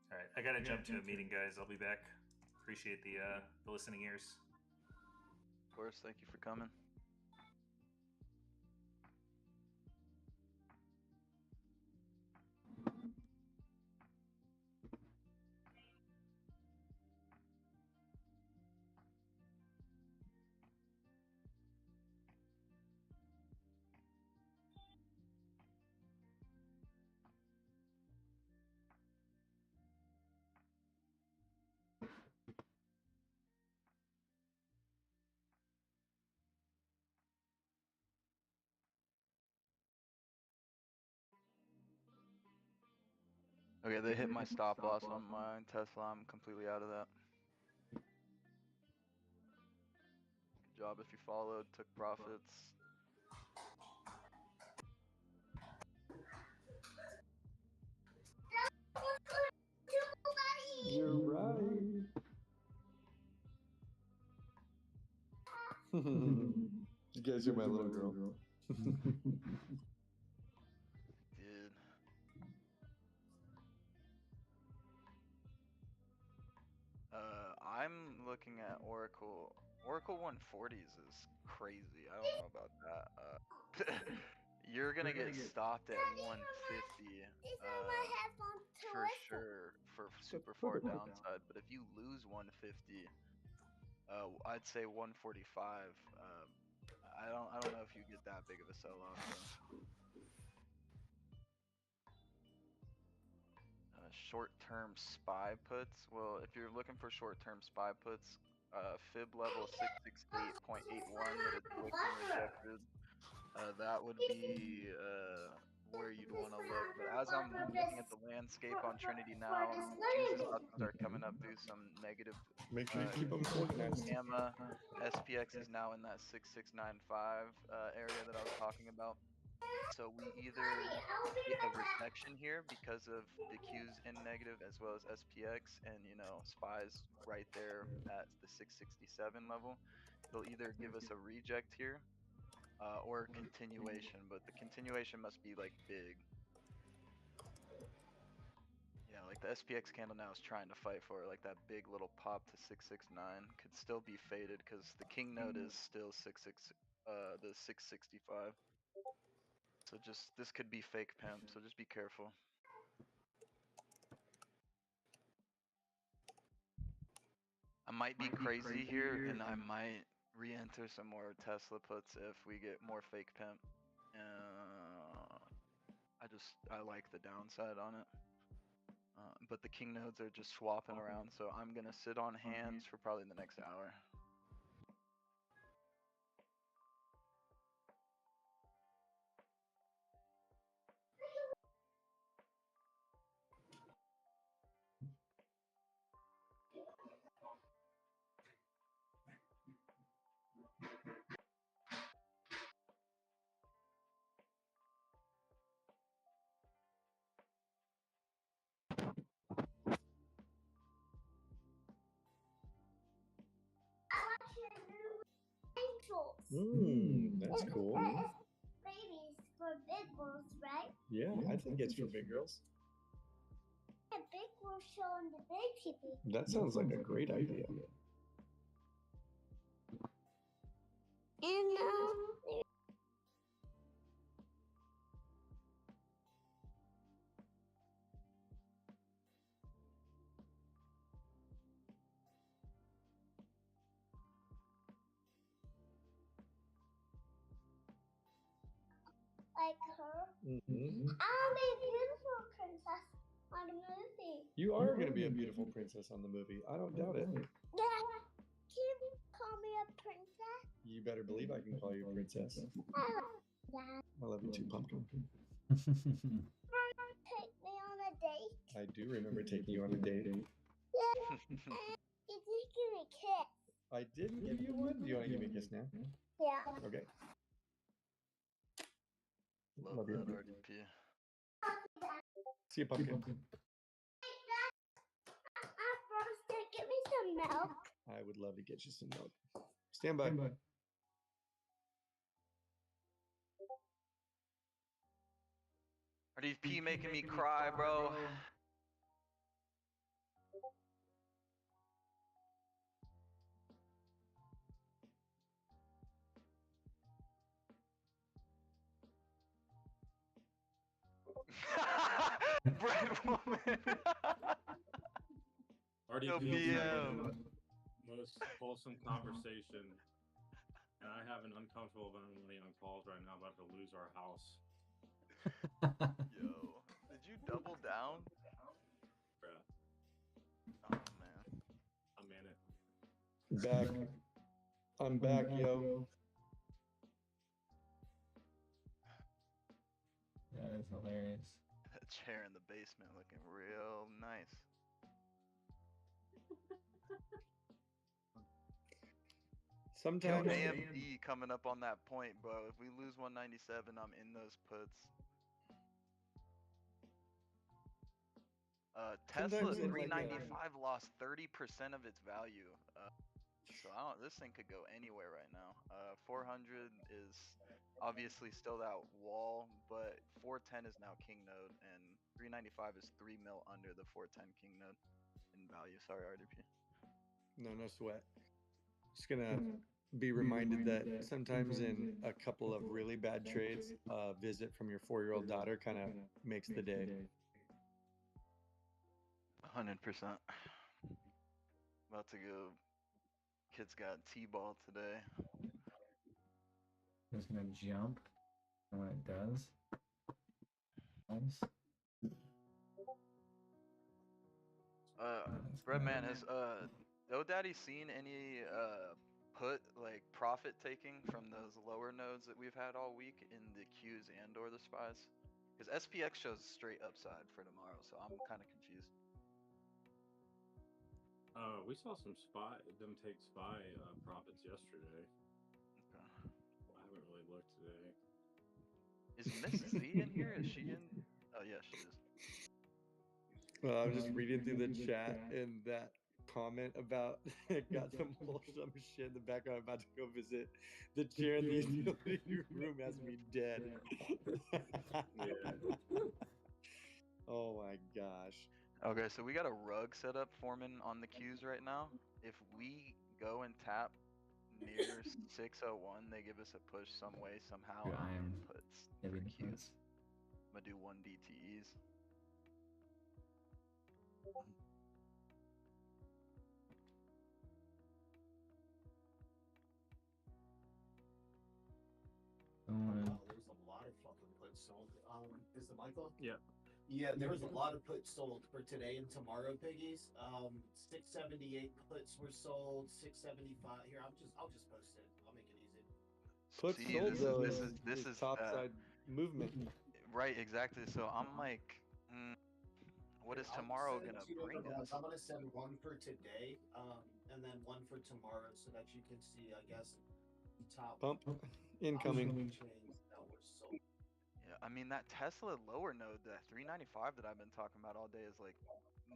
All right, I gotta jump to a meeting, guys. I'll be back. Appreciate the listening ears. Of course, thank you for coming. Okay, they hit my stop loss on my Tesla. I'm completely out of that. Good job if you followed, took profits. You're right. You guys are my little girl. Oracle 140s is crazy. I don't know about that. You're gonna get stopped at 150 for sure for super far downside. But if you lose 150, I'd say 145. I don't know if you get that big of a sell off. Short-term SPY puts. Well, if you're looking for short-term SPY puts, fib level 668.81 that is wicking rejected. That would be where you'd want to look. But as I'm looking at the landscape on Trinity now, Juice is about to start coming up through some negative. Make sure you keep them organized. Gamma, SPX is now in that 6695 area that I was talking about. So we either get a rejection here because of the Q's in negative as well as SPX, and you know SPY's right there at the 667 level. They'll either give us a reject here or a continuation, but the continuation must be like big. Yeah, like the SPX candle now is trying to fight for it, like that big little pop to 669 could still be faded because the king node is still the 665. So just, this could be fake pimp, so just be careful. I might be crazy here, and I might re-enter some more Tesla puts if we get more fake pimp. I like the downside on it. But the king nodes are just swapping around, so I'm gonna sit on hands for probably the next hour. That's cool. Babies for big girls, right? Yeah, I think it's for big girls. The big girls showing the big people. That sounds like a great idea. And like her. I'll be a beautiful princess on the movie. You are going to be a beautiful princess on the movie. I don't doubt it. Dad, can you call me a princess? You better believe I can call you a princess. I love that. I love you too, Pumpkin. Take me on a date. I do remember taking you on a date. Yeah, and you did give me a kiss. I didn't give you one? Do you want to give me a kiss now? Yeah. Okay. Love that RDP. See you, Pumpkin. Frosted, give me some milk. I would love to get you some milk. Stand by. RDP making me cry, bro. Bread woman. RDP most wholesome conversation, and I have an uncomfortable amount of money on calls right now. About to lose our house. Yo, did you double down? Bruh. Oh man, I'm in it. Back. I'm back, yo. That is hilarious. That chair in the basement looking real nice. Sometimes Yo, AMD coming up on that point, bro. If we lose 197, I'm in those puts. Tesla Sometimes in like 395 lost 30% of its value. So this thing could go anywhere right now. 400 is obviously still that wall, but 410 is now king node, and 395 is 3 mil under the 410 king node in value. Sorry, RDP. No sweat. Just gonna be reminded that sometimes in a couple of really bad trades, a visit from your 4-year-old daughter kind of makes the day. 100%. About to go. Kids got T-ball today. It's gonna jump, and when it does, nice. Breadman, has GoDaddy seen any put like profit taking from those lower nodes that we've had all week in the Qs and or the spies? Because SPX shows straight upside for tomorrow, so I'm kind of confused. We saw them take spy profits yesterday. Okay. I haven't really looked today. Is Miss Z in here? Is she in? Oh yeah, she is. Well, I was just reading through the chat and that comment about it got some wholesome shit in the background. I'm about to go visit the chair in the utility room has me dead. Oh my gosh. Okay, so we got a rug set up forming on the Qs right now. If we go and tap near 601, they give us a push some way, somehow, Dude, I am inputs heavy for in Qs. puts. I'm gonna do 1 DTEs. Wow, there's a lot of fucking puts sold. Is the Michael? Yeah. Yeah, there was a lot of puts sold for today and tomorrow, piggies. 678 puts were sold. 675. Here, I'll just post it. I'll make it easy. Put See, sold though this is is topside movement. right, exactly. So I'm like, what is I'll tomorrow send gonna two bring different us? ones. I'm gonna send one for today, and then one for tomorrow, so that you can see, I guess, top Pump incoming. chains that were sold. Yeah, I mean that Tesla lower node, that 395 that I've been talking about all day, is like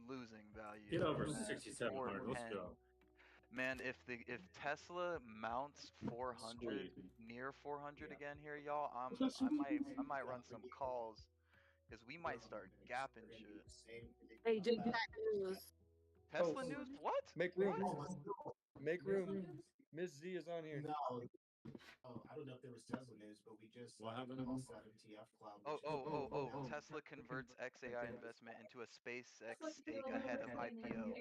losing value. Get over At 6,700. Let's 410. go. Man, if Tesla mounts 400 Sweet. near 400 again here, y'all, I might run some calls because we might start gapping shit. Hey, did that news? Tesla news? What? Make room. What? Make room. Miss Z is on here. No. Oh, I don't know if there was Tesla news, but we just What happened? lost that MTF cloud. Oh. Tesla converts XAI investment into a SpaceX stake ahead of IPO.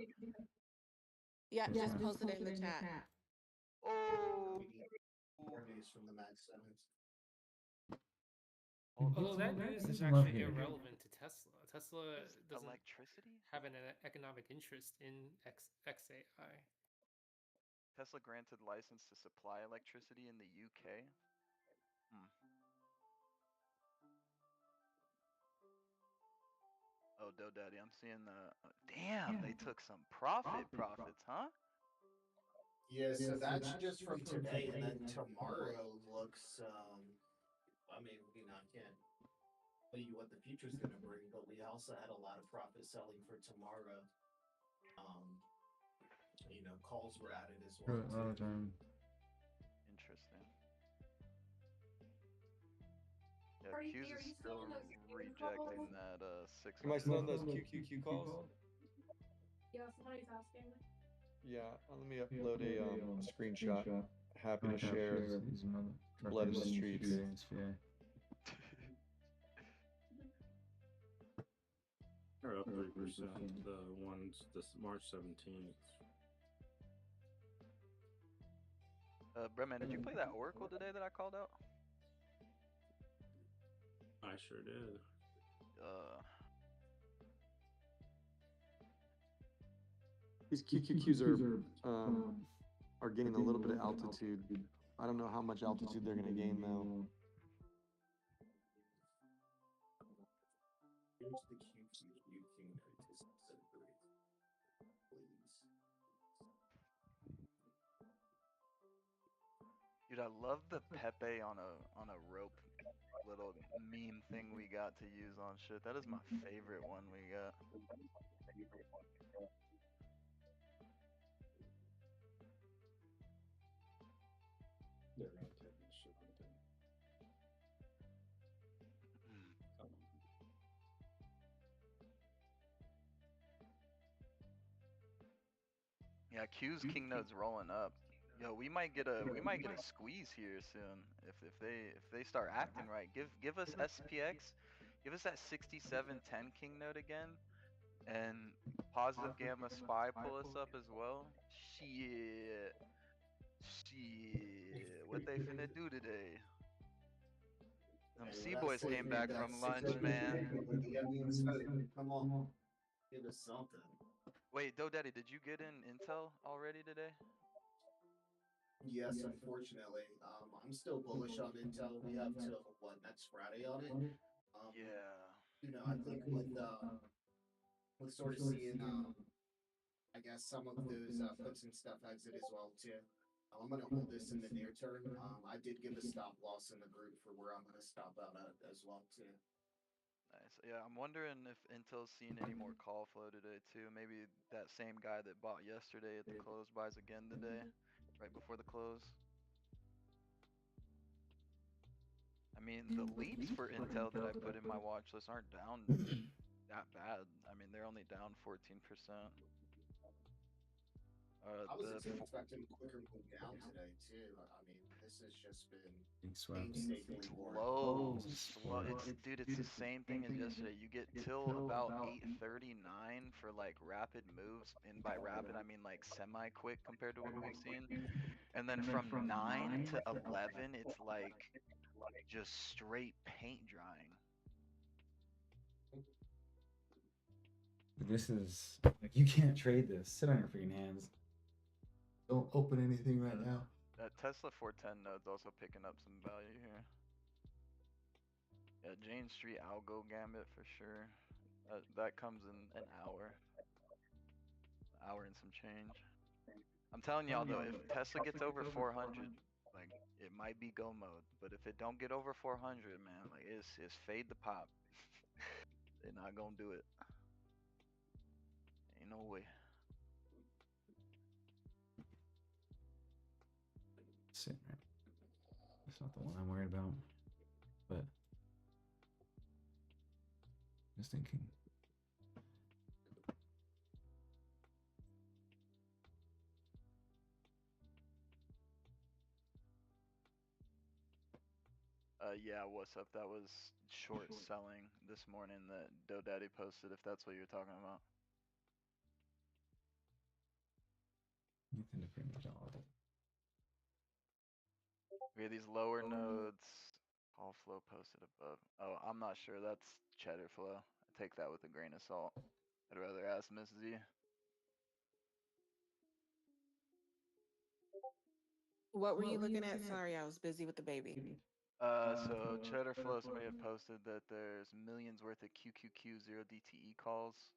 Yeah, just posted it in the chat. Oh. More news from the Mag 7s. Although that news is Love actually here. irrelevant to Tesla. Tesla doesn't Electricity? have an economic interest in XAI. Tesla granted license to supply electricity in the UK. Oh, DoDaddy, I'm seeing the. Damn, they took some profits, huh? Yeah, so that's just from today, and then tomorrow looks. I mean, I can't tell you what the future's going to bring, but we also had a lot of profit selling for tomorrow. Calls were added as well. Interesting. Yeah, Are you Q's is still still in those QQQ rejecting calls? that 6. Am I still on those QQQ calls? Yeah, somebody's asking. Yeah, let me upload a screenshot. Happy to share blood in the streets. They're up 3%. The ones this March 17th. Breadman, did you play that Oracle today that I called out? I sure did. These QQQs are gaining a little bit of altitude. I don't know how much altitude they're going to gain though. Here's the QQQ King notice separate, please. Dude, I love the Pepe on a rope little meme thing we got to use on shit. That is my favorite one we got. They're gonna take this shit, aren't they? Yeah, Q's King node's rolling up. Yo, we might get a squeeze here soon if they start acting right. Give us SPX, give us that 6710 king node again, and positive gamma spy pull us up as well. Shit, what they finna do today? Them C boys came back from lunch, man. Come on, give us something. Wait, DoDaddy, did you get in Intel already today? Yes, unfortunately. I'm still bullish on Intel. We have till what, next Friday on it. Yeah. You know, I think with sort of seeing I guess some of those puts and stuff exit as well too. I'm gonna hold this in the near term. I did give a stop loss in the group for where I'm gonna stop out at as well too. Nice. Yeah, I'm wondering if Intel's seen any more call flow today too. Maybe that same guy that bought yesterday at the close buys again today, right before the close. I mean, the leaps for Intel that I put in my watch list aren't down that bad. I mean, they're only down 14%. I was expecting quicker move down today too. I mean, this has just been painstakingly slow. Dude, it's the same thing as yesterday. You get till about 8:39 for like rapid moves, and by rapid I mean like semi-quick compared to what we've seen. And then from 9 to 11, it's like just straight paint drying. This is like, you can't trade this. Sit on your freaking hands. Don't open anything right now. That Tesla 410 node's also picking up some value here. Yeah, Jane Street Algo Gambit for sure. That comes in an hour. Hour and some change. I'm telling y'all though, if Tesla gets over 400, like it might be go mode. But if it don't get over 400, man, like it's fade the pop. They're not gonna do it. Ain't no way. Sit right. That's not the one I'm worried about. But just thinking. Yeah, what's up? That was short selling this morning that DoDaddy posted, if that's what you're talking about. Nothing to pretty much all of it. We have these lower nodes. Call flow posted above. Oh, I'm not sure. That's cheddar flow. I take that with a grain of salt. I'd rather ask Miss Z. What were you looking at? Sorry, I was busy with the baby. So cheddar flow, somebody have posted that there's millions worth of QQQ 0 DTE calls.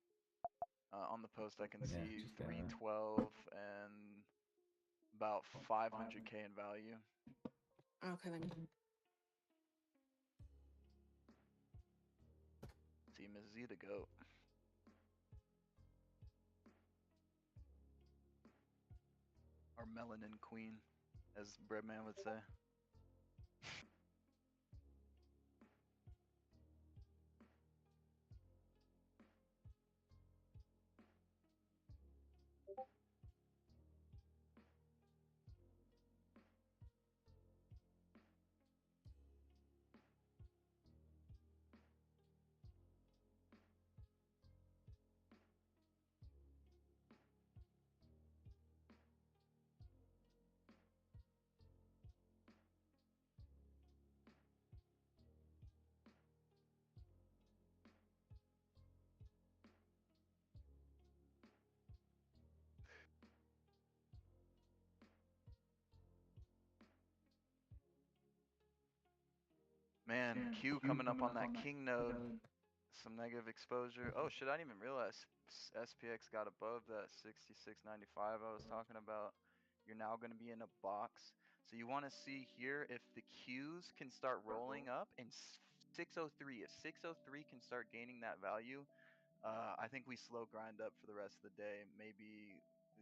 On the post I can see 312 and about 500k in value. Okay, let me. See Miss Z the goat. Our melanin queen, as Breadman would say. Man, Q coming up on that king node. Some negative exposure. Oh shit, I didn't even realize SPX got above that 66.95 I was talking about. You're now going to be in a box. So you want to see here if the Qs can start rolling up and 603. If 603 can start gaining that value, I think we slow grind up for the rest of the day. Maybe,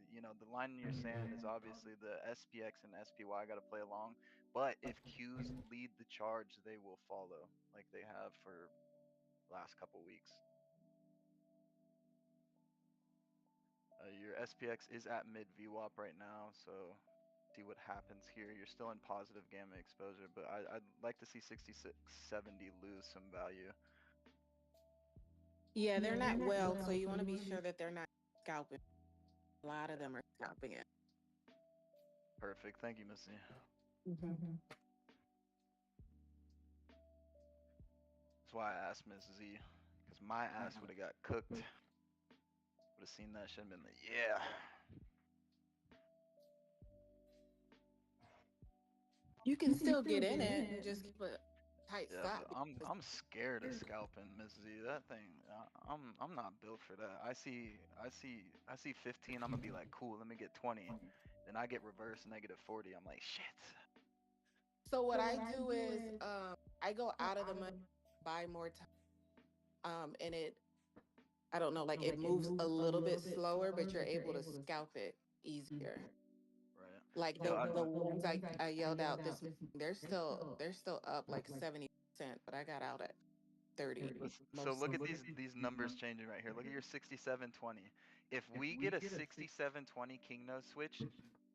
you know, the line in your sand is obviously the SPX and SPY got to play along. But if Qs lead the charge, they will follow like they have for last couple weeks. Your SPX is at mid VWAP right now, so see what happens here. You're still in positive gamma exposure, but I'd like to see 66, 70 lose some value. Yeah, they're not well, so you want to be sure that they're not scalping. A lot of them are scalping it. Perfect. Thank you, Missy. That's why I asked Miss Z, because my ass would have got cooked. Would have seen that shit and been like, yeah. You can still get in it and just keep a tight Yeah, stop. but I'm scared of scalping Miss Z. That thing, I'm not built for that. I see 15. I'm gonna be like, cool. Let me get 20. Then I get reverse -40. I'm like, shit. So what I do is I go out of the money, buy more time, and I don't know, like it moves a little bit slower, but you're able to scalp it easier. Right. Like the ones I yelled out this morning, they're still up like 70%, but I got out at 30. So look at these numbers changing right here. Look at your 6720. If we get a 6720 king node switch,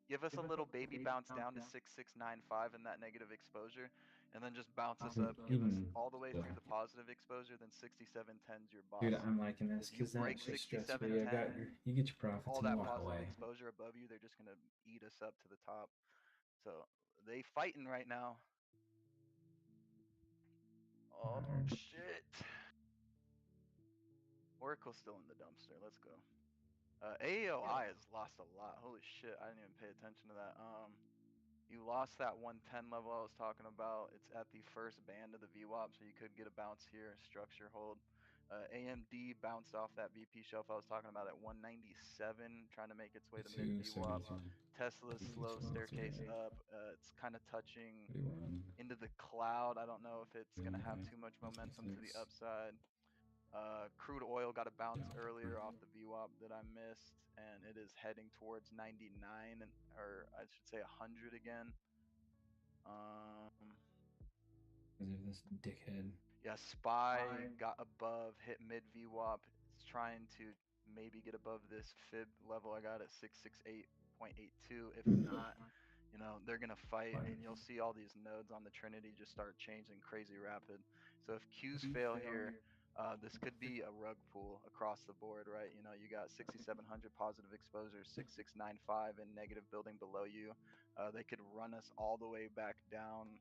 give us a little baby bounce down to 6695 in that negative exposure, and then just bounce us up, give us all the way through the positive exposure, then 6710's your boss. Dude, I'm liking this You because that break shit stress free. You get your profits all and that walk positive away. exposure above you, they're just gonna eat us up to the top. So they fighting right now. Oh shit. Oracle's still in the dumpster. Let's go. AOI has lost a lot. Holy shit, I didn't even pay attention to that. You lost that 110 level I was talking about. It's at the first band of the VWAP, so you could get a bounce here, structure hold. AMD bounced off that VP shelf I was talking about at 197, trying to make its way to mid VWAP. Tesla's slow staircase up. It's kind of touching into the cloud. I don't know if it's going to have too much momentum to the upside. Crude oil got a bounce earlier off the VWAP that I missed, and it is heading towards 99, or I should say 100 again. Because of this dickhead. Yeah, SPY got above, hit mid VWAP. It's trying to maybe get above this fib level I got at 668.82. If not, you know, they're going to fight, and you'll see all these nodes on the Trinity just start changing crazy rapid. So if Qs fail here, this could be a rug pull across the board, right? You know, you got 6,700 positive exposure, 6,695 and negative building below you. They could run us all the way back down,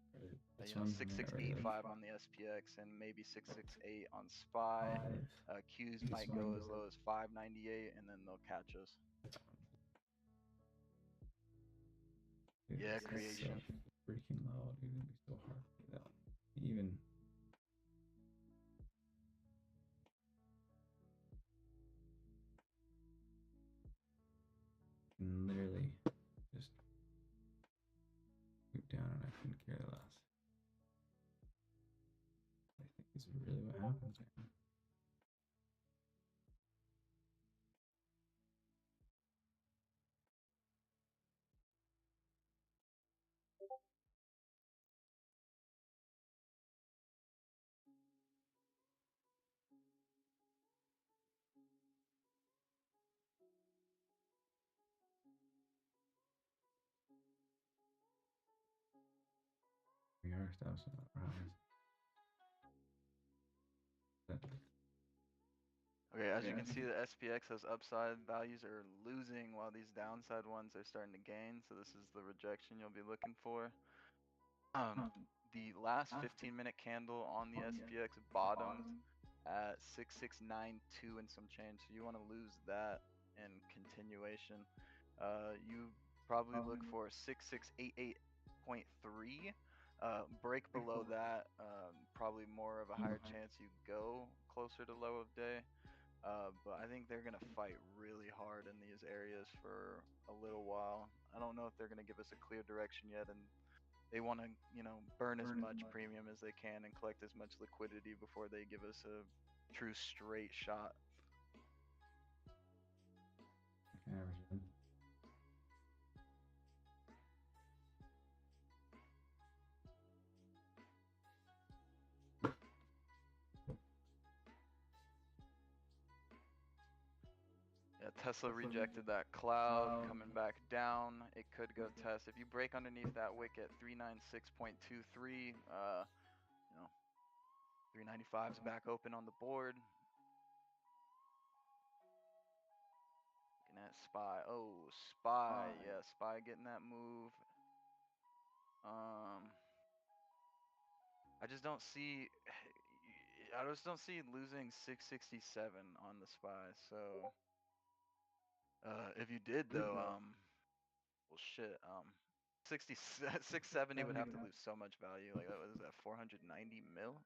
you know, 6,685 on the SPX and maybe 668 on SPY. Qs might go as low as 598, and then they'll catch us. Dude, Yeah, this is creation. so freaking low, dude. It'd be so hard to get out. Even. And literally just scoop down and I couldn't care less. I think this is really what happens right now. We are stuff so rise. Okay, as you can see, the SPX, those upside values are losing while these downside ones are starting to gain. So this is the rejection you'll be looking for. The last 15-minute candle on the SPX bottomed at 6692 and some change. So you want to lose that in continuation. You probably look for 6688.3. Break below that, probably more of a higher chance you go closer to low of day. But I think they're going to fight really hard in these areas for a little while. I don't know if they're going to give us a clear direction yet, and they want to, you know, burn as much premium as they can and collect as much liquidity before they give us a true straight shot. Yeah, Tesla rejected that cloud, coming back down. It could go test. If you break underneath that wick at 396.23, you know, 395's back open on the board. Looking at SPY. Oh, SPY. Yeah, SPY getting that move. I just don't see losing 667 on the SPY. So if you did though, well shit, 670 would have to lose so much value. Like that was at 490 mil.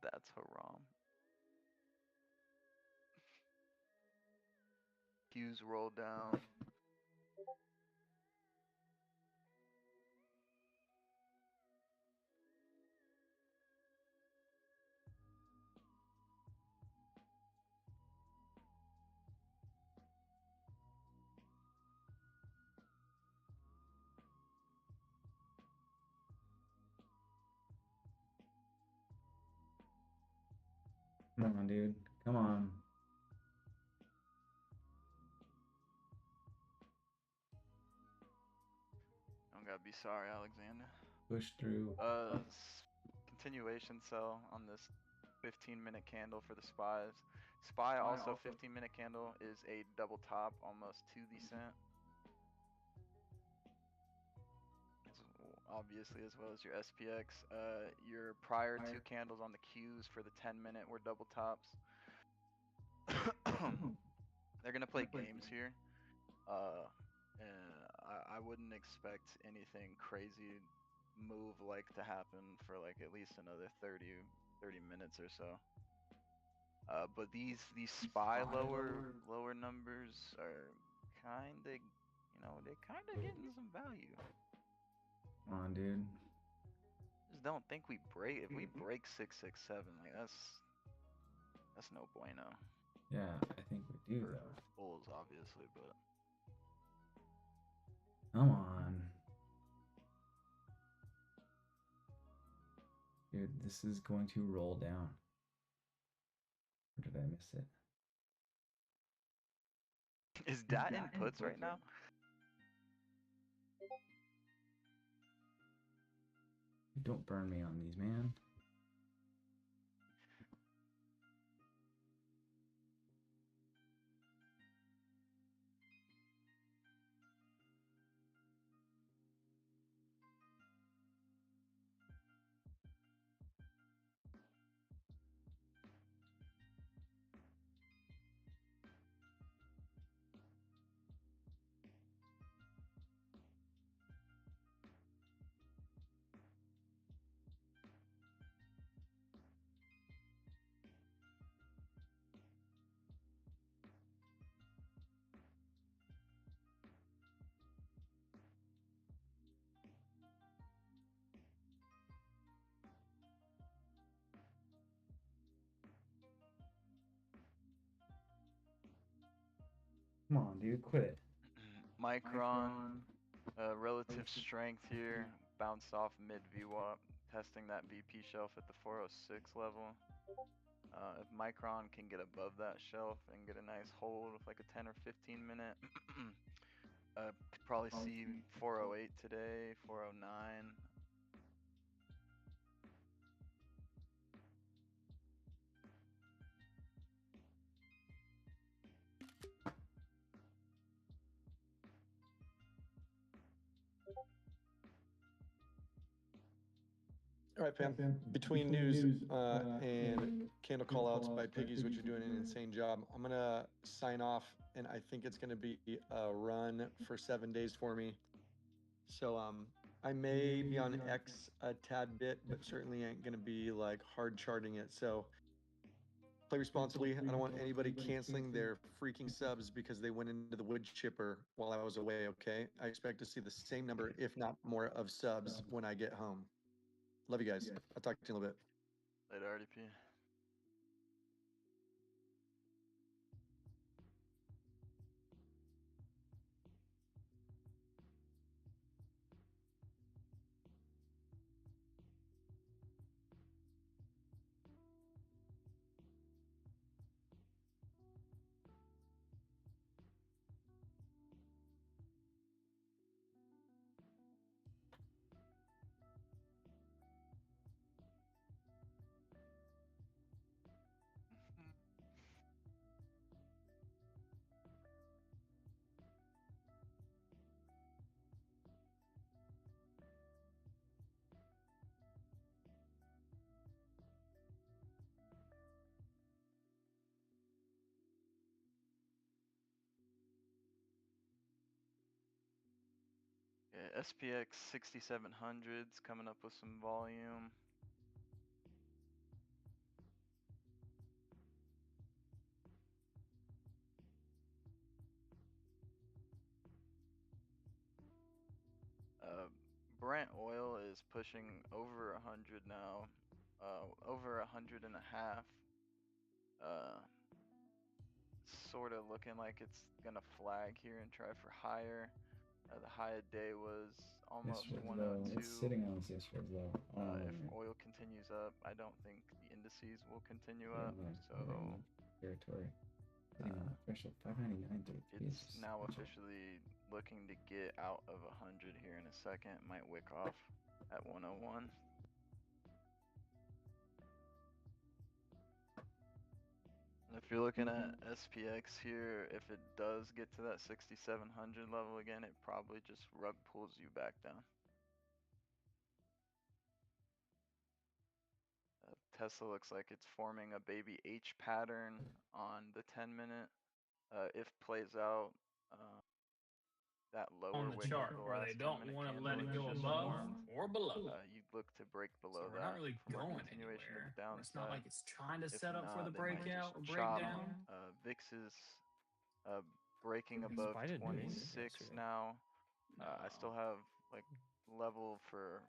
That's haram. Q's roll down. Come on, dude. Come on. Don't gotta be sorry, Alexander. Push through. Continuation sell on this 15-minute candle for the SPYs. SPY also 15-minute candle is a double top almost to the cent. Obviously, as well as your SPX. Your prior two candles on the Qs for the 10-minute were double tops. They're gonna play games here. And I wouldn't expect anything crazy move like to happen for like at least another 30 minutes or so. But these SPY lower numbers are kinda, you know, they're kinda getting some value. Come on, dude. Just don't think we break. If we break 667, like that's no bueno. Yeah, I think we do though. Bulls, obviously, but come on. Dude, this is going to roll down. Or did I miss it? Is that in puts right now? Don't burn me on these, man. Come on, dude, quit it. Micron, relative strength here, bounced off mid VWAP, testing that VP shelf at the 406 level. If Micron can get above that shelf and get a nice hold with like a 10 or 15 minute, could probably see 408 today, 409. All right, Pam. Between news and candle callouts by Piggies, which are doing an insane job, I'm gonna sign off, and I think it's gonna be a run for 7 days for me. So I may be on X a tad bit, but certainly ain't gonna be like hard charting it. So play responsibly. I don't want anybody canceling their freaking subs because they went into the wood chipper while I was away. Okay, I expect to see the same number, if not more, of subs when I get home. Love you guys. I'll talk to you in a little bit. Later, RDP. SPX 6700's coming up with some volume. Brent oil is pushing over 100 now, over 100 and a half. Sort of looking like it's gonna flag here and try for higher. The high of day was almost Yesterday low. 102. It's sitting on its yesterday low. If oil continues up, I don't think the indices will continue up. So territory. Sitting on a threshold 599.33. it's now officially looking to get out of 100 here in a second. Might wick off at 101. If you're looking at SPX here, if it does get to that 6700 level again, it probably just rug pulls you back down. Tesla looks like it's forming a baby H pattern on the 10-minute. If plays out, that lower On the wick chart of the where last they don't 10-minute want to candle let it is go just above formed, or below. you'd look to break below So we're that not really for going continuation anywhere. to the downside. It's not like it's trying to If set up for not, the they might breakout or just chop. breakdown. VIX is breaking Because above I didn't do anything 26 yesterday. now. I still have like level for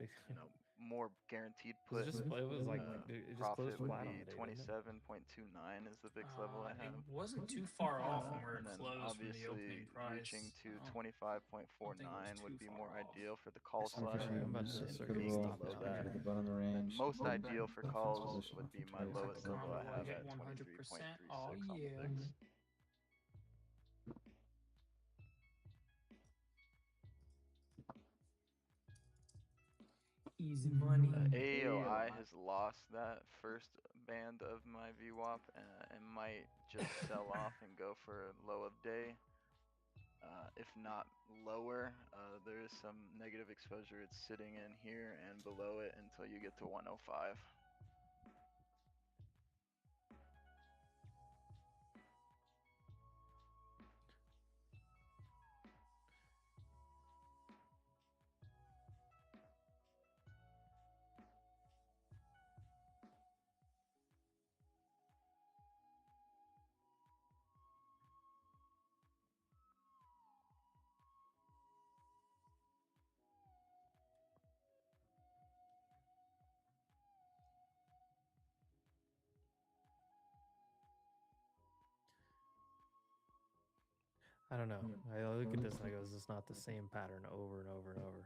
more guaranteed put. It was like it just profit closed would flat on be the day, didn't it? 27.29 is the VIX level I have. It wasn't too far off from where And it then closed from the opening obviously price. reaching to I don't 25.49 would too be far more off. ideal for the call Some side. officially I'm about to And circle being stop below down that, at the bottom of the then range. most ideal for calls Position would be off my the lowest target. level I have hit at 100%. 23.36 Oh on the yeah. VIX. Easy money. AOI has lost that first band of my VWAP and might just sell off and go for a low of day. If not lower, there is some negative exposure. It's sitting in here and below it until you get to 105. I don't know. I look at this and I go, is this not the same pattern over and over and over?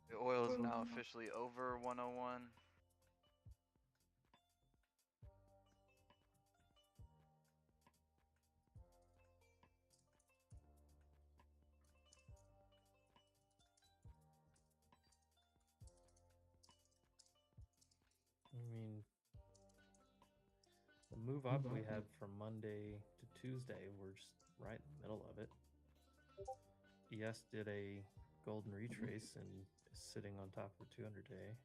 The oil is now officially over 101. I mean, the move up we had from Monday to Tuesday, we're just right in the middle of it. ES did a golden retrace and is sitting on top of the 200 day.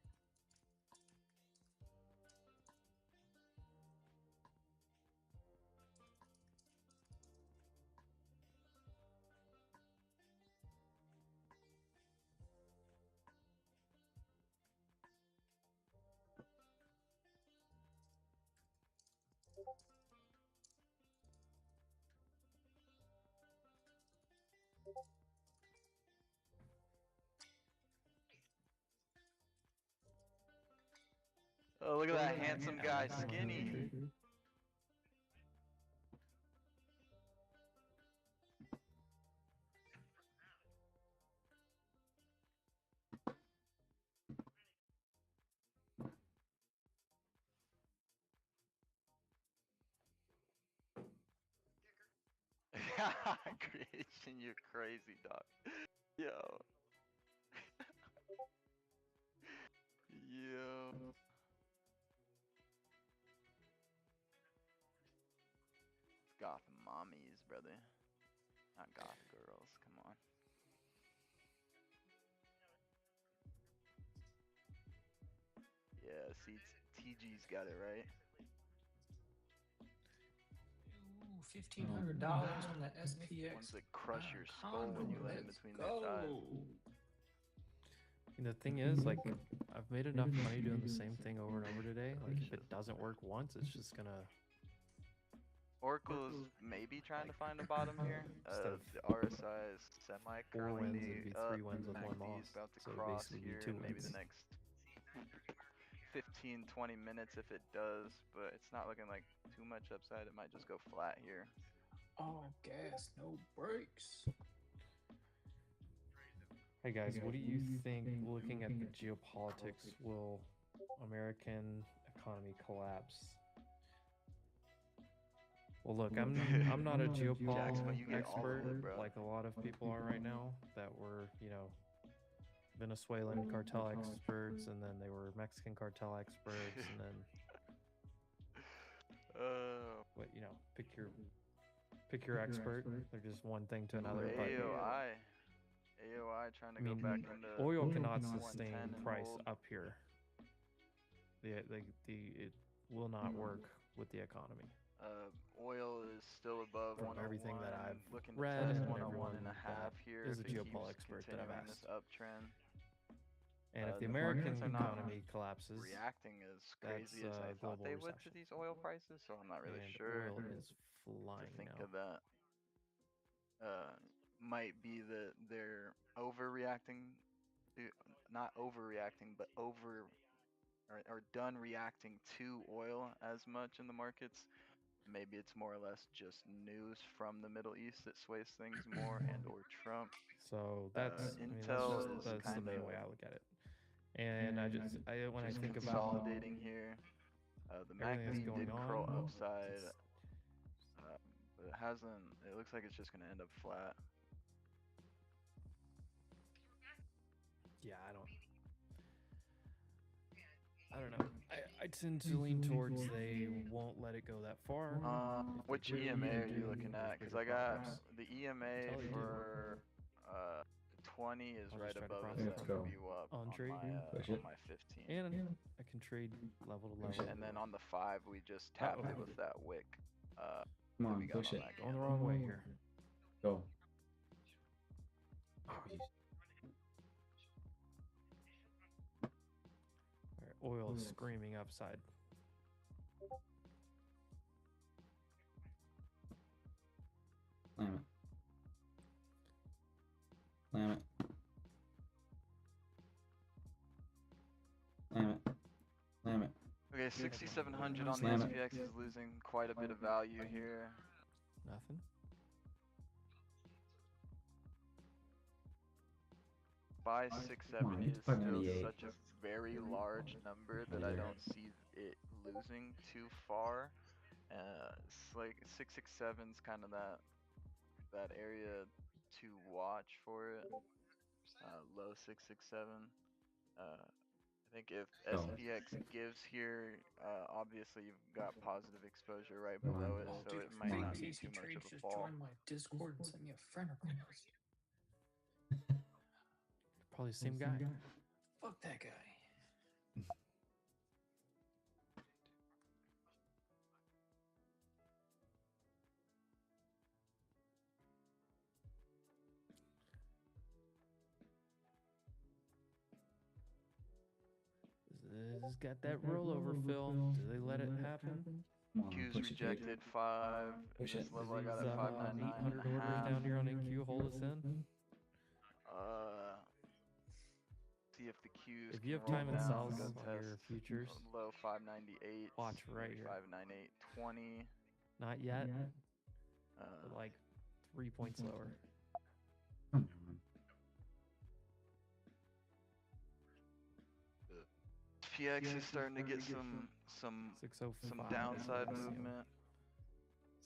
Oh, look at that handsome guy, skinny. Creation, you're crazy, dog. Yo. Yo. Goth mommies, brother. Not goth girls, come on. Yeah, see, TG's got it right. Ooh, $1,500 on the SPX. Ones that crush your skull when you land between their thighs. And the thing is, like, I've made enough money doing the same thing over and over today. Like, if it doesn't work once, it's just gonna. Oracle is maybe trying to find a bottom here. Instead of The RSI is semi 4 wins, currently it'd be up. 3 wins with 1 MACD loss. is about to So it'd cross basically be here 2 in maybe wins. the next 15, 20 minutes if it does, but it's not looking like too much upside. It might just go flat here. All gas, no brakes. Hey guys, what do you think, looking at the geopolitics, will American economy collapse? Well, look, I'm not a Jax, but you geopolitics get all of expert it, bro. like a lot of people are right now that were, you know, Venezuelan cartel experts, and then they were Mexican cartel experts, and then what, you know, pick your expert. They're just one thing to another. But AOI trying to I mean, go back into oil cannot 110 sustain and price hold. up here. It will not work with the economy. Oil is still above From 101. everything that I've looking read to test and 101 everyone and a that half here is if a it keeps geopol expert that I've continuing asked. this uptrend. And if the The American markets are not economy collapses, reacting as that's crazy as I thought global they would to recession. these oil prices, so I'm not really And sure oil is to flying think now. of that. Might be that they're overreacting to, not overreacting, but or done reacting to oil as much in the markets. Maybe it's more or less just news from the Middle East that sways things more, and or Trump. So that's Intel is that's the kind main of way I look at it. And when I just think about consolidating here. The everything that's MACD going did curl on, upside, but it hasn't. It looks like it's just going to end up flat. yeah, I don't know. I tend to lean towards they won't let it go that far. Which EMA are you looking at? Because I got the EMA for 20 is I'll right just try to above process its that view up on on trade. my 15. And I can trade level to level. And then on the 5, we just tapped it with that wick. Come that on, we got push on it. that Going the candle. wrong way here. Go. Oh, Alright, oil is screaming upside. Slam it. Slam it. Slam it. Slam it. Okay, 6,700 on the Slam it. SPX is losing quite a bit of value here. Nothing. By Come on, 670 it's is still 598. such a very large number that I don't see it losing too far. It's like 667 is kind of that area to watch for it. Low 667. I think if Go. SPX gives here, obviously you've got positive exposure right below it, so it might not be too much of a fall. Join my Discord and send me a friend request. Probably the same guy. Fuck that guy. This has got that rollover, Phil. Do they let it happen? Come on, Q's push it, dude. rejected 5. Push This it. level I got These, at 599 800 and a orders half. down here on NQ hold us in. See if the Q's If you can have time roll and down, cells go on test your futures, low 598. watch right here. 598.20. Not yet, Uh, but like 3 points lower. Come on. PX is starting to get some 605. downside I see 'em. movement.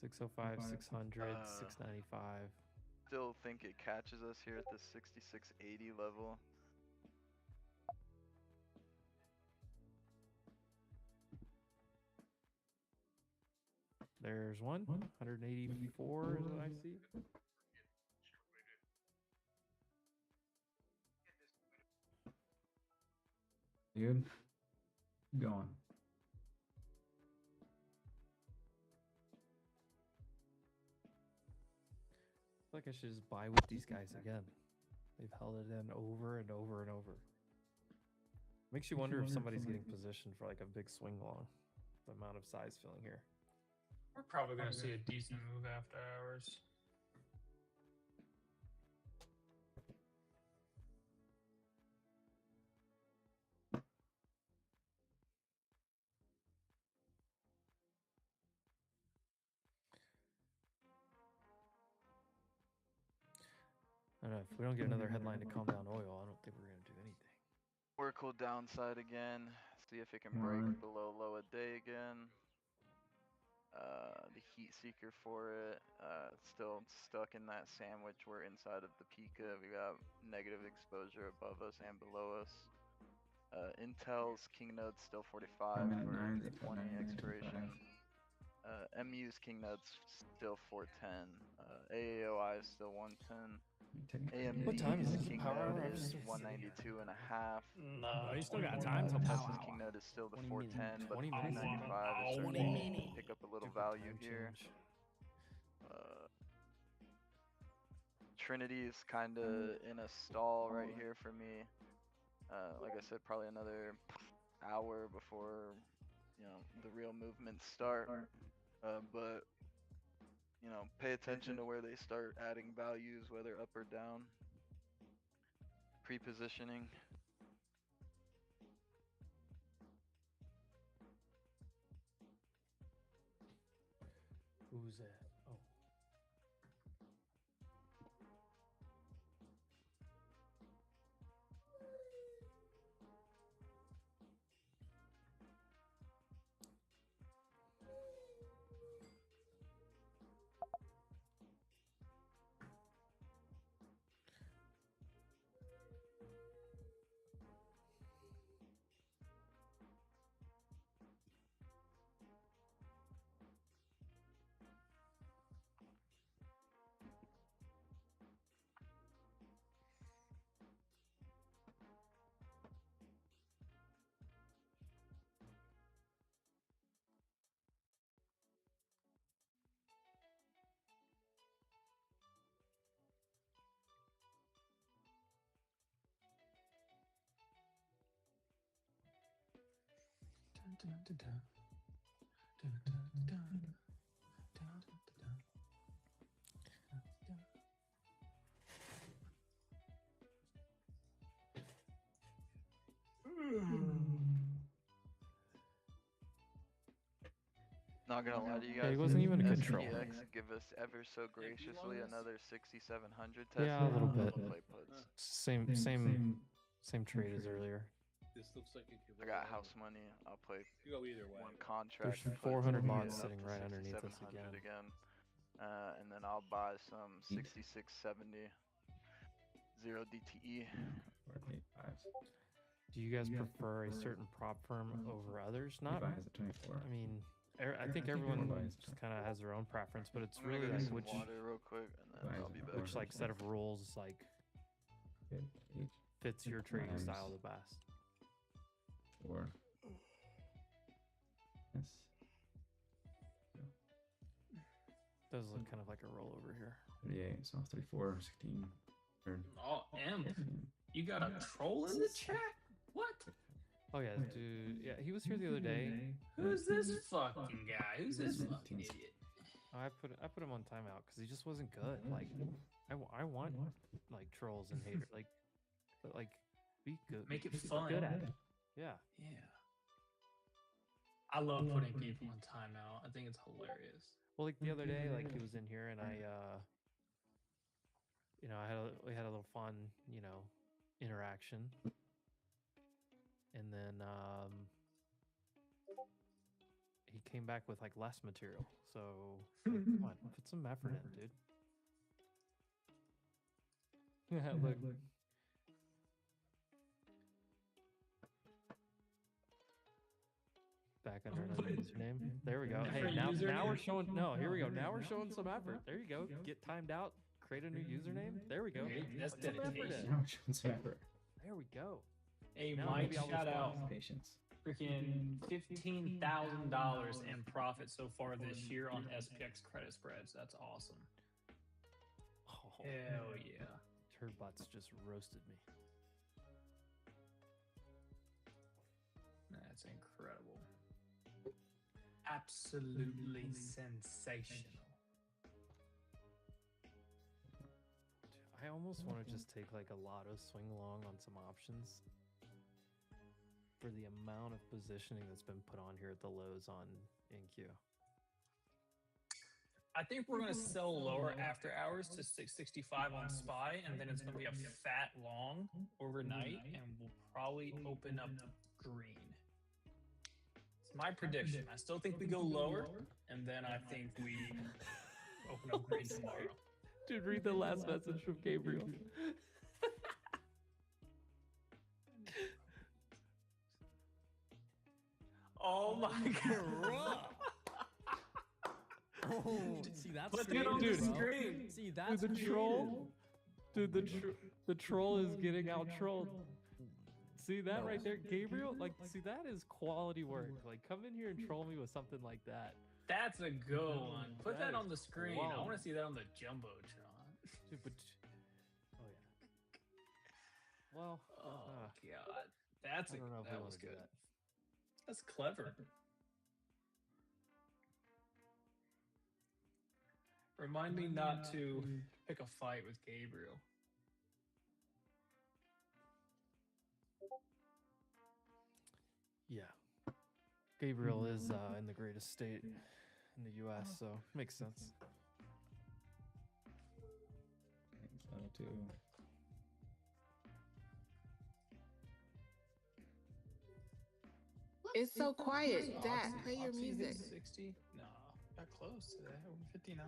605, 600, Uh, 695. Still think it catches us here at the 6680 level. There's one. 184 is what I see. Dude, keep going. I feel like I should just buy with these guys again. They've held it in over and over and over. Makes you wonder if somebody's getting positioned for like a big swing long. The amount of size filling here. We're probably going to see a decent move after hours. I don't know. If we don't get another headline to calm down oil, I don't think we're going to do anything. Oracle downside again. See if it can break below low a day again. The heat seeker for it. Still stuck in that sandwich. We're inside of the Pika. We got negative exposure above us and below us. Intel's King Node's still 45 for 20 expiration. MU's King Node's still 410. AAOI is still 110. What time is AMD's it? King Power Node hour? is 192 and a half. No, you still got time till power Tesla's hour. King Node is still the 20 410, but 20 the minutes. 395 is Oh, starting 20 to pick up a little Stupid value time here. change. Trinity is kind of in a stall right here for me. Like I said, probably another hour before the real movements start. But pay attention to where they start adding values, whether up or down. Pre-positioning. Who's that? Oh. Dun, dun, dun, dun. Dun, dun, dun. Dun, dun, dun, dun. Not gonna lie to you Yeah, guys. he wasn't even in this control. SPX give us ever so graciously another 6,700 Tesla. Yeah, a little bit. I'll play puts. Same trade as earlier. This looks like it could I got house money. I'll play You go either way. one contract. There's put 400 to get mods it up sitting to right underneath us 6,700 again. And then I'll buy some 6670 0 DTE. Do you guys prefer a certain prop firm over others? Not. buys at 24. I mean, I think everyone just kind of has their own preference, but it's I'm gonna really go get like some water real quick, and then I'll be back. which like set of rules like fits your trading style the best. Or yes. Does look kind of like a rollover here. 38, so 34, 16, third. Oh, M. You got a troll in the chat? What? Oh yeah, dude. Yeah, he was here the other day. Who's this fucking guy? Who's this fucking idiot? I put him on timeout because he just wasn't good. Like, I want like trolls and haters. But be good. Make it be fun. Good at it. Yeah. Yeah. I love putting people on timeout. I think it's hilarious. Well, like the other day, like he was in here and we had a little fun, interaction. And then he he came back with like less material. So like, come on, put some effort in, dude. Yeah, look. Back under another username. There we go. Hey, Different now we're username? showing. No, here we go. Now we're showing some effort. There you go. Get timed out. Create a new username. There we go. That's Put some effort in. dedication. Now we're showing some effort. There we go. Hey, Now Mike, maybe I'll shout out. respond. Patience. Freaking $15,000 in profit so far this year on SPX credit spreads. That's awesome. Oh, Hell yeah. Turbots just roasted me. That's incredible. Absolutely sensational. I almost want to just take like a lotto swing along on some options for the amount of positioning that's been put on here at the lows on NQ. I think we're going to sell lower after hours to 665 on SPY, and then it's going to be a fat long overnight, and we'll probably open up green. It's my prediction. I still think we go lower, and then I think we open up green tomorrow. Dude, read the last message from Gabriel. Oh my god. Oh, see that's Put that on the creative, bro. screen. See that's Dude, the creative. troll. Dude, the troll is getting out trolled. See that right there, Gabriel? Like, see, that is quality work. Like, come in here and troll me with something like that. That's a good one. Put that on the is screen. I quality. want to see that on the Jumbotron. Dude, but oh yeah. Well, Oh god. That's I don't know if we that wanna was do good. that. That's clever. Remind me not to pick a fight with Gabriel. Yeah. Gabriel is in the greatest state in the U.S., so makes sense. I think so too. It's so quiet. Dad, play your Oxy hit music. 60? No, got close to that. Over 59.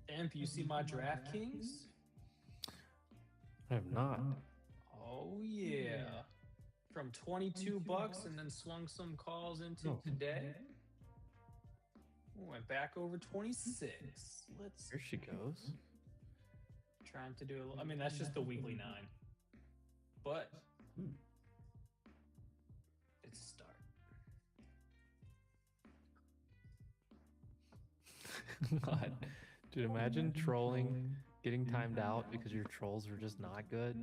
Amp, you see my DraftKings? I have not. Oh yeah. From 22 bucks and then swung some calls into Oh. today. Went back over 26. Let's Here she goes. trying to do a I mean that's just the weekly 9. But it's a start. God. Dude, imagine trolling, getting timed out because your trolls were just not good,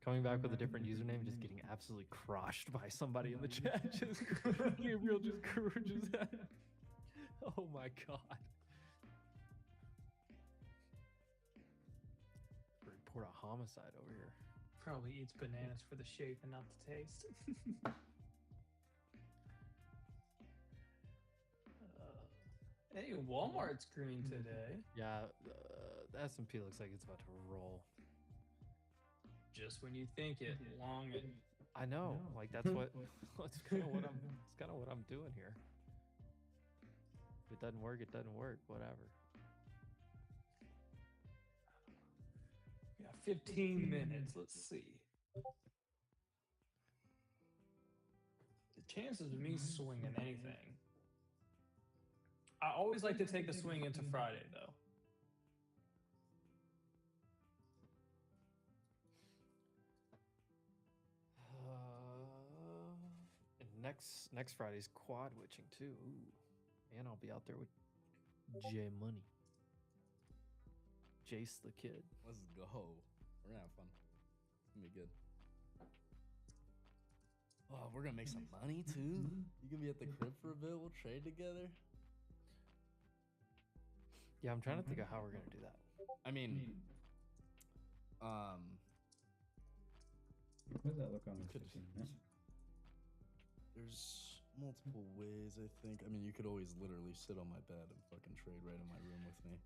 coming back with a different username, just getting absolutely crushed by somebody in the chat. Just Gabriel just crushes that. Oh my god. Report a homicide over here. Probably eats bananas for the shape and not the taste. Hey, Walmart's green today. Yeah, the S&P looks like it's about to roll. Just when you think it, long it. I know, like that's what that's kind of what I'm doing here. If it doesn't work, it doesn't work. Whatever. Yeah, 15 minutes. Let's see. The chances of me swinging anything. I always like to take the swing into Friday, though. And next Friday's quad witching too. Ooh. And I'll be out there with J Money. Jace the Kid. Let's go. We're gonna have fun. It's gonna be good. Oh, we're gonna make some money too. You gonna be at the crib for a bit? We'll trade together. Yeah, I'm trying to think of how we're gonna do that. I mean, What does that look on the screen? there's multiple ways. I think. I mean, you could always literally sit on my bed and fucking trade right in my room with me.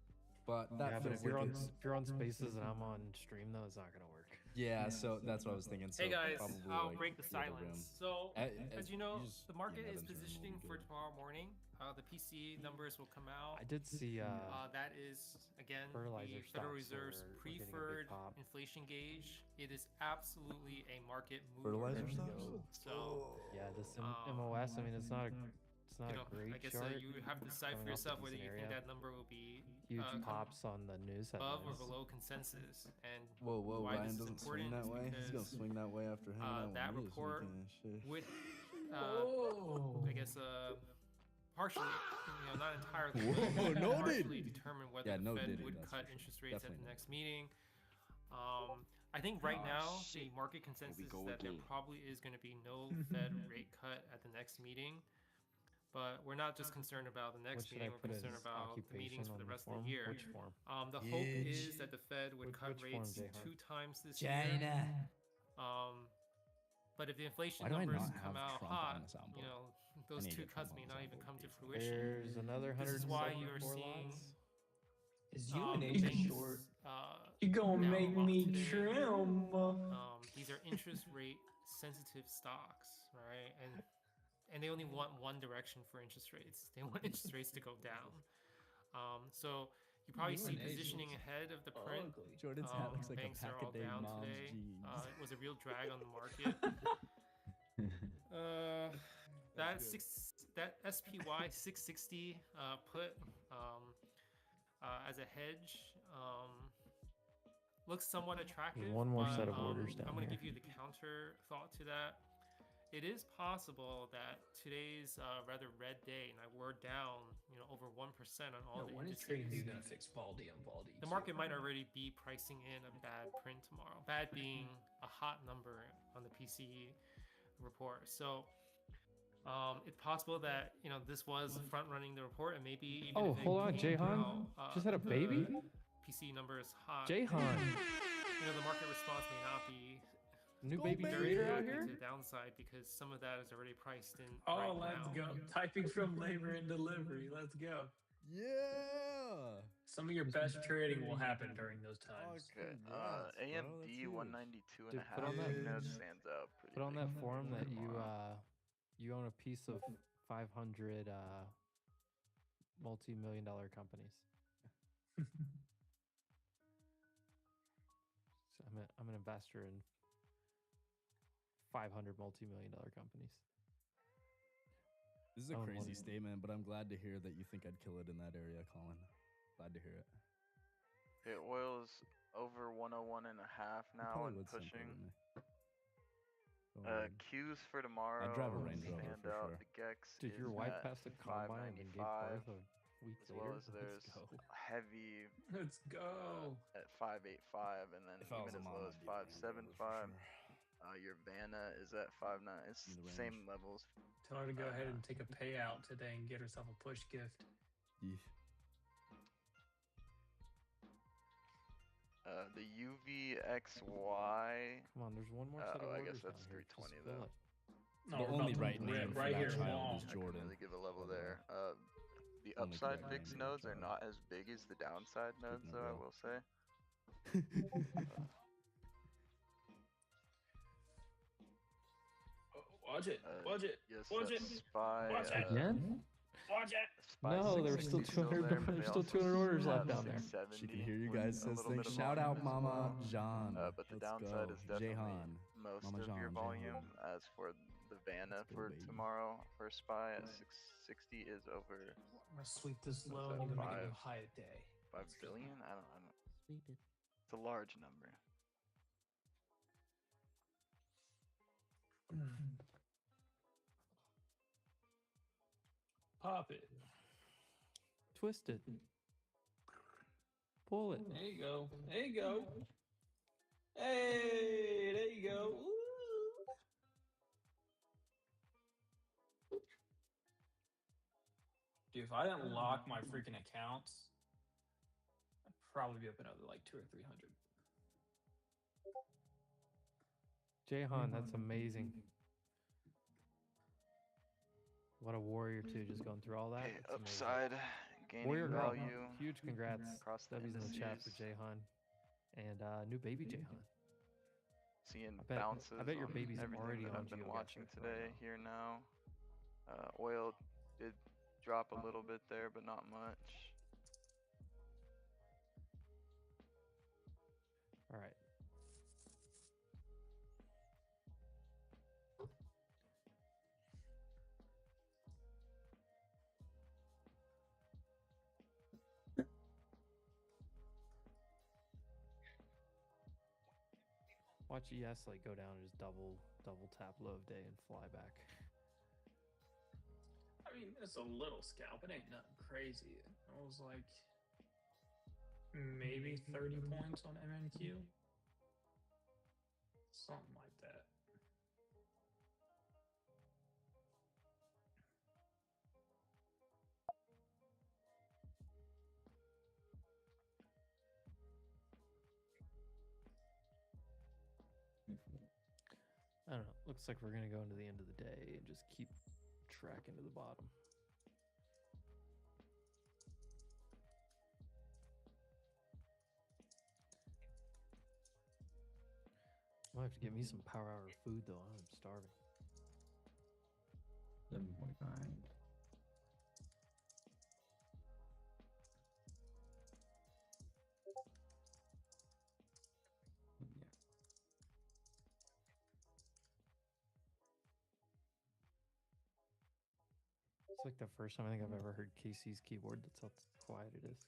But that Yeah, but feels if you're like on it's- if you're on Spaces and I'm on stream though, it's not gonna work. Yeah, so that's what I was thinking. So Hey guys, probably, I'll like, break the the other room. silence. So, as you know, just- the market yeah, is Evan's room will positioning be for good. tomorrow morning. The PCE numbers will come out. I did see That is again fertilizer the Federal stocks Reserve's were getting a big preferred pop. inflation gauge. It is absolutely a market mover. Fertilizer stocks? So yeah, this um, MOS. I mean, it's not a you know, great I guess chart. you have to decide coming for off a yourself whether you decent think area. that number will be Huge come pops on the news above or headlines. below consensus. And Whoa, why Ryan this is doesn't swing important that is way. He's gonna because, swing that way after hanging out that with me this report weekend and shit. with Oh. I guess partially, not entirely, Whoa, but no partially diddy. determine whether Yeah, the no Fed diddy, would that's cut for sure. interest rates at the Definitely not. next meeting. I think right now the market consensus is go that there again. probably is going to be no Fed rate cut at the next meeting. But we're not just concerned about the next What should I meeting, we're put as concerned about the occupation meetings for on the the rest form? of the year. Which form? The hope Huge. is that the Fed would cut Which form, rates Jayhan? 2 times this China. year. But if the inflation Why do I numbers not come have out Trump on hot, the soundboard? those need to 2 get Trump cuts on may the not even soundboard, come to please. fruition. There's another This is why you're 174 seeing lots. Is you an Asian things, short? You gonna down make a lot me today. trim. These are interest rate sensitive stocks, right? And they only want one direction for interest rates. They want interest rates to go down. So you probably You see and Asians positioning ahead of the print. ugly. Jordan's hat looks like a Banks are all Pack-a-Day down mom's today. jeans. It was a real drag on the market. That SPY 660 put as a hedge looks somewhat attractive. one more but, set of orders down I'm going to here. give you the counter thought to that. It is possible that today's rather red day, and we're down, over 1% on all the When is indices. TradingView gonna fix Baldy on Baldy? The market might already be pricing in a bad print tomorrow. Bad being a hot number on the PCE report. So it's possible that this was front running the report, and maybe even Oh, if it hold on, came Jayhan out, just had a the baby? PCE number is hot. Jayhan. The market response may not be New Go baby very trader out reactive here? to the downside because some of that is already priced in. Oh, right let's now. go. Typing from labor and delivery. Let's go. Yeah. Some of your best trading will happen during those times. Okay. AMD 192 and Dude, a put half. on that- Node stands out pretty Put on big that for form that tomorrow. you own a piece of 500 multi-million-dollar companies. So I'm an investor in 500 multi-million-dollar companies. This is a Own crazy one. statement, but I'm glad to hear that you think I'd kill it in that area, Colin. Glad to hear it. Okay, oil's over 101 and a half You now probably and would simp pushing. over me. Go ahead. Qs for tomorrow. I'd drive a Range Rover stand for out. sure. The Gex Did is your wife at pass the combine and gave 595, birth a week as well later? as there's Let's go. heavy Let's go. at 585, and then If I was even a as mom, low I'd as get a Range Rover for 575. sure. Your Vanna is at 59. It's Need the same range. levels. Tell her to go ahead and take a payout today and get herself a push gift. Yeah. The UVXY. Come on, there's one more set of I orders guess that's down here. Just 320 fill though. it. No, The we're only about to right rip name for right that here. child is I Jordan. can really give a level by the there. The Only upside correct VIX name for that nodes are child. not as big as the downside nodes, Keeping it though, I real. will say. Watch it. Watch it. Yes, Watch that it. SPY. Watch it. Again? Watch it. SPY No, there were still 660 200 there, but there's they still also 200 orders have left down there. 670 She can hear you with guys a says little things. bit of Shout out volume as Mama well. Jean. But the Let's downside go. is definitely Jehan. most Mama of your Jean, volume. Jehan. As for the Vanna Let's go, for baby. tomorrow, for SPY at 660 is over I'm gonna sweep this What's low that, and you're gonna make a new 5? high a day. 5 billion. I don't. It's a large number. Pop it. Twist it. Pull it. There you go. There you go. Hey, there you go. Ooh. Dude, if I didn't lock my freaking accounts, I'd probably be up another like 200 or 300. Jayhan, that's amazing. What a warrior too, just going through all that. Okay, That's amazing. upside gaining Warrior girl, value. huge congrats. across the W's in the chat for indices. Jayhan. And new baby Jayhan. seeing bet- I bounces bet your on baby's everything already that on I've been GeoGuessr watching right today now. here now. Oil did drop a little bit there, but not much. All right. Watch ES like go down and just double tap low of day and fly back. I mean, it's a little scalp. It ain't nothing crazy. It was like maybe 30 points on MNQ. Something like that. I don't know. Looks like we're gonna go into the end of the day and just keep tracking to the bottom. Might have to get me some power hour food though. I'm starving. 7:45. It's like the first time I think I've ever heard Casey's keyboard. That's how quiet it is.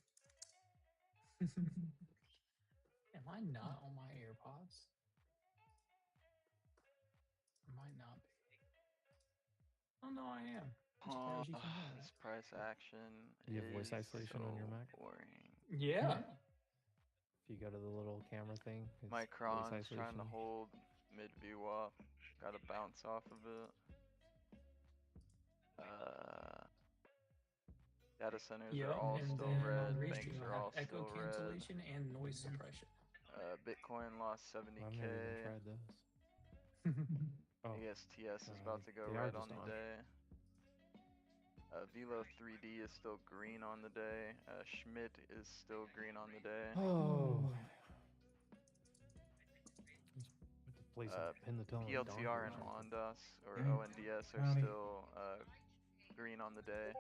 Am I not on my AirPods? I might not be. Oh no, I am. I'm surprised you can hear This price action You have voice is isolation on your so Mac? boring. that. Yeah. If you go to the little camera thing, it's Micron's voice trying to isolation. hold mid VWAP. Got to bounce off of it. Data centers Yeah, are all and still then red. on Banks Restream are I have all echo still red. cancellation and noise suppression. Bitcoin lost 70K. I've never even tried those. Oh, ASTS is about to go they are red on just the on. day. Velo 3D is still green on the day. Schmidt is still green on the day. Oh. Play some pin the tail on PLTR and Dongle or something. Ondas or Yeah. ONDS are Howdy. still green on the day.